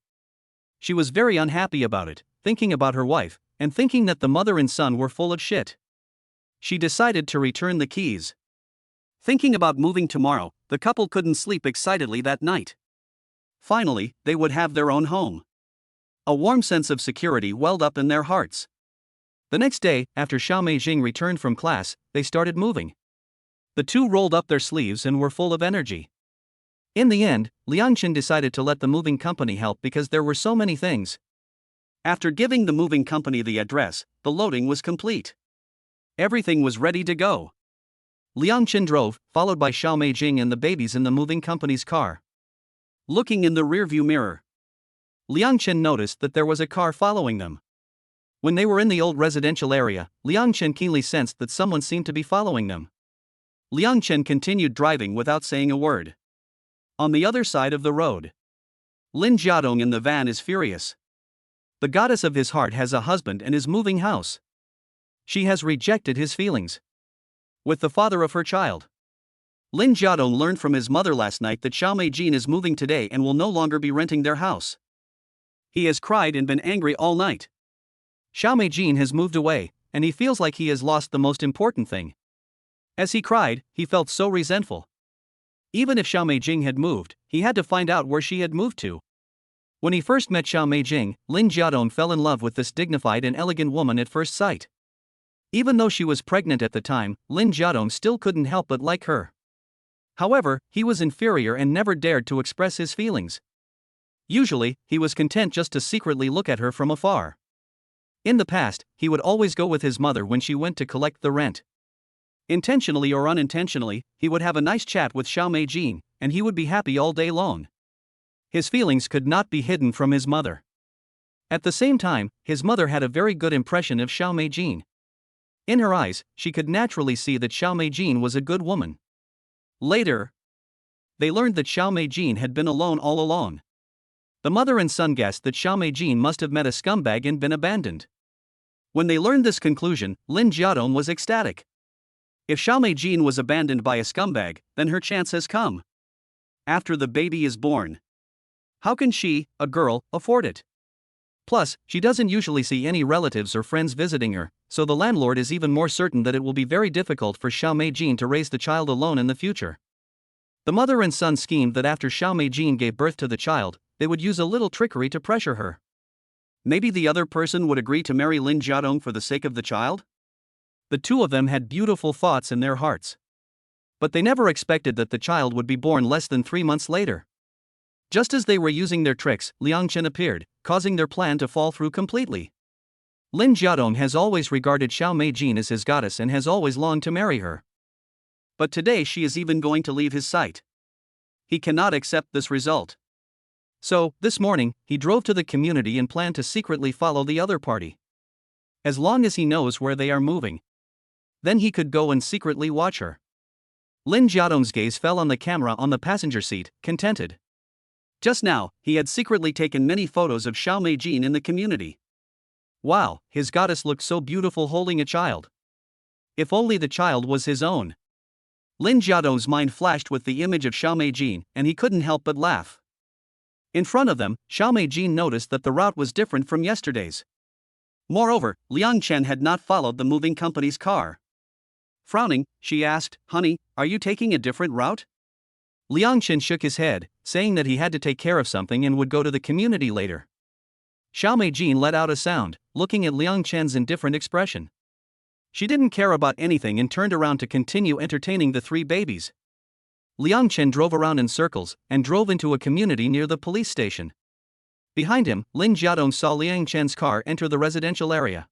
She was very unhappy about it, thinking about her wife, and thinking that the mother and son were full of shit. She decided to return the keys. Thinking about moving tomorrow, the couple couldn't sleep excitedly that night. Finally, they would have their own home. A warm sense of security welled up in their hearts. The next day, after Xiao Meijin returned from class, they started moving. The two rolled up their sleeves and were full of energy. In the end, Liang Chen decided to let the moving company help because there were so many things. After giving the moving company the address, the loading was complete. Everything was ready to go. Liang Chen drove, followed by Xiao Meijin and the babies in the moving company's car. Looking in the rearview mirror, Liang Chen noticed that there was a car following them. When they were in the old residential area, Liang Chen keenly sensed that someone seemed to be following them. Liang Chen continued driving without saying a word. On the other side of the road, Lin Jiadong in the van is furious. The goddess of his heart has a husband and is moving house. She has rejected his feelings with the father of her child. Lin Jiadong learned from his mother last night that Xiao Meijin is moving today and will no longer be renting their house. He has cried and been angry all night. Xiao Meijin has moved away, and he feels like he has lost the most important thing. As he cried, he felt so resentful. Even if Xiao Meijing had moved, he had to find out where she had moved to. When he first met Xiao Meijing, Lin Jiadong fell in love with this dignified and elegant woman at first sight. Even though she was pregnant at the time, Lin Jiadong still couldn't help but like her. However, he was inferior and never dared to express his feelings. Usually, he was content just to secretly look at her from afar. In the past, he would always go with his mother when she went to collect the rent. Intentionally or unintentionally, he would have a nice chat with Xiao Meijin, and he would be happy all day long. His feelings could not be hidden from his mother. At the same time, his mother had a very good impression of Xiao Meijin. In her eyes, she could naturally see that Xiao Meijin was a good woman. Later, they learned that Xiao Meijin had been alone all along. The mother and son guessed that Xiao Meijin must have met a scumbag and been abandoned. When they learned this conclusion, Lin Jiadong was ecstatic. If Xiao Meijin was abandoned by a scumbag, then her chance has come. After the baby is born, how can she, a girl, afford it? Plus, she doesn't usually see any relatives or friends visiting her, so the landlord is even more certain that it will be very difficult for Xiao Meijin to raise the child alone in the future. The mother and son schemed that after Xiao Meijin gave birth to the child, they would use a little trickery to pressure her. Maybe the other person would agree to marry Lin Jiadong for the sake of the child? The two of them had beautiful thoughts in their hearts. But they never expected that the child would be born less than 3 months later. Just as they were using their tricks, Liang Chen appeared, causing their plan to fall through completely. Lin Jiadong has always regarded Xiao Meijin as his goddess and has always longed to marry her. But today she is even going to leave his sight. He cannot accept this result. So, this morning, he drove to the community and planned to secretly follow the other party. As long as he knows where they are moving, then he could go and secretly watch her. Lin Jiadong's gaze fell on the camera on the passenger seat, contented. Just now, he had secretly taken many photos of Xiao Meijin in the community. Wow, his goddess looked so beautiful holding a child. If only the child was his own. Lin Jiadong's mind flashed with the image of Xiao Meijin, and he couldn't help but laugh. In front of them, Xiao Meijin noticed that the route was different from yesterday's. Moreover, Liang Chen had not followed the moving company's car. Frowning, she asked, "Honey, are you taking a different route?" Liang Chen shook his head, saying that he had to take care of something and would go to the community later. Xiao Meijin let out a sound, looking at Liang Chen's indifferent expression. She didn't care about anything and turned around to continue entertaining the 3 babies. Liang Chen drove around in circles and drove into a community near the police station. Behind him, Lin Jiadong saw Liang Chen's car enter the residential area.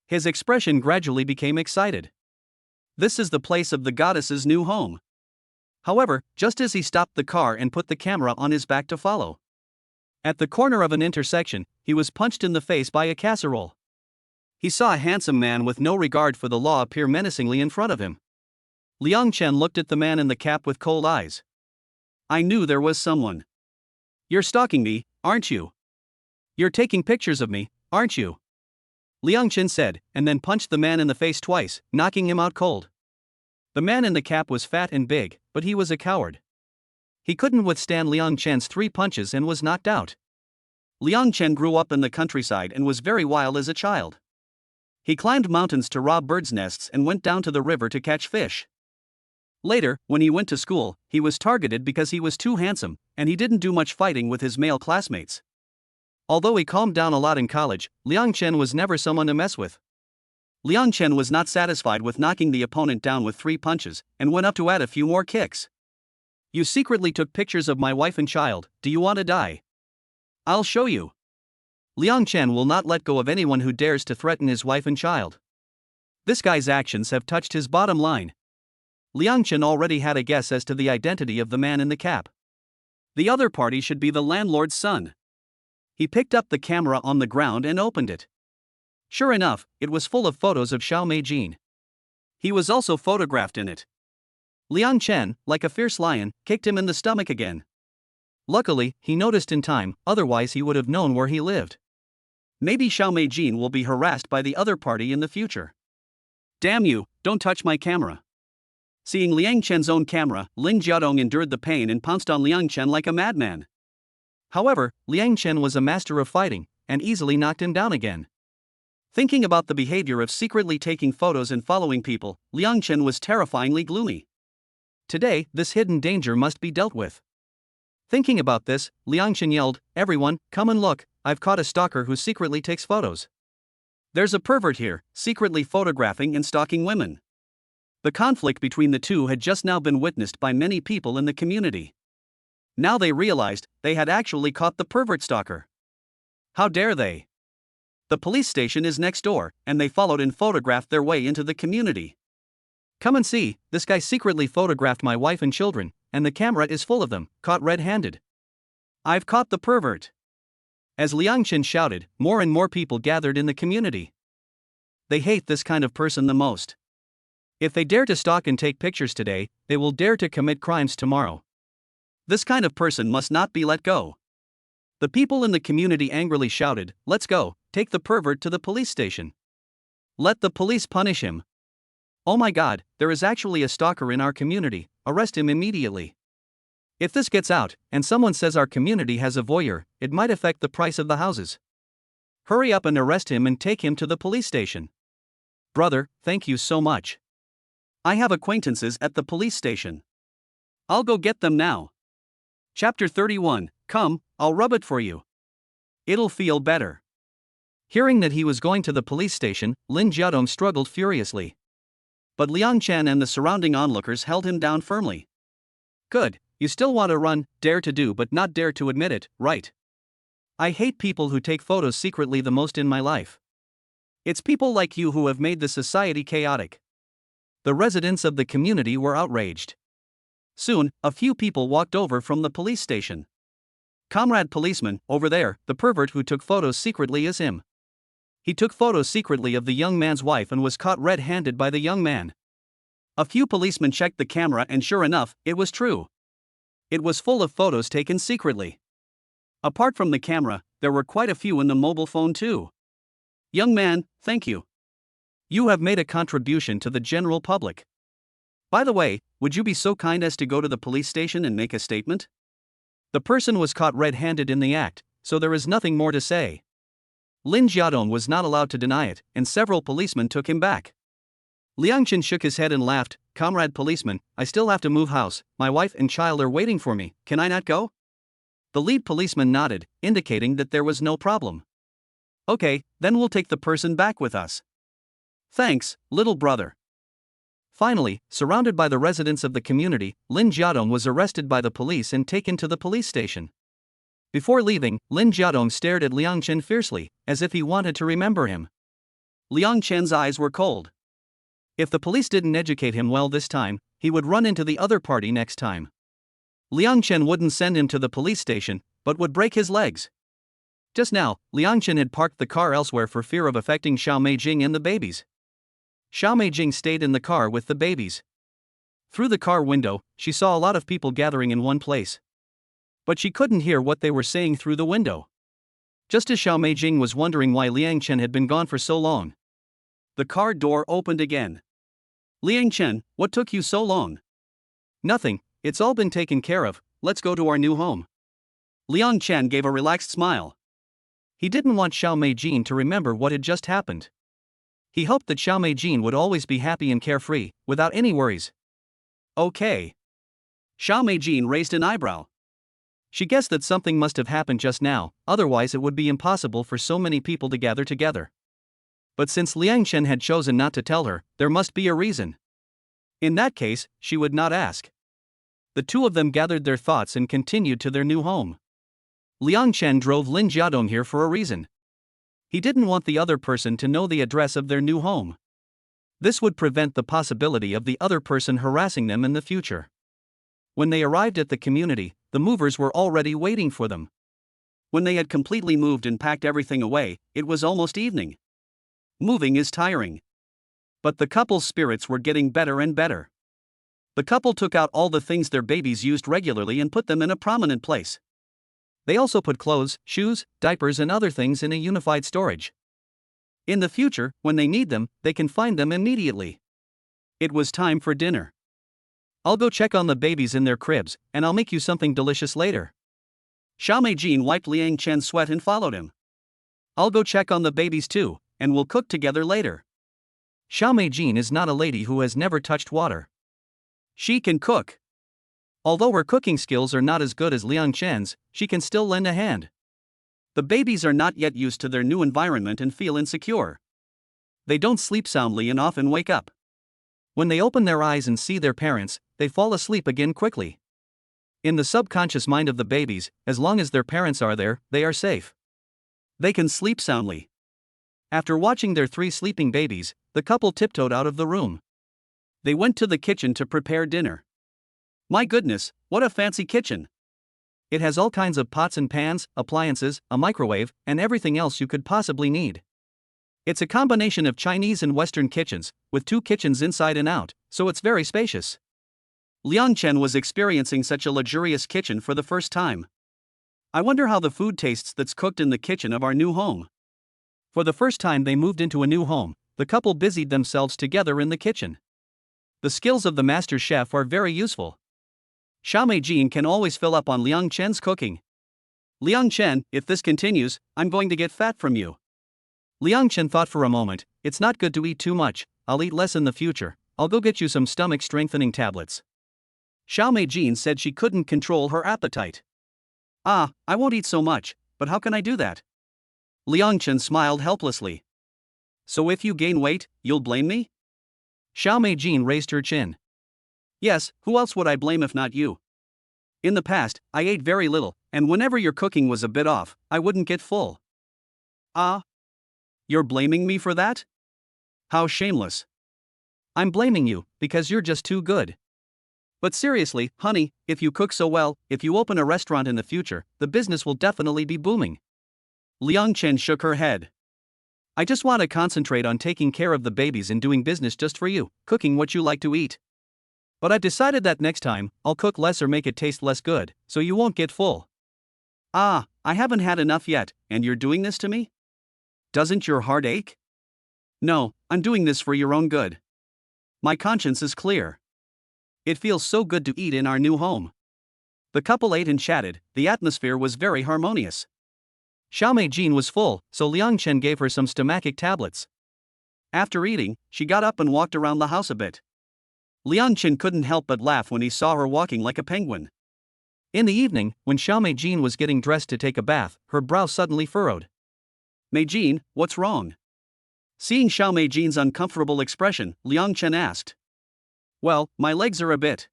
His expression gradually became excited. This is the place of the goddess's new home. However, just as he stopped the car and put the camera on his back to follow. At the corner of an intersection, he was punched in the face by a casserole. He saw a handsome man with no regard for the law appear menacingly in front of him. Liang Chen looked at the man in the cap with cold eyes. "I knew there was someone. You're stalking me, aren't you? You're taking pictures of me, aren't you?" Liang Chen said, and then punched the man in the face twice, knocking him out cold. The man in the cap was fat and big, but he was a coward. He couldn't withstand Liang Chen's 3 punches and was knocked out. Liang Chen grew up in the countryside and was very wild as a child. He climbed mountains to rob birds' nests and went down to the river to catch fish. Later, when he went to school, he was targeted because he was too handsome, and he didn't do much fighting with his male classmates. Although he calmed down a lot in college, Liang Chen was never someone to mess with. Liang Chen was not satisfied with knocking the opponent down with 3 punches, and went up to add a few more kicks. "You secretly took pictures of my wife and child, do you want to die? I'll show you." Liang Chen will not let go of anyone who dares to threaten his wife and child. This guy's actions have touched his bottom line. Liang Chen already had a guess as to the identity of the man in the cap. The other party should be the landlord's son. He picked up the camera on the ground and opened it. Sure enough, it was full of photos of Xiao Meijin. He was also photographed in it. Liang Chen, like a fierce lion, kicked him in the stomach again. Luckily, he noticed in time, otherwise he would have known where he lived. Maybe Xiao Meijin will be harassed by the other party in the future. "Damn you, don't touch my camera." Seeing Liang Chen's own camera, Lin Jiadong endured the pain and pounced on Liang Chen like a madman. However, Liang Chen was a master of fighting, and easily knocked him down again. Thinking about the behavior of secretly taking photos and following people, Liang Chen was terrifyingly gloomy. Today, this hidden danger must be dealt with. Thinking about this, Liang Chen yelled, "Everyone, come and look, I've caught a stalker who secretly takes photos. There's a pervert here, secretly photographing and stalking women." The conflict between the two had just now been witnessed by many people in the community. Now they realized they had actually caught the pervert stalker. How dare they? The police station is next door, and they followed and photographed their way into the community. "Come and see, this guy secretly photographed my wife and children, and the camera is full of them, caught red-handed. I've caught the pervert." As Liang Chen shouted, more and more people gathered in the community. They hate this kind of person the most. If they dare to stalk and take pictures today, they will dare to commit crimes tomorrow. This kind of person must not be let go. The people in the community angrily shouted, "Let's go, take the pervert to the police station. Let the police punish him. Oh my God, there is actually a stalker in our community, arrest him immediately. If this gets out, and someone says our community has a voyeur, it might affect the price of the houses. Hurry up and arrest him and take him to the police station." "Brother, thank you so much. I have acquaintances at the police station. I'll go get them now." Chapter 31, "Come, I'll rub it for you. It'll feel better." Hearing that he was going to the police station, Lin Jiadong struggled furiously. But Liang Chen and the surrounding onlookers held him down firmly. "Good, you still want to run, dare to do but not dare to admit it, right? I hate people who take photos secretly the most in my life. It's people like you who have made the society chaotic." The residents of the community were outraged. Soon, a few people walked over from the police station. "Comrade policeman, over there, the pervert who took photos secretly is him. He took photos secretly of the young man's wife and was caught red-handed by the young man." A few policemen checked the camera and sure enough, it was true. It was full of photos taken secretly. Apart from the camera, there were quite a few in the mobile phone too. "Young man, thank you. You have made a contribution to the general public. By the way, would you be so kind as to go to the police station and make a statement?" The person was caught red-handed in the act, so there is nothing more to say. Lin Jiadong was not allowed to deny it, and several policemen took him back. Liang Chen shook his head and laughed, "Comrade policeman, I still have to move house, my wife and child are waiting for me, can I not go?" The lead policeman nodded, indicating that there was no problem. "Okay, then we'll take the person back with us." "Thanks, little brother." Finally, surrounded by the residents of the community, Lin Jiadong was arrested by the police and taken to the police station. Before leaving, Lin Jiadong stared at Liang Chen fiercely, as if he wanted to remember him. Liang Chen's eyes were cold. If the police didn't educate him well this time, he would run into the other party next time. Liang Chen wouldn't send him to the police station, but would break his legs. Just now, Liang Chen had parked the car elsewhere for fear of affecting Xiao Meijing and the babies. Xiao Meijing stayed in the car with the babies. Through the car window, she saw a lot of people gathering in one place. But she couldn't hear what they were saying through the window. Just as Xiao Meijing was wondering why Liang Chen had been gone for so long, the car door opened again. "Liang Chen, what took you so long?" "Nothing, it's all been taken care of, let's go to our new home." Liang Chen gave a relaxed smile. He didn't want Xiao Meijing to remember what had just happened. He hoped that Xiao Meijing would always be happy and carefree, without any worries. "Okay." Xiao Meijing raised an eyebrow. She guessed that something must have happened just now, otherwise it would be impossible for so many people to gather together. But since Liang Chen had chosen not to tell her, there must be a reason. In that case, she would not ask. The two of them gathered their thoughts and continued to their new home. Liang Chen drove Lin Jiadong here for a reason. He didn't want the other person to know the address of their new home. This would prevent the possibility of the other person harassing them in the future. When they arrived at the community, the movers were already waiting for them. When they had completely moved and packed everything away, it was almost evening. Moving is tiring. But the couple's spirits were getting better and better. The couple took out all the things their babies used regularly and put them in a prominent place. They also put clothes, shoes, diapers and other things in a unified storage. In the future, when they need them, they can find them immediately. It was time for dinner. "I'll go check on the babies in their cribs, and I'll make you something delicious later." Xiao Meijing wiped Liang Chen's sweat and followed him. "I'll go check on the babies too, and we'll cook together later. Xiao Meijin is not a lady who has never touched water. She can cook. Although her cooking skills are not as good as Liang Chen's, she can still lend a hand. The babies are not yet used to their new environment and feel insecure. They don't sleep soundly and often wake up. When they open their eyes and see their parents, they fall asleep again quickly. In the subconscious mind of the babies, as long as their parents are there, they are safe. They can sleep soundly. After watching their 3 sleeping babies, the couple tiptoed out of the room. They went to the kitchen to prepare dinner. My goodness, what a fancy kitchen! It has all kinds of pots and pans, appliances, a microwave, and everything else you could possibly need. It's a combination of Chinese and Western kitchens, with 2 kitchens inside and out, so it's very spacious. Liang Chen was experiencing such a luxurious kitchen for the first time. I wonder how the food tastes that's cooked in the kitchen of our new home. For the first time they moved into a new home, the couple busied themselves together in the kitchen. The skills of the master chef are very useful. Xiao Meijin can always fill up on Liang Chen's cooking. Liang Chen, if this continues, I'm going to get fat from you. Liang Chen thought for a moment, it's not good to eat too much, I'll eat less in the future, I'll go get you some stomach strengthening tablets. Xiao Meijin said she couldn't control her appetite. I won't eat so much, but how can I do that? Liang Chen smiled helplessly. So if you gain weight, you'll blame me? Xiao Meijin raised her chin. Yes, who else would I blame if not you? In the past, I ate very little, and whenever your cooking was a bit off, I wouldn't get full. You're blaming me for that? How shameless. I'm blaming you, because you're just too good. But seriously, honey, if you cook so well, if you open a restaurant in the future, the business will definitely be booming. Liang Chen shook her head. I just want to concentrate on taking care of the babies and doing business just for you, cooking what you like to eat. But I've decided that next time, I'll cook less or make it taste less good, so you won't get full. I haven't had enough yet, and you're doing this to me? Doesn't your heart ache? No, I'm doing this for your own good. My conscience is clear. It feels so good to eat in our new home. The couple ate and chatted, the atmosphere was very harmonious. Xiao Meijin was full, so Liang Chen gave her some stomachic tablets. After eating, she got up and walked around the house a bit. Liang Chen couldn't help but laugh when he saw her walking like a penguin. In the evening, when Xiao Meijin was getting dressed to take a bath, her brow suddenly furrowed. Meijin, what's wrong? Seeing Xiao Meijin's uncomfortable expression, Liang Chen asked. Well, my legs are a bit.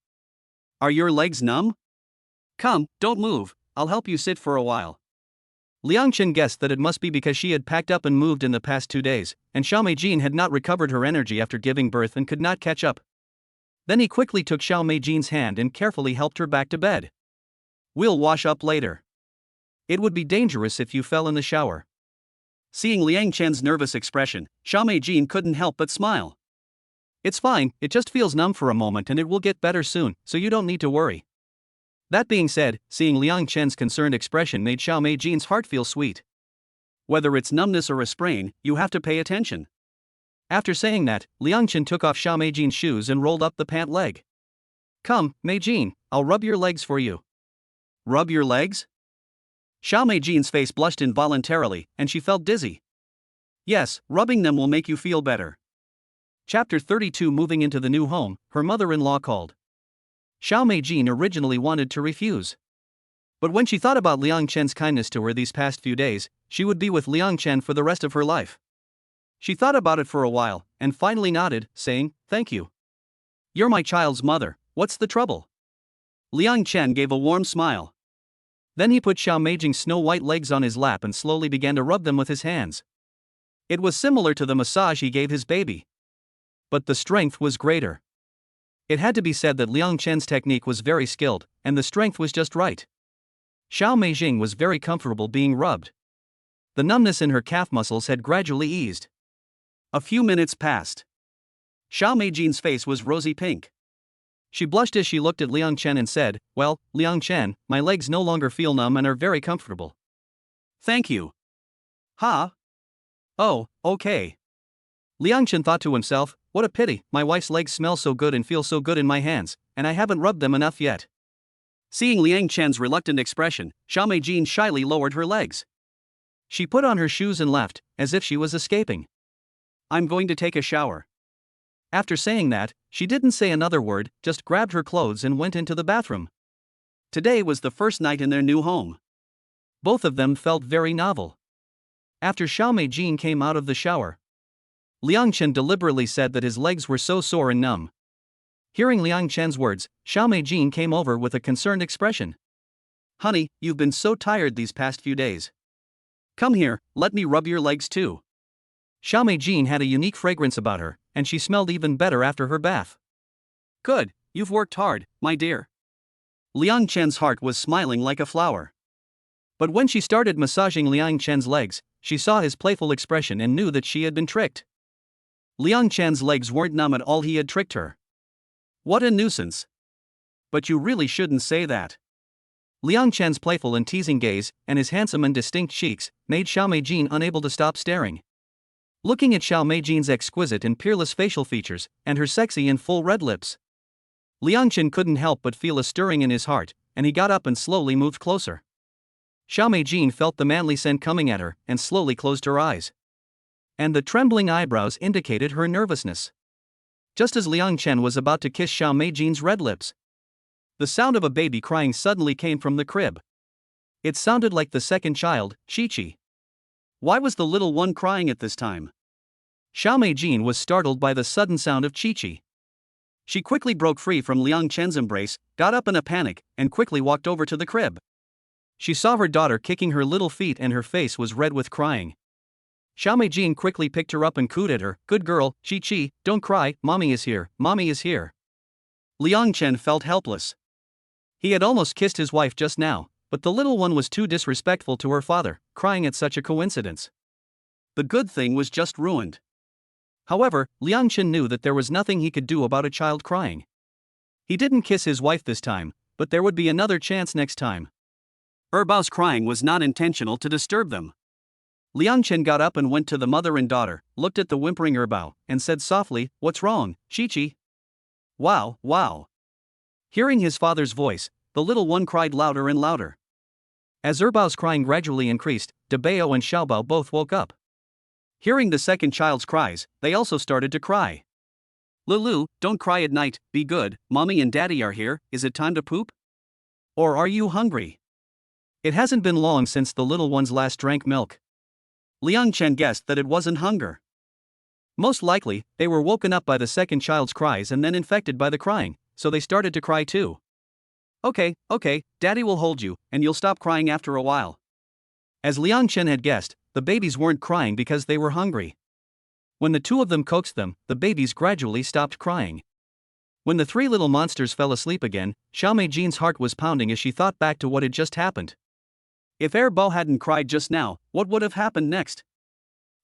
Are your legs numb? Come, don't move, I'll help you sit for a while. Liang Chen guessed that it must be because she had packed up and moved in the past 2 days, and Xiao Meijin had not recovered her energy after giving birth and could not catch up. Then he quickly took Xiao Meijin's hand and carefully helped her back to bed. We'll wash up later. It would be dangerous if you fell in the shower. Seeing Liang Chen's nervous expression, Xiao Meijin couldn't help but smile. It's fine, it just feels numb for a moment and it will get better soon, so you don't need to worry. That being said, seeing Liang Chen's concerned expression made Xiao Meijin's heart feel sweet. Whether it's numbness or a sprain, you have to pay attention. After saying that, Liang Chen took off Xiao Meijin's shoes and rolled up the pant leg. Come, Meijin, I'll rub your legs for you. Rub your legs? Xiao Meijin's face blushed involuntarily, and she felt dizzy. Yes, rubbing them will make you feel better. Chapter 32. Moving into the new home, her mother-in-law called. Xiao Meijin originally wanted to refuse. But when she thought about Liang Chen's kindness to her these past few days, she would be with Liang Chen for the rest of her life. She thought about it for a while, and finally nodded, saying, Thank you. You're my child's mother, what's the trouble? Liang Chen gave a warm smile. Then he put Xiao Meijin's snow-white legs on his lap and slowly began to rub them with his hands. It was similar to the massage he gave his baby. But the strength was greater. It had to be said that Liang Chen's technique was very skilled, and the strength was just right. Xiao Meijin was very comfortable being rubbed. The numbness in her calf muscles had gradually eased. A few minutes passed. Xiao Meijin's face was rosy pink. She blushed as she looked at Liang Chen and said, Well, Liang Chen, my legs no longer feel numb and are very comfortable. Thank you. Oh, okay. Liang Chen thought to himself, what a pity, my wife's legs smell so good and feel so good in my hands, and I haven't rubbed them enough yet. Seeing Liang Chen's reluctant expression, Xiao Meijin shyly lowered her legs. She put on her shoes and left, as if she was escaping. I'm going to take a shower. After saying that, she didn't say another word, just grabbed her clothes and went into the bathroom. Today was the first night in their new home. Both of them felt very novel. After Xiao Meijin came out of the shower, Liang Chen deliberately said that his legs were so sore and numb. Hearing Liang Chen's words, Xiao Meijin came over with a concerned expression. Honey, you've been so tired these past few days. Come here, let me rub your legs too. Xiao Meijin had a unique fragrance about her, and she smelled even better after her bath. Good, you've worked hard, my dear. Liang Chen's heart was smiling like a flower. But when she started massaging Liang Chen's legs, she saw his playful expression and knew that she had been tricked. Liang Chen's legs weren't numb at all, he had tricked her. What a nuisance. But you really shouldn't say that. Liang Chen's playful and teasing gaze, and his handsome and distinct cheeks, made Xiao Meijin unable to stop staring. Looking at Xiao Meijin's exquisite and peerless facial features, and her sexy and full red lips, Liang Chen couldn't help but feel a stirring in his heart, and he got up and slowly moved closer. Xiao Meijin felt the manly scent coming at her, and slowly closed her eyes. And the trembling eyebrows indicated her nervousness. Just as Liang Chen was about to kiss Xiao Meijin's red lips, the sound of a baby crying suddenly came from the crib. It sounded like the second child, Chi-Chi. Why was the little one crying at this time? Xiao Meijin was startled by the sudden sound of Chi-Chi. She quickly broke free from Liang Chen's embrace, got up in a panic, and quickly walked over to the crib. She saw her daughter kicking her little feet and her face was red with crying. Xiao Meijin quickly picked her up and cooed at her, "Good girl, Chi-Chi, don't cry, mommy is here, mommy is here." Liang Chen felt helpless. He had almost kissed his wife just now, but the little one was too disrespectful to her father, crying at such a coincidence. The good thing was just ruined. However, Liang Chen knew that there was nothing he could do about a child crying. He didn't kiss his wife this time, but there would be another chance next time. Erbao's crying was not intentional to disturb them. Liang Chen got up and went to the mother and daughter, looked at the whimpering Erbao, and said softly, "What's wrong, Chi-Chi?" "Wow, wow." Hearing his father's voice, the little one cried louder and louder. As Erbao's crying gradually increased, Debao and Xiaobao both woke up. Hearing the second child's cries, they also started to cry. "Lulu, don't cry at night, be good, mommy and daddy are here, is it time to poop? Or are you hungry?" It hasn't been long since the little ones last drank milk. Liang Chen guessed that it wasn't hunger. Most likely, they were woken up by the second child's cries and then infected by the crying, so they started to cry too. Okay, daddy will hold you, and you'll stop crying after a while." As Liang Chen had guessed, the babies weren't crying because they were hungry. When the two of them coaxed them, the babies gradually stopped crying. When the three little monsters fell asleep again, Xiao Meijin's heart was pounding as she thought back to what had just happened. If Erbo hadn't cried just now, what would have happened next?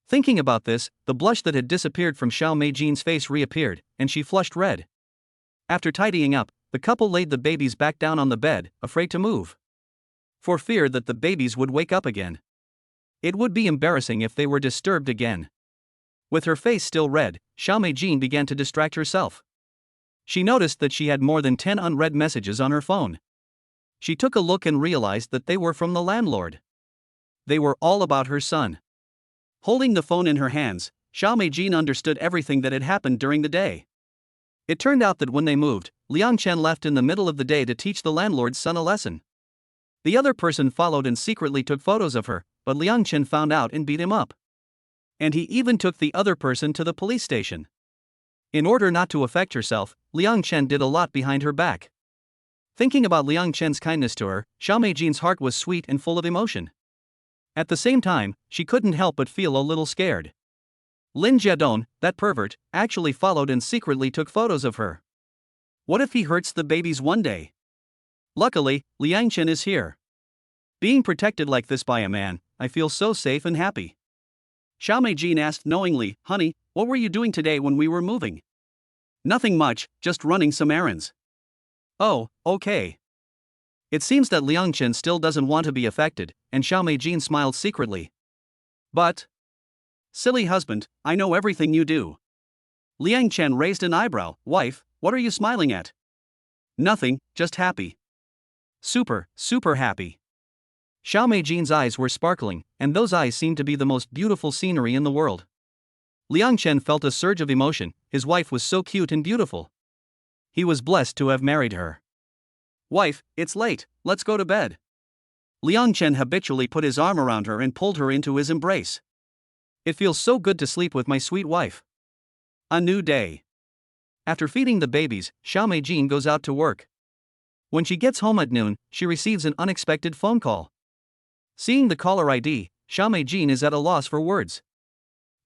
Thinking about this, the blush that had disappeared from Xiao Meijin's face reappeared, and she flushed red. After tidying up, the couple laid the babies back down on the bed, afraid to move, for fear that the babies would wake up again. It would be embarrassing if they were disturbed again. With her face still red, Xiao Meijin began to distract herself. She noticed that she had more than 10 unread messages on her phone. She took a look and realized that they were from the landlord. They were all about her son. Holding the phone in her hands, Xiao Meijin understood everything that had happened during the day. It turned out that when they moved, Liang Chen left in the middle of the day to teach the landlord's son a lesson. The other person followed and secretly took photos of her, but Liang Chen found out and beat him up. And he even took the other person to the police station. In order not to affect herself, Liang Chen did a lot behind her back. Thinking about Liang Chen's kindness to her, Xiao Meijin's heart was sweet and full of emotion. At the same time, she couldn't help but feel a little scared. Lin Jiadong, that pervert, actually followed and secretly took photos of her. What if he hurts the babies one day? Luckily, Liang Chen is here. Being protected like this by a man, I feel so safe and happy. Xiao Meijin asked knowingly, "Honey, what were you doing today when we were moving?" "Nothing much, just running some errands." "Oh, okay." It seems that Liang Chen still doesn't want to be affected, and Xiao Meijin smiled secretly. "But, silly husband, I know everything you do." Liang Chen raised an eyebrow. "Wife, what are you smiling at?" "Nothing, just happy." Super happy." Xiao Meijin's eyes were sparkling, and those eyes seemed to be the most beautiful scenery in the world. Liang Chen felt a surge of emotion, his wife was so cute and beautiful. He was blessed to have married her. Wife, it's late, let's go to bed. Liang Chen habitually put his arm around her and pulled her into his embrace. It feels so good to sleep with my sweet wife. A new day. After feeding the babies, Xiao Meijin goes out to work. When she gets home at noon, she receives an unexpected phone call. Seeing the caller ID, Xiao Meijin is at a loss for words.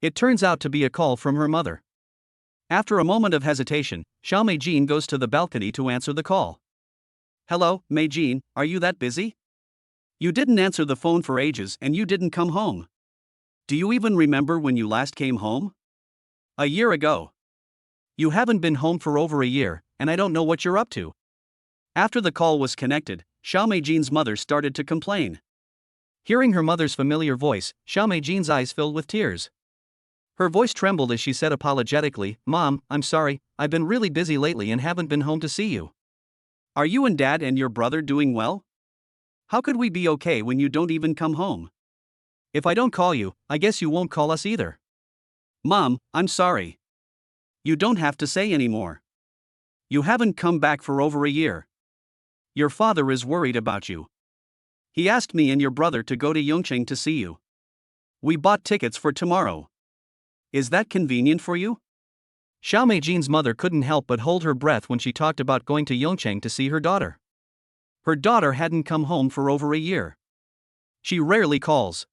It turns out to be a call from her mother. After a moment of hesitation, Xiao Meijin goes to the balcony to answer the call. Hello, Meijin, are you that busy? You didn't answer the phone for ages and you didn't come home. Do you even remember when you last came home? A year ago. You haven't been home for over a year, and I don't know what you're up to. After the call was connected, Xiao Meijin's mother started to complain. Hearing her mother's familiar voice, Xiao Meijin's eyes filled with tears. Her voice trembled as she said apologetically, Mom, I'm sorry, I've been really busy lately and haven't been home to see you. Are you and Dad and your brother doing well? How could we be okay when you don't even come home? If I don't call you, I guess you won't call us either. Mom, I'm sorry. You don't have to say anymore. You haven't come back for over a year. Your father is worried about you. He asked me and your brother to go to Yongqing to see you. We bought tickets for tomorrow. Is that convenient for you? Xiao Meijin's mother couldn't help but hold her breath when she talked about going to Yongqing to see her daughter. Her daughter hadn't come home for over a year. She rarely calls.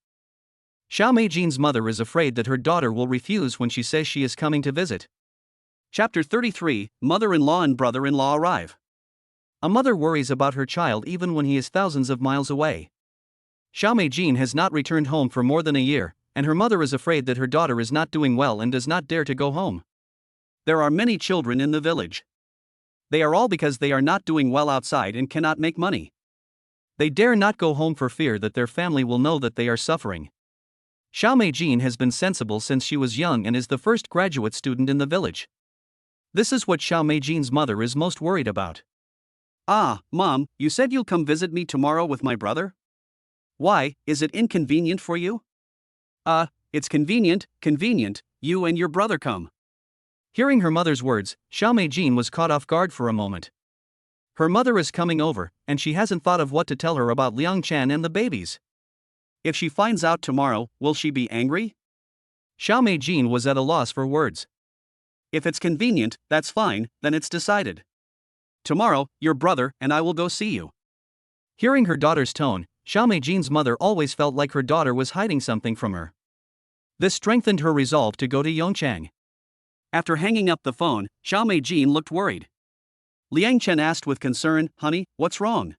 Xiao Meijin's mother is afraid that her daughter will refuse when she says she is coming to visit. Chapter 33, Mother-in-law and brother-in-law arrive. A mother worries about her child even when he is thousands of miles away. Xiao Meijin has not returned home for more than a year, and her mother is afraid that her daughter is not doing well and does not dare to go home. There are many children in the village. They are all because they are not doing well outside and cannot make money. They dare not go home for fear that their family will know that they are suffering. Xiao Meijin has been sensible since she was young and is the first graduate student in the village. This is what Xiao Meijin's mother is most worried about. Ah, Mom, you said you'll come visit me tomorrow with my brother? Why, is it inconvenient for you? It's convenient, you and your brother come. Hearing her mother's words, Xiao Meijin was caught off guard for a moment. Her mother is coming over, and she hasn't thought of what to tell her about Liang Chen and the babies. If she finds out tomorrow, will she be angry? Xiao Meijin was at a loss for words. If it's convenient, that's fine, then it's decided. Tomorrow, your brother and I will go see you. Hearing her daughter's tone, Xiao Meijin's mother always felt like her daughter was hiding something from her. This strengthened her resolve to go to Yongqing. After hanging up the phone, Xiao Meijin looked worried. Liang Chen asked with concern, Honey, what's wrong?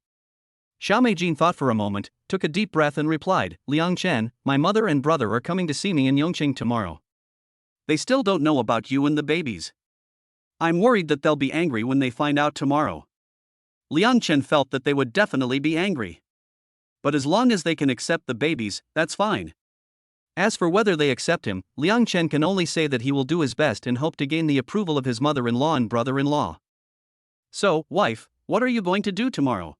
Xiao Meijin thought for a moment, took a deep breath and replied, Liang Chen, my mother and brother are coming to see me in Yongqing tomorrow. They still don't know about you and the babies. I'm worried that they'll be angry when they find out tomorrow. Liang Chen felt that they would definitely be angry. But as long as they can accept the babies, that's fine. As for whether they accept him, Liang Chen can only say that he will do his best and hope to gain the approval of his mother-in-law and brother-in-law. So, wife, what are you going to do tomorrow?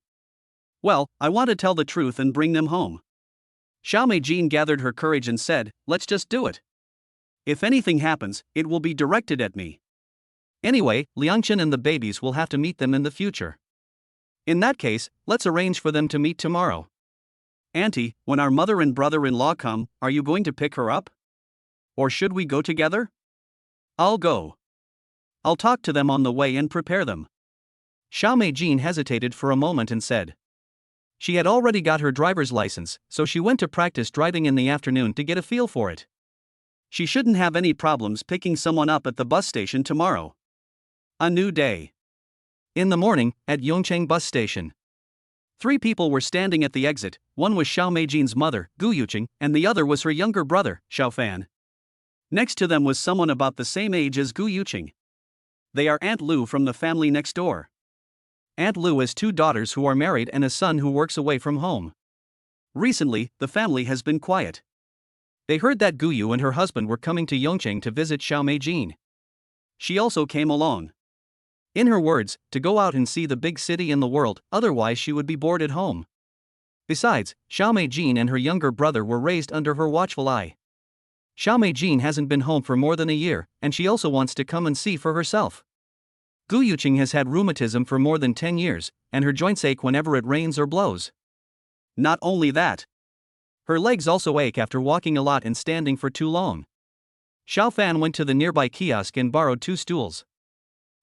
Well, I want to tell the truth and bring them home. Xiao Meijin gathered her courage and said, let's just do it. If anything happens, it will be directed at me. Anyway, Liang Chen and the babies will have to meet them in the future. In that case, let's arrange for them to meet tomorrow. Auntie, when our mother and brother-in-law come, are you going to pick her up? Or should we go together? I'll go. I'll talk to them on the way and prepare them. Xiao Meijin hesitated for a moment and said. She had already got her driver's license, so she went to practice driving in the afternoon to get a feel for it. She shouldn't have any problems picking someone up at the bus station tomorrow. A new day. In the morning, at Yongqing bus station. 3 people were standing at the exit, one was Xiao Meijin's mother, Gu Yuqing, and the other was her younger brother, Xiao Fan. Next to them was someone about the same age as Gu Yuqing. They are Aunt Lu from the family next door. Aunt Lu has 2 daughters who are married and a son who works away from home. Recently, the family has been quiet. They heard that Gu Yu and her husband were coming to Yongqing to visit Xiao Meijin. She also came along. In her words, to go out and see the big city in the world, otherwise she would be bored at home. Besides, Xiao Meijin and her younger brother were raised under her watchful eye. Xiao Meijin hasn't been home for more than a year, and she also wants to come and see for herself. Gu Yuqing has had rheumatism for more than 10 years, and her joints ache whenever it rains or blows. Not only that, her legs also ache after walking a lot and standing for too long. Xiao Fan went to the nearby kiosk and borrowed 2 stools.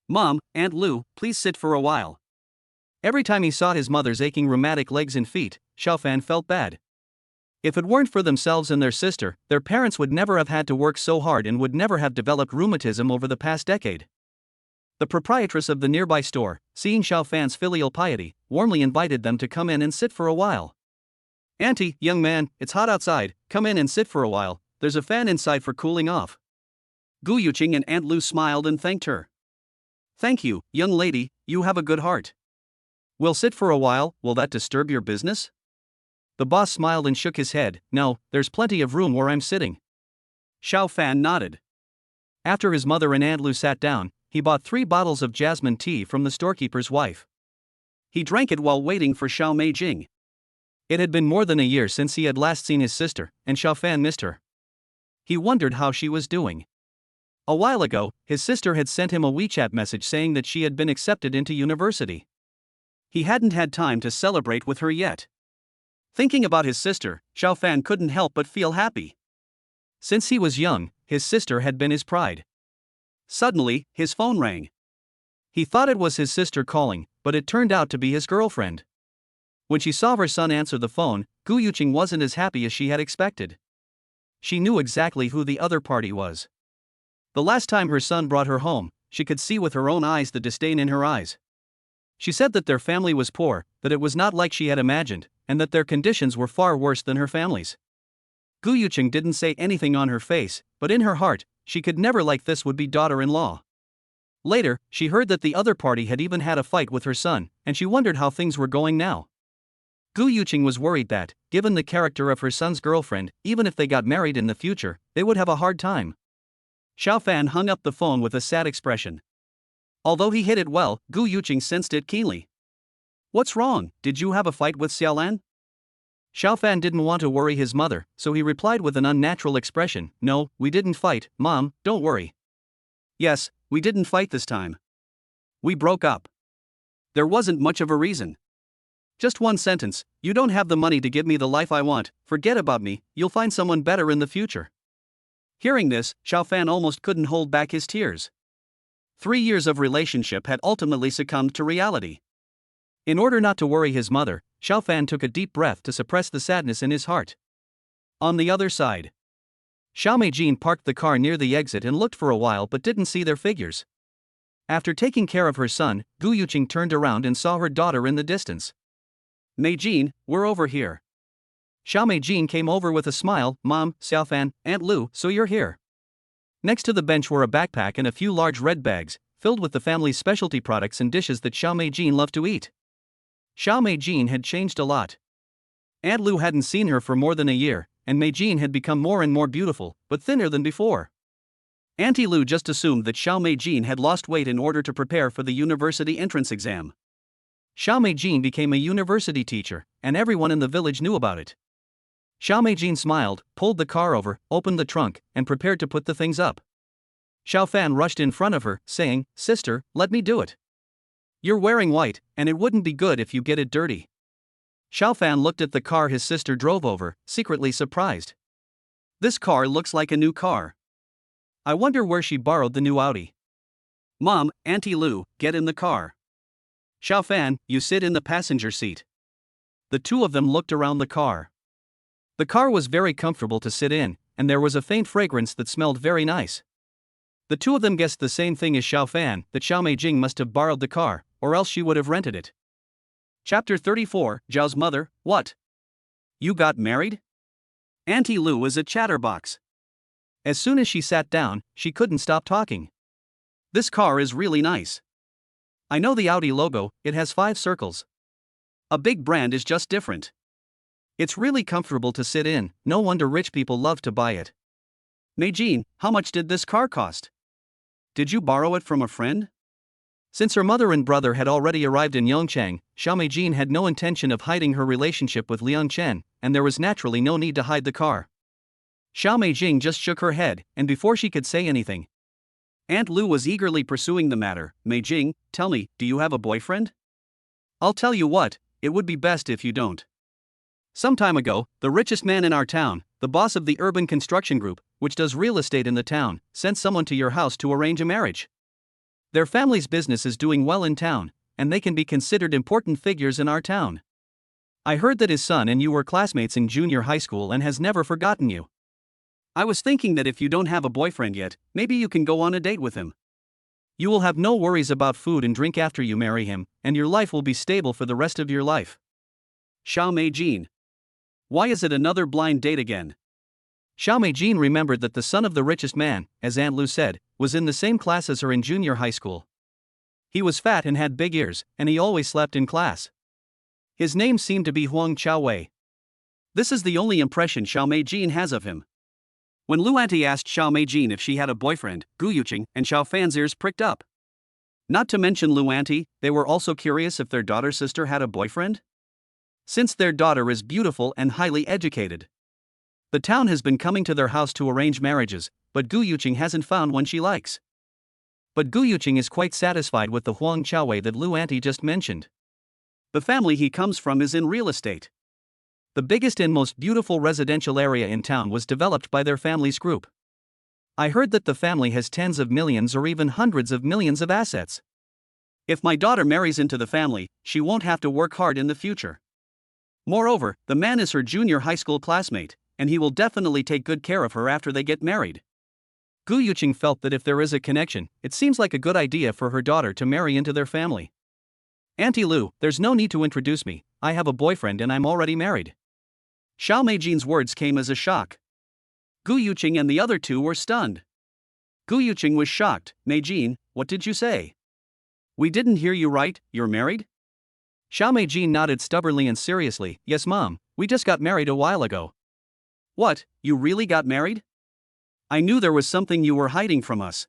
"Mom, Aunt Lu, please sit for a while." Every time he saw his mother's aching rheumatic legs and feet, Xiao Fan felt bad. If it weren't for themselves and their sister, their parents would never have had to work so hard and would never have developed rheumatism over the past decade. The proprietress of the nearby store, seeing Xiao Fan's filial piety, warmly invited them to come in and sit for a while. "Auntie, young man, it's hot outside, come in and sit for a while, there's a fan inside for cooling off." Gu Yuqing and Aunt Lu smiled and thanked her. "Thank you, young lady, you have a good heart. We'll sit for a while, will that disturb your business?" The boss smiled and shook his head. "No, there's plenty of room where I'm sitting." Xiao Fan nodded. After his mother and Aunt Lu sat down, he bought 3 bottles of jasmine tea from the storekeeper's wife. He drank it while waiting for Xiao Meijing. It had been more than a year since he had last seen his sister, and Xiao Fan missed her. He wondered how she was doing. A while ago, his sister had sent him a WeChat message saying that she had been accepted into university. He hadn't had time to celebrate with her yet. Thinking about his sister, Xiao Fan couldn't help but feel happy. Since he was young, his sister had been his pride. Suddenly, his phone rang. He thought it was his sister calling, but it turned out to be his girlfriend. When she saw her son answer the phone, Gu Yuqing wasn't as happy as she had expected. She knew exactly who the other party was. The last time her son brought her home, she could see with her own eyes the disdain in her eyes. She said that their family was poor, that it was not like she had imagined, and that their conditions were far worse than her family's. Gu Yuqing didn't say anything on her face, but in her heart, she could never like this would-be daughter-in-law. Later, she heard that the other party had even had a fight with her son, and she wondered how things were going now. Gu Yuqing was worried that, given the character of her son's girlfriend, even if they got married in the future, they would have a hard time. Xiao Fan hung up the phone with a sad expression. Although he hit it well, Gu Yuqing sensed it keenly. "What's wrong, did you have a fight with Xiaolan?" Xiao Fan didn't want to worry his mother, so he replied with an unnatural expression, "No, we didn't fight, Mom, don't worry." "Yes, we didn't fight this time. We broke up. There wasn't much of a reason. Just one sentence, you don't have the money to give me the life I want, forget about me, you'll find someone better in the future." Hearing this, Xiao Fan almost couldn't hold back his tears. 3 years of relationship had ultimately succumbed to reality. In order not to worry his mother, Xiao Fan took a deep breath to suppress the sadness in his heart. On the other side, Xiao Meijin parked the car near the exit and looked for a while but didn't see their figures. After taking care of her son, Gu Yuqing turned around and saw her daughter in the distance. "Meijin, we're over here." Xiao Meijin came over with a smile. "Mom, Xiao Fan, Aunt Lu, so you're here." Next to the bench were a backpack and a few large red bags, filled with the family's specialty products and dishes that Xiao Meijin loved to eat. Xiao Meijin had changed a lot. Aunt Lu hadn't seen her for more than a year, and Meijin had become more and more beautiful, but thinner than before. Auntie Lu just assumed that Xiao Meijin had lost weight in order to prepare for the university entrance exam. Xiao Meijin became a university teacher, and everyone in the village knew about it. Xiao Meijin smiled, pulled the car over, opened the trunk, and prepared to put the things up. Xiao Fan rushed in front of her, saying, "Sister, let me do it. You're wearing white, and it wouldn't be good if you get it dirty." Xiao Fan looked at the car his sister drove over, secretly surprised. "This car looks like a new car. I wonder where she borrowed the new Audi." "Mom, Auntie Lu, get in the car. Xiao Fan, you sit in the passenger seat." The two of them looked around the car. The car was very comfortable to sit in, and there was a faint fragrance that smelled very nice. The two of them guessed the same thing as Xiao Fan, that Xiao Meijing must have borrowed the car, or else she would have rented it. Chapter 34, Zhao's Mother, What? You got married? Auntie Lu is a chatterbox. As soon as she sat down, she couldn't stop talking. "This car is really nice. I know the Audi logo, it has 5 circles. A big brand is just different. It's really comfortable to sit in, no wonder rich people love to buy it. Meijin, how much did this car cost? Did you borrow it from a friend?" Since her mother and brother had already arrived in Yongchang, Xiao Meijin had no intention of hiding her relationship with Liang Chen, and there was naturally no need to hide the car. Xiao Meijing just shook her head, and before she could say anything, Aunt Lu was eagerly pursuing the matter. Meijing, tell me, do you have a boyfriend? I'll tell you what, it would be best if you don't. Some time ago, the richest man in our town, the boss of the urban construction group, which does real estate in the town, sent someone to your house to arrange a marriage. Their family's business is doing well in town, and they can be considered important figures in our town. I heard that his son and you were classmates in junior high school and has never forgotten you. I was thinking that if you don't have a boyfriend yet, maybe you can go on a date with him. You will have no worries about food and drink after you marry him, and your life will be stable for the rest of your life. Xiao Meijing. Why is it another blind date again? Xiao Meijing remembered that the son of the richest man, as Aunt Lu said, was in the same class as her in junior high school. He was fat and had big ears, and he always slept in class. His name seemed to be Huang Chaowei. This is the only impression Xiao Meijing has of him. When Lu Auntie asked Xiao Meijing if she had a boyfriend, Gu Yuqing and Xiao Fan's ears pricked up. Not to mention Lu Auntie, they were also curious if their daughter's sister had a boyfriend? Since their daughter is beautiful and highly educated. The town has been coming to their house to arrange marriages, but Gu Yuqing hasn't found one she likes. But Gu Yuqing is quite satisfied with the Huang Chaowei that Lu Auntie just mentioned. The family he comes from is in real estate. The biggest and most beautiful residential area in town was developed by their family's group. I heard that the family has tens of millions or even hundreds of millions of assets. If my daughter marries into the family, she won't have to work hard in the future. Moreover, the man is her junior high school classmate, and he will definitely take good care of her after they get married. Gu Yuqing felt that if there is a connection, it seems like a good idea for her daughter to marry into their family. Auntie Lu, there's no need to introduce me, I have a boyfriend and I'm already married. Xiao Meijing's words came as a shock. Gu Yuqing and the other two were stunned. Gu Yuqing was shocked. Meijing, what did you say? We didn't hear you right, you're married? Xiao Meijing nodded stubbornly and seriously. Yes, Mom, we just got married a while ago. What, you really got married? I knew there was something you were hiding from us.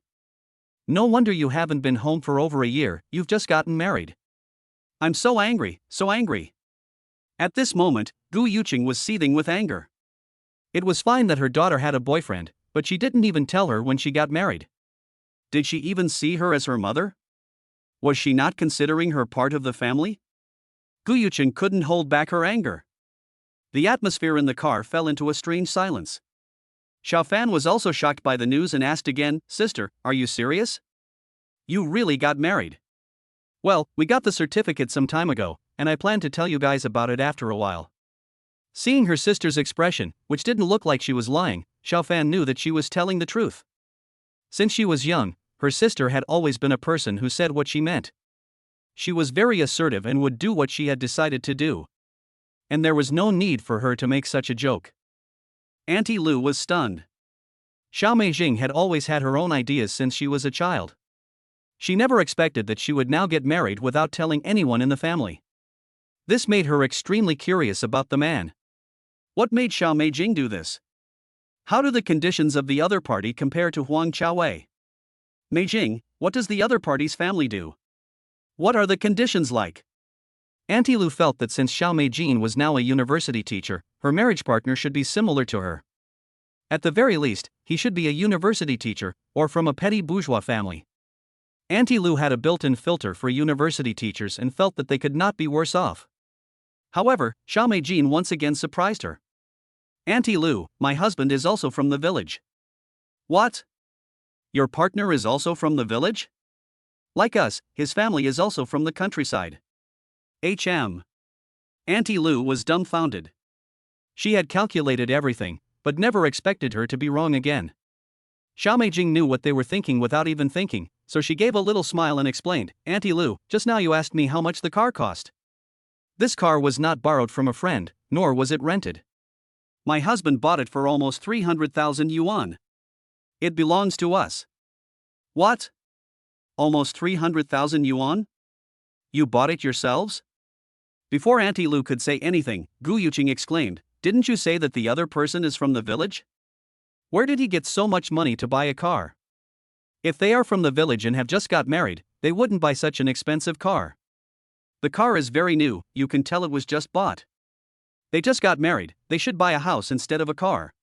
No wonder you haven't been home for over a year, you've just gotten married. I'm so angry, so angry. At this moment, Gu Yuqing was seething with anger. It was fine that her daughter had a boyfriend, but she didn't even tell her when she got married. Did she even see her as her mother? Was she not considering her part of the family? Gu Yuqing couldn't hold back her anger. The atmosphere in the car fell into a strange silence. Xiao Fan was also shocked by the news and asked again, Sister, are you serious? You really got married? Well, we got the certificate some time ago, and I plan to tell you guys about it after a while. Seeing her sister's expression, which didn't look like she was lying, Xiao Fan knew that she was telling the truth. Since she was young, her sister had always been a person who said what she meant. She was very assertive and would do what she had decided to do. And there was no need for her to make such a joke. Auntie Lu was stunned. Xiao Meijing had always had her own ideas since she was a child. She never expected that she would now get married without telling anyone in the family. This made her extremely curious about the man. What made Xiao Meijing do this? How do the conditions of the other party compare to Huang Chaowei? Meijing, what does the other party's family do? What are the conditions like? Auntie Lu felt that since Xiao Meijing was now a university teacher, her marriage partner should be similar to her. At the very least, he should be a university teacher, or from a petty bourgeois family. Auntie Lu had a built-in filter for university teachers and felt that they could not be worse off. However, Xiao Meijing once again surprised her. Auntie Lu, my husband is also from the village. What? Your partner is also from the village? Like us, his family is also from the countryside. Auntie Lu was dumbfounded. She had calculated everything, but never expected her to be wrong again. Xiao Meijing knew what they were thinking without even thinking, so she gave a little smile and explained, Auntie Lu, just now you asked me how much the car cost. This car was not borrowed from a friend, nor was it rented. My husband bought it for almost 300,000 yuan. It belongs to us. What? Almost 300,000 yuan? You bought it yourselves? Before Auntie Lu could say anything, Gu Yuqing exclaimed, didn't you say that the other person is from the village? Where did he get so much money to buy a car? If they are from the village and have just got married, they wouldn't buy such an expensive car. The car is very new, you can tell it was just bought. They just got married, they should buy a house instead of a car.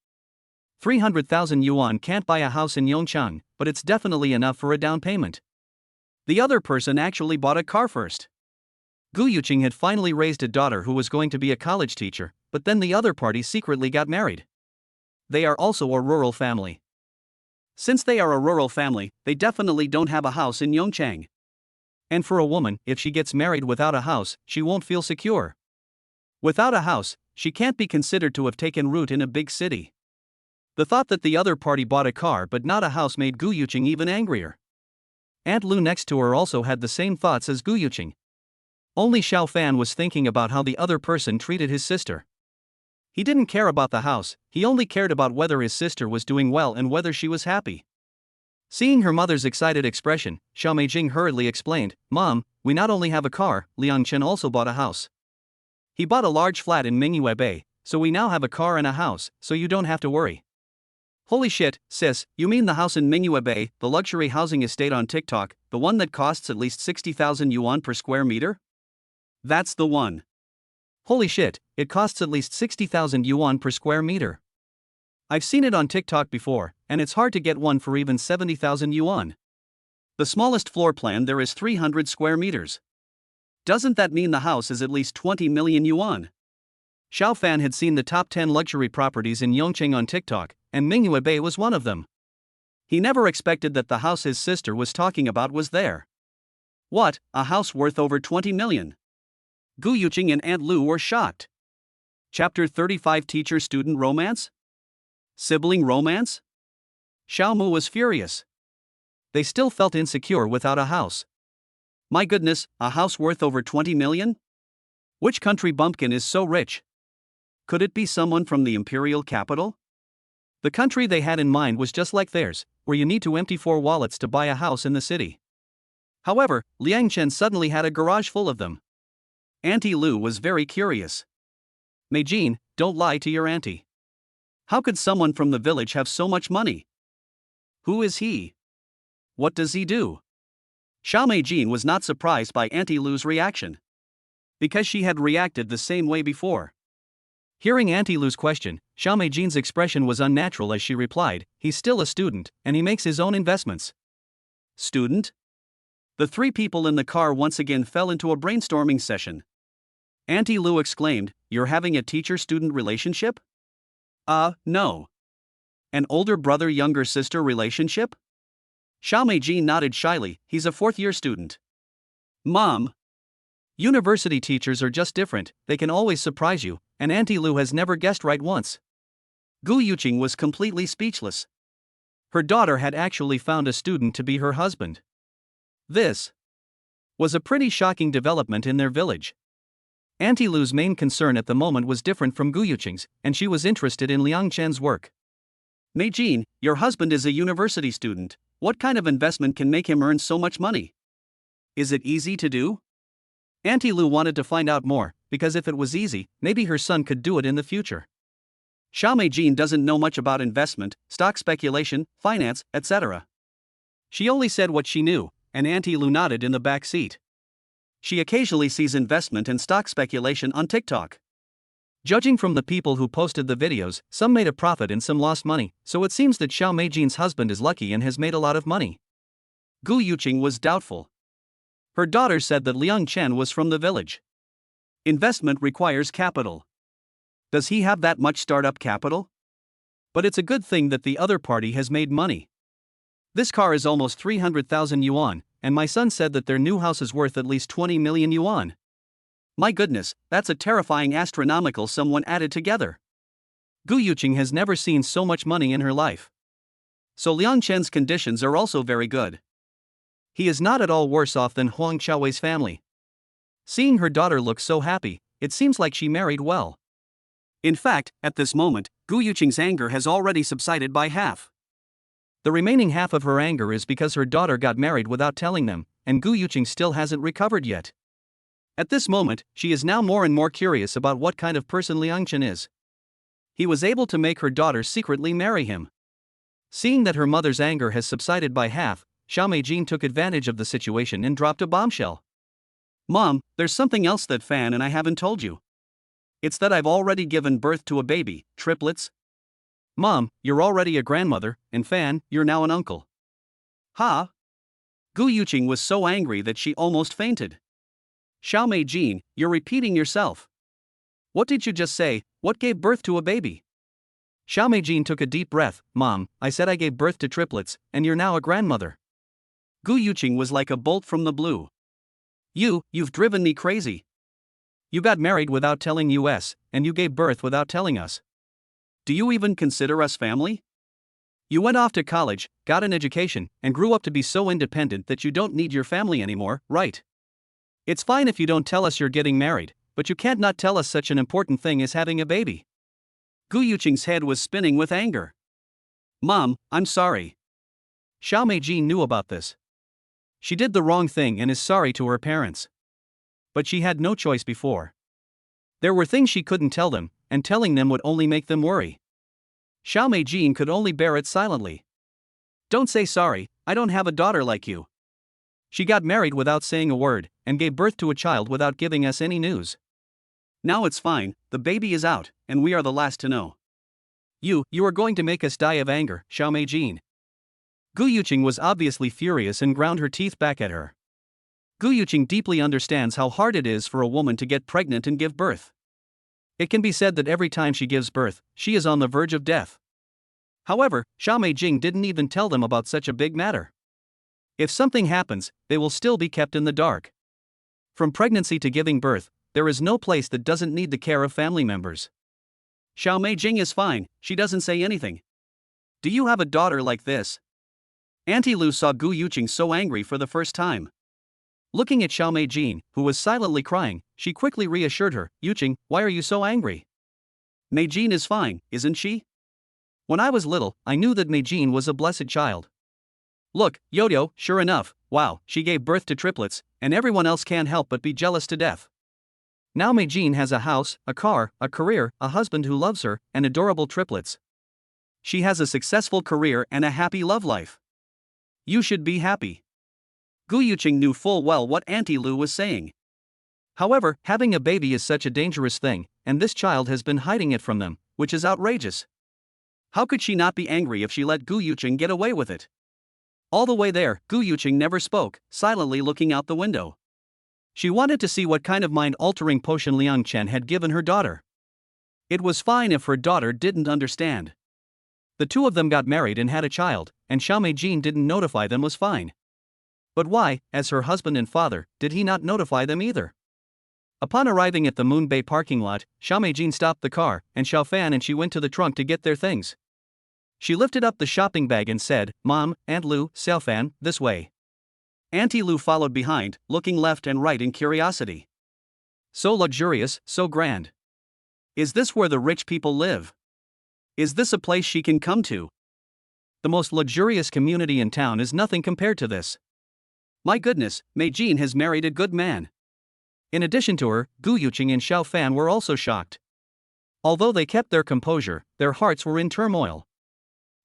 300,000 yuan can't buy a house in Yongchang, but it's definitely enough for a down payment. The other person actually bought a car first. Gu Yuqing had finally raised a daughter who was going to be a college teacher, but then the other party secretly got married. They are also a rural family. Since they are a rural family, they definitely don't have a house in Yongchang. And for a woman, if she gets married without a house, she won't feel secure. Without a house, she can't be considered to have taken root in a big city. The thought that the other party bought a car but not a house made Gu Yuqing even angrier. Aunt Lu next to her also had the same thoughts as Gu Yuqing. Only Xiao Fan was thinking about how the other person treated his sister. He didn't care about the house, he only cared about whether his sister was doing well and whether she was happy. Seeing her mother's excited expression, Xiao Meijing hurriedly explained, "Mom, we not only have a car, Liang Chen also bought a house. He bought a large flat in Mingyue Bay, so we now have a car and a house, so you don't have to worry." Holy shit, sis, you mean the house in Mingyue Bay, the luxury housing estate on TikTok, the one that costs at least 60,000 yuan per square meter? That's the one. Holy shit, it costs at least 60,000 yuan per square meter. I've seen it on TikTok before, and it's hard to get one for even 70,000 yuan. The smallest floor plan there is 300 square meters. Doesn't that mean the house is at least 20 million yuan? Xiao Fan had seen the top 10 luxury properties in Yongchang on TikTok, and Mingyue Bay was one of them. He never expected that the house his sister was talking about was there. What, a house worth over 20 million? Gu Yuqing and Aunt Lu were shocked. Chapter 35 Teacher-Student Romance? Sibling Romance? Xiao Mu was furious. They still felt insecure without a house. My goodness, a house worth over 20 million? Which country bumpkin is so rich? Could it be someone from the imperial capital? The country they had in mind was just like theirs, where you need to empty 4 wallets to buy a house in the city. However, Liang Chen suddenly had a garage full of them. Auntie Lu was very curious. Meijin, don't lie to your auntie. How could someone from the village have so much money? Who is he? What does he do? Xiao Meijin was not surprised by Auntie Lu's reaction, because she had reacted the same way before. Hearing Auntie Lu's question, Xiao Meijin's expression was unnatural as she replied, "He's still a student, and he makes his own investments." Student? The 3 people in the car once again fell into a brainstorming session. Auntie Lu exclaimed, "You're having a teacher-student relationship?" No. An older brother-younger sister relationship? Xiao Meijin nodded shyly, "He's a 4th-year student." Mom. University teachers are just different, they can always surprise you, and Auntie Lu has never guessed right once. Gu Yuqing was completely speechless. Her daughter had actually found a student to be her husband. This was a pretty shocking development in their village. Auntie Lu's main concern at the moment was different from Gu Yuqing's, and she was interested in Liang Chen's work. Meijin, your husband is a university student. What kind of investment can make him earn so much money? Is it easy to do? Auntie Lu wanted to find out more, because if it was easy, maybe her son could do it in the future. Xiao Meijin doesn't know much about investment, stock speculation, finance, etc. She only said what she knew, and Auntie Lu nodded in the back seat. She occasionally sees investment and stock speculation on TikTok. Judging from the people who posted the videos, some made a profit and some lost money, so it seems that Xiao Meijin's husband is lucky and has made a lot of money. Gu Yuqing was doubtful. Her daughter said that Liang Chen was from the village. Investment requires capital. Does he have that much startup capital? But it's a good thing that the other party has made money. This car is almost 300,000 yuan, and my son said that their new house is worth at least 20 million yuan. My goodness, that's a terrifying astronomical sum when added together. Gu Yuqing has never seen so much money in her life. So Liang Chen's conditions are also very good. He is not at all worse off than Huang Xiaowei's family. Seeing her daughter look so happy, it seems like she married well. In fact, at this moment, Gu Yuqing's anger has already subsided by half. The remaining half of her anger is because her daughter got married without telling them, and Gu Yuqing still hasn't recovered yet. At this moment, she is now more and more curious about what kind of person Liang Chen is. He was able to make her daughter secretly marry him. Seeing that her mother's anger has subsided by half, Xiao Meijin took advantage of the situation and dropped a bombshell. Mom, there's something else that Fan and I haven't told you. It's that I've already given birth to a baby, triplets. Mom, you're already a grandmother, and Fan, you're now an uncle. Ha! Gu Yuqing was so angry that she almost fainted. Xiao Mei Jin, you're repeating yourself. What did you just say? What gave birth to a baby? Xiao Mei Jin took a deep breath. Mom, I said I gave birth to triplets, and you're now a grandmother. Gu Yuqing was like a bolt from the blue. You've driven me crazy. You got married without telling us, and you gave birth without telling us. Do you even consider us family? You went off to college, got an education, and grew up to be so independent that you don't need your family anymore, right? It's fine if you don't tell us you're getting married, but you can't not tell us such an important thing as having a baby. Gu Yuqing's head was spinning with anger. Mom, I'm sorry. Xiao Mei Jin knew about this. She did the wrong thing and is sorry to her parents. But she had no choice before. There were things she couldn't tell them, and telling them would only make them worry. Xiao Mei Jin could only bear it silently. Don't say sorry, I don't have a daughter like you. She got married without saying a word, and gave birth to a child without giving us any news. Now it's fine, the baby is out, and we are the last to know. You are going to make us die of anger, Xiao Mei Jin. Gu Yuqing was obviously furious and ground her teeth back at her. Gu Yuqing deeply understands how hard it is for a woman to get pregnant and give birth. It can be said that every time she gives birth, she is on the verge of death. However, Xiao Mei Jin didn't even tell them about such a big matter. If something happens, they will still be kept in the dark. From pregnancy to giving birth, there is no place that doesn't need the care of family members. Xiao Mei Jing is fine, she doesn't say anything. Do you have a daughter like this? Auntie Lu saw Gu Yuqing so angry for the first time. Looking at Xiao Mei Jin, who was silently crying, she quickly reassured her. Yuqing, why are you so angry? Mei Jin is fine, isn't she? When I was little, I knew that Mei Jin was a blessed child. Look, Yodio, sure enough, wow, she gave birth to triplets, and everyone else can't help but be jealous to death. Now Mei Jin has a house, a car, a career, a husband who loves her, and adorable triplets. She has a successful career and a happy love life. You should be happy. Gu Yuqing knew full well what Auntie Lu was saying. However, having a baby is such a dangerous thing, and this child has been hiding it from them, which is outrageous. How could she not be angry if she let Gu Yuqing get away with it? All the way there, Gu Yuqing never spoke, silently looking out the window. She wanted to see what kind of mind-altering potion Liang Chen had given her daughter. It was fine if her daughter didn't understand. The two of them got married and had a child, and Xiao Mei Jin didn't notify them was fine. But why, as her husband and father, did he not notify them either? Upon arriving at the Moon Bay parking lot, Xiao Mei Jin stopped the car, and Xiao Fan and she went to the trunk to get their things. She lifted up the shopping bag and said, Mom, Aunt Lu, Xiao Fan, this way. Auntie Lu followed behind, looking left and right in curiosity. So luxurious, so grand. Is this where the rich people live? Is this a place she can come to? The most luxurious community in town is nothing compared to this. My goodness, Mei Jin has married a good man. In addition to her, Gu Yuqing and Xiao Fan were also shocked. Although they kept their composure, their hearts were in turmoil.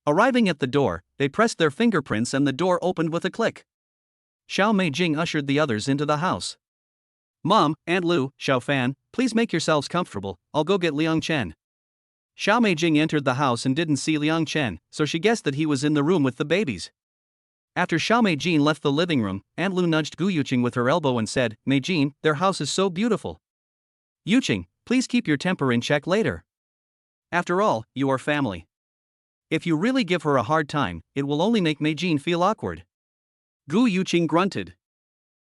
Arriving at the door, they pressed their fingerprints and the door opened with a click. Xiao Mei Jing ushered the others into the house. Mom, Aunt Lu, Xiao Fan, please make yourselves comfortable, I'll go get Liang Chen. Xiao Mei Jing entered the house and didn't see Liang Chen, so she guessed that he was in the room with the babies. After Xiao Mei Jin left the living room, Aunt Lu nudged Gu Yuqing with her elbow and said, Mei Jin, their house is so beautiful. Yuqing, please keep your temper in check later. After all, you are family. If you really give her a hard time, it will only make Mei Jin feel awkward. Gu Yuqing grunted.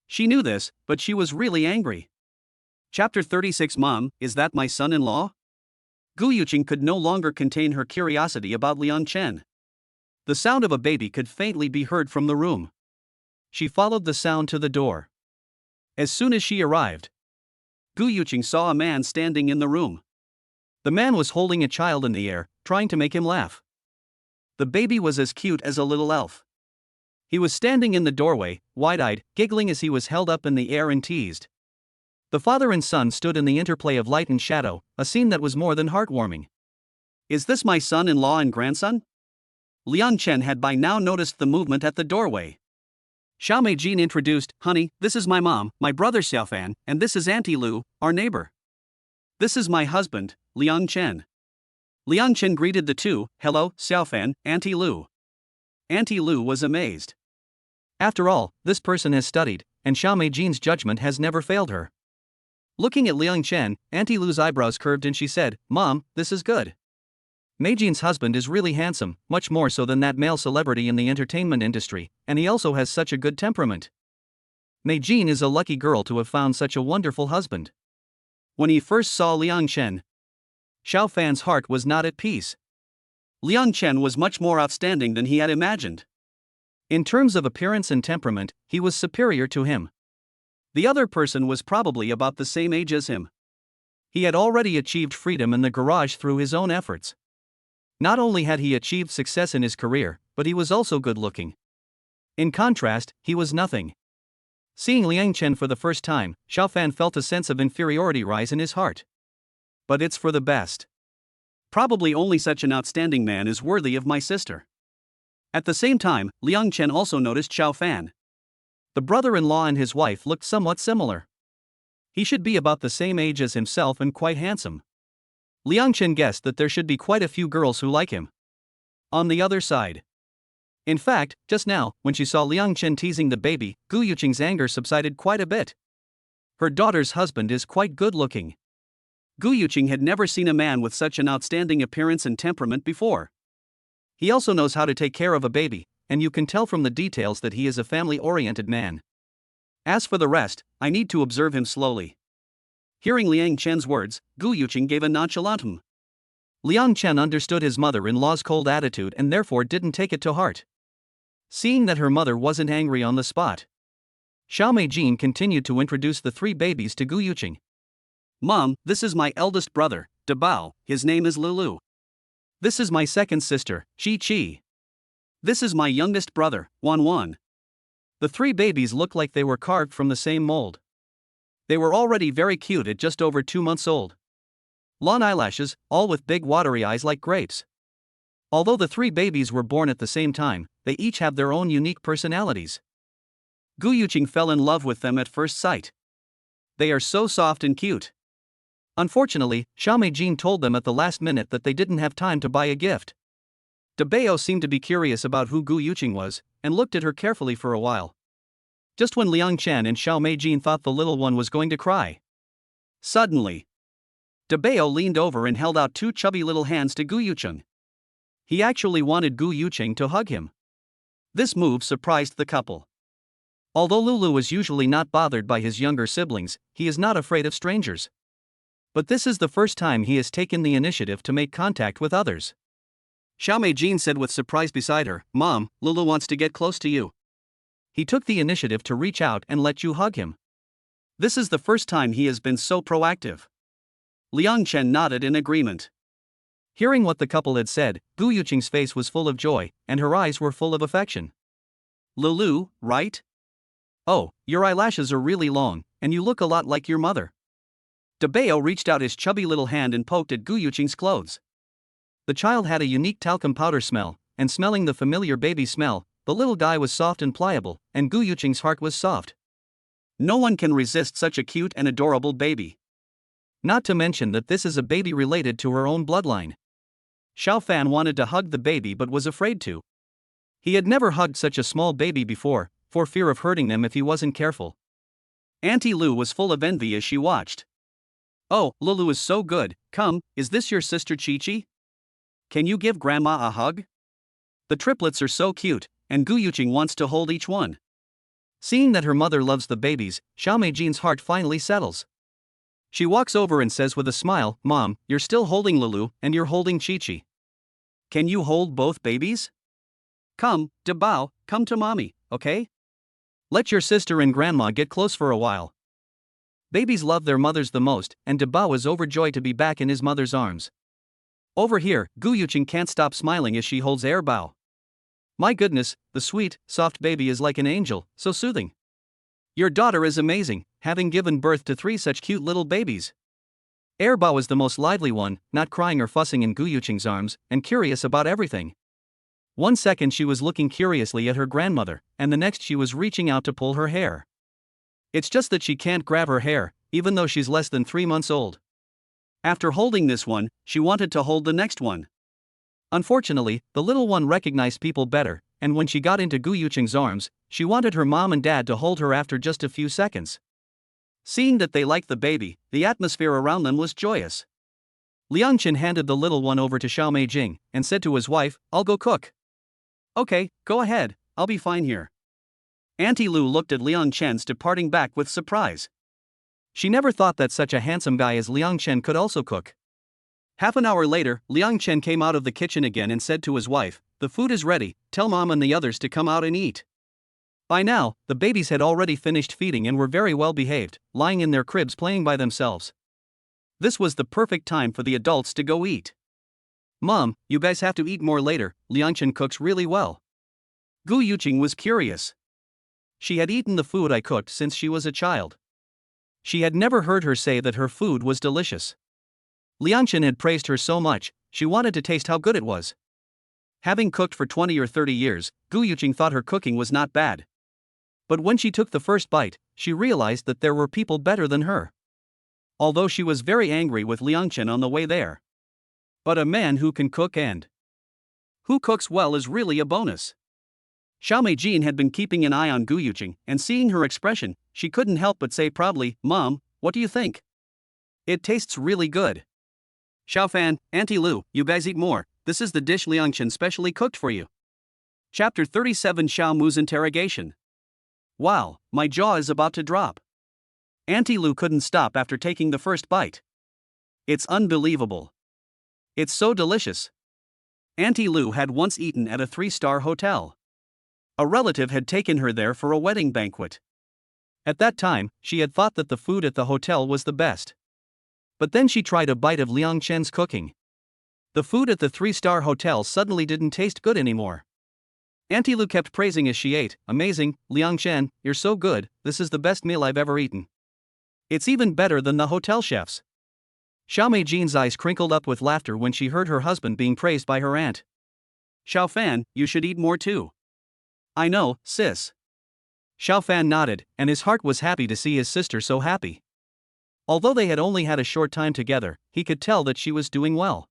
She knew this, but she was really angry. Chapter 36 Mom, is that my son-in-law? Gu Yuqing could no longer contain her curiosity about Liang Chen. The sound of a baby could faintly be heard from the room. She followed the sound to the door. As soon as she arrived, Gu Yuqing saw a man standing in the room. The man was holding a child in the air, trying to make him laugh. The baby was as cute as a little elf. He was standing in the doorway, wide-eyed, giggling as he was held up in the air and teased. The father and son stood in the interplay of light and shadow, a scene that was more than heartwarming. Is this my son-in-law and grandson? Liang Chen had by now noticed the movement at the doorway. Xiao Mei Jin introduced, Honey, this is my mom, my brother Xiao Fan, and this is Auntie Lu, our neighbor. This is my husband, Liang Chen. Liang Chen greeted the two. "Hello, Xiaofan, Auntie Lu." Auntie Lu was amazed. After all, this person has studied, and Xiao Meijin's judgment has never failed her. Looking at Liang Chen, Auntie Lu's eyebrows curved and she said, "Mom, this is good. Meijin's husband is really handsome, much more so than that male celebrity in the entertainment industry, and he also has such a good temperament. Meijin is a lucky girl to have found such a wonderful husband." When he first saw Liang Chen, Xiao Fan's heart was not at peace. Liang Chen was much more outstanding than he had imagined. In terms of appearance and temperament, he was superior to him. The other person was probably about the same age as him. He had already achieved freedom in the garage through his own efforts. Not only had he achieved success in his career, but he was also good looking. In contrast, he was nothing. Seeing Liang Chen for the first time, Xiao Fan felt a sense of inferiority rise in his heart. But it's for the best. Probably only such an outstanding man is worthy of my sister. At the same time, Liang Chen also noticed Xiao Fan. The brother-in-law and his wife looked somewhat similar. He should be about the same age as himself and quite handsome. Liang Chen guessed that there should be quite a few girls who like him. On the other side. In fact, just now, when she saw Liang Chen teasing the baby, Gu Yuqing's anger subsided quite a bit. Her daughter's husband is quite good-looking. Gu Yuqing had never seen a man with such an outstanding appearance and temperament before. He also knows how to take care of a baby, and you can tell from the details that he is a family-oriented man. As for the rest, I need to observe him slowly. Hearing Liang Chen's words, Gu Yuqing gave a nonchalant hum. Liang Chen understood his mother-in-law's cold attitude and therefore didn't take it to heart. Seeing that her mother wasn't angry on the spot, Xiao Meijin continued to introduce the three babies to Gu Yuqing. "Mom, this is my eldest brother, Dabao, his name is Lulu. This is my second sister, Chi Chi. This is my youngest brother, Wan Wan." The three babies looked like they were carved from the same mold. They were already very cute at just over 2 months old. Long eyelashes, all with big watery eyes like grapes. Although the three babies were born at the same time, they each have their own unique personalities. Gu Yuqing fell in love with them at first sight. They are so soft and cute. Unfortunately, Xiao Meijin told them at the last minute that they didn't have time to buy a gift. Dabao seemed to be curious about who Gu Yuqing was, and looked at her carefully for a while. Just when Liang Chen and Xiao Meijin thought the little one was going to cry, suddenly, Dabao leaned over and held out two chubby little hands to Gu Yuqing. He actually wanted Gu Yuqing to hug him. This move surprised the couple. Although Lulu is usually not bothered by his younger siblings, he is not afraid of strangers. But this is the first time he has taken the initiative to make contact with others. Xiao Meijin said with surprise beside her, "Mom, Lulu wants to get close to you. He took the initiative to reach out and let you hug him. This is the first time he has been so proactive." Liang Chen nodded in agreement. Hearing what the couple had said, Gu Yuqing's face was full of joy, and her eyes were full of affection. "Lulu, right? Oh, your eyelashes are really long, and you look a lot like your mother." Dabao reached out his chubby little hand and poked at Gu Yuqing's clothes. The child had a unique talcum powder smell, and smelling the familiar baby smell, the little guy was soft and pliable, and Gu Yuqing's heart was soft. No one can resist such a cute and adorable baby. Not to mention that this is a baby related to her own bloodline. Xiao Fan wanted to hug the baby but was afraid to. He had never hugged such a small baby before, for fear of hurting them if he wasn't careful. Auntie Lu was full of envy as she watched. "Oh, Lulu is so good. Come, is this your sister Chi Chi? Can you give Grandma a hug? The triplets are so cute, and Gu Yuqing wants to hold each one." Seeing that her mother loves the babies, Xiao Meijin's heart finally settles. She walks over and says with a smile, "Mom, you're still holding Lulu, and you're holding Chi Chi. Can you hold both babies? Come, Dabao, come to mommy, okay? Let your sister and grandma get close for a while." Babies love their mothers the most, and Dabao is overjoyed to be back in his mother's arms. Over here, Gu Yuqing can't stop smiling as she holds Bao. My goodness, the sweet, soft baby is like an angel, so soothing. Your daughter is amazing, having given birth to 3 such cute little babies. Bao is the most lively one, not crying or fussing in Gu Yuqing's arms, and curious about everything. One second she was looking curiously at her grandmother, and the next she was reaching out to pull her hair. It's just that she can't grab her hair, even though she's less than 3 months old. After holding this one, she wanted to hold the next one. Unfortunately, the little one recognized people better, and when she got into Gu Yuqing's arms, she wanted her mom and dad to hold her after just a few seconds. Seeing that they liked the baby, the atmosphere around them was joyous. Liang Chen handed the little one over to Xiao Meijing and said to his wife, "I'll go cook." "Okay, go ahead, I'll be fine here." Auntie Lu looked at Liang Chen's departing back with surprise. She never thought that such a handsome guy as Liang Chen could also cook. Half an hour later, Liang Chen came out of the kitchen again and said to his wife, "The food is ready, tell mom and the others to come out and eat." By now, the babies had already finished feeding and were very well behaved, lying in their cribs playing by themselves. This was the perfect time for the adults to go eat. "Mom, you guys have to eat more later, Liang Chen cooks really well." Gu Yuqing was curious. She had eaten the food I cooked since she was a child. She had never heard her say that her food was delicious. Liang Chen had praised her so much, she wanted to taste how good it was. Having cooked for 20 or 30 years, Gu Yuqing thought her cooking was not bad. But when she took the first bite, she realized that there were people better than her. Although she was very angry with Liang Chen on the way there. But a man who can cook and who cooks well is really a bonus. Xiao Meijing had been keeping an eye on Gu Yuqing, and seeing her expression, she couldn't help but say proudly, "Mom, what do you think? It tastes really good." "Xiao Fan, Auntie Lu, you guys eat more, this is the dish Liang Chen specially cooked for you." Chapter 37 Xiao Mu's Interrogation. Wow, my jaw is about to drop. Auntie Lu couldn't stop after taking the first bite. It's unbelievable. It's so delicious. Auntie Lu had once eaten at a 3-star hotel. A relative had taken her there for a wedding banquet. At that time, she had thought that the food at the hotel was the best. But then she tried a bite of Liang Chen's cooking. The food at the 3-star hotel suddenly didn't taste good anymore. Auntie Lu kept praising as she ate, "Amazing, Liang Chen, you're so good, this is the best meal I've ever eaten. It's even better than the hotel chefs." Xiao Meijing's eyes crinkled up with laughter when she heard her husband being praised by her aunt. "Xiao Fan, you should eat more too." "I know, sis." Xiao Fan nodded, and his heart was happy to see his sister so happy. Although they had only had a short time together, he could tell that she was doing well.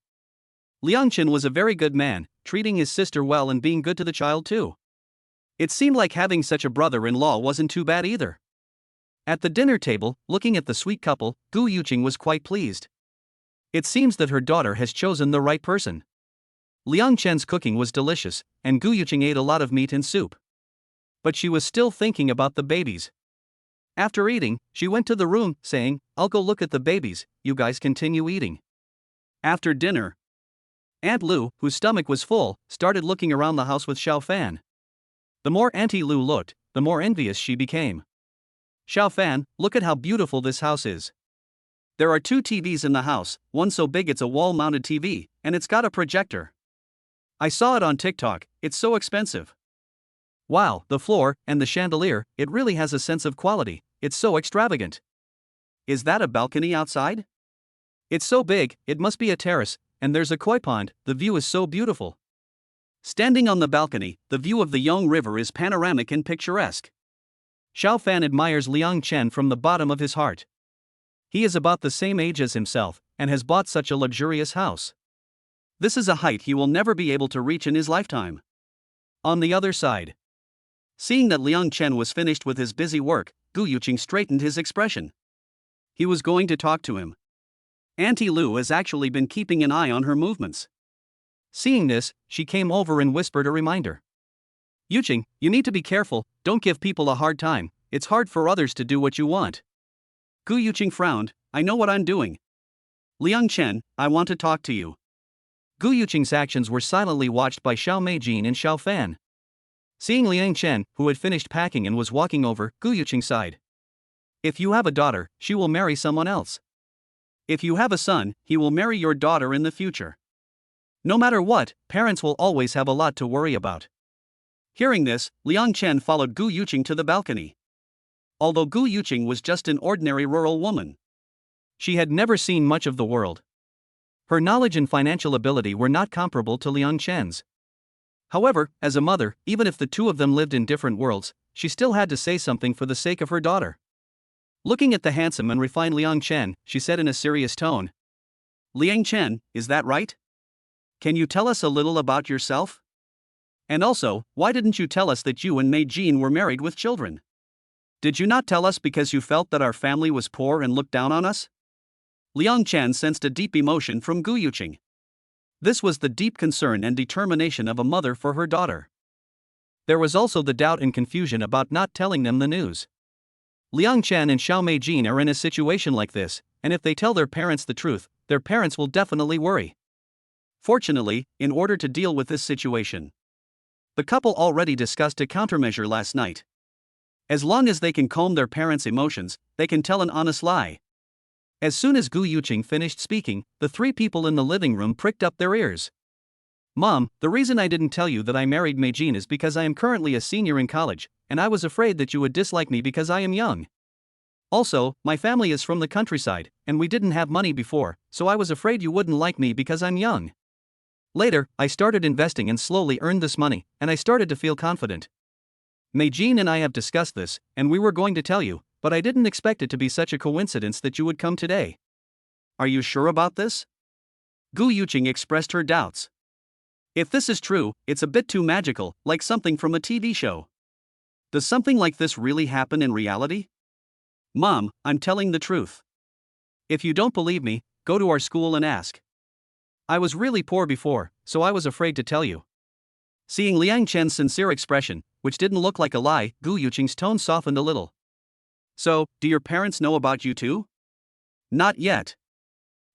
Liang Chen was a very good man, treating his sister well and being good to the child too. It seemed like having such a brother-in-law wasn't too bad either. At the dinner table, looking at the sweet couple, Gu Yuqing was quite pleased. It seems that her daughter has chosen the right person. Liang Chen's cooking was delicious, and Gu Yuqing ate a lot of meat and soup. But she was still thinking about the babies. After eating, she went to the room, saying, "I'll go look at the babies, you guys continue eating." After dinner, Aunt Lu, whose stomach was full, started looking around the house with Xiao Fan. The more Auntie Lu looked, the more envious she became. "Xiao Fan, look at how beautiful this house is. There are 2 TVs in the house, one so big it's a wall-mounted TV, and it's got a projector. I saw it on TikTok, it's so expensive. Wow, the floor, and the chandelier, it really has a sense of quality, it's so extravagant. Is that a balcony outside? It's so big, it must be a terrace, and there's a koi pond, the view is so beautiful. Standing on the balcony, the view of the Yong River is panoramic and picturesque." Xiao Fan admires Liang Chen from the bottom of his heart. He is about the same age as himself, and has bought such a luxurious house. This is a height he will never be able to reach in his lifetime. On the other side, seeing that Liang Chen was finished with his busy work, Gu Yuqing straightened his expression. He was going to talk to him. Auntie Lu has actually been keeping an eye on her movements. Seeing this, she came over and whispered a reminder. "Yuqing, you need to be careful, don't give people a hard time, it's hard for others to do what you want." Gu Yuqing frowned, "I know what I'm doing. Liang Chen, I want to talk to you." Gu Yuqing's actions were silently watched by Xiao Meijing and Xiao Fan. Seeing Liang Chen, who had finished packing and was walking over, Gu Yuqing sighed. "If you have a daughter, she will marry someone else. If you have a son, he will marry your daughter in the future. No matter what, parents will always have a lot to worry about." Hearing this, Liang Chen followed Gu Yuqing to the balcony. Although Gu Yuqing was just an ordinary rural woman, she had never seen much of the world. Her knowledge and financial ability were not comparable to Liang Chen's. However, as a mother, even if the two of them lived in different worlds, she still had to say something for the sake of her daughter. Looking at the handsome and refined Liang Chen, she said in a serious tone, Liang Chen, is that right? Can you tell us a little about yourself? And also, why didn't you tell us that you and Mei Jin were married with children? Did you not tell us because you felt that our family was poor and looked down on us? Liang Chen sensed a deep emotion from Gu Yuqing. This was the deep concern and determination of a mother for her daughter. There was also the doubt and confusion about not telling them the news. Liang Chen and Xiao Meijin are in a situation like this, and if they tell their parents the truth, their parents will definitely worry. Fortunately, in order to deal with this situation, the couple already discussed a countermeasure last night. As long as they can calm their parents' emotions, they can tell an honest lie. As soon as Gu Yuqing finished speaking, the three people in the living room pricked up their ears. Mom, the reason I didn't tell you that I married Meijin is because I am currently a senior in college, and I was afraid that you would dislike me because I am young. Also, my family is from the countryside, and we didn't have money before, so I was afraid you wouldn't like me because I'm young. Later, I started investing and slowly earned this money, and I started to feel confident. Meijin and I have discussed this, and we were going to tell you, but I didn't expect it to be such a coincidence that you would come today. Are you sure about this? Gu Yuqing expressed her doubts. If this is true, it's a bit too magical, like something from a TV show. Does something like this really happen in reality? Mom, I'm telling the truth. If you don't believe me, go to our school and ask. I was really poor before, so I was afraid to tell you. Seeing Liang Chen's sincere expression, which didn't look like a lie, Gu Yuqing's tone softened a little. So, do your parents know about you too? Not yet.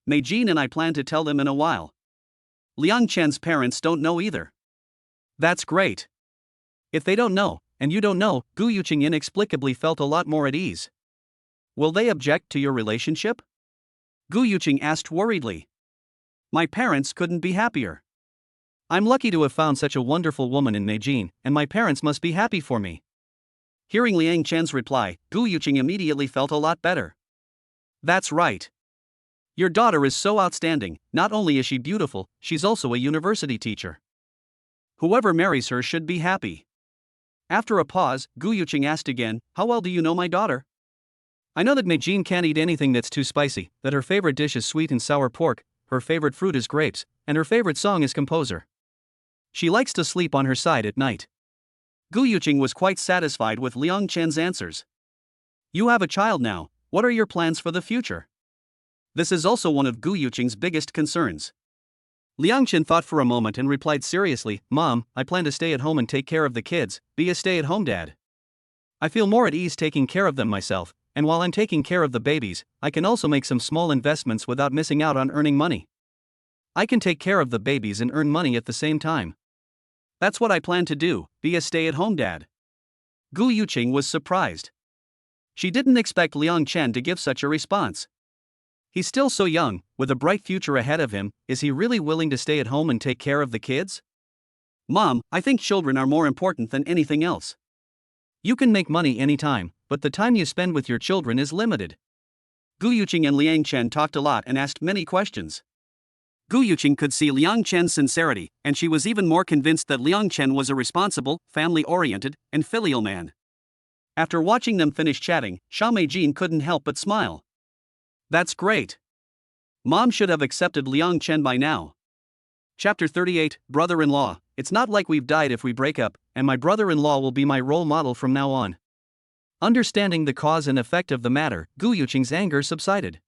Meijin and I plan to tell them in a while. Liang Chen's parents don't know either. That's great. If they don't know, and you don't know, Gu Yuqing inexplicably felt a lot more at ease. Will they object to your relationship? Gu Yuqing asked worriedly. My parents couldn't be happier. I'm lucky to have found such a wonderful woman in Meijin, and my parents must be happy for me. Hearing Liang Chen's reply, Gu Yuqing immediately felt a lot better. That's right. Your daughter is so outstanding, not only is she beautiful, she's also a university teacher. Whoever marries her should be happy. After a pause, Gu Yuqing asked again, how well do you know my daughter? I know that Meijin can't eat anything that's too spicy, that her favorite dish is sweet and sour pork, her favorite fruit is grapes, and her favorite song is Composer. She likes to sleep on her side at night. Gu Yuqing was quite satisfied with Liang Chen's answers. You have a child now, what are your plans for the future? This is also one of Gu Yuqing's biggest concerns. Liang Chen thought for a moment and replied seriously, Mom, I plan to stay at home and take care of the kids, be a stay-at-home dad. I feel more at ease taking care of them myself, and while I'm taking care of the babies, I can also make some small investments without missing out on earning money. I can take care of the babies and earn money at the same time. That's what I plan to do, be a stay-at-home dad. Gu Yuqing was surprised. She didn't expect Liang Chen to give such a response. He's still so young, with a bright future ahead of him, is he really willing to stay at home and take care of the kids? Mom, I think children are more important than anything else. You can make money anytime, but the time you spend with your children is limited. Gu Yuqing and Liang Chen talked a lot and asked many questions. Gu Yuqing could see Liang Chen's sincerity, and she was even more convinced that Liang Chen was a responsible, family-oriented, and filial man. After watching them finish chatting, Xiao Meijin couldn't help but smile. That's great. Mom should have accepted Liang Chen by now. Chapter 38, Brother-in-Law. It's not like we've died if we break up, and my brother-in-law will be my role model from now on. Understanding the cause and effect of the matter, Gu Yuqing's anger subsided.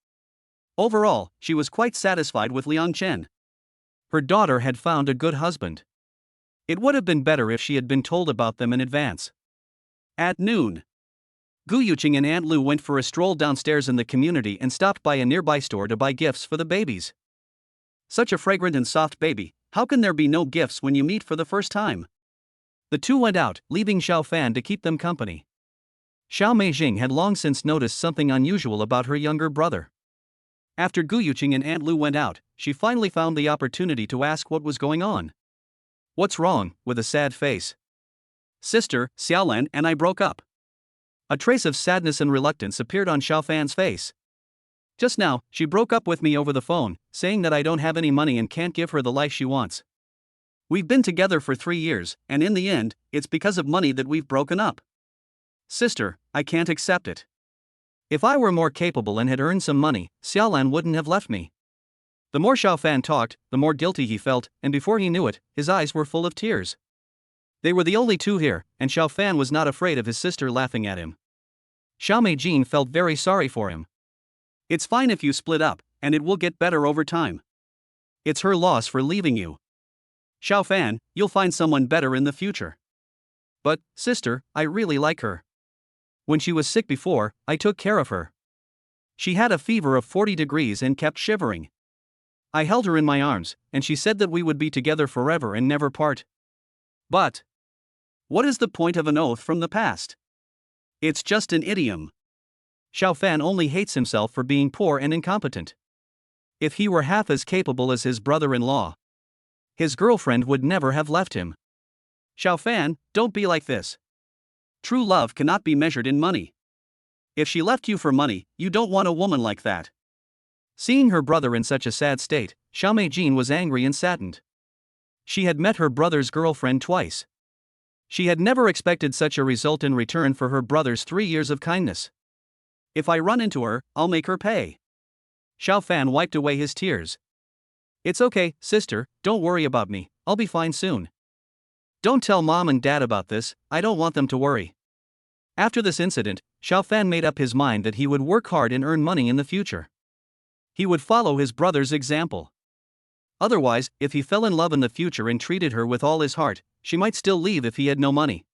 Overall, she was quite satisfied with Liang Chen. Her daughter had found a good husband. It would have been better if she had been told about them in advance. At noon, Gu Yuqing and Aunt Lu went for a stroll downstairs in the community and stopped by a nearby store to buy gifts for the babies. Such a fragrant and soft baby, how can there be no gifts when you meet for the first time? The two went out, leaving Xiao Fan to keep them company. Xiao Meijing had long since noticed something unusual about her younger brother. After Gu Yuqing and Aunt Lu went out, she finally found the opportunity to ask what was going on. What's wrong? With a sad face. Sister, Xiaolan and I broke up. A trace of sadness and reluctance appeared on Xiao Fan's face. Just now, she broke up with me over the phone, saying that I don't have any money and can't give her the life she wants. We've been together for 3 years, and in the end, it's because of money that we've broken up. Sister, I can't accept it. If I were more capable and had earned some money, Xiaolan wouldn't have left me. The more Xiao Fan talked, the more guilty he felt, and before he knew it, his eyes were full of tears. They were the only two here, and Xiao Fan was not afraid of his sister laughing at him. Xiao Meijin felt very sorry for him. It's fine if you split up, and it will get better over time. It's her loss for leaving you. Xiao Fan, you'll find someone better in the future. But, sister, I really like her. When she was sick before, I took care of her. She had a fever of 40 degrees and kept shivering. I held her in my arms, and she said that we would be together forever and never part. But what is the point of an oath from the past? It's just an idiom. Xiao Fan only hates himself for being poor and incompetent. If he were half as capable as his brother-in-law, his girlfriend would never have left him. Xiao Fan, don't be like this. True love cannot be measured in money. If she left you for money, you don't want a woman like that. Seeing her brother in such a sad state, Xiao Meijin was angry and saddened. She had met her brother's girlfriend twice. She had never expected such a result in return for her brother's 3 years of kindness. If I run into her, I'll make her pay. Xiao Fan wiped away his tears. It's okay, sister, don't worry about me, I'll be fine soon. Don't tell mom and dad about this, I don't want them to worry. After this incident, Xiao Fan made up his mind that he would work hard and earn money in the future. He would follow his brother's example. Otherwise, if he fell in love in the future and treated her with all his heart, she might still leave if he had no money.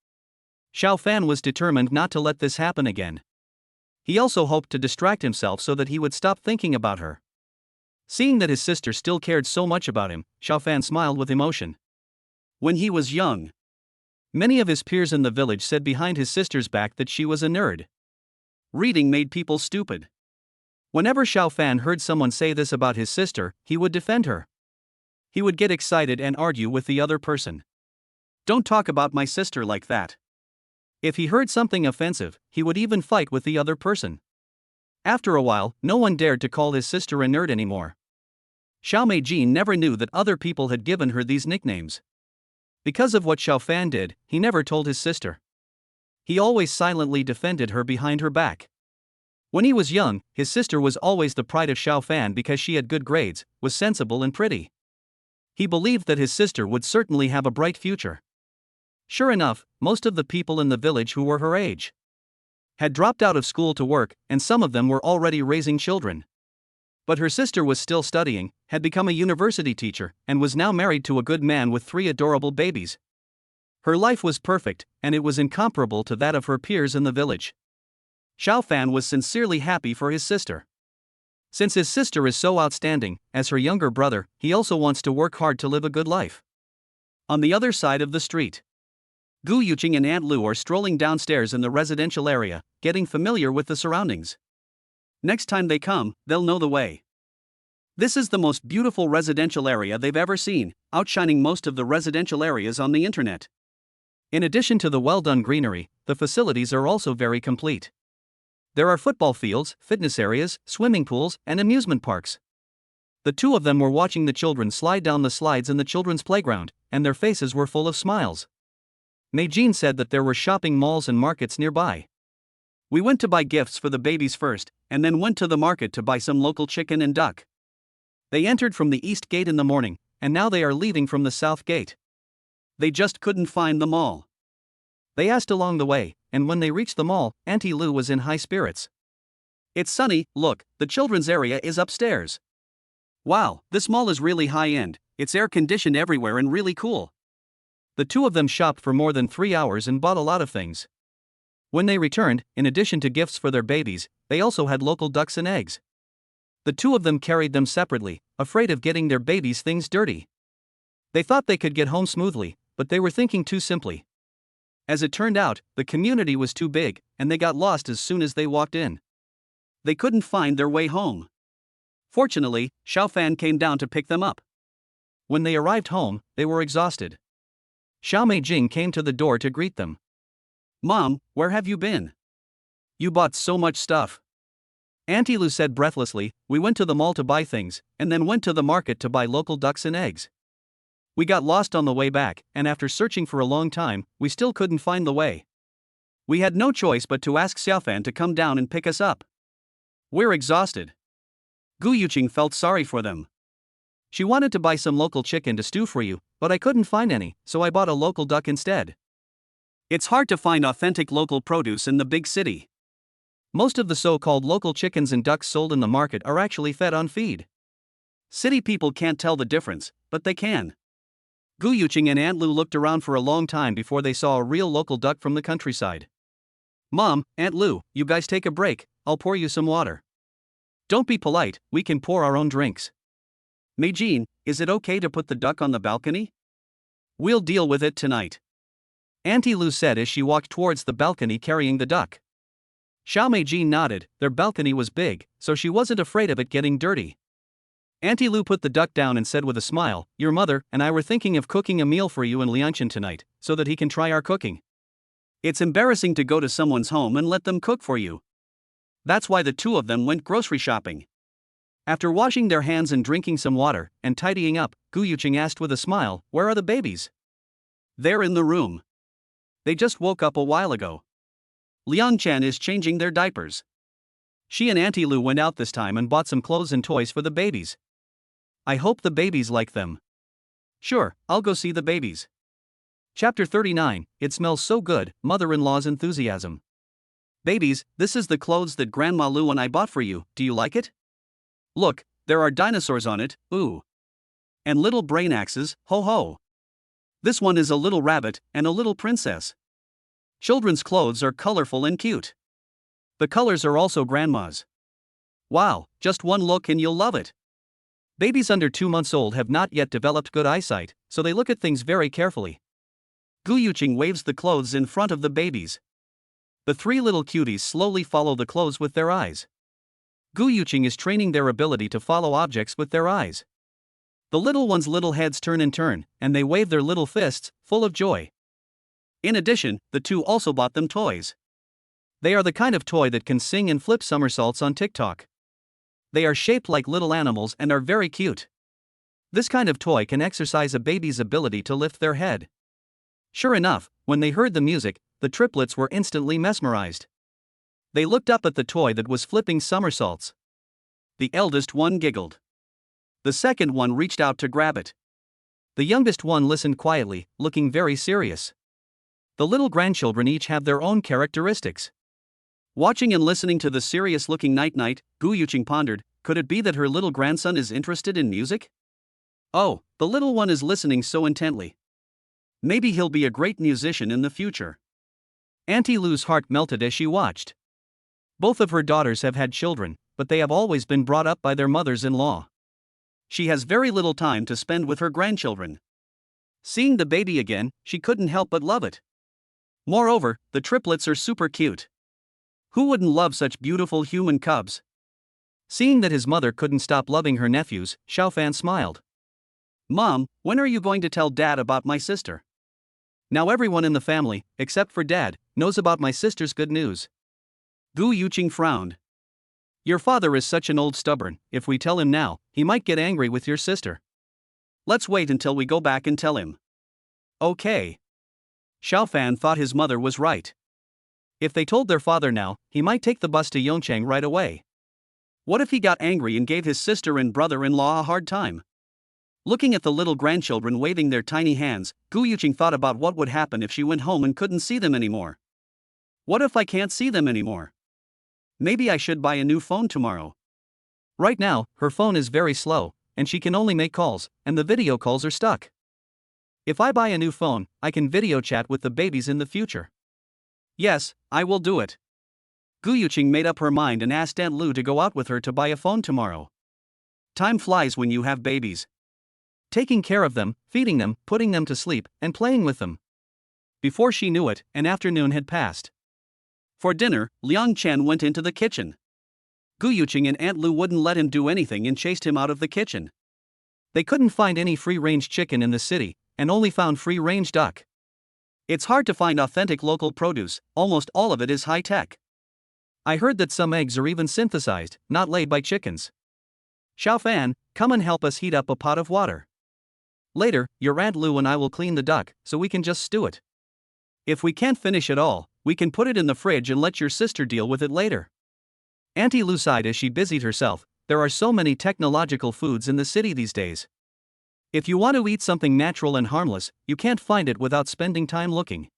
Xiao Fan was determined not to let this happen again. He also hoped to distract himself so that he would stop thinking about her. Seeing that his sister still cared so much about him, Xiao Fan smiled with emotion. When he was young, many of his peers in the village said behind his sister's back that she was a nerd. Reading made people stupid. Whenever Xiao Fan heard someone say this about his sister, he would defend her. He would get excited and argue with the other person. Don't talk about my sister like that. If he heard something offensive, he would even fight with the other person. After a while, no one dared to call his sister a nerd anymore. Xiao Meijin never knew that other people had given her these nicknames. Because of what Xiao Fan did, he never told his sister. He always silently defended her behind her back. When he was young, his sister was always the pride of Xiao Fan because she had good grades, was sensible and pretty. He believed that his sister would certainly have a bright future. Sure enough, most of the people in the village who were her age had dropped out of school to work, and some of them were already raising children. But her sister was still studying, had become a university teacher, and was now married to a good man with 3 adorable babies. Her life was perfect, and it was incomparable to that of her peers in the village. Xiao Fan was sincerely happy for his sister. Since his sister is so outstanding, as her younger brother, he also wants to work hard to live a good life. On the other side of the street, Gu Yuqing and Aunt Lu are strolling downstairs in the residential area, getting familiar with the surroundings. Next time they come, they'll know the way. This is the most beautiful residential area they've ever seen, outshining most of the residential areas on the internet. In addition to the well-done greenery, the facilities are also very complete. There are football fields, fitness areas, swimming pools, and amusement parks. The two of them were watching the children slide down the slides in the children's playground, and their faces were full of smiles. Meijin said that there were shopping malls and markets nearby. We went to buy gifts for the babies first, and then went to the market to buy some local chicken and duck. They entered from the east gate in the morning, and now they are leaving from the south gate. They just couldn't find the mall. They asked along the way, and when they reached the mall, Auntie Lu was in high spirits. It's sunny, look, the children's area is upstairs. Wow, this mall is really high-end, it's air-conditioned everywhere and really cool. The two of them shopped for more than 3 hours and bought a lot of things. When they returned, in addition to gifts for their babies, they also had local ducks and eggs. The two of them carried them separately, afraid of getting their babies' things dirty. They thought they could get home smoothly, but they were thinking too simply. As it turned out, the community was too big, and they got lost as soon as they walked in. They couldn't find their way home. Fortunately, Xiao Fan came down to pick them up. When they arrived home, they were exhausted. Xiao Meijing came to the door to greet them. Mom, where have you been? You bought so much stuff. Auntie Lu said breathlessly, we went to the mall to buy things, and then went to the market to buy local ducks and eggs. We got lost on the way back, and after searching for a long time, we still couldn't find the way. We had no choice but to ask Xiaofan to come down and pick us up. We're exhausted. Gu Yuqing felt sorry for them. She wanted to buy some local chicken to stew for you, but I couldn't find any, so I bought a local duck instead. It's hard to find authentic local produce in the big city. Most of the so-called local chickens and ducks sold in the market are actually fed on feed. City people can't tell the difference, but they can. Gu Yuqing and Aunt Lu looked around for a long time before they saw a real local duck from the countryside. Mom, Aunt Lu, you guys take a break, I'll pour you some water. Don't be polite, we can pour our own drinks. Meijin, is it okay to put the duck on the balcony? We'll deal with it tonight. Auntie Lu said as she walked towards the balcony carrying the duck. Xiao Meijin nodded, their balcony was big, so she wasn't afraid of it getting dirty. Auntie Lu put the duck down and said with a smile, your mother and I were thinking of cooking a meal for you and Liangchen tonight, so that he can try our cooking. It's embarrassing to go to someone's home and let them cook for you. That's why the two of them went grocery shopping. After washing their hands and drinking some water, and tidying up, Gu Yuqing asked with a smile, where are the babies? They're in the room. They just woke up a while ago. Liangchen is changing their diapers. She and Auntie Lu went out this time and bought some clothes and toys for the babies. I hope the babies like them. Sure, I'll go see the babies. Chapter 39, It Smells So Good, Mother-in-Law's Enthusiasm. Babies, this is the clothes that Grandma Lu and I bought for you, do you like it? Look, there are dinosaurs on it, ooh. And little brain axes, ho ho. This one is a little rabbit, and a little princess. Children's clothes are colorful and cute. The colors are also Grandma's. Wow, just one look and you'll love it. Babies under 2 months old have not yet developed good eyesight, so they look at things very carefully. Gu Yuqing waves the clothes in front of the babies. The three little cuties slowly follow the clothes with their eyes. Gu Yuqing is training their ability to follow objects with their eyes. The little ones' little heads turn and turn, and they wave their little fists, full of joy. In addition, the two also bought them toys. They are the kind of toy that can sing and flip somersaults on TikTok. They are shaped like little animals and are very cute. This kind of toy can exercise a baby's ability to lift their head. Sure enough, when they heard the music, the triplets were instantly mesmerized. They looked up at the toy that was flipping somersaults. The eldest one giggled. The second one reached out to grab it. The youngest one listened quietly, looking very serious. The little grandchildren each have their own characteristics. Watching and listening to the serious-looking night-night, Gu Yuqing pondered, could it be that her little grandson is interested in music? Oh, the little one is listening so intently. Maybe he'll be a great musician in the future. Auntie Lu's heart melted as she watched. Both of her daughters have had children, but they have always been brought up by their mothers-in-law. She has very little time to spend with her grandchildren. Seeing the baby again, she couldn't help but love it. Moreover, the triplets are super cute. Who wouldn't love such beautiful human cubs? Seeing that his mother couldn't stop loving her nephews, Xiaofan smiled. Mom, when are you going to tell Dad about my sister? Now everyone in the family, except for Dad, knows about my sister's good news. Gu Yuqing frowned. Your father is such an old stubborn, if we tell him now, he might get angry with your sister. Let's wait until we go back and tell him. Okay. Xiaofan thought his mother was right. If they told their father now, he might take the bus to Yongchang right away. What if he got angry and gave his sister and brother-in-law a hard time? Looking at the little grandchildren waving their tiny hands, Gu Yuqing thought about what would happen if she went home and couldn't see them anymore. What if I can't see them anymore? Maybe I should buy a new phone tomorrow. Right now, her phone is very slow, and she can only make calls, and the video calls are stuck. If I buy a new phone, I can video chat with the babies in the future. Yes, I will do it. Gu Yuqing made up her mind and asked Aunt Lu to go out with her to buy a phone tomorrow. Time flies when you have babies. Taking care of them, feeding them, putting them to sleep, and playing with them. Before she knew it, an afternoon had passed. For dinner, Liang Chen went into the kitchen. Gu Yuqing and Aunt Lu wouldn't let him do anything and chased him out of the kitchen. They couldn't find any free-range chicken in the city, and only found free-range duck. It's hard to find authentic local produce, almost all of it is high-tech. I heard that some eggs are even synthesized, not laid by chickens. Xiaofan, come and help us heat up a pot of water. Later, your Aunt Lu and I will clean the duck, so we can just stew it. If we can't finish it all, we can put it in the fridge and let your sister deal with it later. Auntie Lu sighed as she busied herself. There are so many technological foods in the city these days. If you want to eat something natural and harmless, you can't find it without spending time looking.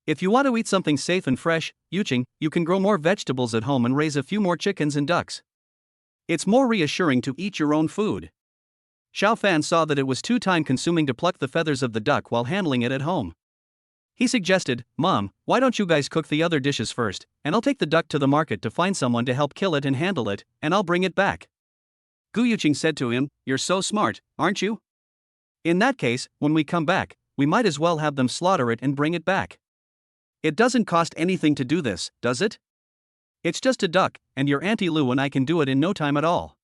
If you want to eat something safe and fresh, you can grow more vegetables at home and raise a few more chickens and ducks. It's more reassuring to eat your own food. Xiao Fan saw that it was too time consuming to pluck the feathers of the duck while handling it at home. He suggested, Mom, why don't you guys cook the other dishes first, and I'll take the duck to the market to find someone to help kill it and handle it, and I'll bring it back. Gu Yuqing said to him, You're so smart, aren't you? In that case, when we come back, we might as well have them slaughter it and bring it back. It doesn't cost anything to do this, does it? It's just a duck, and your Auntie Lu and I can do it in no time at all.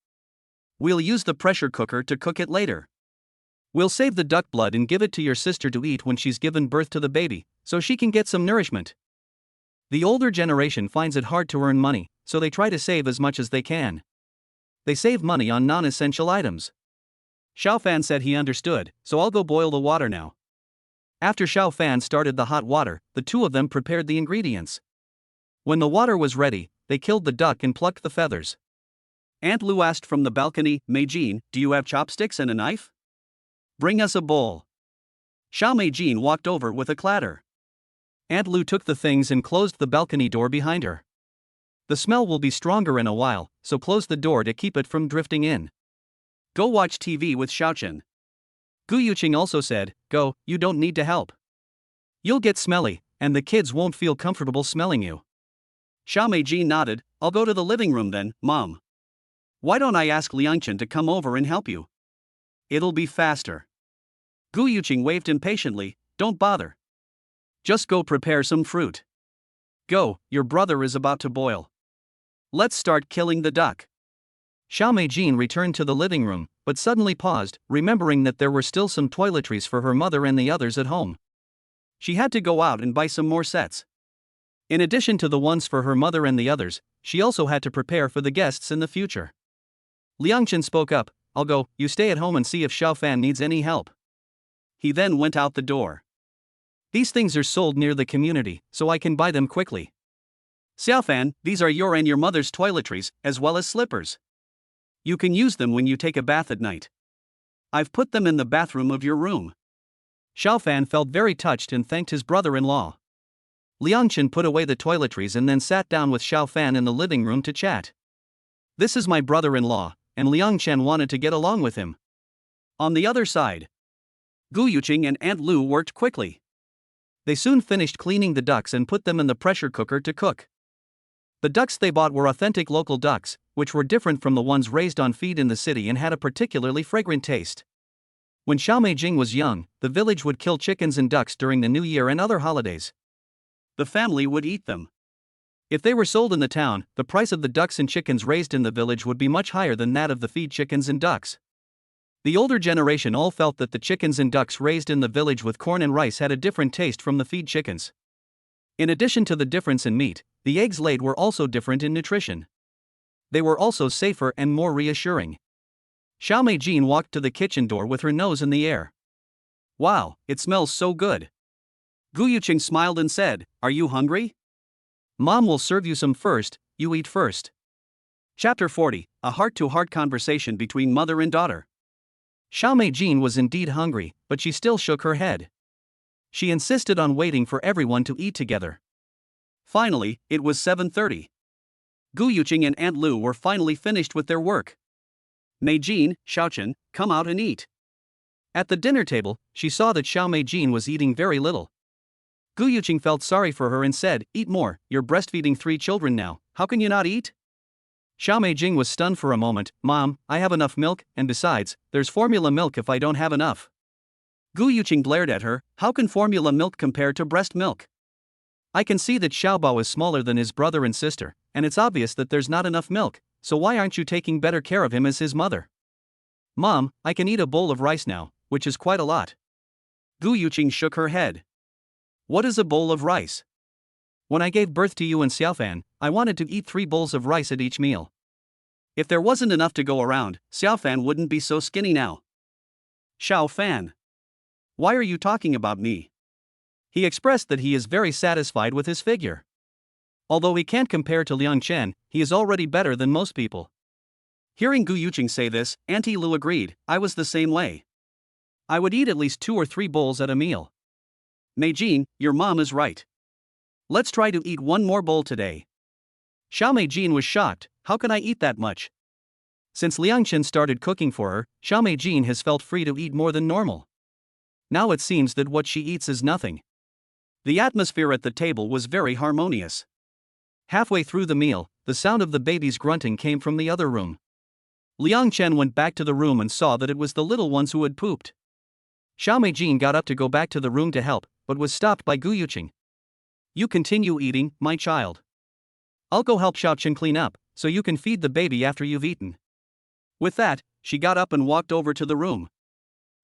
We'll use the pressure cooker to cook it later. We'll save the duck blood and give it to your sister to eat when she's given birth to the baby, so she can get some nourishment. The older generation finds it hard to earn money, so they try to save as much as they can. They save money on non-essential items. Xiao Fan said he understood, so I'll go boil the water now. After Xiao Fan started the hot water, the two of them prepared the ingredients. When the water was ready, they killed the duck and plucked the feathers. Aunt Lu asked from the balcony, Meijin, do you have chopsticks and a knife? Bring us a bowl. Xiao Meijin walked over with a clatter. Aunt Lu took the things and closed the balcony door behind her. The smell will be stronger in a while, so close the door to keep it from drifting in. Go watch TV with Xiaochen. Gu Yuqing also said, Go, you don't need to help. You'll get smelly, and the kids won't feel comfortable smelling you. Xiao Meijin nodded, I'll go to the living room then, Mom. Why don't I ask Liangchen to come over and help you? It'll be faster. Gu Yuqing waved impatiently, Don't bother. Just go prepare some fruit. Go, your brother is about to boil. Let's start killing the duck. Xiao Meijin returned to the living room, but suddenly paused, remembering that there were still some toiletries for her mother and the others at home. She had to go out and buy some more sets. In addition to the ones for her mother and the others, she also had to prepare for the guests in the future. Liangchen spoke up, I'll go, you stay at home and see if Xiao Fan needs any help. He then went out the door. These things are sold near the community, so I can buy them quickly. Xiao Fan, these are your and your mother's toiletries, as well as slippers. You can use them when you take a bath at night. I've put them in the bathroom of your room. Xiao Fan felt very touched and thanked his brother-in-law. Liangchen put away the toiletries and then sat down with Xiao Fan in the living room to chat. This is my brother-in-law, and Liangchen wanted to get along with him. On the other side, Gu Yuqing and Aunt Lu worked quickly. They soon finished cleaning the ducks and put them in the pressure cooker to cook. The ducks they bought were authentic local ducks, which were different from the ones raised on feed in the city and had a particularly fragrant taste. When Xiao Meijing was young, the village would kill chickens and ducks during the New Year and other holidays. The family would eat them. If they were sold in the town, the price of the ducks and chickens raised in the village would be much higher than that of the feed chickens and ducks. The older generation all felt that the chickens and ducks raised in the village with corn and rice had a different taste from the feed chickens. In addition to the difference in meat, the eggs laid were also different in nutrition. They were also safer and more reassuring. Xiao Meijin walked to the kitchen door with her nose in the air. Wow, it smells so good. Gu Yuqing smiled and said, Are you hungry? Mom will serve you some first, you eat first. Chapter 40, A heart-to-heart conversation between mother and daughter. Xiao Meijin was indeed hungry, but she still shook her head. She insisted on waiting for everyone to eat together. Finally, it was 7:30. Gu Yuqing and Aunt Lu were finally finished with their work. Meijin, Xiaochen, come out and eat. At the dinner table, she saw that Xiao Meijin was eating very little. Gu Yuqing felt sorry for her and said, Eat more, you're breastfeeding 3 children now, how can you not eat? Xiao Meijing was stunned for a moment, Mom, I have enough milk, and besides, there's formula milk if I don't have enough. Gu Yuqing glared at her, how can formula milk compare to breast milk? I can see that Xiaobao is smaller than his brother and sister, and it's obvious that there's not enough milk, so why aren't you taking better care of him as his mother? Mom, I can eat a bowl of rice now, which is quite a lot. Gu Yuqing shook her head. What is a bowl of rice? When I gave birth to you and Xiaofan, I wanted to eat 3 bowls of rice at each meal. If there wasn't enough to go around, Xiaofan wouldn't be so skinny now. Xiaofan. Why are you talking about me? He expressed that he is very satisfied with his figure. Although he can't compare to Liang Chen, he is already better than most people. Hearing Gu Yuqing say this, Auntie Lu agreed, I was the same way. I would eat at least 2 or 3 bowls at a meal. Meijin, your mom is right. Let's try to eat one more bowl today. Xiao Meijin was shocked. How can I eat that much? Since Liang Chen started cooking for her, Xiao Meijin has felt free to eat more than normal. Now it seems that what she eats is nothing. The atmosphere at the table was very harmonious. Halfway through the meal, the sound of the baby's grunting came from the other room. Liang Chen went back to the room and saw that it was the little ones who had pooped. Xiao Meijin got up to go back to the room to help, but was stopped by Gu Yuqing. You continue eating, my child. I'll go help Xiao Chen clean up, so you can feed the baby after you've eaten. With that, she got up and walked over to the room.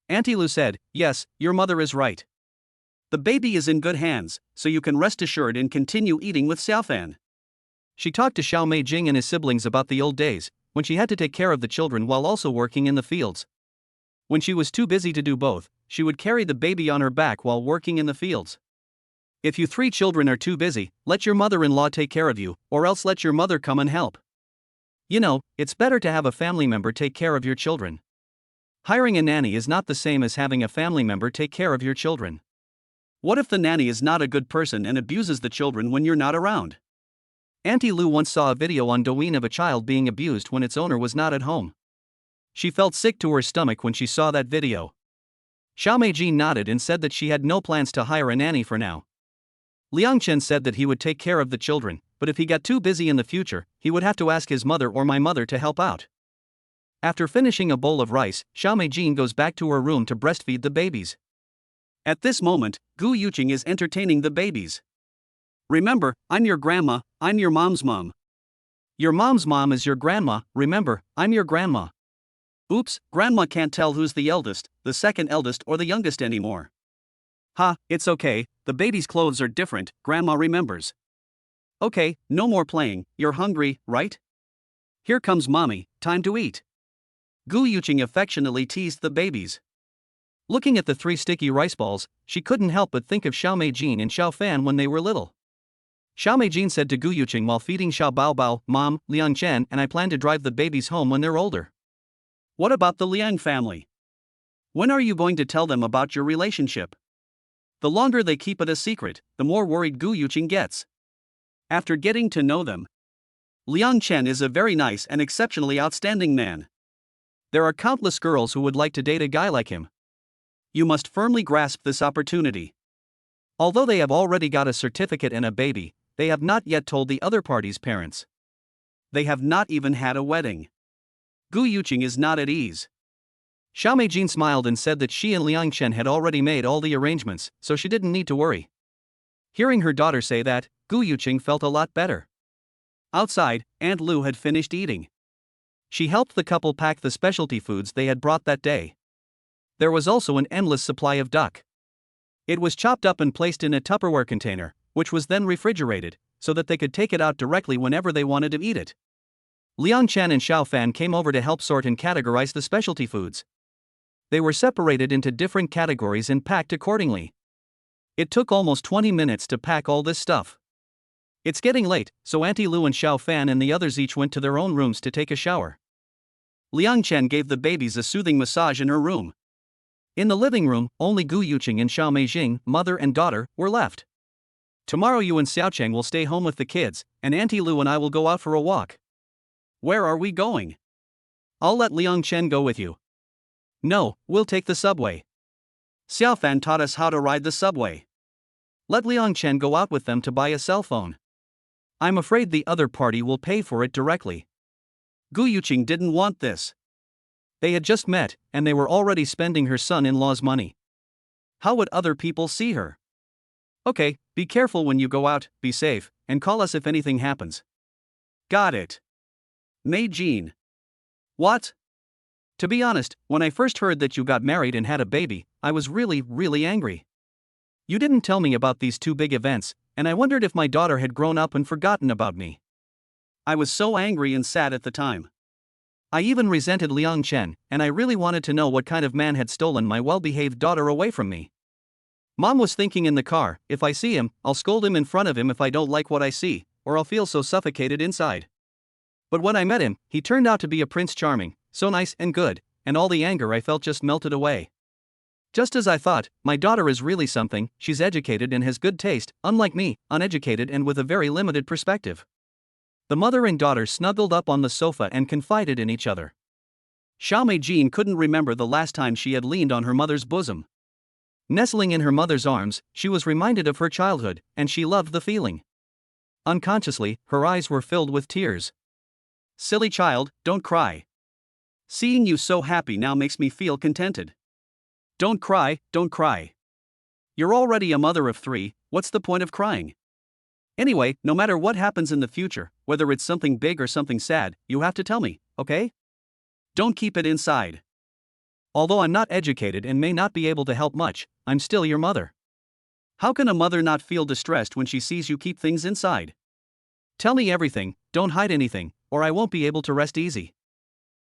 Auntie Lu said, yes, your mother is right. The baby is in good hands, so you can rest assured and continue eating with Xiaofan. She talked to Xiao Meijing and his siblings about the old days, when she had to take care of the children while also working in the fields. When she was too busy to do both, she would carry the baby on her back while working in the fields. If you 3 children are too busy, let your mother-in-law take care of you, or else let your mother come and help. You know, it's better to have a family member take care of your children. Hiring a nanny is not the same as having a family member take care of your children. What if the nanny is not a good person and abuses the children when you're not around? Auntie Lu once saw a video on Douyin of a child being abused when its owner was not at home. She felt sick to her stomach when she saw that video. Xiao Meijin nodded and said that she had no plans to hire a nanny for now. Liang Chen said that he would take care of the children, but if he got too busy in the future, he would have to ask his mother or my mother to help out. After finishing a bowl of rice, Xiao Meijin goes back to her room to breastfeed the babies. At this moment, Gu Yuqing is entertaining the babies. Remember, I'm your grandma, I'm your mom's mom. Your mom's mom is your grandma, remember, I'm your grandma. Oops, grandma can't tell who's the eldest, the second eldest or the youngest anymore. Ha, it's okay, the baby's clothes are different, grandma remembers. Okay, no more playing, you're hungry, right? Here comes mommy, time to eat. Gu Yuqing affectionately teased the babies. Looking at the 3 sticky rice balls, she couldn't help but think of Xiao Meijin and Xiao Fan when they were little. Xiao Meijin said to Gu Yuqing while feeding Xiao Baobao, Mom, Liang Chen and I plan to drive the babies home when they're older. What about the Liang family? When are you going to tell them about your relationship? The longer they keep it a secret, the more worried Gu Yuqing gets. After getting to know them, Liang Chen is a very nice and exceptionally outstanding man. There are countless girls who would like to date a guy like him. You must firmly grasp this opportunity. Although they have already got a certificate and a baby, they have not yet told the other party's parents. They have not even had a wedding. Gu Yuqing is not at ease. Xiao Meijin smiled and said that she and Liang Chen had already made all the arrangements, so she didn't need to worry. Hearing her daughter say that, Gu Yuqing felt a lot better. Outside, Aunt Lu had finished eating. She helped the couple pack the specialty foods they had brought that day. There was also an endless supply of duck. It was chopped up and placed in a Tupperware container, which was then refrigerated, so that they could take it out directly whenever they wanted to eat it. Liang Chen and Xiao Fan came over to help sort and categorize the specialty foods. They were separated into different categories and packed accordingly. It took almost 20 minutes to pack all this stuff. It's getting late, so Auntie Lu and Xiao Fan and the others each went to their own rooms to take a shower. Liang Chen gave the babies a soothing massage in her room. In the living room, only Gu Yuqing and Xiao Meijing, mother and daughter, were left. Tomorrow you and Xiaocheng will stay home with the kids, and Auntie Lu and I will go out for a walk. Where are we going? I'll let Liang Chen go with you. No, we'll take the subway. Xiaofan taught us how to ride the subway. Let Liang Chen go out with them to buy a cell phone. I'm afraid the other party will pay for it directly. Gu Yuqing didn't want this. They had just met, and they were already spending her son-in-law's money. How would other people see her? Okay, be careful when you go out, be safe, and call us if anything happens. Got it. Meijin. What? To be honest, when I first heard that you got married and had a baby, I was really angry. You didn't tell me about these 2 big events, and I wondered if my daughter had grown up and forgotten about me. I was so angry and sad at the time. I even resented Liang Chen, and I really wanted to know what kind of man had stolen my well-behaved daughter away from me. Mom was thinking in the car, if I see him, I'll scold him in front of him if I don't like what I see, or I'll feel so suffocated inside. But when I met him, he turned out to be a Prince Charming, so nice and good, and all the anger I felt just melted away. Just as I thought, my daughter is really something. She's educated and has good taste, unlike me, uneducated and with a very limited perspective. The mother and daughter snuggled up on the sofa and confided in each other. Xiaomei Jean couldn't remember the last time she had leaned on her mother's bosom. Nestling in her mother's arms, she was reminded of her childhood, and she loved the feeling. Unconsciously, her eyes were filled with tears. Silly child, don't cry. Seeing you so happy now makes me feel contented. Don't cry, don't cry. You're already a mother of 3, what's the point of crying? Anyway, no matter what happens in the future, whether it's something big or something sad, you have to tell me, okay? Don't keep it inside. Although I'm not educated and may not be able to help much, I'm still your mother. How can a mother not feel distressed when she sees you keep things inside? Tell me everything, don't hide anything, or I won't be able to rest easy.